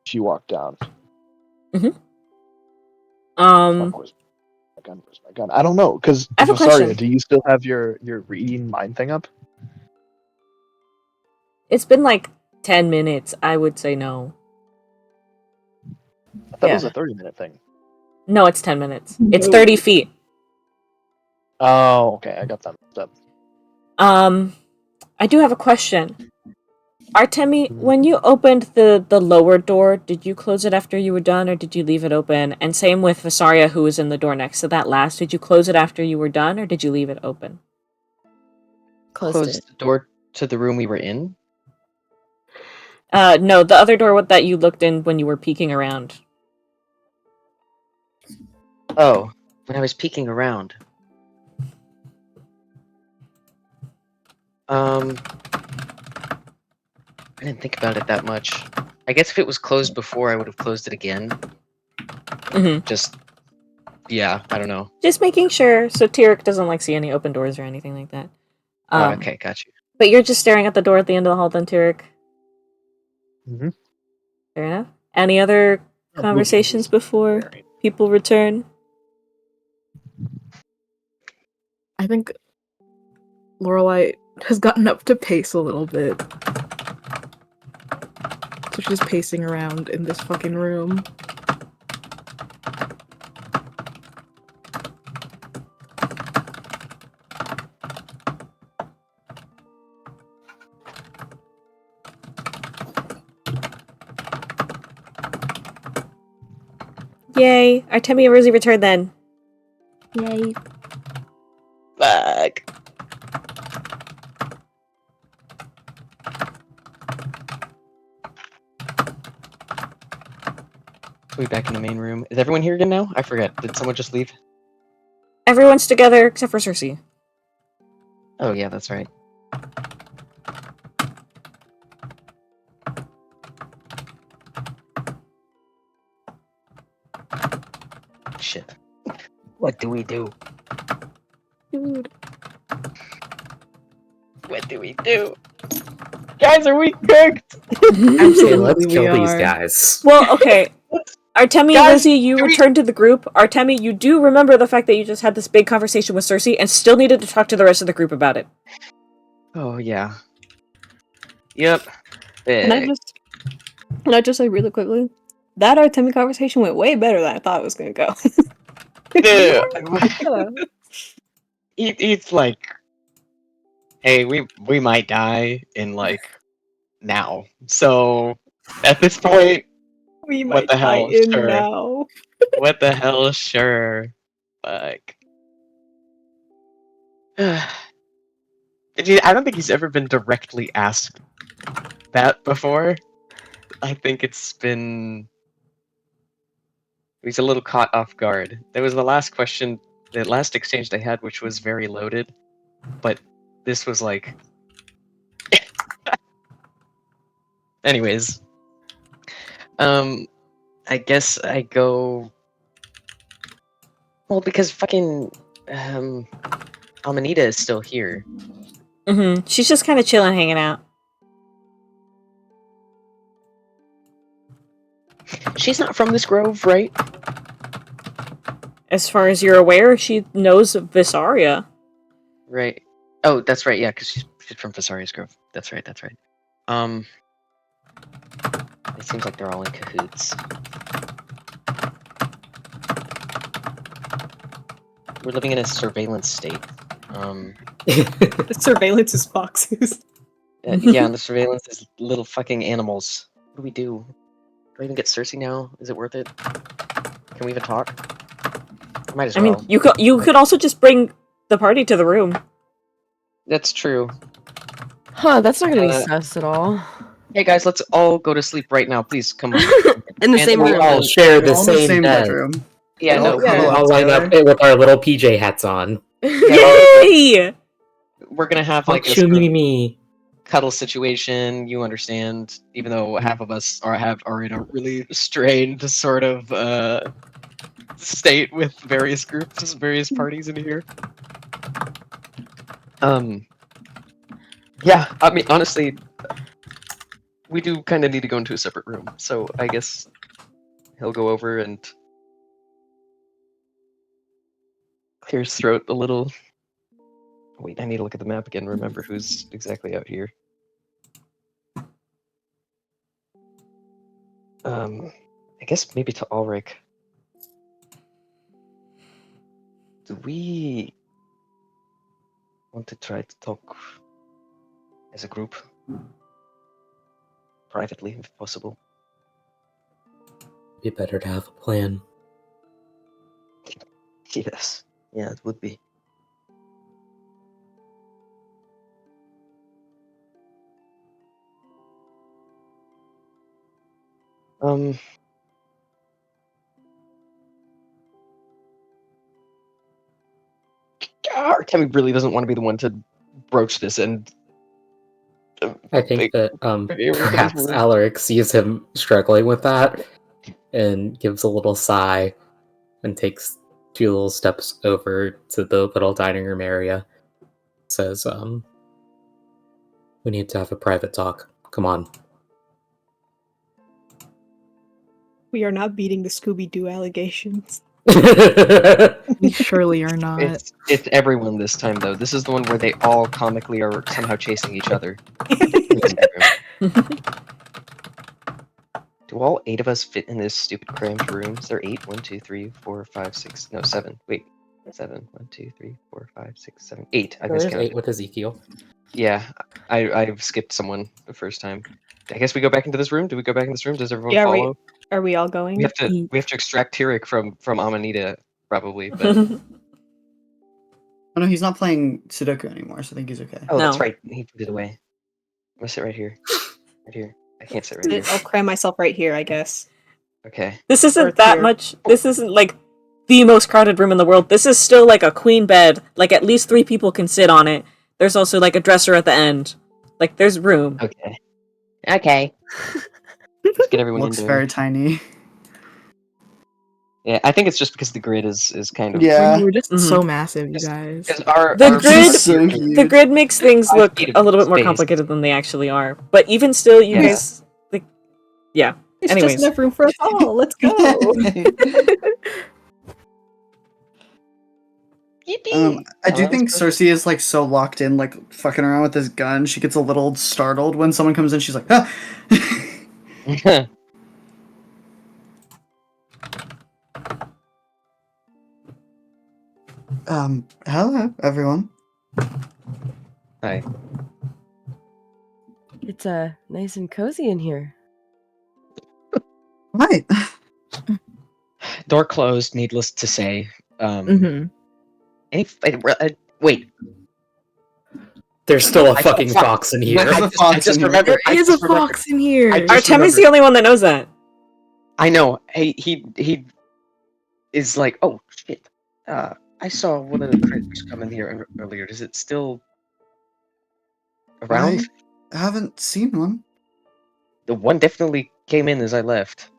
she walked down. Mm-hmm. Where's my gun? I don't know, because I have a Vysaria, question. do you still have your reading mind thing up? It's been like 10 minutes. I would say no. I thought it was a 30-minute thing. No, it's 10 minutes. It's 30 feet. Oh, okay. I got that mixed up. I do have a question. Artemi, when you opened the lower door, did you close it after you were done, or did you leave it open? And same with Vysaria, who was in the door next to that last. Did you close it after you were done, or did you leave it open? Closed the door to the room we were in? No, the other door that you looked in when you were peeking around. Oh, when I was peeking around. I didn't think about it that much. I guess if it was closed before, I would have closed it again. Mm-hmm. Yeah, I don't know. Just making sure, so Tyric doesn't like see any open doors or anything like that. Okay, got you. But you're just staring at the door at the end of the hall then, Tyric? Mm-hmm. Fair enough. Any other conversations before people return? I think Lorelai has gotten up to pace a little bit. So she's pacing around in this fucking room. Yay! Artemi and Rosie return then. Yay. Fuck. Are we back in the main room? Is everyone here again now? I forget. Did someone just leave? Everyone's together except for Circe. Oh yeah, that's right. Shit. What do we do? Dude. What do we do? Guys, are we cooked? Okay, let's kill these guys. Well, okay. Artemi, Guys, Rosie, you returned to the group. Artemi, you do remember the fact that you just had this big conversation with Circe and still needed to talk to the rest of the group about it. Oh yeah. Yep. Can I just say really quickly? That Artemi conversation went way better than I thought it was gonna go. Yeah. Yeah. It's like, hey, we might die in like now. So at this point, We what might the die hell? in Sure. now. What the hell? Sure. Like, I don't think he's ever been directly asked that before. I think it's been. He's a little caught off guard. That was the last question, the last exchange they had, which was very loaded. But this was like. Anyways. I guess I go. Well, because fucking. Amanita is still here. Mm-hmm. She's just kind of chilling, hanging out. She's not from this grove, right? As far as you're aware, she knows Vysaria. Right. Oh, that's right. Yeah, because she's from Visaria's grove. That's right. That's right. It seems like they're all in cahoots. We're living in a surveillance state. The surveillance is foxes. Yeah, and the surveillance is little fucking animals. What do we do? Do I even get Circe now? Is it worth it? Can we even talk? Might as I well. mean, you could also just bring the party to the room. That's true. Huh, that's not gonna be sus at all. Hey guys, let's all go to sleep right now. Please, come on. In the And same we room. all share the All in the same same bed. bedroom. Yeah, no. Yeah. We'll all line up with our little PJ hats on. Yay! We're gonna have like a Shoo sort of me. cuddle situation, you understand, even though half of us are in a really strained sort of state with various groups, various parties in here. Yeah, I mean, honestly, we do kind of need to go into a separate room, so I guess he'll go over and clear his throat a little. Wait, I need to look at the map again, remember who's exactly out here. I guess maybe to Alaric. Do we want to try to talk as a group? Privately, if possible. Be better to have a plan. Yes. Yeah, it would be. Artemi really doesn't want to be the one to broach this, and I think that everybody's perhaps really- Alaric sees him struggling with that and gives a little sigh and takes 2 little steps over to the little dining room area. Says, we need to have a private talk. Come on. We are not beating the Scooby-Doo allegations. We surely are not. It's everyone this time, though. This is the one where they all comically are somehow chasing each other. Do all 8 of us fit in this stupid cramped room? Is there 8? 1, 2, 3, 4, 5, 6. No, 7. Wait. 7. 1, 2, 3, 4, 5, 6, 7. 8. I There's miscounted. 8 with Ezekiel. Yeah, I've skipped someone the first time. I guess we go back into this room. Do we go back in this room? Does everyone Yeah, follow? are we all going? We have to extract Tyric from Amanita probably. But Oh no, he's not playing Sudoku anymore, so I think he's okay. oh, that's No. right. He put it away. I'm gonna sit right here. Right here. I can't sit right here. I'll cram myself right here, I guess. Okay. This Or isn't that here. much. This isn't like the most crowded room in the world. This is still like a queen bed. Like at least 3 people can sit on it. There's also like a dresser at the end. Like there's room. Okay. Okay. Let's get everyone Looks in very there. tiny. Yeah, I think it's just because the grid is kind of Yeah. We're just Mhm. so massive, you Just- guys. Because our The our grid- So huge. The grid makes things 5 look feet of a little bit more space. complicated than they actually are. But even still, you Yeah. guys, like, yeah. It's Anyways. just enough room for us all. Let's go. Oh, I do that was think good. Circe is like so locked in, like fucking around with this gun. She gets a little startled when someone comes in. She's like, ah! Hello, everyone. Hi. It's nice and cozy in here. Right. Door closed, needless to say. Mm-hmm. Wait. There's still a I fucking saw fox in here. There's a fox I just in here. remembered. There is a fox in here. I just Artemi's the only one that knows that. I know. He is like, oh shit. I saw one of the creatures come in here earlier. Is it still around? I haven't seen one. The one definitely came in as I left.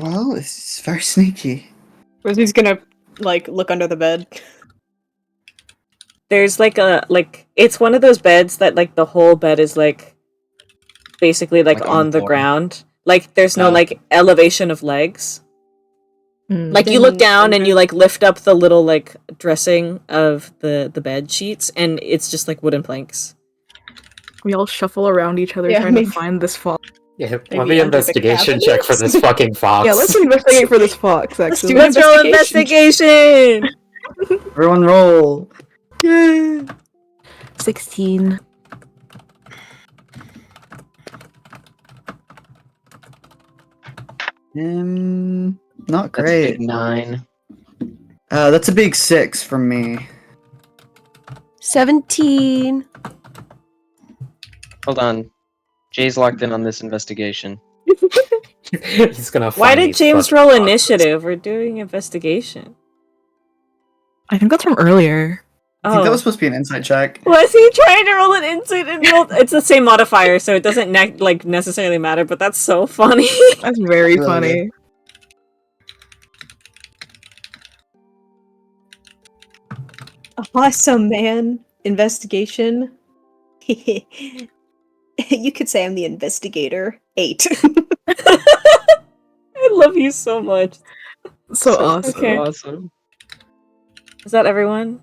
Well, it's very sneaky. Rosie's gonna look under the bed. There's it's one of those beds that the whole bed is basically Like on on the the floor. ground. There's no Oh. elevation of legs. Mm. You look down and you lift up the little dressing of the bed sheets, and it's just wooden planks. We all shuffle around each other Yeah, trying maybe- to find this fox. Yeah, let Maybe me under the investigation check for cabinets? this fucking fox. Yeah, let's investigate for this fox, Let's actually. do Let's roll investigation. Everyone roll. Yay! 16. Not That's a great. big 9. That's a big 6 from me. 17. Hold on. Jay's locked in on this investigation. He's gonna. Why find did these James fucking roll foxes. initiative? We're doing investigation. I think that's from earlier. I think that was supposed to be an insight check. Was he trying to roll an insight and roll? It's the same modifier, so it doesn't necessarily matter. But that's so funny. That's very Really funny. Awesome, man. Investigation. You could say I'm the investigator. 8. I love you so much. So awesome. Okay. Awesome. Is that everyone?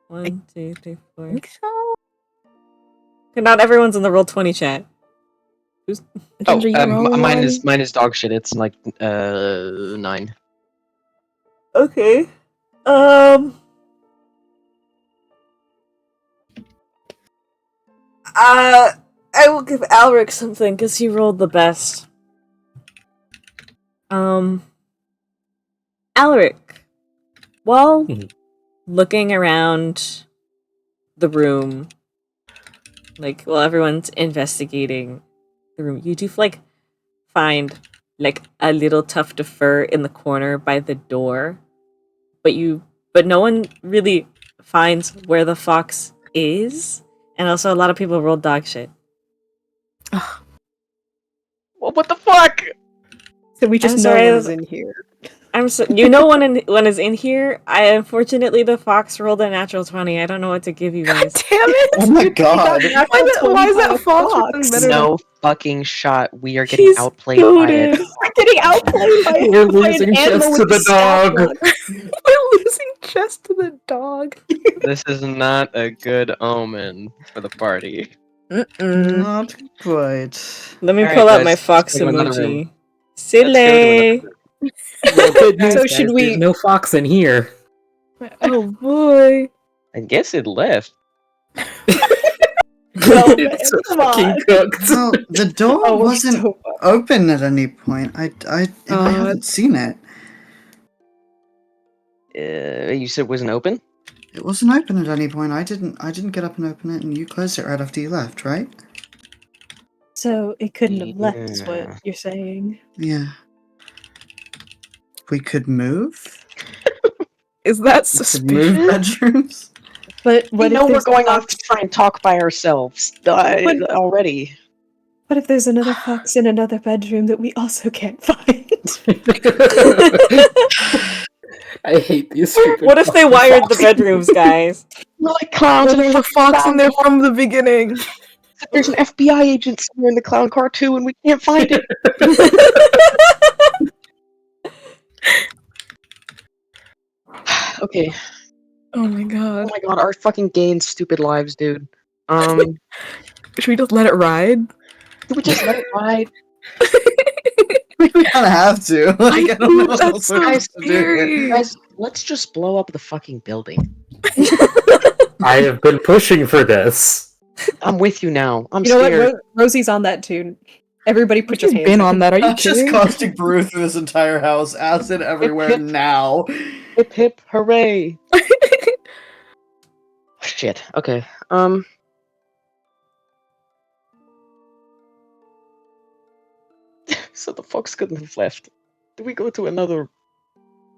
1, 2, 3, 4. think so. Okay, not everyone's in the roll 20 chat. Who's... Oh, Ginger, you roll mine one. is dog shit. It's 9. Okay. I will give Alaric something because he rolled the best. Alaric, while Mhm. looking around the room, while everyone's investigating the room, you do find a little tuft of fur in the corner by the door, but no one really finds where the fox is, and also a lot of people rolled dog shit. Well, what the fuck? So we just I'm know sorry, what is in here. I'm so one is in here. Unfortunately the fox rolled a natural 20. I don't know what to give you guys. Damn it! Oh my god. Why is that fox written better No fucking shot. We are getting He's outplayed by it. We're getting outplayed by We're by losing an animal chest to with the a staff dog. on. We're losing chest to the dog. This is not a good omen for the party. Not quite. Let me Alright, pull out guys, my let's fox go to another room. emoji. Let's go to Silly. another room. Well, good news, So guys, should there's we- no fox in here. Oh boy. I guess it left. No, It's so come fucking on. cooked. Well, the door Oh, we're wasn't so open at any point. I haven't seen it. You said it wasn't open? It wasn't open at any point. I didn't get up and open it, and you closed it right after you left, right? So it couldn't have left, is Yeah. what you're saying. Yeah. We could move. Is that We could move suspicious? bedrooms. But We what know if we're there's going a off fox? to try and talk by ourselves already. What if there's another fox in another bedroom that we also can't find? I hate these stupid. What if they fucking wired the foxes? bedrooms, guys? We're like clowns Well, there's a fox in there from the beginning. There's an FBI agent somewhere in the clown car too, and we can't find it. Okay. Oh my Oh god. my god, our fucking gay and stupid lives, dude. Should we just let it ride? Did we just let it ride? We kind of have to. Like, I don't know what That's else we're so supposed to do here. scary. Guys, let's just blow up the fucking building. I have been pushing for this. I'm with you now. I'm You know scared. what? Rosie's on that tune. Everybody put your She's hands been up. on that. Are you That's just kidding? caustic brew through this entire house. Acid everywhere hip. now. Hip hip hooray! Shit. Okay. So the folks couldn't have left. Do we go to another?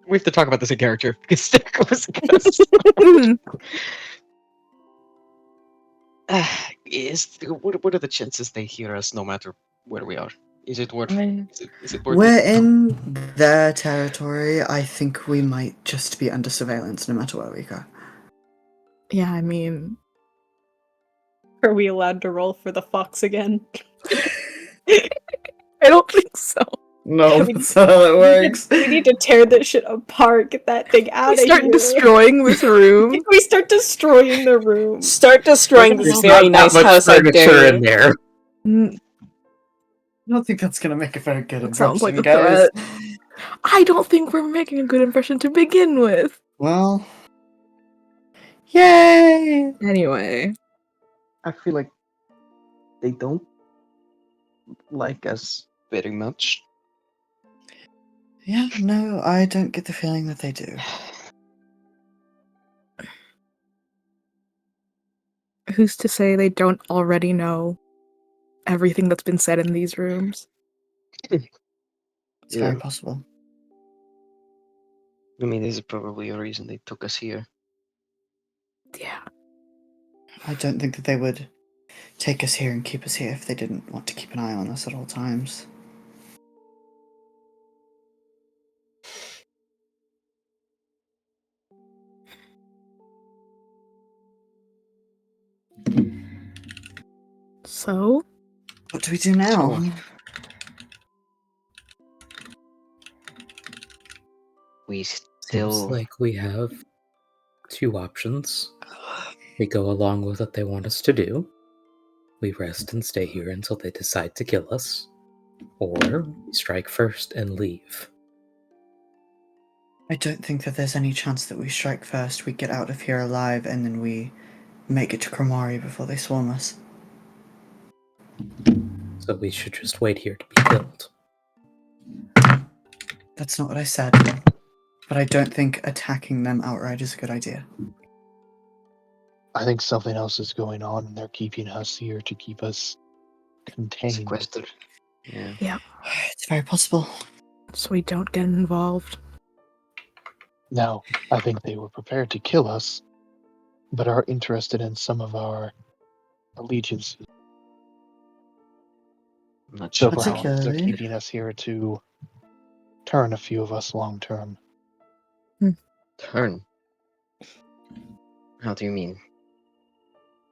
We have to talk about this in character because there goes a ghost. What are the chances they hear us no matter where we are? Is it worth? Is it worth We're it? in their territory. I think we might just be under surveillance no matter where we go. Yeah, I mean, Are we allowed to roll for the fox again? I don't think so. No, We- that's not how it works. We need to tear this shit apart, get that thing out We of start here. destroying this room. We start destroying the room. Start destroying this There's very not nice that much house, I furniture dare in you. there. Mm, I don't think that's gonna make a very good That sounds like impression, a guys. threat. I don't think we're making a good impression to begin with. Well, yay! Anyway, I feel like they don't like us very much. Yeah, no, I don't get the feeling that they do. who's to say they don't already know everything that's been said in these rooms? It's Yeah. very possible. I mean, this is probably a reason they took us here. Yeah. I don't think that they would take us here and keep us here if they didn't want to keep an eye on us at all times. So, What do we do now? We Seems still. like we have two options. We go along with what they want us to do. We rest and stay here until they decide to kill us. Or we strike first and leave. I don't think that there's any chance that we strike first, we get out of here alive, and then we make it to Kromari before they swarm us. So we should just wait here to be killed. That's not what I said. But I don't think attacking them outright is a good idea. I think something else is going on, and they're keeping us here to keep us contained. Sequestered. Yeah. It's very possible. so we don't get involved. Now, I think they were prepared to kill us, but are interested in some of our allegiances. I'm not So sure. perhaps they're Particularly- keeping us here to turn a few of us long term. Turn. How do you mean?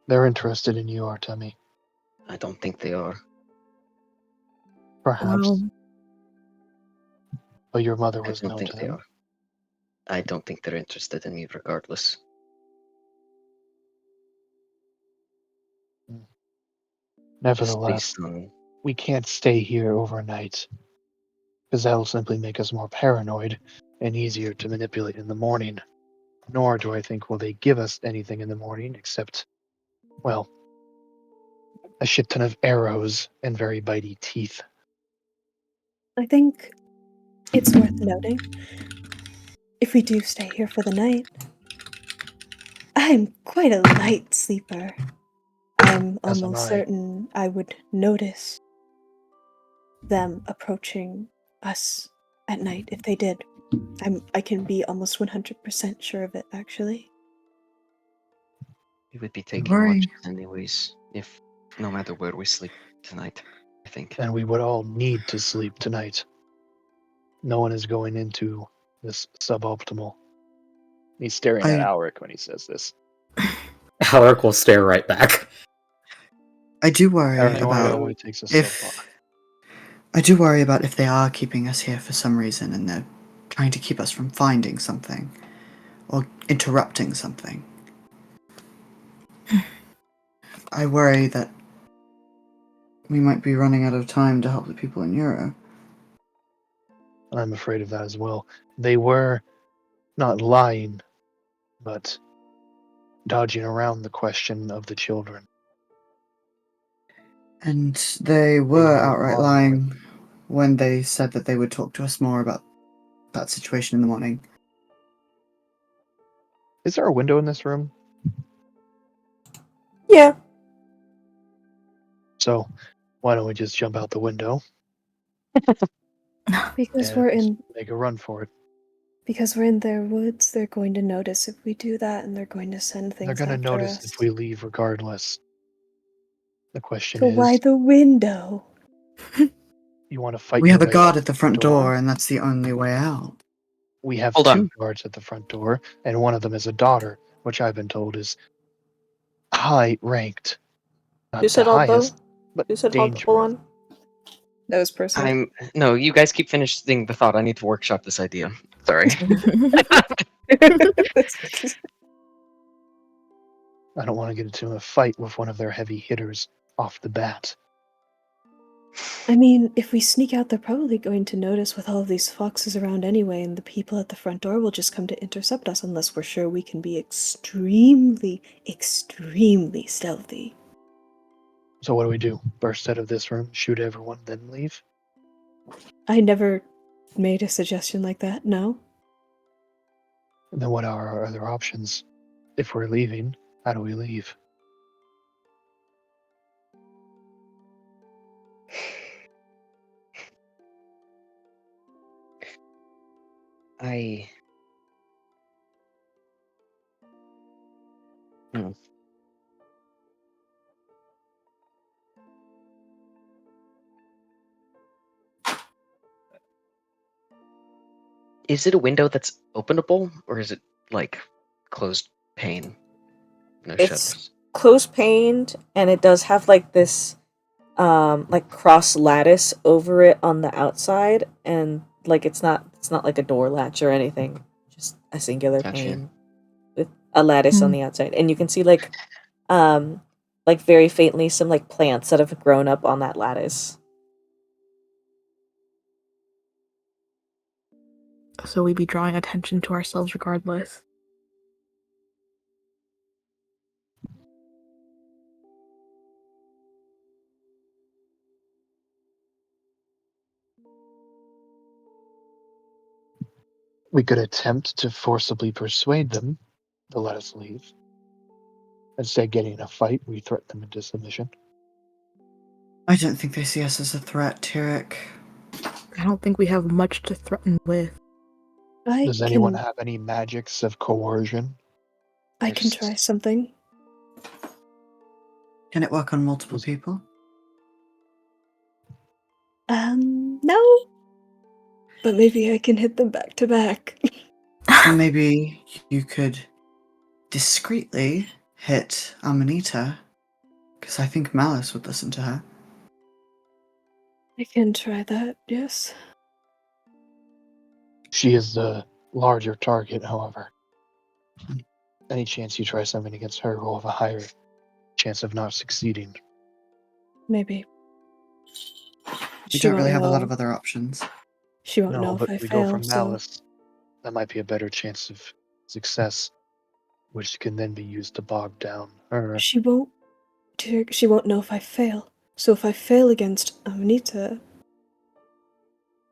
They're interested in you, Artemi. I don't think they are. Perhaps, Well, but your mother I was don't known think to they them. are. I don't think they're interested in me regardless. Just Nevertheless, based on. we can't stay here overnight, because that'll simply make us more paranoid and easier to manipulate in the morning. Nor do I think will they give us anything in the morning except, well, a shit ton of arrows and very bitey teeth. I think it's worth noting, if we do stay here for the night, I'm quite a light sleeper. I'm As am almost I. certain I would notice them approaching us at night if they did. I can be almost 100% sure of it, actually. We would be taking worry. watches anyways, if no matter where we sleep tonight, I think. And we would all need to sleep tonight. No one is going into this suboptimal. He's staring at I- Alaric when he says this. Alaric will stare right back. I do worry Paranoia about only takes us so if... far. I do worry about if they are keeping us here for some reason and they're trying to keep us from finding something or interrupting something. I worry that we might be running out of time to help the people in Euro. I'm afraid of that as well. They were not lying, but dodging around the question of the children. And they were were outright lying. lying when they said that they would talk to us more about that situation in the morning. Is there a window in this room? Yeah. So why don't we just jump out the window Because and we're in make a run for it? because we're in their woods, they're going to notice if we do that, and they're going to send They're things going to after notice us. if we leave regardless. The question So why is, the window? you want to fight We your have a way guard out at the front door, and that's the only way out. We have Hold 2 on. guards at the front door, and one of them is a daughter, which I've been told is high ranked. Who Not the said hold the? highest, but Who said hold dangerous. on? That was Percy. No, you guys keep finishing the thought. I need to workshop this idea. Sorry. I don't want to get into a fight with one of their heavy hitters off the bat. I mean, if we sneak out, they're probably going to notice with all of these foxes around anyway, and the people at the front door will just come to intercept us unless we're sure we can be extremely, extremely stealthy. So what do we do? Burst out of this room, shoot everyone, then leave? I never made a suggestion like that, no. And then what are our other options? If we're leaving, how do we leave? I. Is it a window that's openable, or is it like closed pane? No It's shutters. close paned, and it does have like this like cross lattice over it on the outside, and like it's not like a door latch or anything, just a singular Gotcha. pane with a lattice on the outside, and you can see like very faintly some like plants that have grown up on that lattice. So we'd be drawing attention to ourselves regardless. We could attempt to forcibly persuade them to let us leave. Instead of getting in a fight, we threaten them into submission. I don't think they see us as a threat, Tyric. I don't think we have much to threaten with. Does anyone have any magics of coercion? I can try something. Can it work on multiple people? No. But maybe I can hit them back to back. Or maybe you could discreetly hit Amanita, because I think Malice would listen to her. I can try that, yes. She is the larger target, however. Any chance you try something against her will have a higher chance of not succeeding. Maybe. We don't really have a lot of other options. She won't know No, if but I we go fail, from so... Malice. That might be a better chance of success, which can then be used to bog down her. She won't know if I fail. So if I fail against Amanita...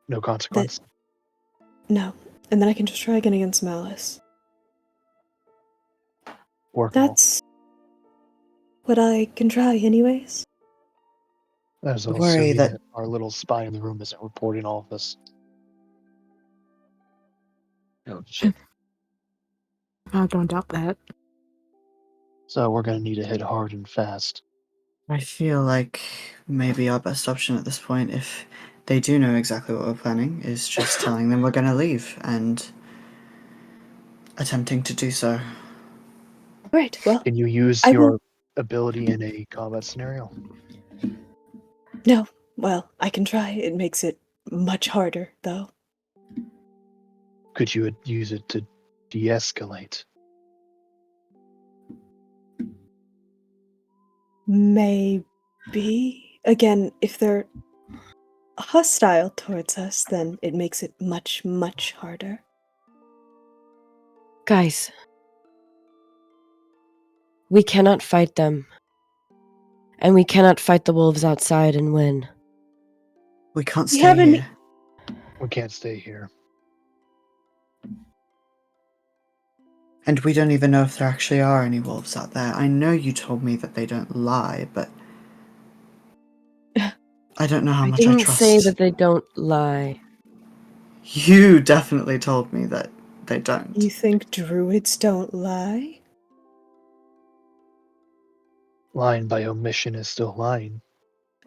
No consequence? No. And then I can just try again against Malice. Workable. That's what I can try anyways. That is all Worry assuming that- that our little spy in the room isn't reporting all of this. Oh shit. I don't doubt that. So we're going to need to hit hard and fast. I feel like maybe our best option at this point, if they do know exactly what we're planning, is just telling them we're going to leave and attempting to do so. Right, well... Can you use your ability in a combat scenario? No. Well, I can try. It makes it much harder, though. Could you use it to de-escalate? Maybe. Again, if they're hostile towards us, then it makes it much, much harder. Guys, we cannot fight them. And we cannot fight the wolves outside and win. We can't We stay haven't- here. We can't stay here. And we don't even know if there actually are any wolves out there. I know you told me that they don't lie, but I don't know how I much I didn't trust. say that they don't lie. You definitely told me that they don't. You think druids don't lie? Lying by omission is still lying.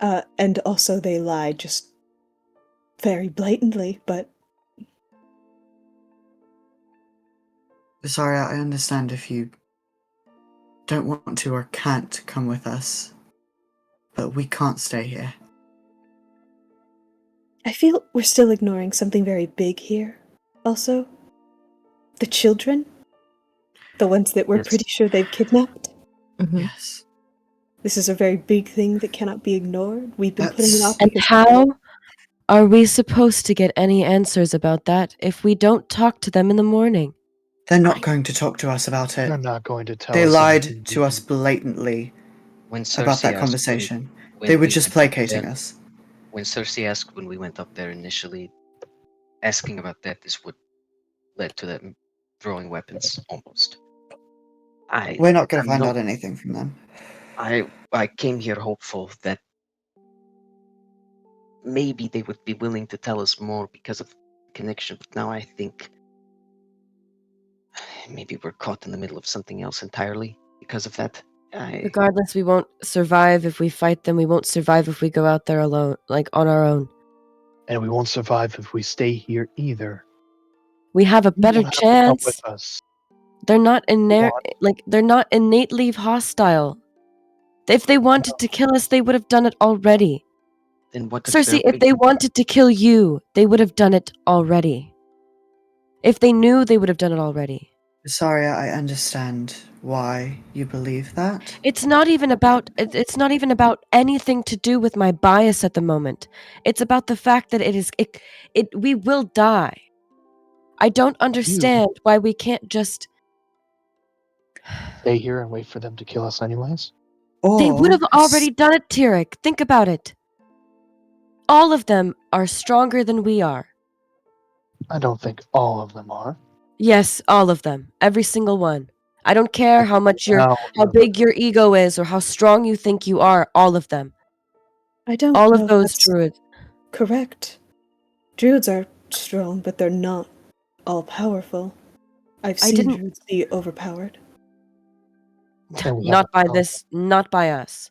And also they lie just very blatantly, but Sorry, I understand if you don't want to or can't come with us, but we can't stay here. I feel we're still ignoring something very big here. Also, the children? The ones that we're Yes. pretty sure they've kidnapped? Yes. This is a very big thing that cannot be ignored. We've been putting it That's- off And because how are we supposed to get any answers about that if we don't talk to them in the morning? They're not going to talk to us about it. They're not going to tell They us lied anything to us different. blatantly When Circe about that asked conversation. when They were we just went up placating there- us. When Circe asked when we went up there initially, asking about that is what led to them throwing weapons, almost. We're not going I'm to find no- out anything from them. I came here hopeful that maybe they would be willing to tell us more because of connection, but now I think maybe we're caught in the middle of something else entirely because of that. Regardless, we won't survive if we fight them. We won't survive if we go out there alone, like on our own. And we won't survive if we stay here either. We have a You better don't have to come chance. with us. They're not What? they're not innately hostile. If they wanted to kill us, they would have done it already. Then what if Circe, they're if they waiting? wanted to kill you, they would have done it already. If they knew, they would have done it already. Sorry, I understand why you believe that. It's not even about anything to do with my bias at the moment. It's about the fact that we will die. I don't understand why we can't just. Stay here and wait for them to kill us anyways? They would have Or already done it, Tyric. Think about it. All of them are stronger than we are. I don't think all of them are. Yes, all of them. Every single one. I don't care how big your ego is or how strong you think you are, all of them. I don't All know of those if that's druids. correct. Druids are strong, but they're not all powerful. I've I seen didn't- druids be overpowered. And we Not haven't by this, not by us.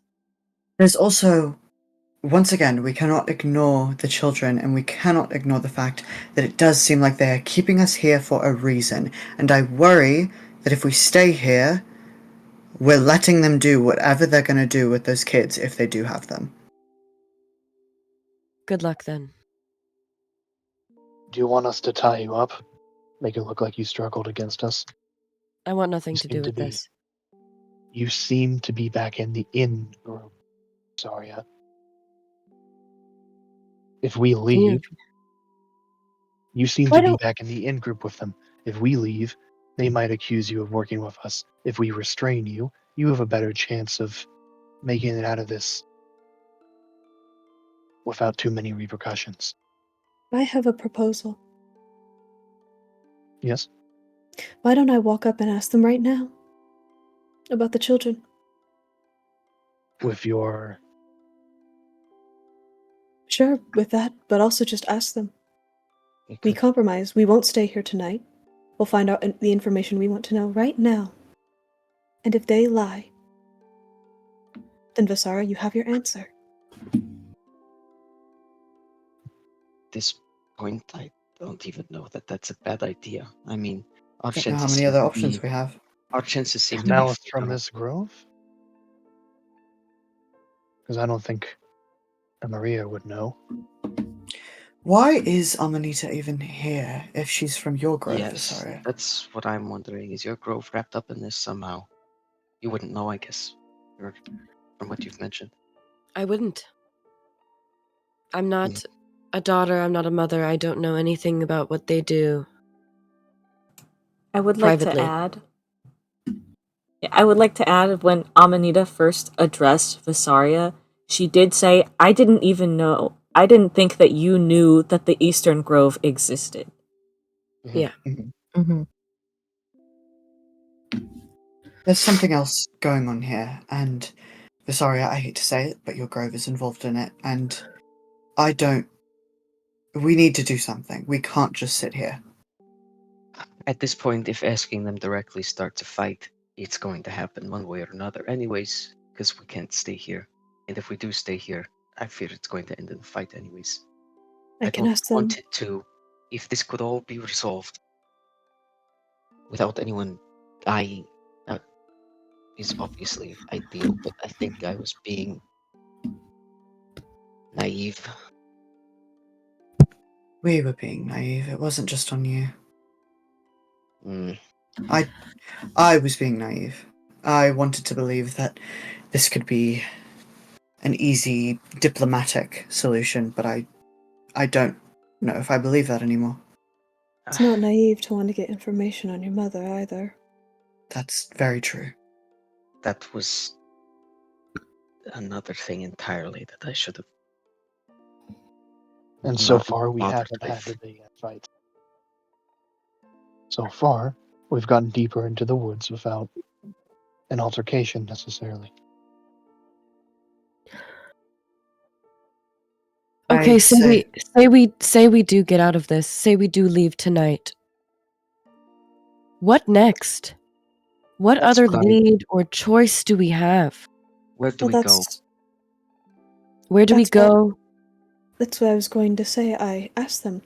there's also, once again, we cannot ignore the children, and we cannot ignore the fact that it does seem like they are keeping us here for a reason. And I worry that if we stay here, we're letting them do whatever they're going to do with those kids if they do have them. Good luck then. Do you want us to tie you up? Make it look like you struggled against us? I want nothing You to do seem to with be. this. You seem to be back in the inn group, Vysaria. If we leave, you seem Why to be don't- back in the inn group with them. If we leave, they might accuse you of working with us. If we restrain you, you have a better chance of making it out of this without too many repercussions. I have a proposal. Yes? Why don't I walk up and ask them right now? About the children. With your... Sure, with that, but also just ask them. We Okay. compromise. We won't stay here tonight. We'll find out the information we want to know right now. And if they lie, then Vysaria, you have your answer. At this point, I don't even know that that's a bad idea. I mean, our I don't know how chances many seem other to options be- we have. Our chances seem to be Malice fair. from this grove? Because I don't think Maria would know. Why is Amanita even here if she's from your grove, Yes, Vysaria? that's what I'm wondering. Is your grove wrapped up in this somehow? You wouldn't know, I guess, from what you've mentioned. I wouldn't. I'm not. a daughter, I'm not a mother. I don't know anything about what they do. I would like to Privately. add. I would like to add when Amanita first addressed Vysaria, she did say, I didn't think that you knew that the Eastern Grove existed. Yeah. Mm-hmm. There's something else going on here, and Vysaria, I hate to say it, but your grove is involved in it, and we need to do something. We can't just sit here. At this point, if asking them directly starts a fight, it's going to happen one way or another anyways, because we can't stay here. And if we do stay here, I fear it's going to end in a fight anyways. I can don't ask them. want it to. If this could all be resolved without anyone dying, that is obviously ideal, but I think I was being naive. We were being naive. It wasn't just on you. Mm. I was being naive. I wanted to believe that this could be an easy diplomatic solution, but I don't know if I believe that anymore. It's not naive to want to get information on your mother either. That's very true. That was another thing entirely that I should have. And so not far, we bothered haven't with. had any fights. So far, we've gotten deeper into the woods without an altercation necessarily. Okay, I'd say we do get out of this. Say we do leave tonight. What next? What That's other what I- lead or choice do we have? Where do Well, we go? Where do we That's what- go? That's what I was going to say. I asked them.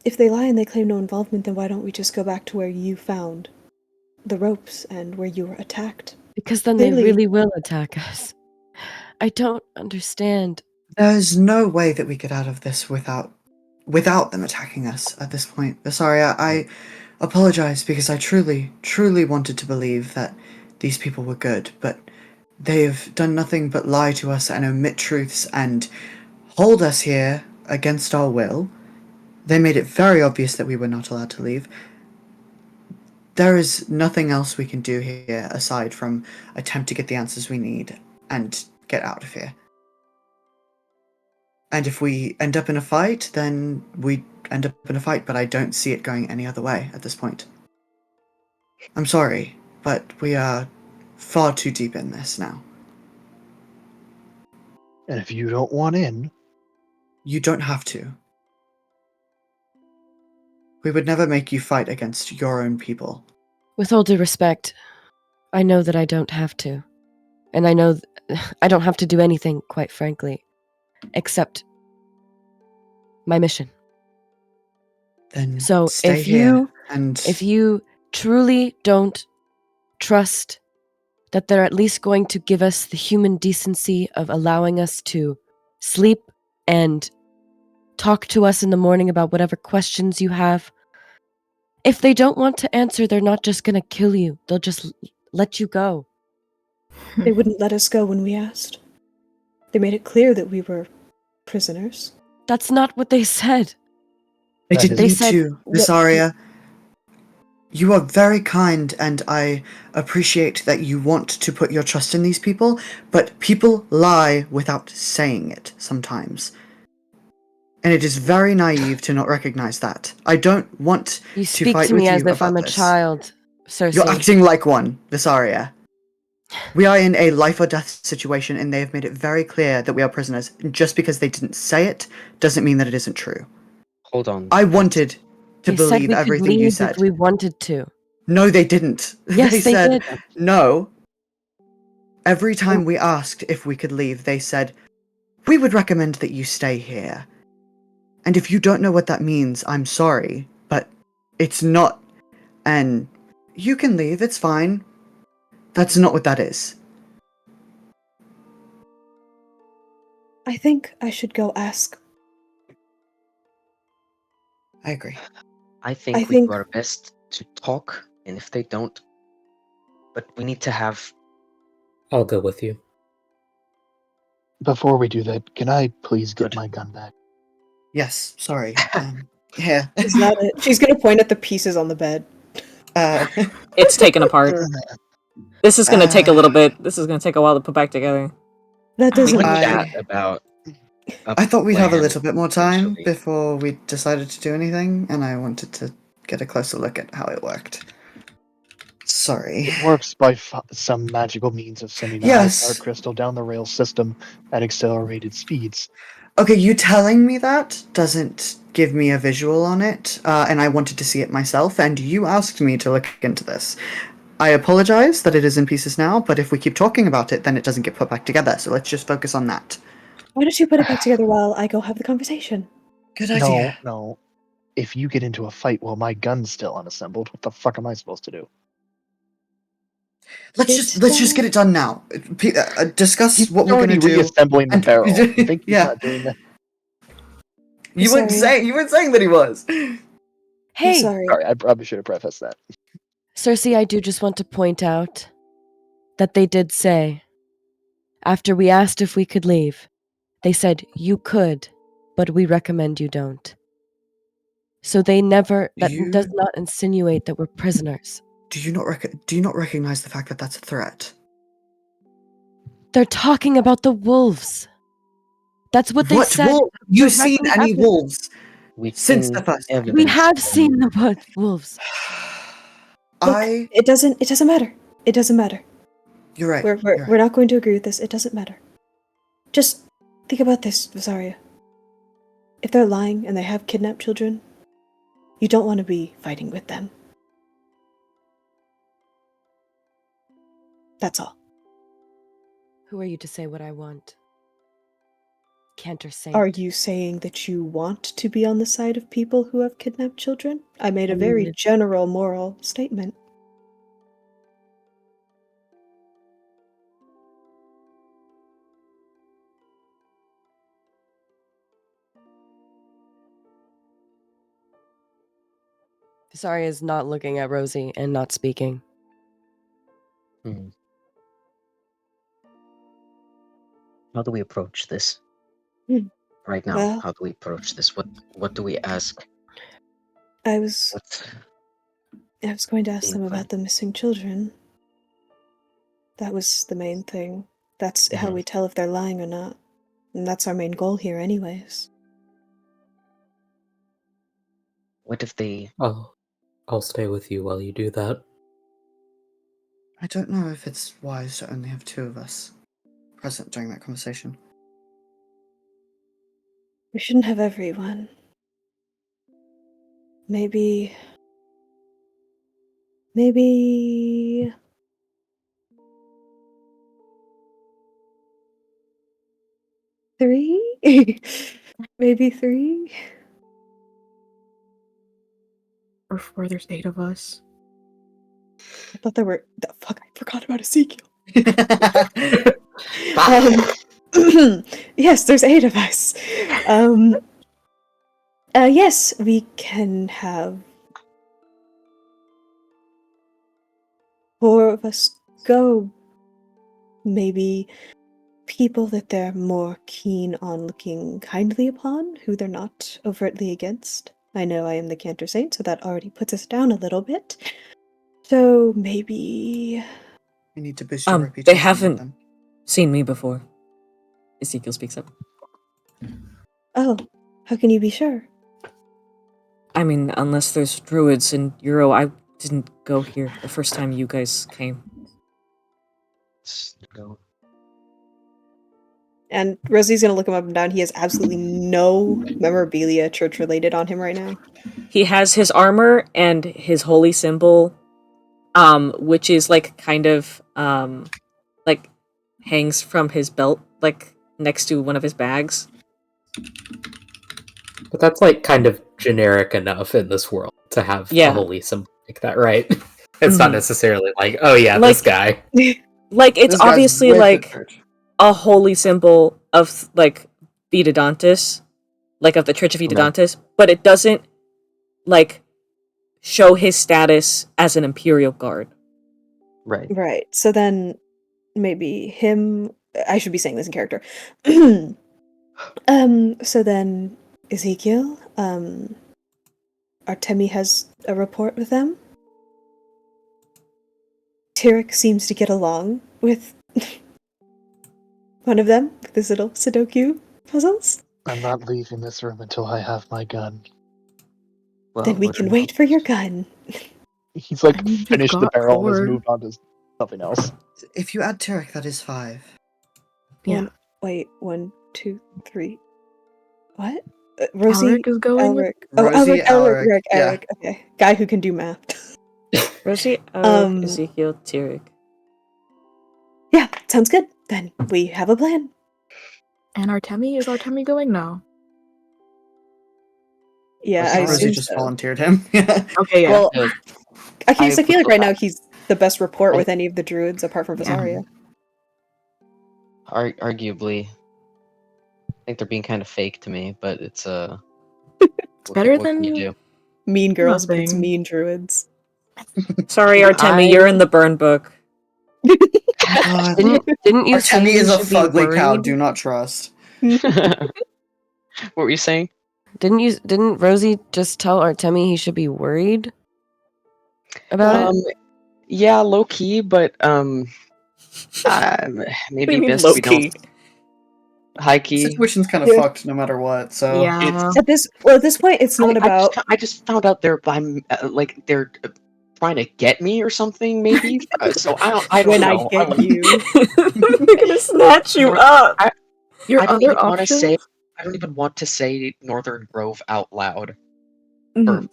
If they lie and they claim no involvement, then why don't we just go back to where you found the ropes and where you were attacked? Because then they Clearly- really will attack us. I don't understand. There's no way that we get out of this without them attacking us at this point. Sorry, I apologize because I truly, truly wanted to believe that these people were good, but they've done nothing but lie to us and omit truths and hold us here against our will. They made it very obvious that we were not allowed to leave. There is nothing else we can do here aside from attempt to get the answers we need and get out of here. And if we end up in a fight, then we end up in a fight, but I don't see it going any other way at this point. I'm sorry, but we are far too deep in this now. And if you don't want in, You don't have to. We would never make you fight against your own people. With all due respect, I know that I don't have to. And I know I don't have to do anything, quite frankly, except my mission. Then So stay if here and if you truly don't trust that they're at least going to give us the human decency of allowing us to sleep and talk to us in the morning about whatever questions you have, if they don't want to answer, they're not just going to kill you. They'll just let you go. They wouldn't let us go when we asked. They made it clear that we were prisoners. That's not what they said. they That didn't is- They need said to, Vysaria. You are very kind, and I appreciate that you want to put your trust in these people, but people lie without saying it sometimes. And it is very naive to not recognize that. I don't want you to speak fight to with me as you if I'm about a this. child, Circe. You're acting like one, Vysaria. We are in a life or death situation, and they have made it very clear that we are prisoners. Just because they didn't say it doesn't mean that it isn't true. Hold on. I wanted to They said believe we could everything you leave said. if we wanted to. No, they didn't. Yes, they said did. no. Every time we asked if we could leave, they said, we would recommend that you stay here. And if you don't know what that means, I'm sorry, but it's not an you can leave, it's fine. That's not what that is. I think I should go ask. I agree. I think I we think- do our best to talk, and if they don't, but we need to have. I'll go with you. before we do that, can I please get Good. my gun back? Yes, sorry. Here. Is that it? She's gonna point at the pieces on the bed. It's taken apart. This is gonna take a little bit. This is gonna take a while to put back together. That We doesn't can matter. chat about. I thought we'd have a plan little bit more time eventually. before we decided to do anything, and I wanted to get a closer look at how it worked. Sorry. It works by some magical means of sending a Yes. high power crystal down the rail system at accelerated speeds. Okay, you telling me that doesn't give me a visual on it, and I wanted to see it myself, and you asked me to look into this. I apologize that it is in pieces now, but if we keep talking about it, then it doesn't get put back together, so let's just focus on that. Why don't you put it back together while I go have the conversation? Good idea. No. If you get into a fight while my gun's still unassembled, what the fuck am I supposed to do? Let's just get it done now. Discuss what we're already gonna do. reassembling the and- barrel. You think he's Yeah. not doing that? You weren't saying that he was. Hey, Sorry. Sorry, I probably should have prefaced that. Circe, I do just want to point out that they did say, after we asked if we could leave, they said you could, but we recommend you don't. So they never, that does not insinuate that we're prisoners. Do you not recognize the fact that that's a threat? They're talking about the wolves. That's what they said. Wolf? You've directly seen any after- wolves We've since seen the first time? evidence. We have seen the wolves. Look, it doesn't matter. It doesn't matter. You're right. We're not going to agree with this. It doesn't matter. Just think about this, Vysaria. If they're lying and they have kidnapped children, you don't want to be fighting with them. That's all. Who are you to say what I want? Cantor Saint. Are you saying that you want to be on the side of people who have kidnapped children? I made a very general moral statement. Vysaria is not looking at Rosie and not speaking. How do we approach this? Right now, Well- how do we approach this? What do we ask? I was going to ask them Game plan. about the missing children. That was the main thing. That's how we tell if they're lying or not. And that's our main goal here anyways. What if they... I'll stay with you while you do that. I don't know if it's wise to only have two of us present during that conversation. We shouldn't have everyone. Maybe 3? Maybe 3? Or 4, there's 8 of us. I thought there were... Fuck, I forgot about Ezekiel. Yes, there's 8 of us. Yes, we can have 4 of us go. Maybe people that they're more keen on looking kindly upon, who they're not overtly against. I know I am the Cantor Saint, so that already puts us down a little bit. So maybe... We need to boost your reputation. They haven't seen me before. Ezekiel speaks up. Oh, how can you be sure? I mean, unless there's druids in Euro, I didn't go here the first time you guys came. Let's go. And Rosie's gonna look him up and down. He has absolutely no memorabilia church-related on him right now. He has his armor and his holy symbol, which is like kind of like hangs from his belt, like next to one of his bags. But that's like kind of generic enough in this world to have a holy symbol like that, right? It's not necessarily like, oh yeah, like, this guy. Like it's This guy's obviously with the like church. a holy symbol of like Vedodontis, like of the Church of Vedodontis, but it doesn't like show his status as an Imperial Guard. Right. Right. So then maybe him... I should be saying this in character. So then Ezekiel, Artemi has a report with them. Tyric seems to get along with one of them with his little Sudoku puzzles. I'm not leaving this room until I have my gun. Well, Then we what are can you- wait for your gun. He's like I mean, you've finished the got barrel and has four. moved on to something else. If you add Tyric, that is 5. Yeah. Wait, 1, 2, 3. What? Rosie, Alaric is going. Alaric. Oh, Rosie, Alaric. yeah. Okay, guy who can do math. Rosie, Alaric, Ezekiel, Tyric. Yeah, sounds good. Then we have a plan. And Artemi, is Artemi going now? Yeah, I Rosie assume just so. volunteered him. Yeah. Okay, yeah. Well, Yeah. I feel like right now I- he's the best report with any of the druids apart from Vysaria. Arguably, I think they're being kind of fake to me, but it's It's better what can you than do? Mean girls, but it's Nothing. mean druids. Sorry, Artemi, you're in the burn book. God. Didn't you say Artemi you is a should be fugly cow. worried? Do not trust. What were you saying? Didn't Rosie just tell Artemi he should be worried about it? Yeah, low key, but maybe mean best low we don't. key? High The key. situation's kind of Yeah. fucked no matter what. So Yeah. At this point, it's not about. I just found out they're like they're trying to get me or something. Maybe. So I don't When know. I get you. They're gonna snatch you up. Your I don't other even want to option. say. I don't even want to say Northern Grove out loud Mhm.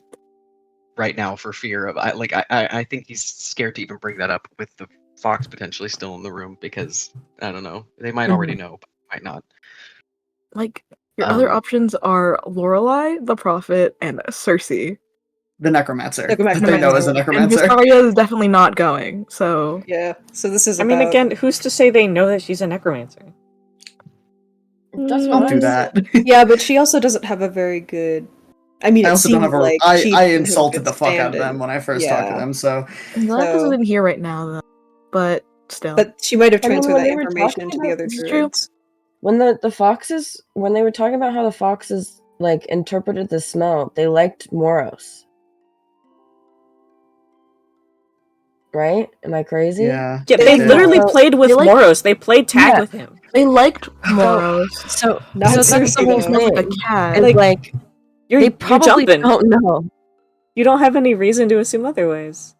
right now for fear of. I think he's scared to even bring that up with the fox potentially still in the room because I don't know. They might already know, but might not. Like your other options are Lorelai, the Prophet, and Circe. the necromancer. Necromancer. That they know is a And necromancer. Vysaria is definitely not going. So Yeah. So this is I about. mean, again, who's to say they know that she's a necromancer? That's what Don't I do said. that. Yeah, but she also doesn't have a very good. I mean, I it also don't seems have a. like I she I doesn't have a insulted good the fuck out of them stand-in. when I first talked to Yeah. them. So Zach So- isn't here right now, though. But still, But she might have I mean, transferred when that they were information talking to the about- other This is true. druids. When the foxes, when they were talking about how the foxes like interpreted the smell, they liked Moros. Right? Am I crazy? yeah. Yeah, They they did. literally So- played with they like- Moros. They played tag Yeah. with him. they liked Moros. So, Not so that's Circe, the whole though. Like a thing. cat. It's Like, like You're, they you're probably jumping. don't know. You don't have any reason to assume otherwise.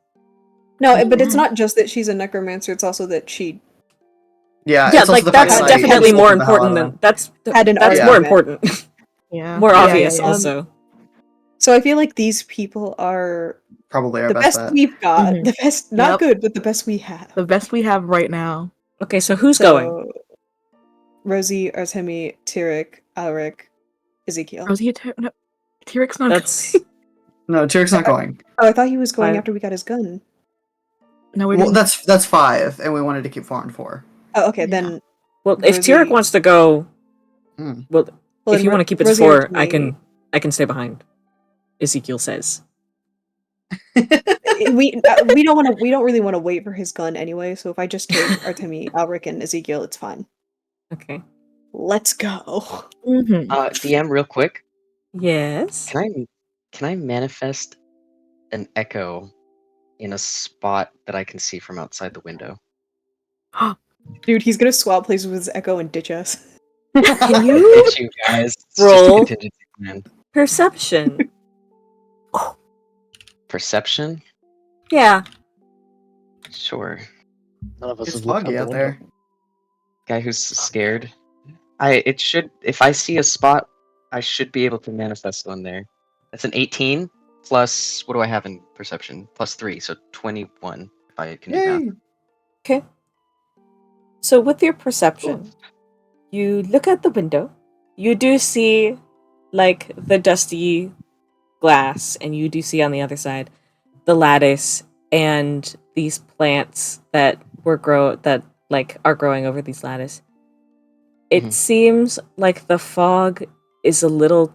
No, but it's Yeah. not just that she's a necromancer, it's also that she Yeah. Yeah, it's also like the fact that's that I definitely more insulted the hell out important of than them. that's had an that's more argument. important. Yeah. More Yeah, obvious yeah. also. So I feel like these people are Probably our the best best bet. we've got. Mhm. The best, not Yep. good, but the best we have. The best we have right now. Okay, so who's going? Rosie, Artemi, Tyric, Alaric, Ezekiel. Rosie, no, Tyric's not. That's No, Tyric's not going. Oh, I thought he was going Fine. after we got his gun. Going. No, we Well, didn't. that's 5, and we wanted to keep 4 and 4. Oh, okay, Yeah. then. well. If Rosie- Tyric wants to go, Mm. well, well, if you then want to keep it to Rosie, 4, Artemi- I can stay behind. Ezekiel says. we don't really want to wait for his gun anyway. So if I just take Artemi, Alaric, and Ezekiel, it's fine. Okay. Let's go. Mhm. DM, real quick. Yes. Can I manifest an echo in a spot that I can see from outside the window? Dude, he's gonna swap places with his Echo and ditch us. Can you It's you guys. It's just a roll contingency plan. perception? Perception? Yeah. Sure. None of us It's have looked foggy out out the there. window. Guy who's scared. It should, if I see a spot, I should be able to manifest one there. That's an 18 plus, what do I have in perception? Plus 3, so 21 if I can do Yay! math. Okay. So with your perception, you look out the window. You do see like the dusty glass, and you do see on the other side the lattice and these plants that are growing over these lattice. It Mhm. seems like the fog is a little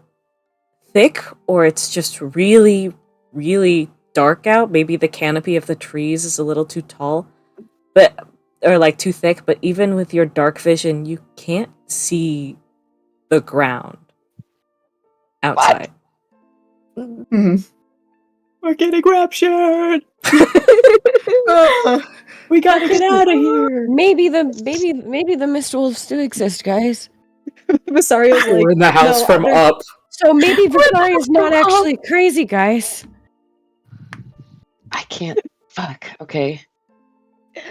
thick, or it's just really, really dark out. Maybe the canopy of the trees is a little too tall, or like too thick. But even with your dark vision, you can't see the ground. outside. Mhm. We're getting raptured. Ah, We gotta get out of here. Maybe the mist wolves do exist, guys. Visaria's like, We're in the house no, from there's- up. So maybe Vysaria is not actually crazy, guys. I can't. Fuck. Okay.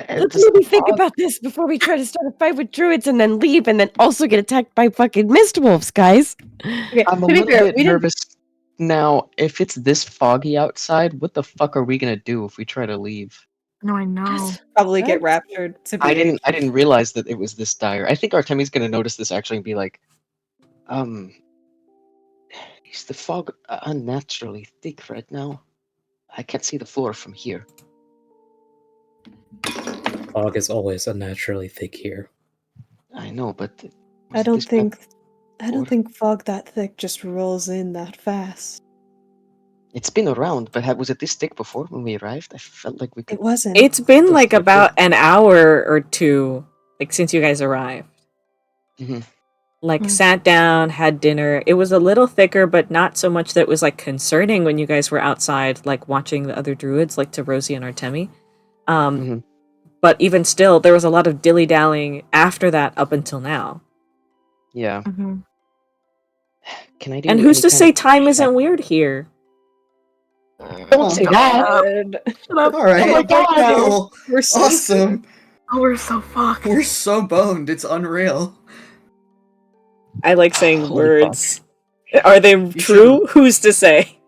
Let's Does the maybe think fog- about this before we try to start a fight with druids and then leave and then also get attacked by fucking mist wolves, guys. Okay, I'm a to be little fair, bit we didn't. nervous now. If it's this foggy outside, what the fuck are we gonna do if we try to leave? No, I know. Probably get That's- raptured. To be I didn't realize that it was this dire. I think Artemi's gonna notice this actually and be like, is the fog unnaturally thick right now? I can't see the floor from here. Fog is always unnaturally thick here. I know, but I was it don't this bad before? think fog that thick just rolls in that fast. It's been around, but was it this thick before when we arrived? I felt like we could. It wasn't. It's been That's like good. about an hour or two, like since you guys arrived. Mhm. Like sat down, had dinner. It was a little thicker, but not so much that it was like concerning when you guys were outside, like watching the other druids, like to Rosie and Artemi. Mhm. But even still, there was a lot of dilly-dallying after that up until now. Yeah. Mhm. Can I do? And who's any to kind say of time check? isn't weird here? Don't say that. God. all right. Oh my God. Cool. We're so Awesome. Oh, we're so fucked. We're so boned. It's unreal. I like saying Holy words. Are they true? Who's to say?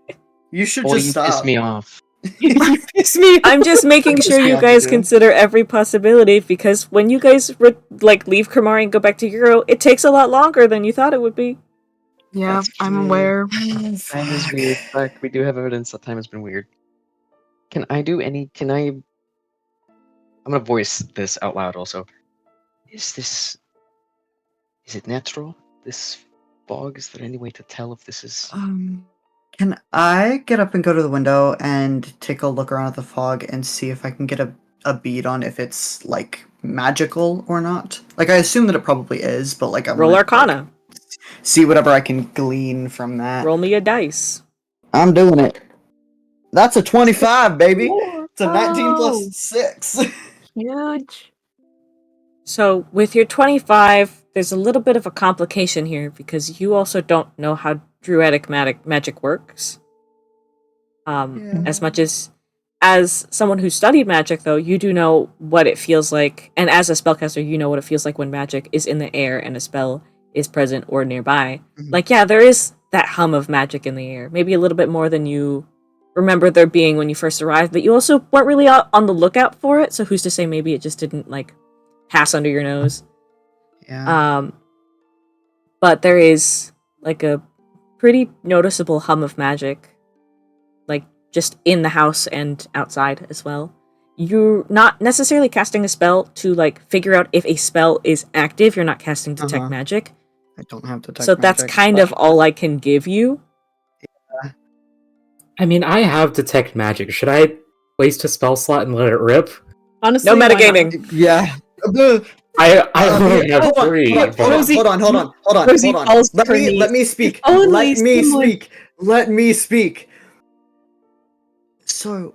You should Or just you stop. piss me off. You piss me off. I'm just making Piss sure me you off, guys you do. consider every possibility, because when you guys leave Kamari and go back to Euro, it takes a lot longer than you thought it would be. Yeah, That's I'm true. aware. Time is weird. Fuck, we do have evidence that time has been weird. Can I do any? Can I? I'm gonna voice this out loud. Also, is it natural? This fog? Is there any way to tell if this is? Can I get up and go to the window and take a look around at the fog and see if I can get a bead on if it's like magical or not? Like I assume that it probably is, but like I Roll wanna, Arcana. like, see whatever I can glean from that. Roll me a dice. I'm doing it. That's a 25, baby. It's a 19 Oh. plus 6. Huge. So with your 25, there's a little bit of a complication here, because you also don't know how druidic magic works. As much as someone who studied magic, though, you do know what it feels like, and as a spellcaster, you know what it feels like when magic is in the air and a spell is present or nearby. Mhm. Like, yeah, there is that hum of magic in the air, maybe a little bit more than you remember there being when you first arrived, but you also weren't really on the lookout for it, so who's to say maybe it just didn't, like, pass under your nose. Yeah. But there is, like, a pretty noticeable hum of magic, like, just in the house and outside as well. You're not necessarily casting a spell to, like, figure out if a spell is active. You're not casting Detect Magic. I don't have to. So that's kind of all I can give you. I mean, I have Detect Magic. Should I waste a spell slot and let it rip? Honestly, No why not? metagaming. Yeah. I only have hold on, 3. hold on, but- Rosie- Hold on. Rosie falls to her Let me knees. speak. Only Let me someone- speak. Let me speak. So,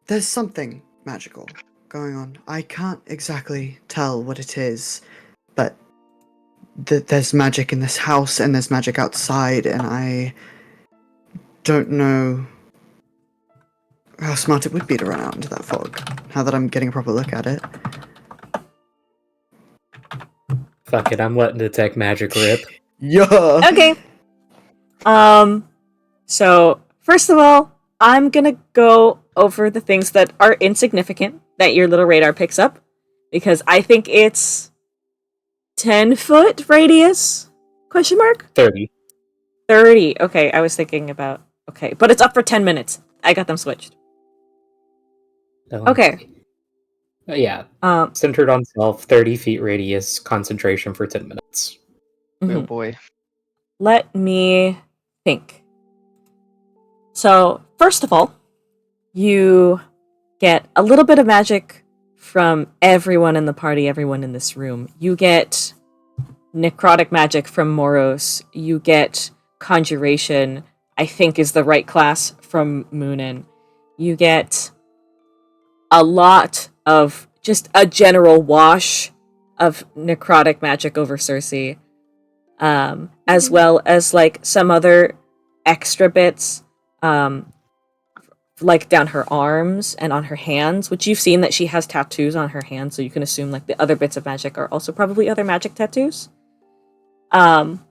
there's something magical going on. I can't exactly tell what it is, but there's magic in this house and there's magic outside, and I don't know how smart it would be to run out into that fog. Now that I'm getting a proper look at it. Fuck it, I'm letting Detect Magic rip. Yeah. Okay. So, first of all, I'm gonna go over the things that are insignificant that your little radar picks up, because I think it's 10-foot radius? Question mark? 30. 30. Okay, I was thinking about... Okay, but it's up for 10 minutes. I got them switched. Okay. Yeah, Um, centered on self, 30 feet radius, concentration for 10 minutes. Oh mhm. boy. Let me think. So, first of all, you get a little bit of magic from everyone in the party, everyone in this room. You get necrotic magic from Moros, you get conjuration, I think is the right class from Moonin. You get a lot of just a general wash of necrotic magic over Circe, as well as like some other extra bits, like down her arms and on her hands, which you've seen that she has tattoos on her hands, so you can assume like the other bits of magic are also probably other magic tattoos. I'm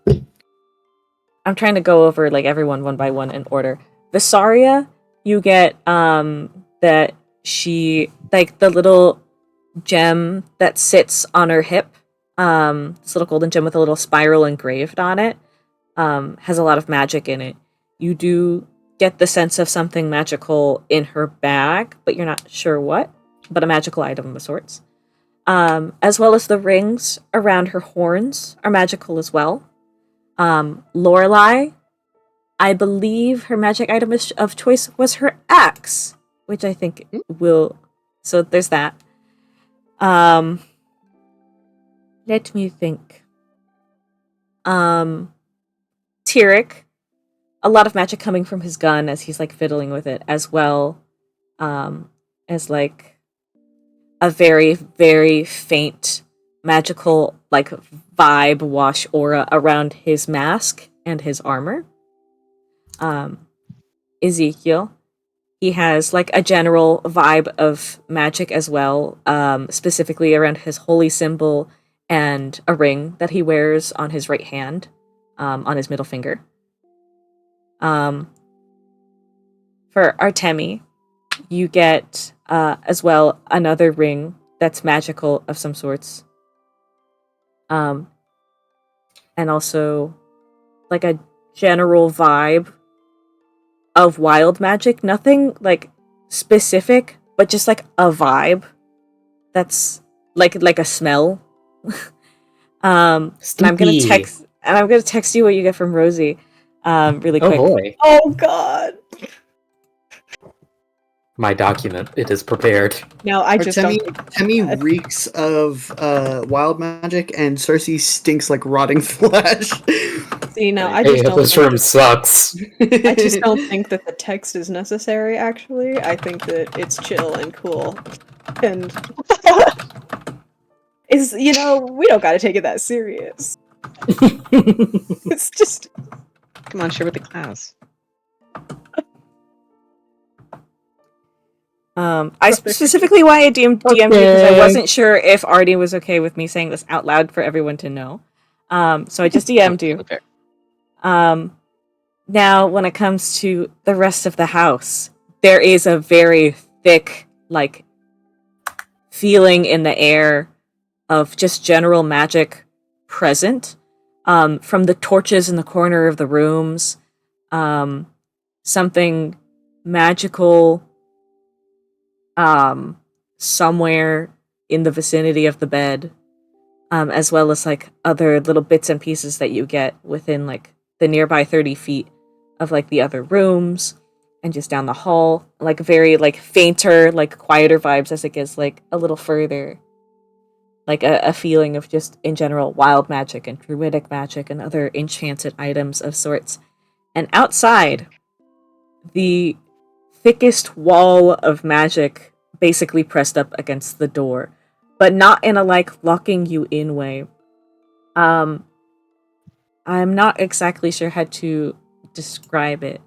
trying to go over like everyone one by one in order. Vysaria, you get that she like the little gem that sits on her hip, this little golden gem with a little spiral engraved on it, has a lot of magic in it. You do get the sense of something magical in her bag, but you're not sure what, but a magical item of sorts. As well as the rings around her horns are magical as well. Lorelai, I believe her magic item of choice was her axe, which I think will... So there's that. Let me think. Tyric, a lot of magic coming from his gun as he's like fiddling with it, as well as like a very, very faint magical like vibe wash aura around his mask and his armor. Ezekiel, he has like a general vibe of magic as well, specifically around his holy symbol and a ring that he wears on his right hand, on his middle finger. For Artemi, you get as well another ring that's magical of some sorts. And also like a general vibe of wild magic. Nothing like specific, but just like a vibe that's like a smell. And I'm gonna text you what you get from Rosie really quick. Oh boy. Oh god. My document. It is prepared. No, I just don't. Artemi reeks of wild magic, and Circe stinks like rotting flesh. See, no, I Hey, just don't. this room sucks. I just don't think that the text is necessary. Actually, I think that it's chill and cool, and is we don't got to take it that serious. It's just Come on, share with the class. I specifically why I DM'd you because I wasn't sure if Artie was okay with me saying this out loud for everyone to know. So I just DM'd you. Now, when it comes to the rest of the house, there is a very thick, like, feeling in the air of just general magic present. From the torches in the corner of the rooms, something magical somewhere in the vicinity of the bed, as well as like other little bits and pieces that you get within like the nearby 30 feet of like the other rooms and just down the hall, like very like fainter, like quieter vibes as it gets like a little further, like a feeling of just in general wild magic and druidic magic and other enchanted items of sorts. And outside, the thickest wall of magic basically pressed up against the door, but not in a like locking you in way. I'm not exactly sure how to describe it.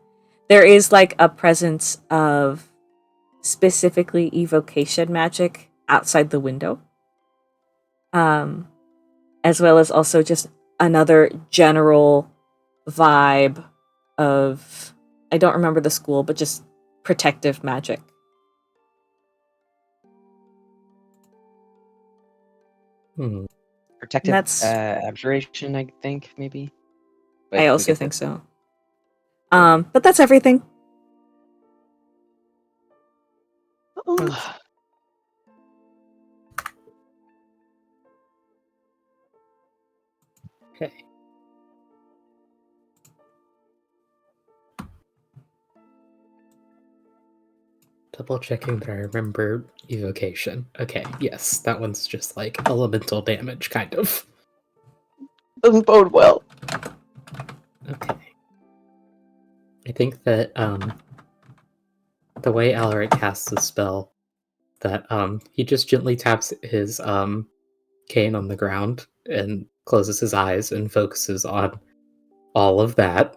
There is like a presence of specifically evocation magic outside the window, as well as also just another general vibe of, I don't remember the school, but just protective magic. Protective That's- abjuration, I think, maybe. But I we also get think that. so. But that's everything. Okay. Double checking that I remember evocation. Okay, yes, that one's just like elemental damage, kind of. Doesn't bode well. Okay. I think that the way Alaric casts the spell, that he just gently taps his cane on the ground and closes his eyes and focuses on all of that.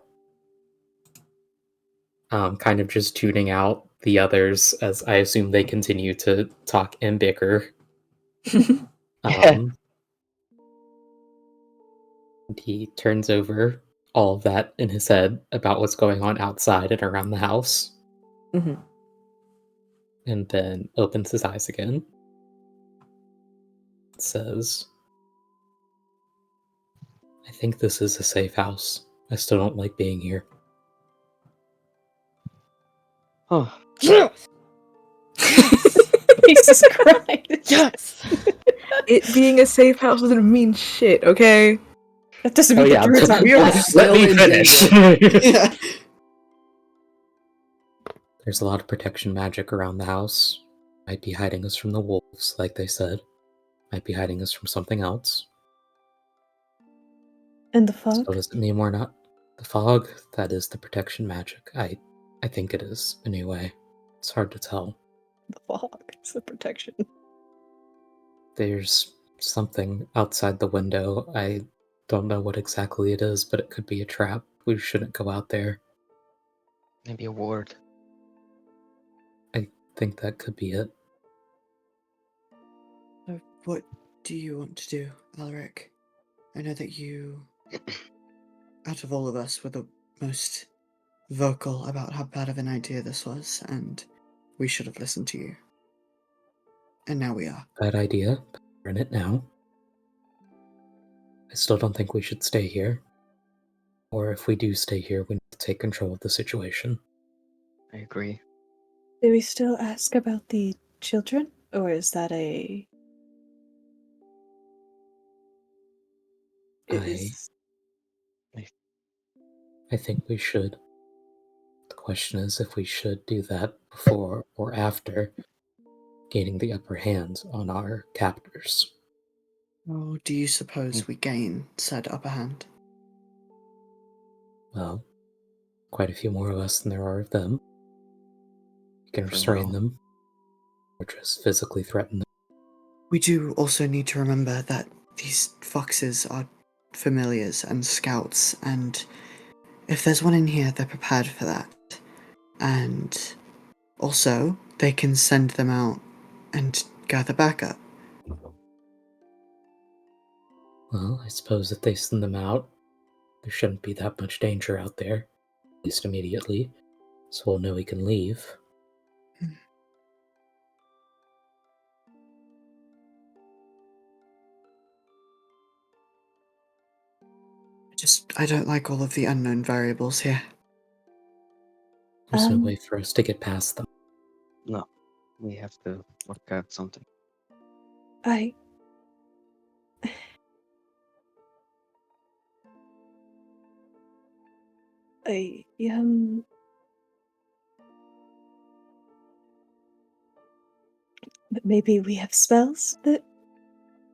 Kind of just tuning out the others as I assume they continue to talk and bicker. He turns over all of that in his head about what's going on outside and around the house. Mm-hmm. And then opens his eyes again. Says, I think this is a safe house. I still don't like being here. Oh, Jesus Christ. Yes. It being a safe house doesn't mean shit, okay? That doesn't mean the druids aren't We are bad. still Let me in finish. danger. Yeah. There's a lot of protection magic around the house. Might be hiding us from the wolves, like they said. Might be hiding us from something else. And the So fog? does it mean we're not? The fog, that is the protection magic. I think it is, anyway. It's hard to tell. The fog. It's the protection. There's something outside the window. I don't know what exactly it is, but it could be a trap. We shouldn't go out there. Maybe a ward. I think that could be it. So what do you want to do, Alaric? I know that you, out of all of us, were the most vocal about how bad of an idea this was, and we should have listened to you. And now we are. Bad idea. But we're in it now. I still don't think we should stay here. Or if we do stay here, we need to take control of the situation. I agree. Do we still ask about the children? Or is that a... I think we should. The question is if we should do that before or after gaining the upper hand on our captors. Oh, do you suppose we gain said upper hand? Well, quite a few more of us than there are of them. We can restrain them, or just physically threaten them. We do also need to remember that these foxes are familiars and scouts, and if there's one in here, they're prepared for that. And also, they can send them out and gather backup. Well, I suppose if they send them out, there shouldn't be that much danger out there, at least immediately, so we'll know we can leave. I don't like all of the unknown variables here. There's no way for us to get past them. No, we have to work out something. Maybe we have spells that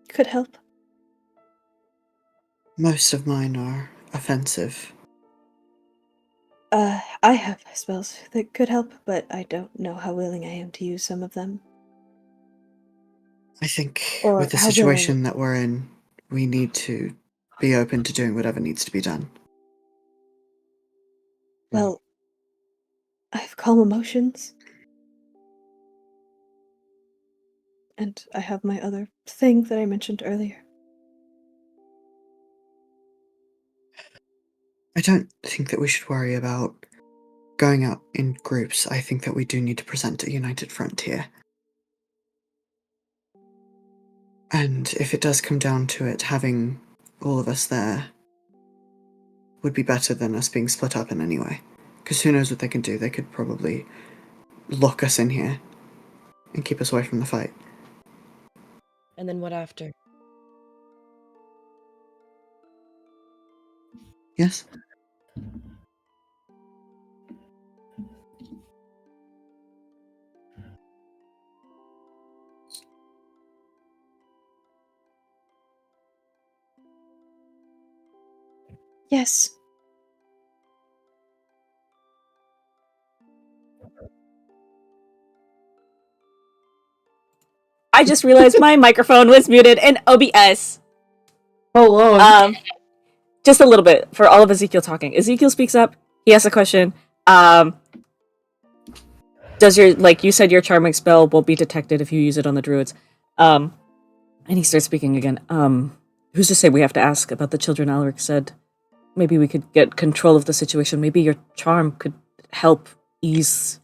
could help? Most of mine are offensive. I have spells that could help, but I don't know how willing I am to use some of them. I think Or with the how situation willing- that we're in, we need to be open to doing whatever needs to be done. Well, I have calm emotions. And I have my other thing that I mentioned earlier. I don't think that we should worry about going out in groups. I think that we do need to present a united front here. And if it does come down to it, having all of us there would be better than us being split up in any way. Because who knows what they can do? They could probably lock us in here and keep us away from the fight. And then what after? Yes? Yes. I just realized my microphone was muted in OBS. How long? Just a little bit for all of Ezekiel talking. Ezekiel speaks up. He asks a question. Does your, like you said, your charming spell won't be detected if you use it on the druids? And he starts speaking again. Who's to say we have to ask about the children? Alaric said. Maybe we could get control of the situation. Maybe your charm could help ease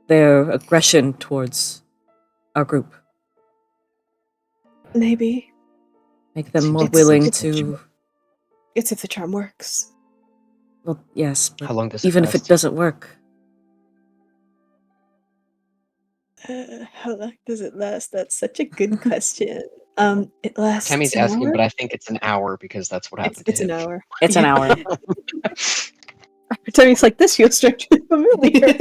their aggression towards our group. Maybe. Make them Seems more like willing it's- to... It's if the charm works. Well, yes, but How long does it even if it last? doesn't work. How long does it last? That's such a good question. It lasts Tammy's an asking, hour? but I think it's an hour because that's what happened It's to an him. hour. It's an hour. Artemi's like, this feels strangely familiar.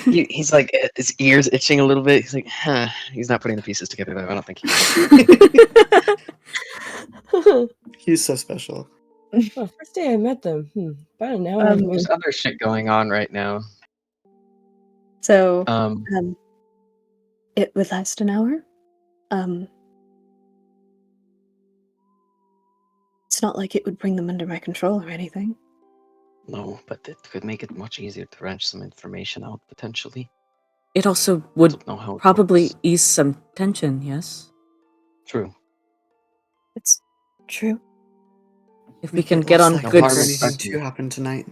He's like, his ears itching a little bit. He's like, huh. He's not putting the pieces together, though. I don't think he is. He's so special. Oh, first day I met them. About an hour. There's other shit going on right now. So, Um, it would last an hour. It's not like it would bring them under my control or anything. no, but it could make it much easier to wrench some information out, potentially. It also would Don't know how it probably works. ease some tension, yes? True. It's true. If we can get less on likely good... harm for in anything starting. to happen tonight.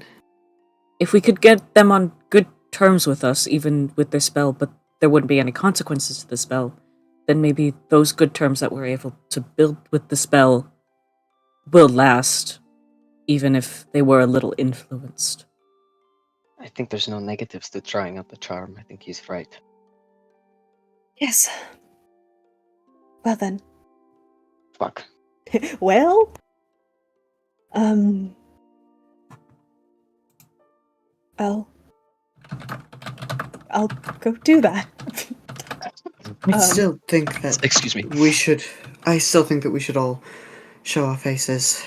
If we could get them on good terms with us, even with their spell, but there wouldn't be any consequences to the spell, then maybe those good terms that we're able to build with the spell will last, even if they were a little influenced. I think there's no negatives to trying out the charm. I think he's right. Yes. Well then. Fuck. Well? I'll go do that. I still think that Excuse me. we should. I still think that we should all show our faces.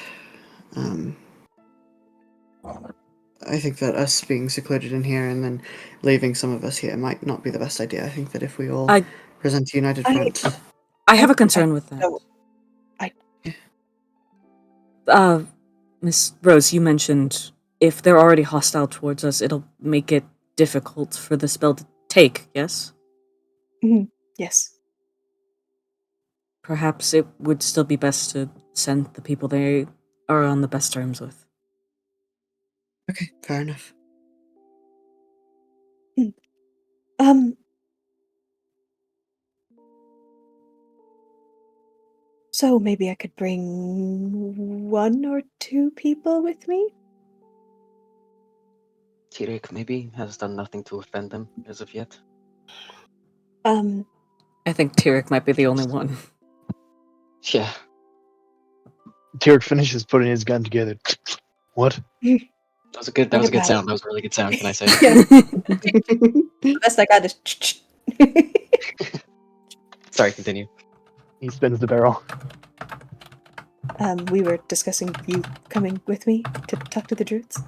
I think that us being secluded in here and then leaving some of us here might not be the best idea. I think that if we all present a united front. I have a concern with that. Miss Rose, you mentioned if they're already hostile towards us, it'll make it difficult for the spell to take, yes? Yes. Perhaps it would still be best to send the people they are on the best terms with. Okay, fair enough. So maybe I could bring 1 or 2 people with me? Tyric maybe has done nothing to offend them as of yet. I think Tyric might be the only one. Yeah. Tyric finishes putting his gun together. What? That was a good What sound. about- That was a really good sound, can I say? The best I got is Sorry, continue. He spins the barrel. we were discussing you coming with me to talk to the druids.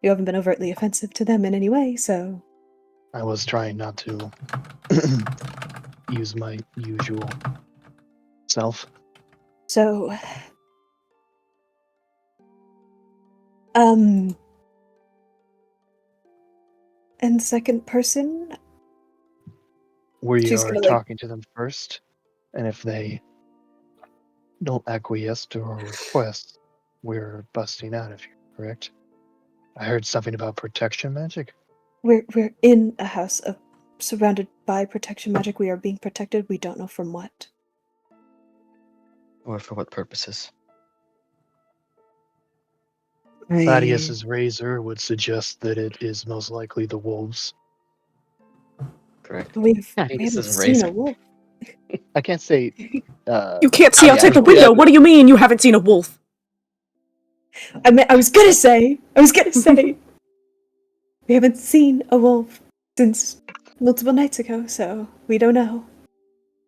You haven't been overtly offensive to them in any way, so... I was trying not to use my usual self. So... And second person? We She's are gonna, like- talking to them first, and if they don't acquiesce to our request, we're busting out of here, correct? I heard something about protection magic. We're in a house surrounded by protection magic. We are being protected. We don't know from what. Or for what purposes? Thaddeus's razor would suggest that it is most likely the wolves. Correct. We Thaddeus haven't is seen razor. a wolf. I can't say. You can't see Oh, outside yeah, the window! yeah. What do you mean you haven't seen a wolf? I was gonna say! We haven't seen a wolf since multiple nights ago, so we don't know.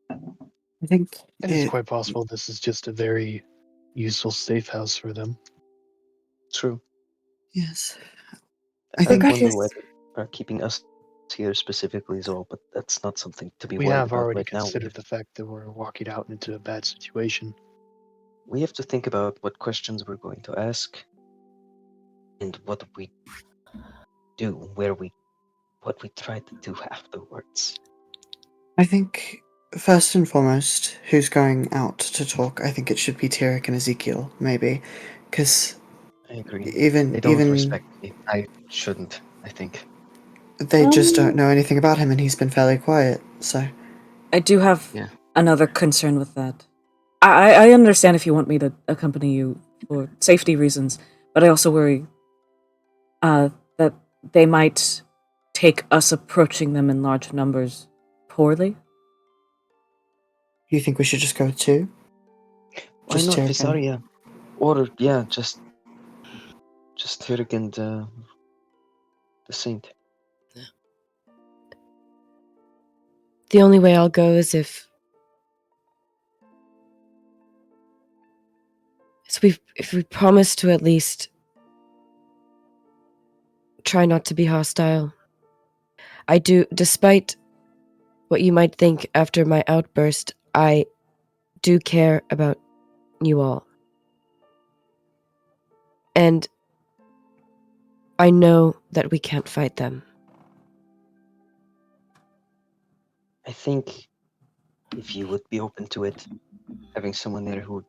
I think It is quite possible this is just a very useful safe house for them. True. Yes. I think wonder Regardless. why they are keeping us here specifically as well, but that's not something to be We worried have about already right now. considered the fact that we're walking out into a bad situation. We have to think about what questions we're going to ask and what we do, what we try to do afterwards. I think first and foremost, who's going out to talk? I think it should be Tyric and Ezekiel, maybe, because I agree. even They don't respect me. I shouldn't, I think. they just don't know anything about him, and he's been fairly quiet. So I do have Yeah. another concern with that. I understand if you want me to accompany you for safety reasons, but I also worry that they might take us approaching them in large numbers poorly. you think we should just go with two? Why Just not Tyric and Vysaria? Or, yeah, just Tyric and the Saint. The only way I'll go is if we promise to at least try not to be hostile. I do, despite what you might think after my outburst, I do care about you all. And I know that we can't fight them. I think if you would be open to it, having someone there who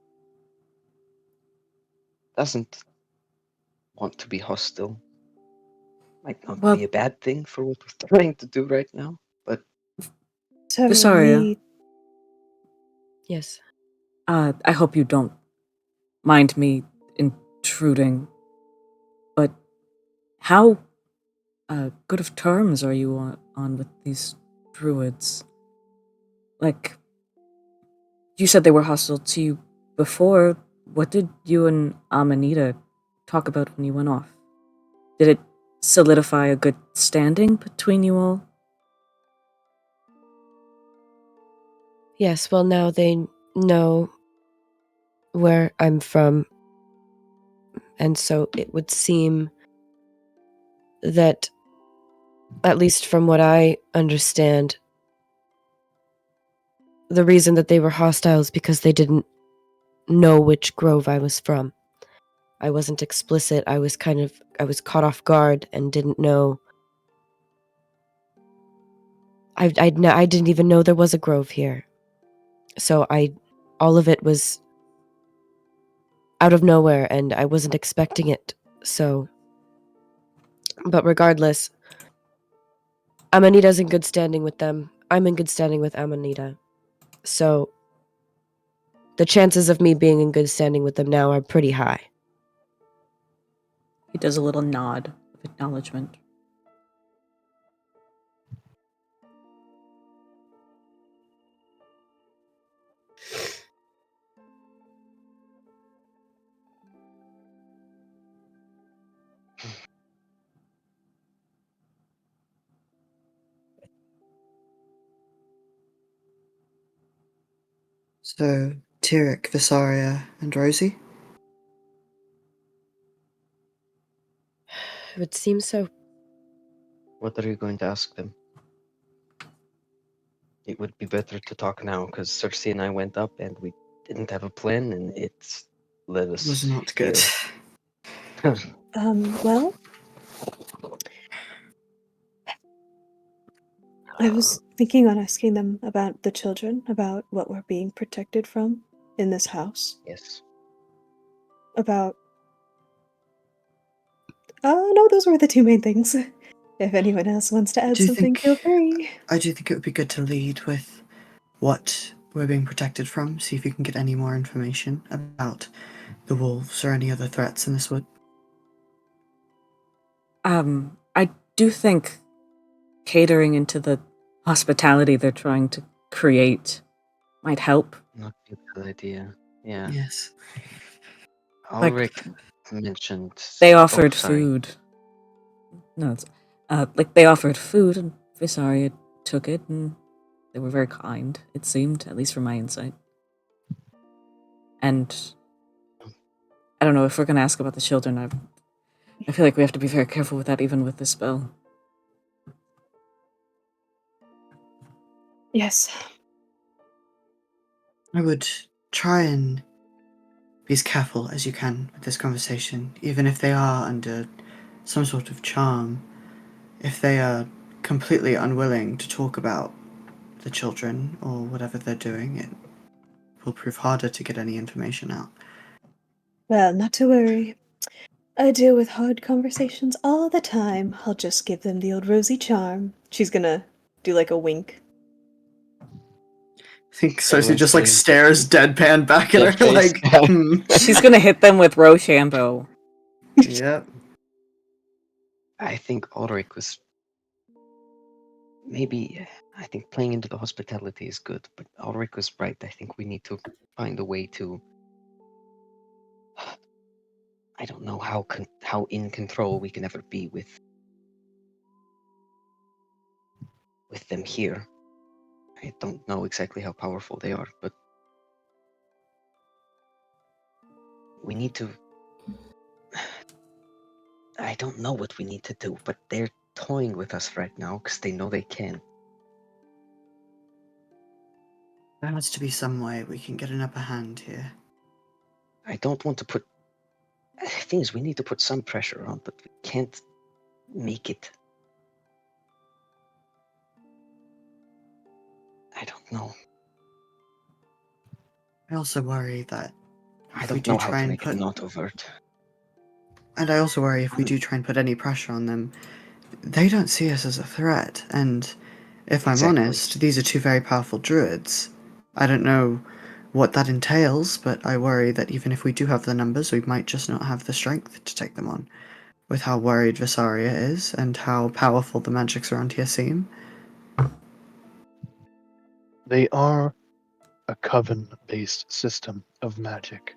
doesn't want to be hostile might not Well, be a bad thing for what we're trying to do right now, but So Vysaria, Yes. I hope you don't mind me intruding, but how good of terms are you on with these druids? Like, you said they were hostile to you before. What did you and Amanita talk about when you went off? Did it solidify a good standing between you all? Yes, well, now they know where I'm from, and so it would seem that, at least from what I understand, the reason that they were hostile is because they didn't know which grove I was from. I wasn't explicit. I was caught off guard and didn't know. I didn't even know there was a grove here. So all of it was out of nowhere, and I wasn't expecting it. So, but regardless, Amanita's in good standing with them. I'm in good standing with Amanita. So, the chances of me being in good standing with them now are pretty high. He does a little nod of acknowledgement. so Tyric, Vysaria, and Rosie. It would seem so. what are you going to ask them? It would be better to talk now, because Circe and I went up and we didn't have a plan, and it's led us It was not good. here. Well, I was thinking on asking them about the children, about what we're being protected from in this house. Yes. About. No, those were the two main things. If anyone else wants to add something, feel free. I do think it would be good to lead with what we're being protected from, see if you can get any more information about the wolves or any other threats in this wood. I do think catering into the hospitality they're trying to create might help. Not a good idea. Yeah. Yes. Alaric mentioned. They Oh, offered sorry. food. No, it's, they offered food, and Vysaria took it, and they were very kind, it seemed, at least from my insight. And I don't know if we're going to ask about the children. I feel like we have to be very careful with that, even with this spell. Yes. I would try and be as careful as you can with this conversation, even if they are under some sort of charm. If they are completely unwilling to talk about the children or whatever they're doing, it will prove harder to get any information out. Well, not to worry. I deal with hard conversations all the time. I'll just give them the old Rosie charm. She's gonna do like a wink. I think Circe Everyone's just like playing stares deadpan back at dead her face. like, hmm. She's gonna hit them with Rochambeau. Yep. I think Alaric was maybe. I think playing into the hospitality is good, but Alaric was right. I think we need to find a way to. I don't know how in control we can ever be with them here. I don't know exactly how powerful they are, but we need to. I don't know what we need to do, but they're toying with us right now because they know they can. There has to be some way we can get an upper hand here. I don't want to put. The thing is, we need to put some pressure on, but we can't make it. I don't know. I also worry that I if we don't do know how try to and make put, it not overt. and I also worry if we do try and put any pressure on them, they don't see us as a threat. And if I'm Exactly. honest, these are two very powerful druids. I don't know what that entails, but I worry that even if we do have the numbers, we might just not have the strength to take them on. With how worried Vysaria is and how powerful the magics around here seem. They are a coven-based system of magic.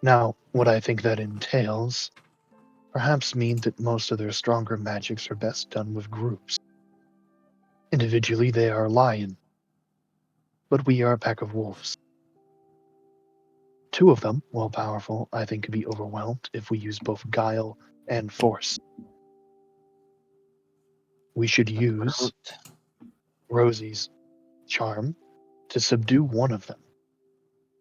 Now, what I think that entails perhaps mean that most of their stronger magics are best done with groups. Individually, they are a lion, but we are a pack of wolves. Two of them, while powerful, I think could be overwhelmed if we use both guile and force. We should use Rosie's charm to subdue one of them.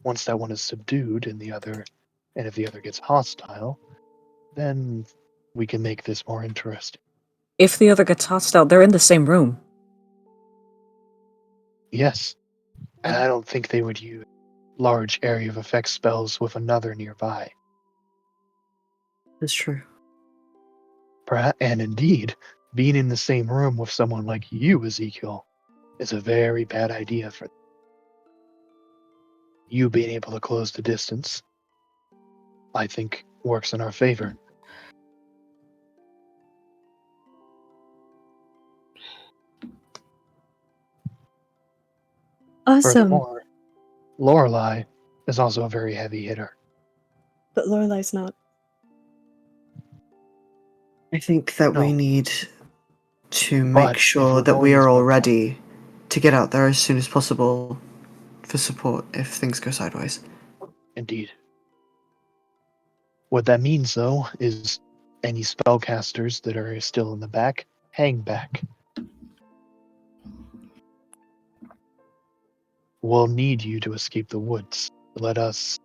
Once that one is subdued and if the other gets hostile, then we can make this more interesting. If the other gets hostile, they're in the same room. Yes. And I don't think they would use large area of effect spells with another nearby. That's true. And indeed, being in the same room with someone like you, Ezekiel, is a very bad idea for them. You being able to close the distance, I think, works in our favor. Awesome. Furthermore, Lorelai is also a very heavy hitter. But Lorelai's not. I think that we No. need to But make if sure we're that we going are to all go- ready to get out there as soon as possible for support if things go sideways. Indeed. What that means, though, is any spellcasters that are still in the back, hang back. We'll need you to escape the woods. Let us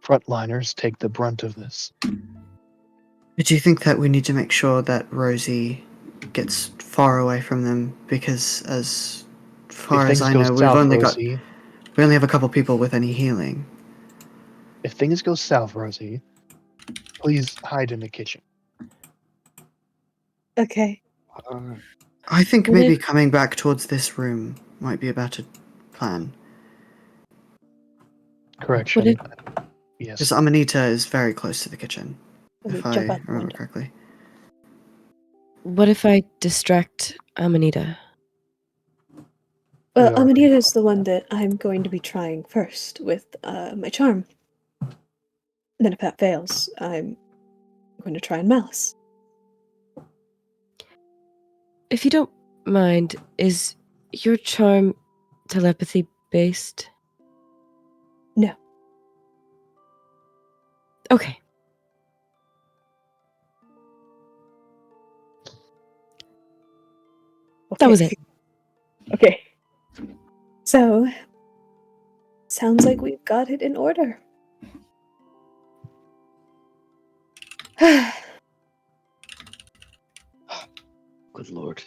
frontliners take the brunt of this. But do you think that we need to make sure that Rosie gets far away from them? Because as far If as things I go know, south, Rosie, we only have a couple people with any healing. if things go south, Rosie, please hide in the kitchen. Okay. I think What maybe if- coming back towards this room might be a better plan. Correction. What if Yes. Because Amanita is very close to the kitchen, Let if me I jump out the remember window. correctly. I distract Amanita? Well, We are- Amanita's the one that I'm going to be trying first with my charm. And then if that fails, I'm going to try and malice. If you don't mind, is your charm telepathy based? No. Okay, That was it. Okay. So, sounds like we've got it in order. Good lord.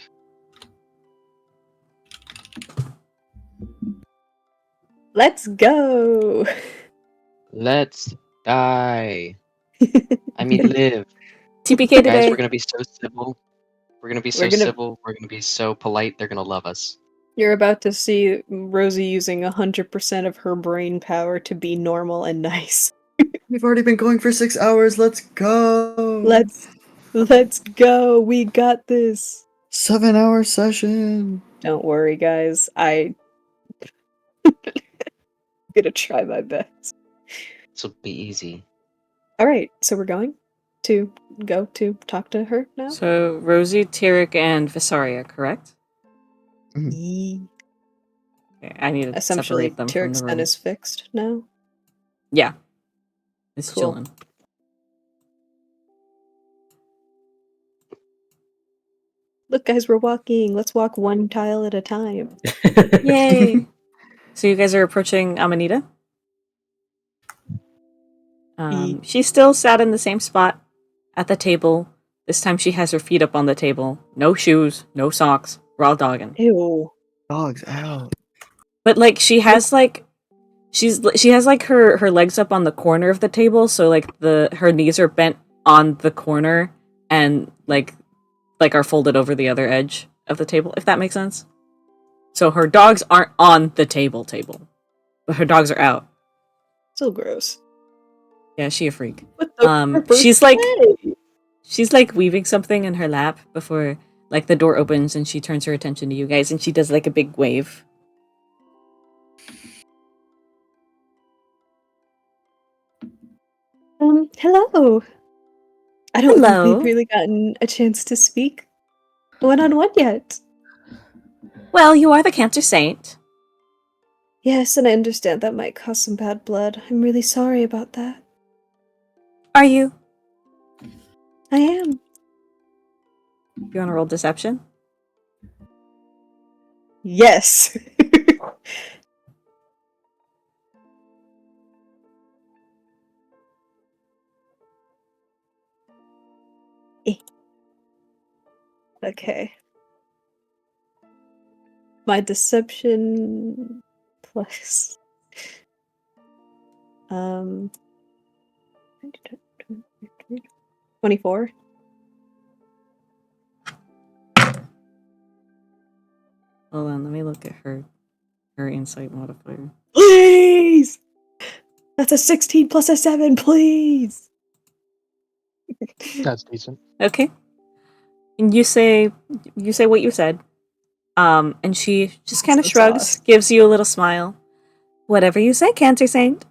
Let's go! Let's die. I mean, live. TPK Guys, today. we're gonna be so civil. We're gonna be so We're gonna- civil. We're gonna be so polite. They're gonna love us. You're about to see Rosie using 100% of her brain power to be normal and nice. We've already been going for 6 hours. Let's go. Let's go. We got this. 7-hour session. Don't worry, guys. I'm gonna try my best. This will be easy. All right, so we're going to go to talk to her now. So Rosie, Tyric, and Vysaria, correct? Yee. Okay, I need to Essentially, separate them from Tyric's the then room. is fixed now. Yeah. It's Cool. chilling. Look, guys, we're walking. Let's walk one tile at a time. Yay! So you guys are approaching Amanita? She's still sat in the same spot at the table. This time she has her feet up on the table. No shoes, no socks. We're all dogging. Ew. Dogs out. But like she has like she has like her legs up on the corner of the table, so like her knees are bent on the corner and like are folded over the other edge of the table, if that makes sense. So her dogs aren't on the table, but her dogs are out. So gross. Yeah, she a freak. What the She's like weaving something in her lap before like the door opens and she turns her attention to you guys and she does like a big wave. Hello. I don't Hello. think we've really gotten a chance to speak one-on-one yet. Well, you are the Cancer Saint. Yes, and I understand that might cause some bad blood. I'm really sorry about that. Are you? I am. You want to roll deception? Yes. Okay. My deception plus 24. Hold on, let me look at her insight modifier. Please! That's a 16 plus a 7, please! That's decent. Okay. And you say what you said. And she just kind of So shrugs, sauce. gives you a little smile. Whatever you say, Cancer Saint.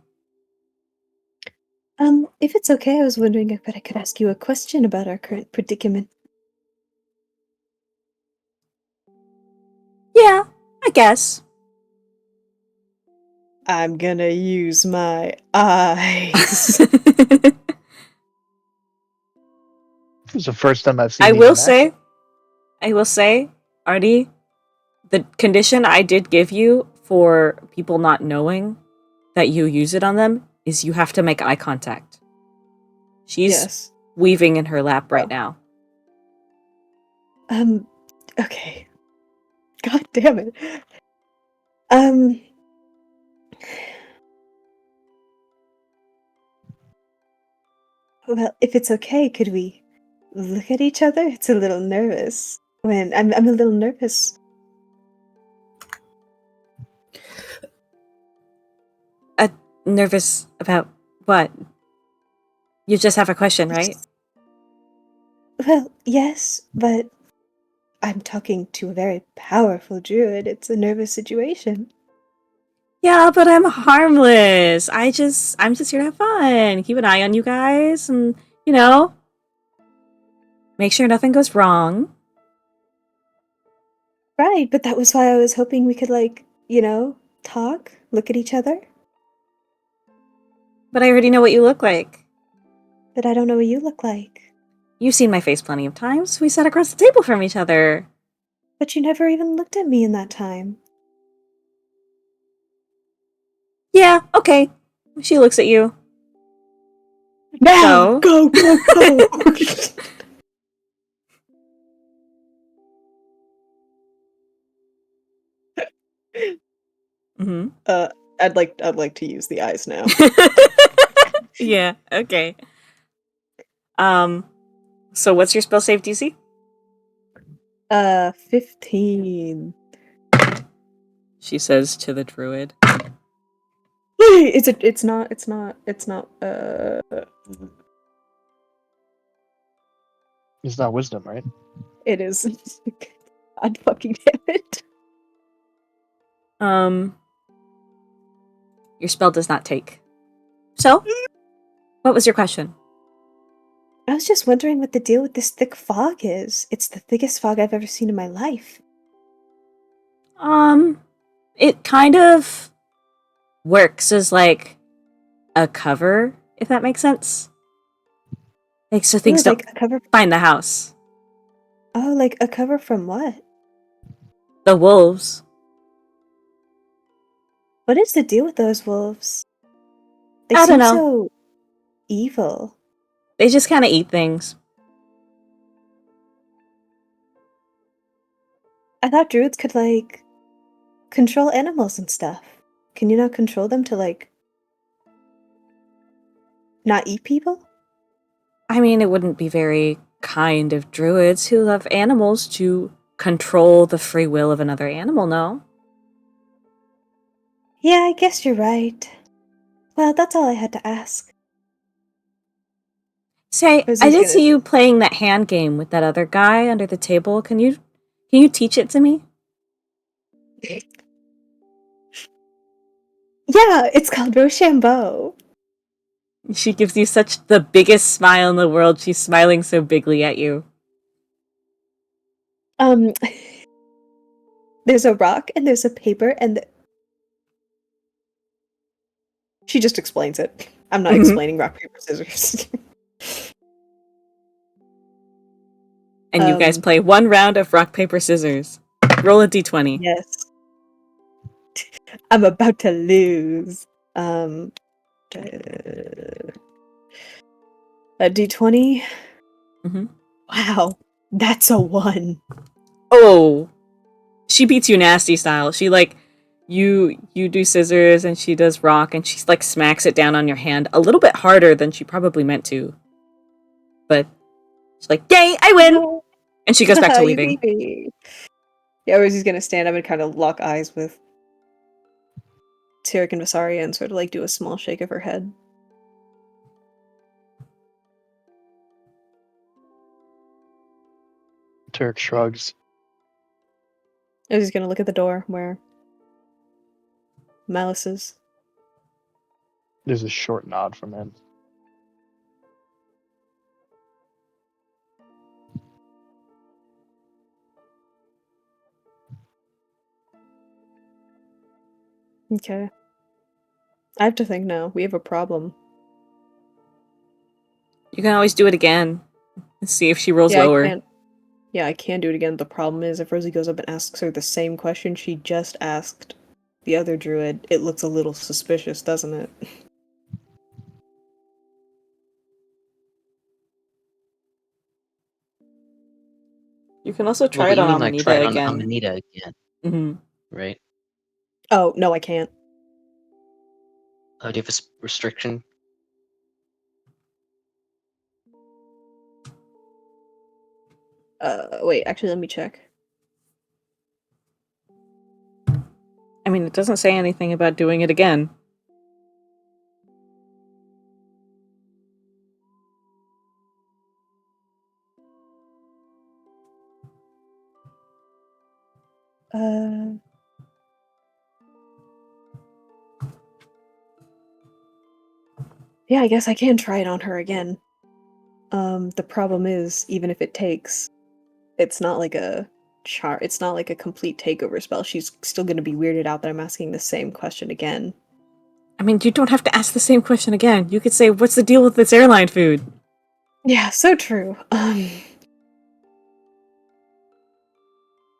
If it's okay, I was wondering if I could ask you a question about our current predicament. Yeah, I guess. I'm gonna use my eyes. This is the first time I've seen I these will in action. say, Artie, the condition I did give you for people not knowing that you use it on them is you have to make eye contact. She's Yes. weaving in her lap right now. Okay. God damn it. Well, if it's okay, could we look at each other? It's a little nervous. I'm a little nervous. Nervous about what? You just have a question, right? Well, yes, but I'm talking to a very powerful druid. It's a nervous situation. Yeah, but I'm harmless. I'm just here to have fun. Keep an eye on you guys and, make sure nothing goes wrong. Right, but that was why I was hoping we could, talk, look at each other. But I already know what you look like. But I don't know what you look like. You've seen my face plenty of times. We sat across the table from each other. But you never even looked at me in that time. Yeah, okay. She looks at you. Now! So- Go! Mm-hmm. I'd like to use the eyes now. Yeah, okay. So what's your spell save DC? 15. She says to the druid. Wait, it's not, It's not wisdom, right? it is. God fucking damn it. Your spell does not take. So, what was your question? I was just wondering what the deal with this thick fog is. It's the thickest fog I've ever seen in my life. It kind of works as like a cover, if that makes sense. Like, so things Ooh, like don't a cover. find the house. Oh, like a cover from what? The wolves. What is the deal with those wolves? They I don't seem know. so evil. They just kind of eat things. I thought druids could, like, control animals and stuff. Can you not control them to, like, not eat people? I mean, it wouldn't be very kind of druids who love animals to control the free will of another animal, no? Yeah, I guess you're right. Well, that's all I had to ask. Say, Rosie's I did gonna- see you playing that hand game with that other guy under the table. Can you teach it to me? Yeah, it's called Rochambeau. She gives you such the biggest smile in the world. She's smiling so bigly at you. There's a rock and there's a paper and she just explains it. I'm not explaining rock, paper, scissors. And you guys play one round of rock, paper, scissors. Roll a d20. Yes. I'm about to lose. A d20? Mm-hmm. Wow, that's a 1. Oh! She beats you nasty style. She, like, you do scissors and she does rock and she, like, smacks it down on your hand a little bit harder than she probably meant to. But she's like, yay, I win! And she goes back to You leaving. beat me. Yeah, Rosie's gonna stand up and kind of lock eyes with Tyric and Vysaria and sort of like do a small shake of her head. Turk shrugs. Rosie's gonna look at the door where Malice is. There's a short nod from him. Okay. I have to think now. We have a problem. You can always do it again and see if she rolls lower. I can do it again. The problem is if Rosie goes up and asks her the same question she just asked the other druid, it looks a little suspicious, doesn't it? You can also try Well, it you on mean like Amanita try it on again. Amanita again, Mm-hmm. right? Oh, no, I can't. Oh, do you have a restriction? Wait, actually, let me check. I mean, it doesn't say anything about doing it again. Yeah, I guess I can try it on her again. The problem is, even if it takes, it's not like a it's not like a complete takeover spell. She's still gonna be weirded out that I'm asking the same question again. I mean, you don't have to ask the same question again. You could say, what's the deal with this airline food? Yeah, so true.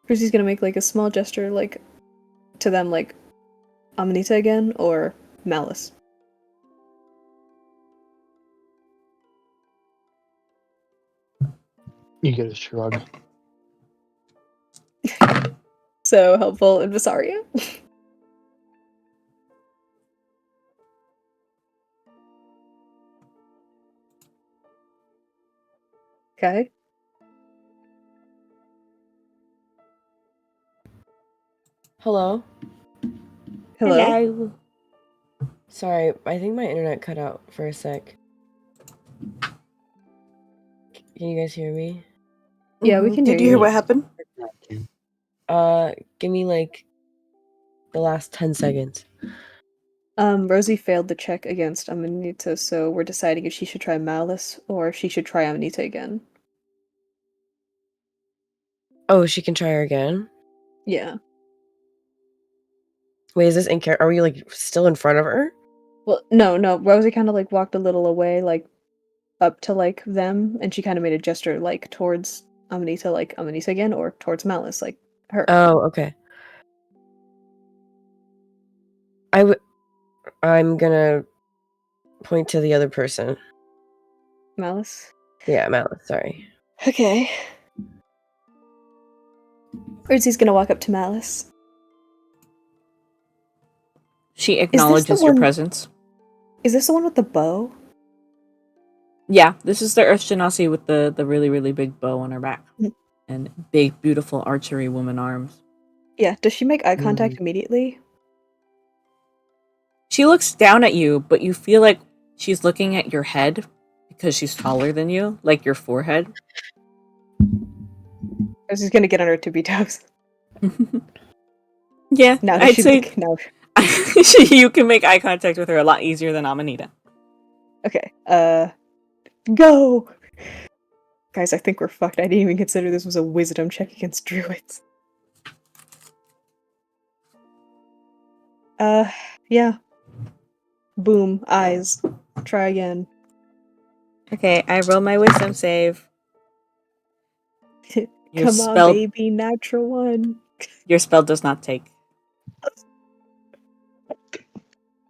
Percy's gonna make like a small gesture, like to them, like Amanita again or Malice. You get a shrug. So helpful in Vysaria. Okay. Hello? Hello. Sorry, I think my internet cut out for a sec. Can you guys hear me? Yeah, we can hear Did you hear you. what happened? Give me like the last 10 seconds. Rosie failed the check against Amanita, so we're deciding if she should try Malice or if she should try Amanita again. Oh, she can try her again? Yeah. Wait, is this in character? Are we like still in front of her? Well, no. Rosie kind of like walked a little away, like up to like them, and she kind of made a gesture like towards Amanita, like Amanita again, or towards Malice, like her. Oh, okay. I'm gonna point to the other person. Malice? Yeah, Malice, sorry. Okay. Rosie's gonna walk up to Malice. She acknowledges your presence. Is this the one with the bow? Yeah, this is the Earth Genasi with the really, really big bow on her back. And big, beautiful archery woman arms. Yeah, does she make eye contact immediately? She looks down at you, but you feel like she's looking at your head because she's taller than you, like your forehead. Rosie's gonna get on her tippy toes. Yeah, Now that I'd she's say like, no. you can make eye contact with her a lot easier than Amanita. Okay, go! Guys, I think we're fucked. I didn't even consider this was a wisdom check against druids. Yeah. Boom, eyes. Try again. Okay, I roll my wisdom save. Come on, baby, natural one. Your spell does not take.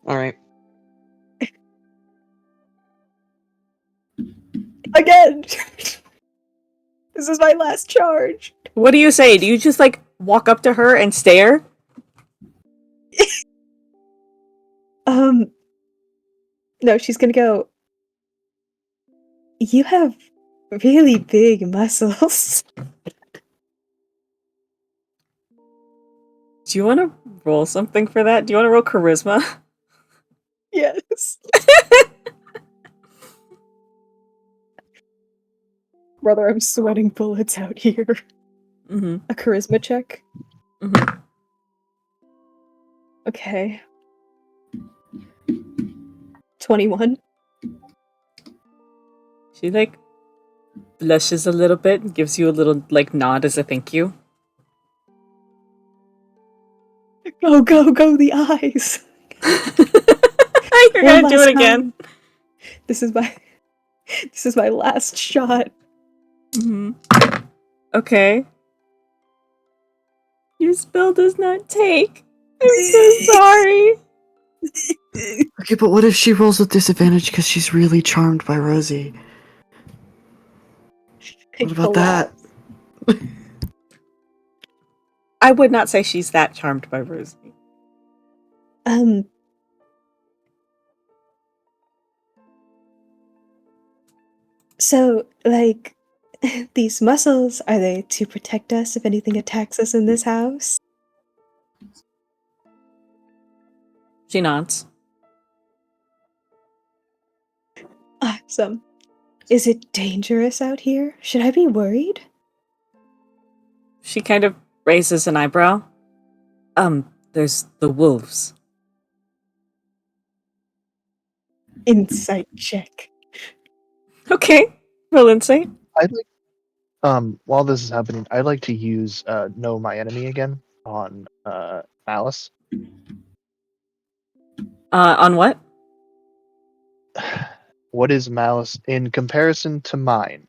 Alright. Again! This is my last charge. What do you say? Do you just like walk up to her and stare? No, she's gonna go. You have really big muscles. Do you want to roll something for that? Do you want to roll charisma? Yes. Brother, I'm sweating bullets out here. Mm-hmm. A charisma check? Mm-hmm. Okay. 21. She like blushes a little bit and gives you a little like nod as a thank you. Go, the eyes! You're gonna do it again. This is my last shot. Mm-hmm. Okay. Your spell does not take. I'm so sorry. Okay, but what if she rolls with disadvantage because she's really charmed by Rosie? What about that? I would not say she's that charmed by Rosie. So, like, these muscles, are they to protect us if anything attacks us in this house? She nods. Awesome. Is it dangerous out here? Should I be worried? She kind of raises an eyebrow. There's the wolves. Insight check. Okay, roll insight. I'd like, while this is happening, I'd like to use Know My Enemy again on Alice. On what? What is Malice in comparison to mine?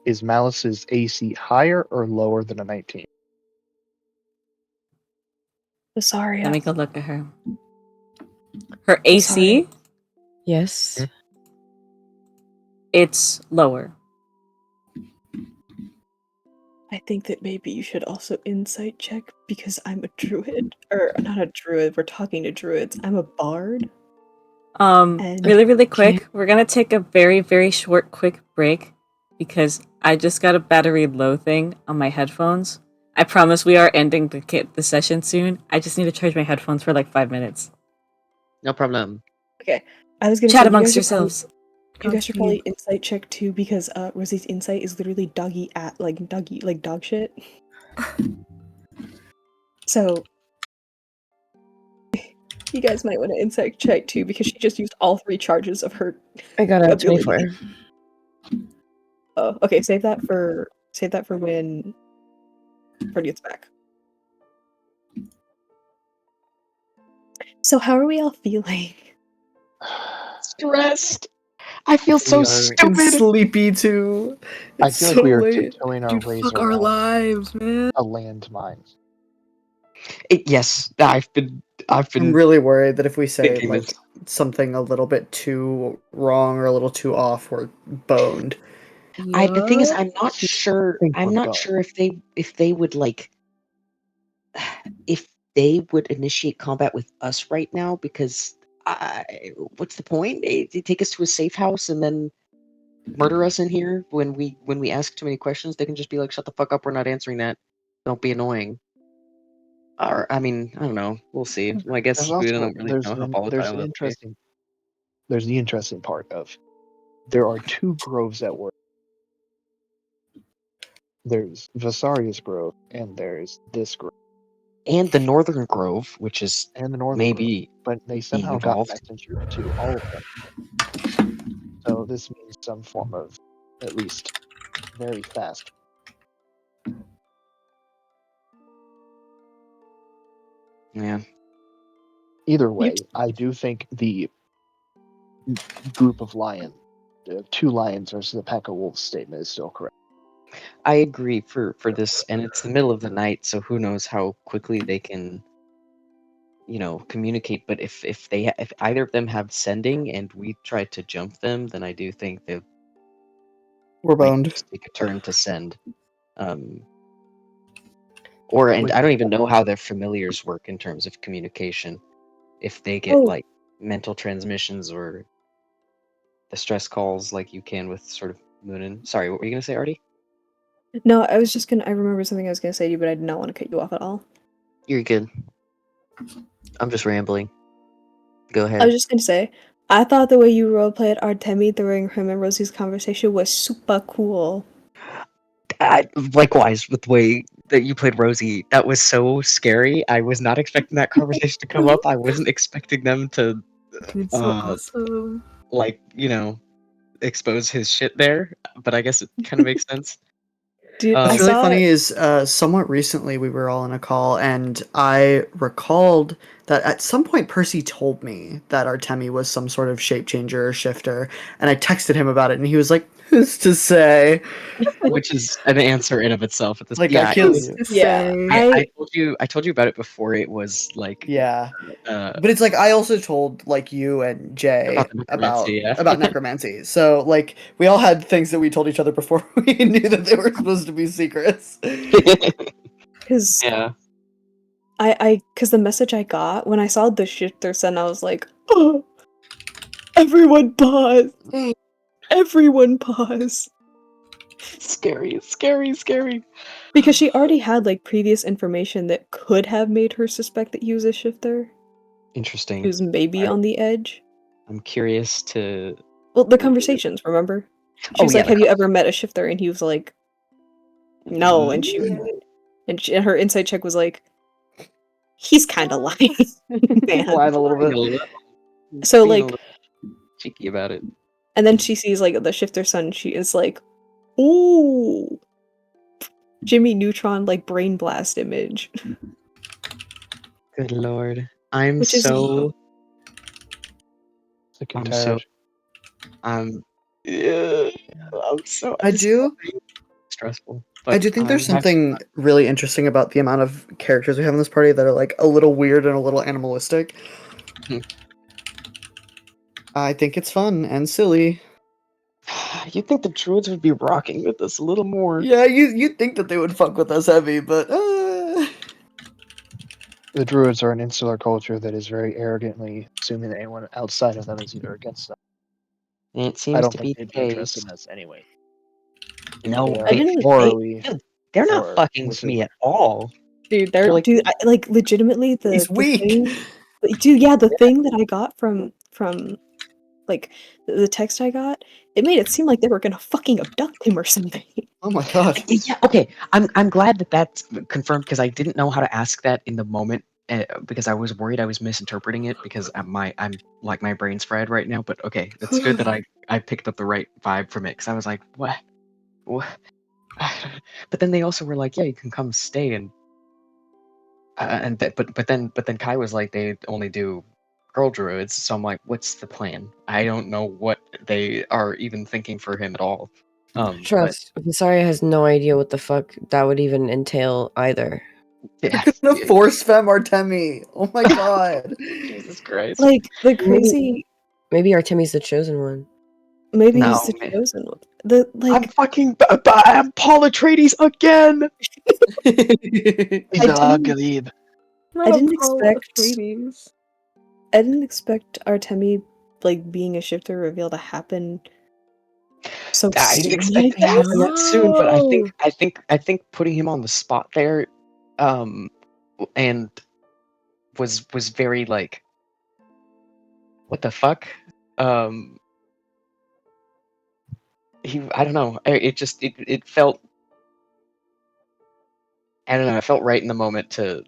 Is Malice's AC higher or lower than a 19? Vysaria. Let me go look at her. Her AC, Yes. it's lower. I think that maybe you should also insight check because I'm a druid. Or not a druid, we're talking to druids. I'm a bard. And Really quick, we're gonna take a very, very short, quick break because I just got a battery low thing on my headphones. I promise we are ending the session soon. I just need to charge my headphones for like 5 minutes. No problem. okay, I was gonna Chat say, amongst you guys are yourselves. you guys should probably insight check too because Rosie's insight is literally doggy like dog shit. So you guys might want to insight check too because she just used all 3 charges of her I got a ability. 24. Oh, okay. Save that for when Fern gets back. So how are we all feeling? Stressed. I feel so We are- stupid. And sleepy too. I It's feel so like we are late. tiptoeing our Dude, ways fuck our around lives, man. a landmine. Yes, I've been I'm really worried that if we say thinking like this. something a little bit too wrong or a little too off, we're boned. The thing is, Yup. I'm not sure. think I'm we're not done. sure if they would like if they would initiate combat with us right now because what's the point? They take us to a safe house and then murder us in here when we ask too many questions. They can just be like, "Shut the fuck up! We're not answering that. Don't be annoying." Or I mean, I don't know. We'll see. Well, I guess There's we also don't really there's know how an, volatile there's an it'll be. interesting there's the interesting part of there are 2 groves at work. There's Vysaria's grove and there's this grove And the Northern Grove, which is and the northern grove, maybe but they being somehow got involved. messenger to all of them. So this means some form of at least very fast. Yeah. Either way, I do think the group of the 2 lions versus a pack of wolves statement is still correct. I agree for this, and it's the middle of the night, so who knows how quickly they can, communicate. But if either of them have sending and we try to jump them, then I do think they We're might boned. just take a turn to send. And I don't even know how their familiars work in terms of communication. If they get Oh. like mental transmissions or the stress calls like you can with sort of Moonin. Sorry, what were you gonna say, Artie? No, I remember something I was gonna say to you, but I did not want to cut you off at all. You're good. I'm just rambling. Go ahead. I was just gonna say, I thought the way you roleplayed Artemi during him and Rosie's conversation was super cool. Likewise, with the way that you played Rosie, that was so scary. I was not expecting that conversation to come up. I wasn't expecting them to, It's so awesome. expose his shit there. But I guess it kind of makes sense. Dude, What's I really saw funny is somewhat recently we were all in a call and I recalled that at some point Percy told me that Artemi was some sort of shape changer or shifter, and I texted him about it and he was like, "Who's to say?" Which is an answer in of itself at this. Like, Yeah, I can't. Who's to Yeah, say? I told you about it before. It was like Yeah, but it's like I also told like you and Jay about the necromancy. Yeah. about necromancy. So like we all had things that we told each other before we knew that they were supposed to be secrets. because Yeah. because the message I got when I saw the shifter send, I was like, oh, everyone pause, everyone pause, Scary. because she already had like previous information that could have made her suspect that he was a shifter. Interesting. He was maybe on the edge. I'm curious to. Well, the conversations, remember? She was like, "Have you ever met a shifter?" And he was like, "No." And her insight check was like, "He's kind of lying, man." Lying a little bit. So Being a like, little cheeky about it. and then she sees like the shifter son. She is like, "Ooh, Jimmy Neutron like brain blast image." Good lord. I'm Which is- so. Sick I'm and so. tired. I'm. Yeah, I'm so. I do. Stressful. I do think there's I'm happy- something really interesting about the amount of characters we have in this party that are like a little weird and a little animalistic. Hmm. I think it's fun and silly. You'd think the druids would be rocking with us a little more. Yeah, you'd think that they would fuck with us heavy, but The druids are an insular culture that is very arrogantly assuming that anyone outside of them is either against them. And it I seems don't to think be they'd the be interested case. in us anyway. No, They I are didn't- morally they're not or fucking with me physically- at all. Dude, They're like, dude, like legitimately he's the weak. thing, dude, yeah, the thing that I got from like the text I got, it made it seem like they were gonna fucking abduct him or something. Oh my god. yeah, okay. I'm glad that that's confirmed because I didn't know how to ask that in the moment because I was worried I was misinterpreting it because I'm like my brain's fried right now. But okay, it's good that I picked up the right vibe from it because I was like, what? But then they also were like, yeah, you can come stay but then Kai was like, they only do girl druids, so I'm like, what's the plan? I don't know what they are even thinking for him at all. But Trust, Vysaria has no idea what the fuck that would even entail either. yeah, You're gonna force fem Artemi. Oh my god. Jesus Christ. Like the crazy, Maybe Artemi's the chosen one. maybe No, he's the man. chosen one. The I'm like, fucking I'm Paul Atreides again. Galib. I didn't expect Artemi like being a shifter reveal to happen so I soon. didn't expect it to happen that soon, but I think putting him on the spot there, and was very like, what the fuck, I don't know, it felt, I don't know, it felt right in the moment to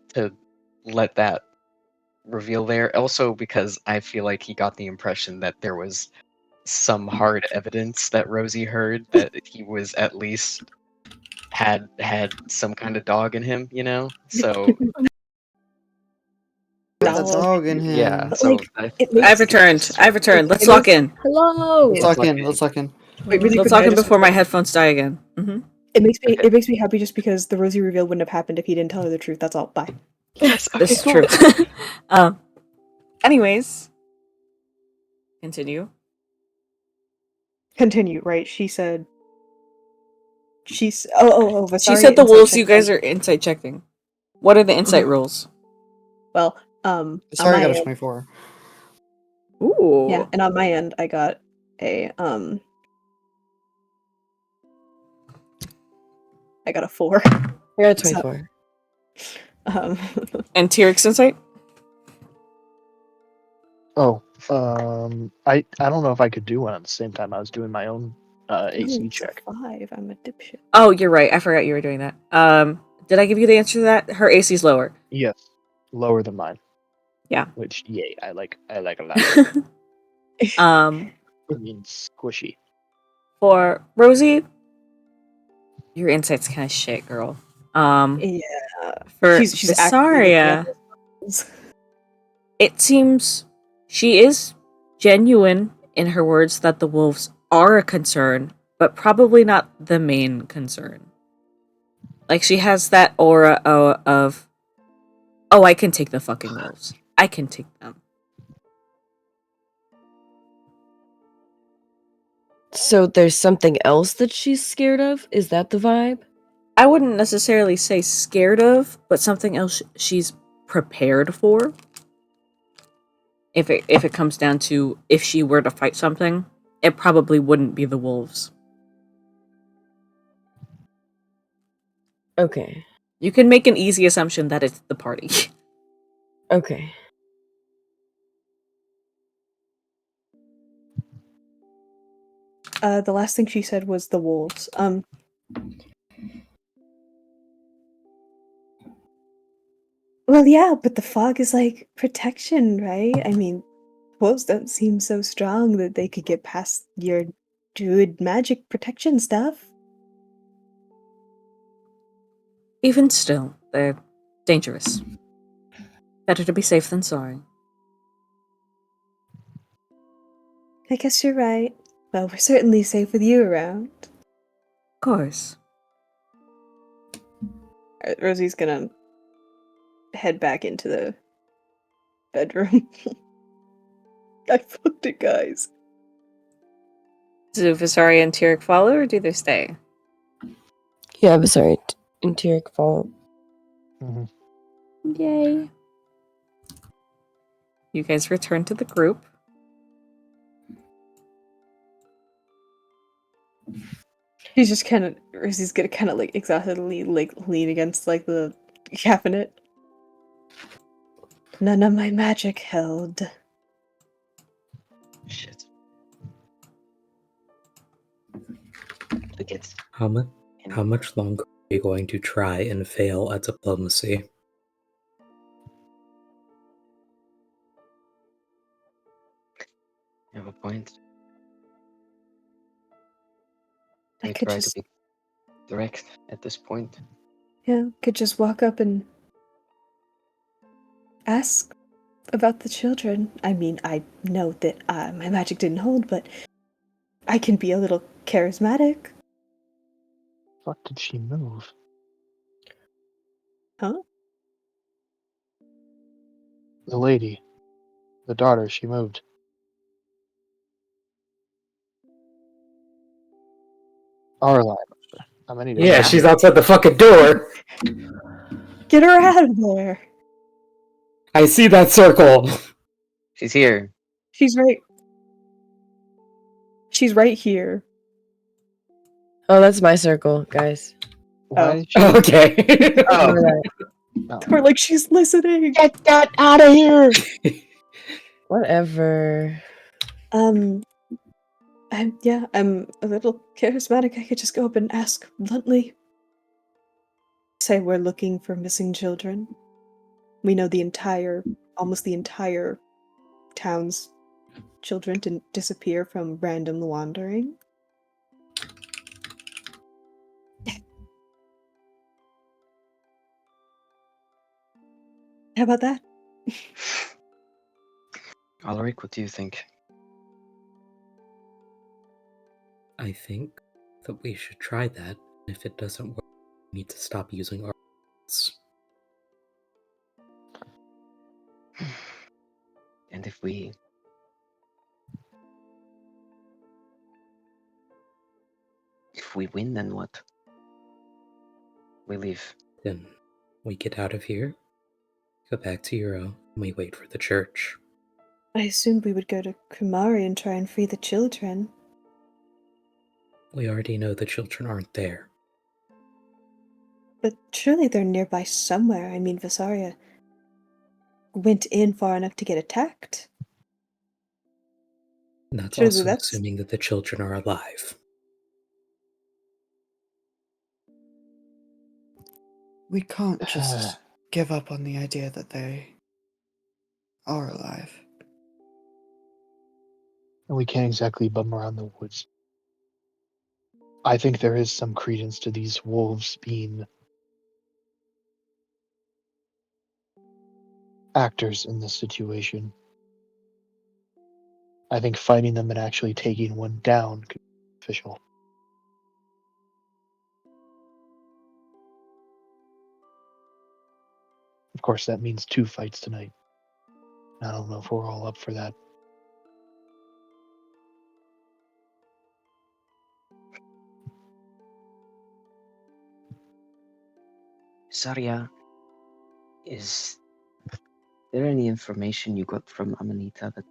let that reveal there. Also because I feel like he got the impression that there was some hard evidence that Rosie heard that he was at least had some kind of dog in him, you know? So Got that dog in him. yeah, But, so like, it I've makes returned. I've returned. Let's it lock makes- in. Hello! Let's lock in. Let's lock in. Wait, really Let's quick, lock I in just before my wanna- headphones die again. It makes me Okay. it makes me happy just because the Rosie reveal wouldn't have happened if he didn't tell her the truth. That's all. Bye. yes, okay, This is cool. true. Anyways, continue. Continue. Right? She said. She's Vysaria She said the insight wolves. checked You guys out. are insight checking. What are the insight rules? Well, on Sorry, I my got a end, 24. Ooh. yeah, and on my end, I got a I got a 4. I got a So- 24. And Tyric's insight. Oh, I don't know if I could do one at the same time. I was doing my own AC it's a check. 5. I'm a dipshit. Oh, you're right. I forgot you were doing that. Did I give you the answer to that? Her AC's lower. Yes, lower than mine. Yeah. Which, yay, I like a lot. It means squishy. For Rosie, your insight's kind of shit, girl. Yeah. For She's actively looking at Vysaria, this. it seems she is genuine in her words that the wolves are a concern, but probably not the main concern. Like, she has that aura of, oh, I can take the fucking wolves. I can take them. So there's something else that she's scared of? Is that the vibe? I wouldn't necessarily say scared of, but something else she's prepared for. If it comes down to if she were to fight something, it probably wouldn't be the wolves. Okay. You can make an easy assumption that it's the party. Okay. The last thing she said was the wolves. Well, yeah, but the fog is like protection, right? I mean, wolves don't seem so strong that they could get past your druid magic protection stuff. Even still, they're dangerous. Better to be safe than sorry. I guess you're right. Well, we're certainly safe with you around. Of course. Rosie's gonna head back into the bedroom. I fucked it, guys. Do Vysaria and Tyric follow, or do they stay? Yeah, but sorry. And Tyric follow. Yay. You guys return to the group. She's just kind of, Rosie's gonna kind of like exhaustedly like lean against like the cabinet. None of my magic held. Shit. The kids. How much longer are you going to try and fail at diplomacy? You have a point. I I could try just, to be direct at this point. yeah, could just walk up and ask about the children. I mean, I know that my magic didn't hold, but I can be a little charismatic. Fuck did she move? Huh? The lady. The daughter, she moved. Lorelai. How many days? Yeah, she's outside the fucking door. Get her out of there. I see that circle. She's here. She's right. She's right here. Oh, that's my circle, guys. Why Oh. is she? Okay. Oh. No. We're like, she's listening. Get that out of here! Whatever. I'm a little charismatic. I could just go up and ask bluntly. Say we're looking for missing children. We know almost the entire town's children didn't disappear from random wandering. How about that? Alaric, what do you think? I think that we should try that. If it doesn't work, we need to stop using our words. And if we win, then what? We leave. Then we get out of here, go back to Euro, and we wait for the church. I assumed we would go to Kumari and try and free the children. We already know the children aren't there. But surely they're nearby somewhere. I mean, Vysaria went in far enough to get attacked. And that's Surely also that's- assuming that the children are alive. We can't just give up on the idea that they are alive. And we can't exactly bum around the woods. I think there is some credence to these wolves being actors in this situation. I think fighting them and actually taking one down could be beneficial. Of course, that means 2 fights tonight. I don't know if we're all up for that. Saria, is there any information you got from Amanita that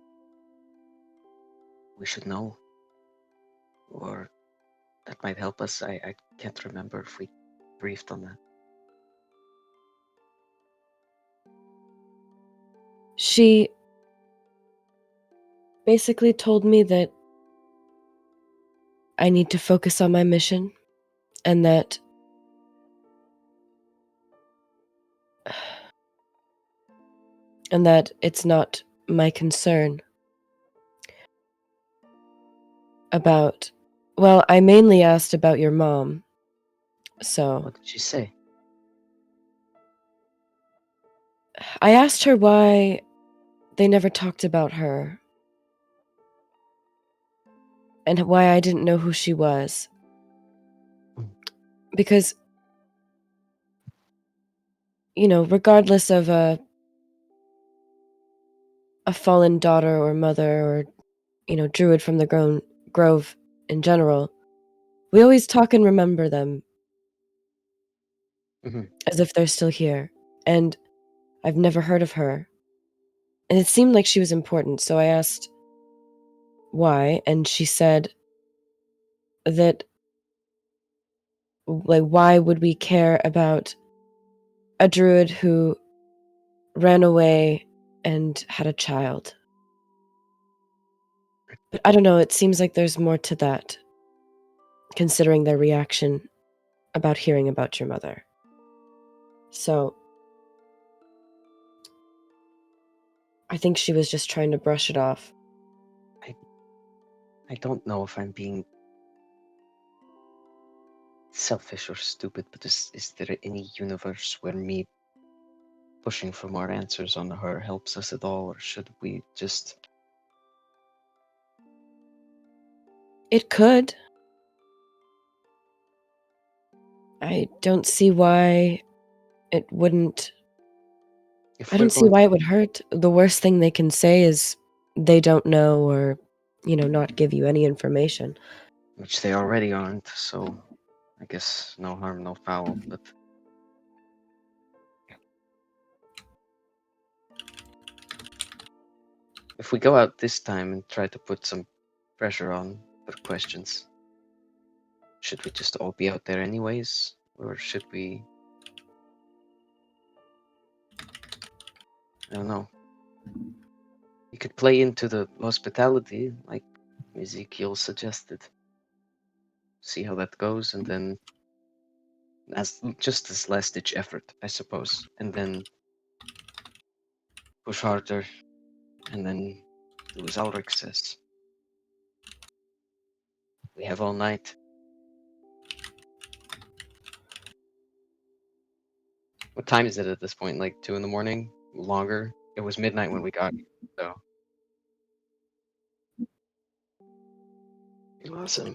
we should know? Or that might help us? I can't remember if we briefed on that. She basically told me that I need to focus on my mission and that it's not my concern about, well, I mainly asked about your mom. So What did she say? I asked her why they never talked about her and why I didn't know who she was. Because regardless of a fallen daughter or mother or, druid from the grove in general, we always talk and remember them as if they're still here. And I've never heard of her. And it seemed like she was important, so I asked why, and she said that, why would we care about a druid who ran away and had a child? But I don't know, it seems like there's more to that, considering their reaction about hearing about your mother. So, I think she was just trying to brush it off. I don't know if I'm being selfish or stupid, but is there any universe where me pushing for more answers on her helps us at all, or should we just... It could. I don't see why it wouldn't... I don't see why it would hurt. The worst thing they can say is they don't know or, not give you any information. Which they already aren't, so I guess no harm, no foul, but... If we go out this time and try to put some pressure on for questions, should we just all be out there anyways? Or should we... I don't know. You could play into the hospitality, like Ezekiel suggested. See how that goes, and then as last-ditch effort, I suppose. And then push harder, and then do as Alaric says. We have all night. What time is it at this point? Like 2 in the morning? Longer? It was midnight when we got here, so. Awesome.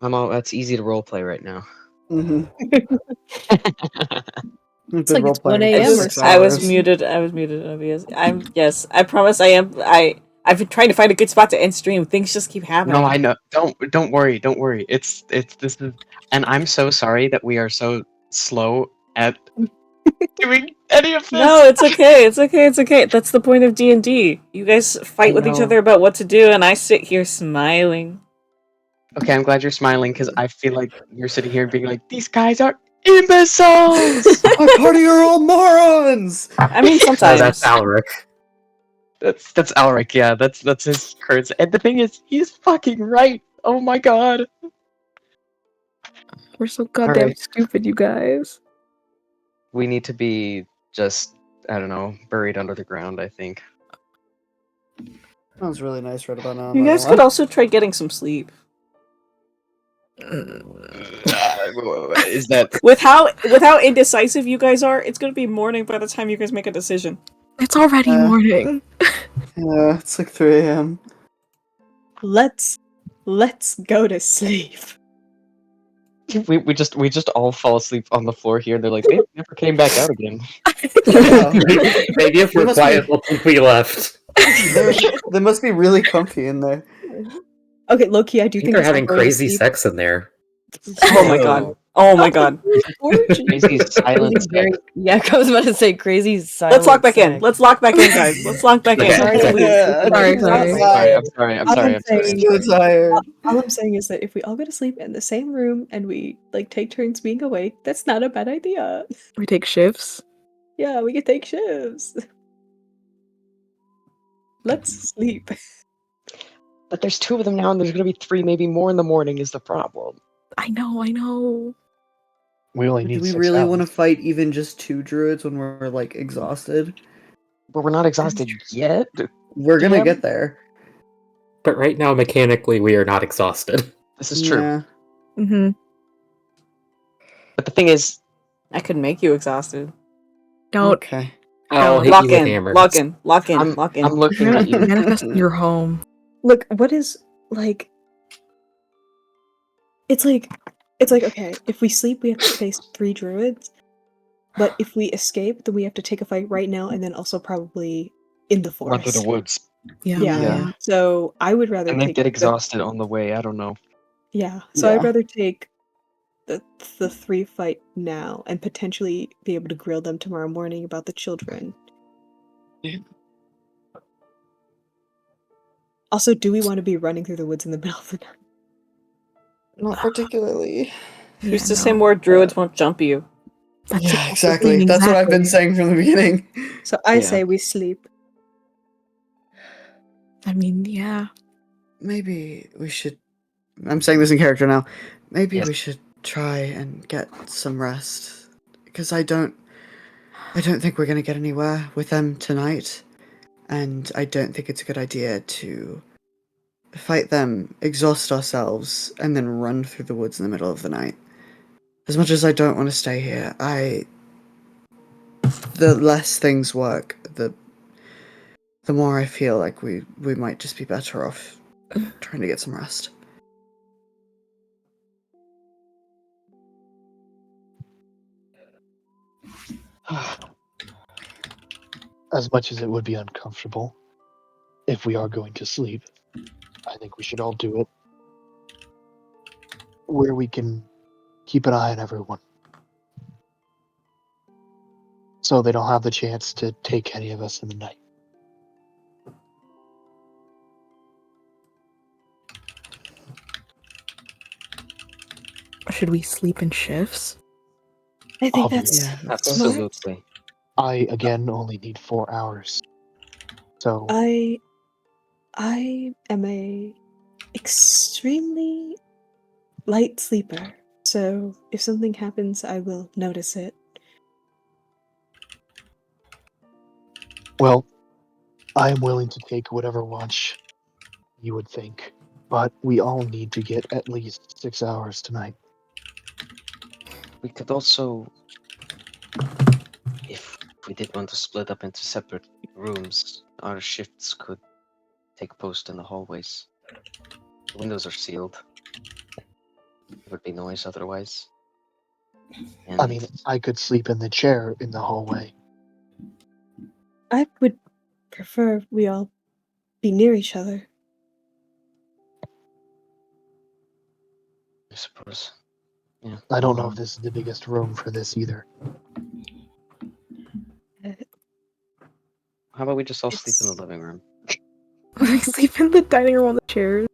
That's easy to roleplay right now. It's like it's 1 a.m. or so. I was muted. Obviously. Yes. I promise. I am. I've been trying to find a good spot to end stream. Things just keep happening. No, I know. Don't worry. Don't worry. This is, and I'm so sorry that we are so slow at doing any of this. No, it's okay. It's okay. It's okay. That's the point of D&D. You guys fight with each other about what to do, and I sit here smiling. Okay, I'm glad you're smiling because I feel like you're sitting here being like, these guys are imbeciles. Our party are all morons. I mean, sometimes. That's Alaric. That's Alaric. Yeah, that's his curse. And the thing is, he's fucking right. Oh my god. We're so goddamn Alright. stupid, you guys. We need to be just, I don't know, buried under the ground, I think. Sounds really nice right about now. You guys could also try getting some sleep. Is that with how indecisive you guys are? It's gonna be morning by the time you guys make a decision. It's already morning. Yeah, it's like 3 a.m. Let's go to sleep. we just all fall asleep on the floor here, and they're like, they never came back out again. Maybe if we're quiet, we'll think we left. They must be really comfy in there. Okay, low-key, I do think they're having going to crazy sleep. sex in there. Oh my god. Oh my god. Crazy silent sex. Yeah, I was about to say crazy silent. Let's lock back in. Let's lock back in, guys. Let's lock back in. Sorry. I'm sorry. So tired. All I'm saying is that if we all go to sleep in the same room and we take turns being awake, that's not a bad idea. We take shifts. Yeah, we can take shifts. Let's sleep. But there's 2 of them now, and there's gonna be 3, maybe more in the morning. Is the problem? I know. We only need Do we 6 really hours. want to fight even just 2 druids when we're like exhausted? But we're not exhausted yet. We're gonna get there. But right now, mechanically, we are not exhausted. This is true. Yeah. Mm-hmm. But the thing is, I could make you exhausted. Don't. Okay. I'll hit Lock you with in. hammers. Lock in. Lock in. I'm Lock in. looking at you. Manifest in your home. Look, what is like It's like okay, if we sleep, we have to face 3 druids, but if we escape, then we have to take a fight right now, and then also probably in the Run through the forest. woods. Yeah. So I would rather And then take get exhausted on the way. I don't know. Yeah. So I'd rather take the 3 fight now and potentially be able to grill them tomorrow morning about the children. Also, do we want to be running through the woods in the middle of the night? Not particularly. Who's to say more druids won't jump you? Yeah, exactly. That's what I've been saying from the beginning. So I say we sleep. I mean, yeah. Maybe we should. I'm saying this in character now. Maybe Yes. we should try and get some rest, because I don't think we're gonna get anywhere with them tonight, and I don't think it's a good idea to fight them, exhaust ourselves, and then run through the woods in the middle of the night. As much as I don't want to stay here, the less things work, the more I feel like we might just be better off trying to get some rest. As much as it would be uncomfortable, if we are going to sleep, I think we should all do it where we can keep an eye on everyone. So they don't have the chance to take any of us in the night. Should we sleep in shifts? I think Obviously. that's smart. Absolutely. I, again, only need 4 hours. So I am a extremely light sleeper, so if something happens, I will notice it. well, I am willing to take whatever watch you would think, but we all need to get at least 6 hours tonight. We could also, if we did want to split up into separate rooms, our shifts could take post in the hallways. The windows are sealed. There would be noise otherwise. And I mean, I could sleep in the chair in the hallway. I would prefer we all be near each other. I suppose. Yeah. I don't know if this is the biggest room for this either. How about we just all sleep in the living room? We sleep in the dining room on the chairs.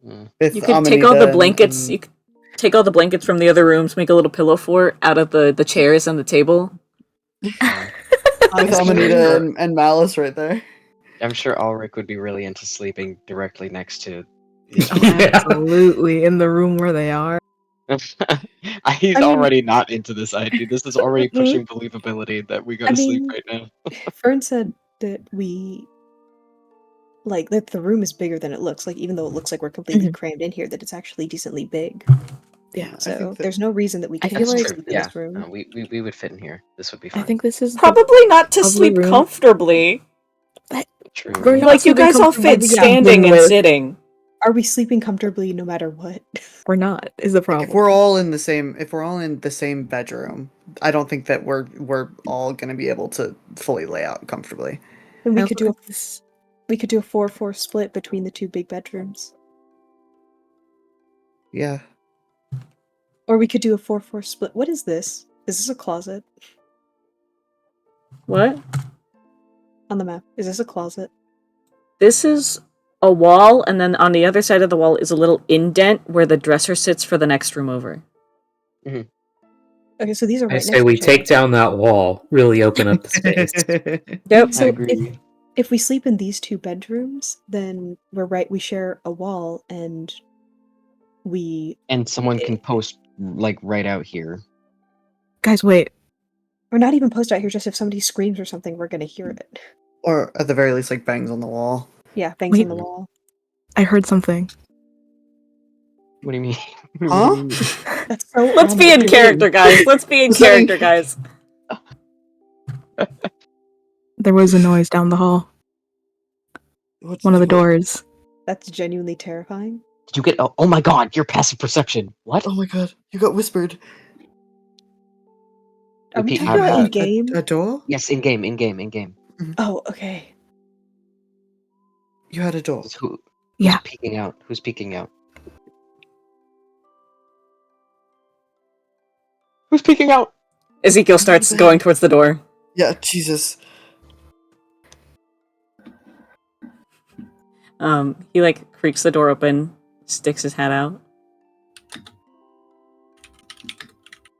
You could take all the blankets. You could take all the blankets from the other rooms, make a little pillow fort out of the chairs and the table. With Amanita and Malice right there. I'm sure Alaric would be really into sleeping directly next to. Absolutely, in the room where they are. He's already not into this idea. This is already pushing believability that we go to sleep right now. Fern said that that the room is bigger than it looks. Like, even though it looks like we're completely crammed in here, that it's actually decently big. Yeah. So there's no reason that we can't feel like- sleep in this room. No, we would fit in here. This would be fine. I think this is Probably not to lovely sleep room. comfortably. True. We're not Like, you sleeping guys all comfortably, fit yeah, standing and with- sitting. Are we sleeping comfortably no matter what? We're not. Is the problem? If we're all in the same bedroom, I don't think that we're all gonna be able to fully lay out comfortably. Then we I could also do we could do a 4-4 split between the 2 big bedrooms. Yeah. Or we could do a 4-4 split. What is this? Is this a closet? What? On the map. Is this a closet? This is a wall, and then on the other side of the wall is a little indent where the dresser sits for the next room over. Okay, so these are right I next say to we each other. take down that wall, really open up the space. Yep. So agree. if we sleep in these 2 bedrooms, then we're right. We share a wall, and And someone can post like right out here. Guys, wait. or not even post out here. Just if somebody screams or something, we're gonna hear it. Or at the very least, like bangs on the wall. Yeah, bangs Wait. on the wall. I heard something. What do you mean? Huh? That's so. Let's be in character, guys. Let's be in character, guys. There was a noise down the hall. One of the doors. That's genuinely terrifying. Did you get? Oh my god, your passive perception. What? Oh my god, you got whispered. Are we Repeat. talking about A- in game? A door? Yes, in game. Oh, okay. You had a door. Who's Yeah. peeking out? Who's peeking out? Who's peeking out? Ezekiel starts going towards the door. Yeah, Jesus. He like creaks the door open, sticks his hat out.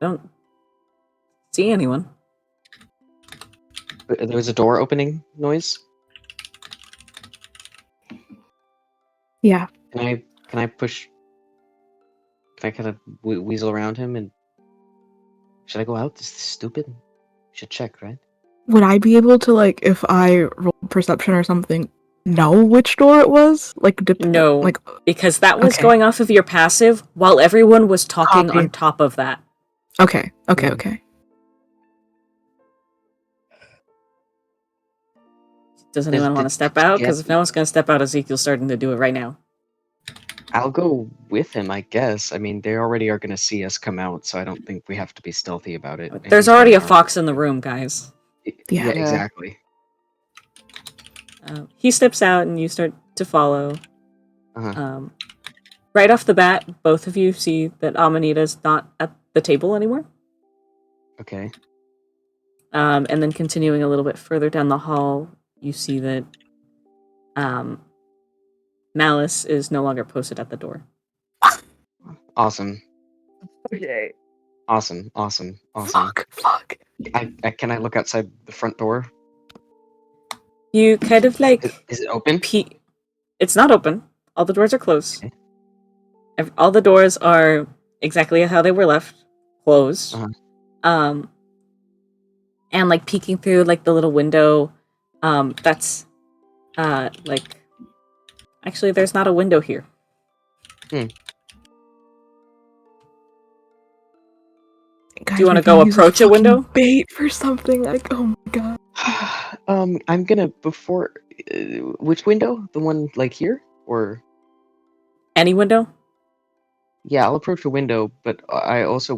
Don't see anyone. There was a door opening noise. Yeah. Can I push? Can I kind of weasel around him and? Should I go out? This is stupid. Should check, right? Would I be able to, like, if I roll perception or something, know which door it was? Like, No, like, because that was okay. going off of your passive while everyone was talking Copy. on top of that. okay. Does anyone want to step out? Because if no one's going to step out, Ezekiel's starting to do it right now. I'll go with him, I guess. I mean, they already are going to see us come out, so I don't think we have to be stealthy about it. And There's he's already a gonna- fox in the room, guys. Yeah. Exactly. He steps out and you start to follow. Uh-huh. Right off the bat, both of you see that Amanita's not at the table anymore. Okay. And then continuing a little bit further down the hall, you see that Malice is no longer posted at the door. Awesome. Okay. Awesome. Fuck. Can I look outside the front door? You kind of like... Is it open? It's not open. All the doors are closed. Okay. All the doors are exactly how they were left. Closed. Uh-huh. And like peeking through like the little window, that's like... Actually, there's not a window here. Guys, Do you want to we go can use approach a fucking window? Bait for something. Like, oh my god. I'm gonna which window? The one like here, or Any window? yeah, I'll approach a window. But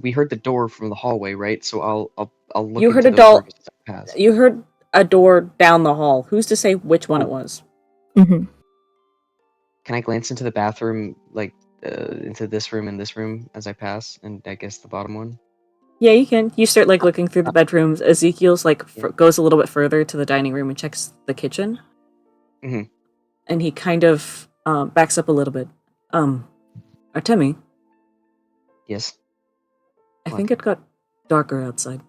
we heard the door from the hallway, right? So I'll look. You heard into a those door. rooms as I pass. You heard a door down the hall. Who's to say which one it was? Mm-hmm. Can I glance into the bathroom, like into this room and this room as I pass, and I guess the bottom one? Yeah, you can. You start like looking through the bedrooms. Ezekiel's like goes a little bit further to the dining room and checks the kitchen. Mm-hmm. And he kind of backs up a little bit. Artemi, Yes. I What? think it got darker outside.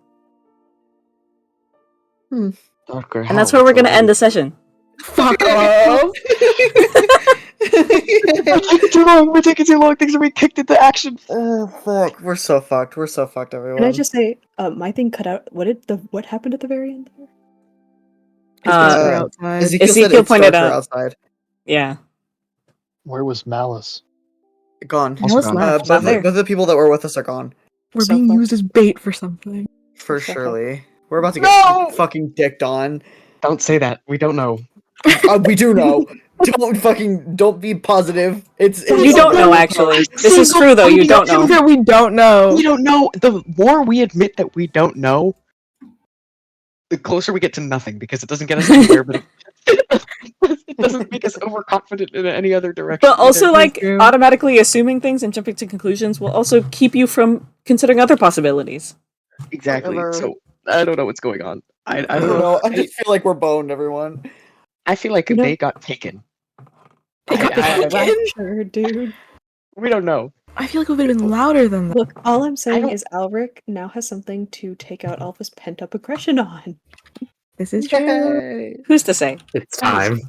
Darker. And that's where we're gonna end the session. Fuck off. We're taking too long. Things are being kicked into action. Oh fuck, we're so fucked. We're so fucked, everyone. Can I just say, my thing cut out. What happened at the very end? We're outside. Ezekiel said Ezekiel it's pointed darker out. outside. Yeah. Where was Malice? Gone. Also gone. left. Not there. Both the people that were with us are gone. We're So being fuck. used as bait for something. For So surely. We're about to get fucking dicked on. Don't say that. We don't know. We do know. Don't be positive. You don't know, actually. This is true, though. You don't know. That we don't know. We don't know. The more we admit that we don't know, the closer we get to nothing, because it doesn't get us anywhere, but it doesn't make us overconfident in any other direction. But also, That's like, true. automatically assuming things and jumping to conclusions will also keep you from considering other possibilities. Exactly. Whatever. So I don't know what's going on. I I don't know. I just feel like we're boned, everyone. I feel like You know- they got taken. Sure, dude. We don't know. I feel like it would have been louder than that. Look, all I'm saying don't- is Alaric now has something to take out all of his pent-up aggression on. This is true. Who's to say? It's time.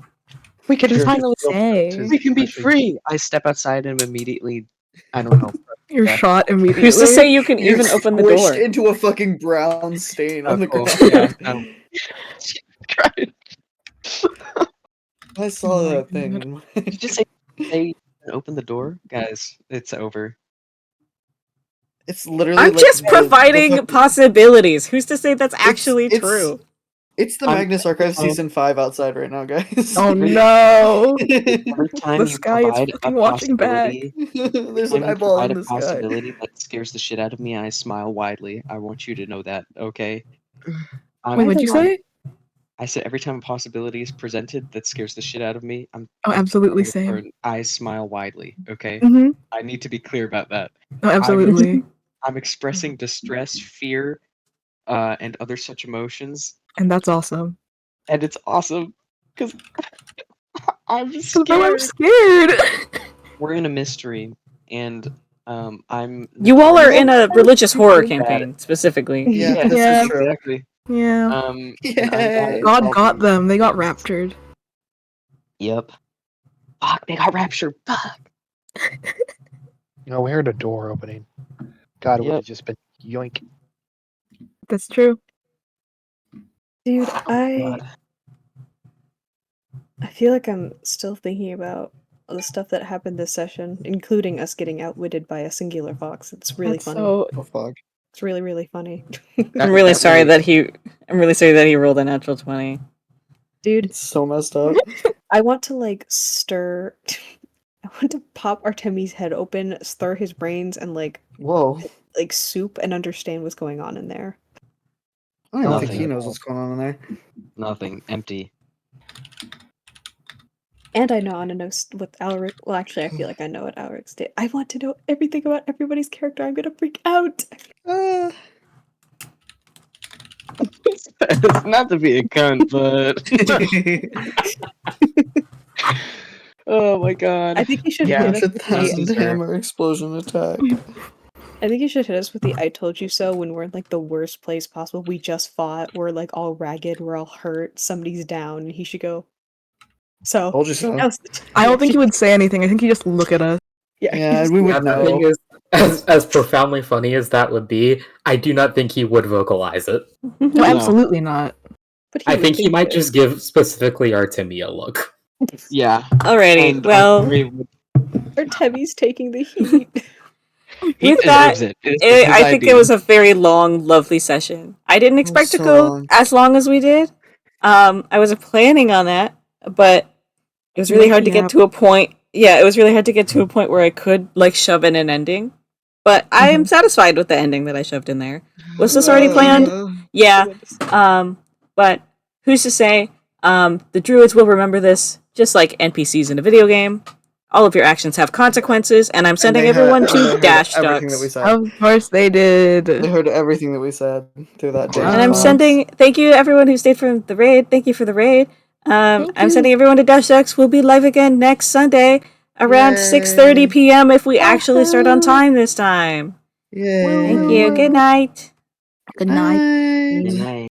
We can Sure. finally Say. we can be free. I step outside and immediately, I don't know. You're shot immediately. Who's to say you can You're even open the squished door? into a fucking brown stain on the cool. ground. Yeah, no. I saw Oh my that thing. Did you just say they open the door? Guys, it's over. It's literally. I'm like just the providing fucking- possibilities. Who's to say that's actually it's- true? It's the Magnus Archive Season 5 outside right now, guys. Oh no! Every time The you sky is provide a fucking watching back. possibility, There's time an you eyeball provide in a the sky. possibility that scares the shit out of me, I smile widely. I want you to know that, okay? Wait, what'd you say? I said every time a possibility is presented that scares the shit out of me, Oh, absolutely same. I smile widely, okay? Mm-hmm. I need to be clear about that. Oh, absolutely. I'm expressing distress, fear, and other such emotions, And that's awesome. and it's awesome because I'm I'm scared. scared. We're in a mystery, and I'm. You all are in notoriously a religious horror bad at- campaign, specifically. Yeah, this Yeah. is true. Exactly. Yeah. And I'm bad at Yay. God got solving- them. They got raptured. Yep. Fuck, they got raptured. Fuck. No, we heard a door opening. God, it would Yep. have just been yoink. That's true. Dude, God. I feel like I'm still thinking about all the stuff that happened this session, including us getting outwitted by a singular fox. It's really That's funny. so Oh, fuck. It's really, really funny. I'm really sorry that he rolled a natural 20. Dude, It's so messed up. I want to like stir. I want to pop Artemi's head open, stir his brains, and like Whoa. soup and understand what's going on in there. I don't even think he Nothing. knows what's going on in there. Nothing. Empty. And I want to know what Alaric. Well, actually, I feel like I know what Alaric's did. I want to know everything about everybody's character. I'm gonna freak out. It's not to be a cunt, but oh my god. I think you should Yeah. hit us with 100,000 the. hammer explosion attack. I think you should hit us with the "I told you so" when we're in like the worst place possible. We just fought. We're like all ragged. We're all hurt. Somebody's down. And he should go. So. Told you so. now's I don't think he would say anything. I think he just look at us. Yeah, we would And the thing know. is, as profoundly funny as that would be, I do not think he would vocalize it. No, absolutely not. But I would think he might it. just give specifically Artemi a look. Yeah. Alrighty, And well, Artemi's taking the heat. he with that, deserves it. It is his I think idea. it was a very long, lovely session. I didn't expect to so go long. as long as we did. I wasn't planning on that, but it was really hard to get to a point. Yeah, it was really hard to get to a point where I could like shove in an ending. But I am satisfied with the ending that I shoved in there. Was this already planned? Yeah. But who's to say? The druids will remember this, just like NPCs in a video game. All of your actions have consequences, and I'm sending everyone to Dash everything that we Ducks. said. Of course they did. They heard everything that we said through that day. And I'm Wow. sending thank you everyone who stayed for the raid. Thank you for the raid. I'm sending everyone to Dash Ducks. We'll be live again next Sunday around 6:30 p.m. if we actually start on time this time. Yay. Thank you. Good night. Good night. Bye. Good night.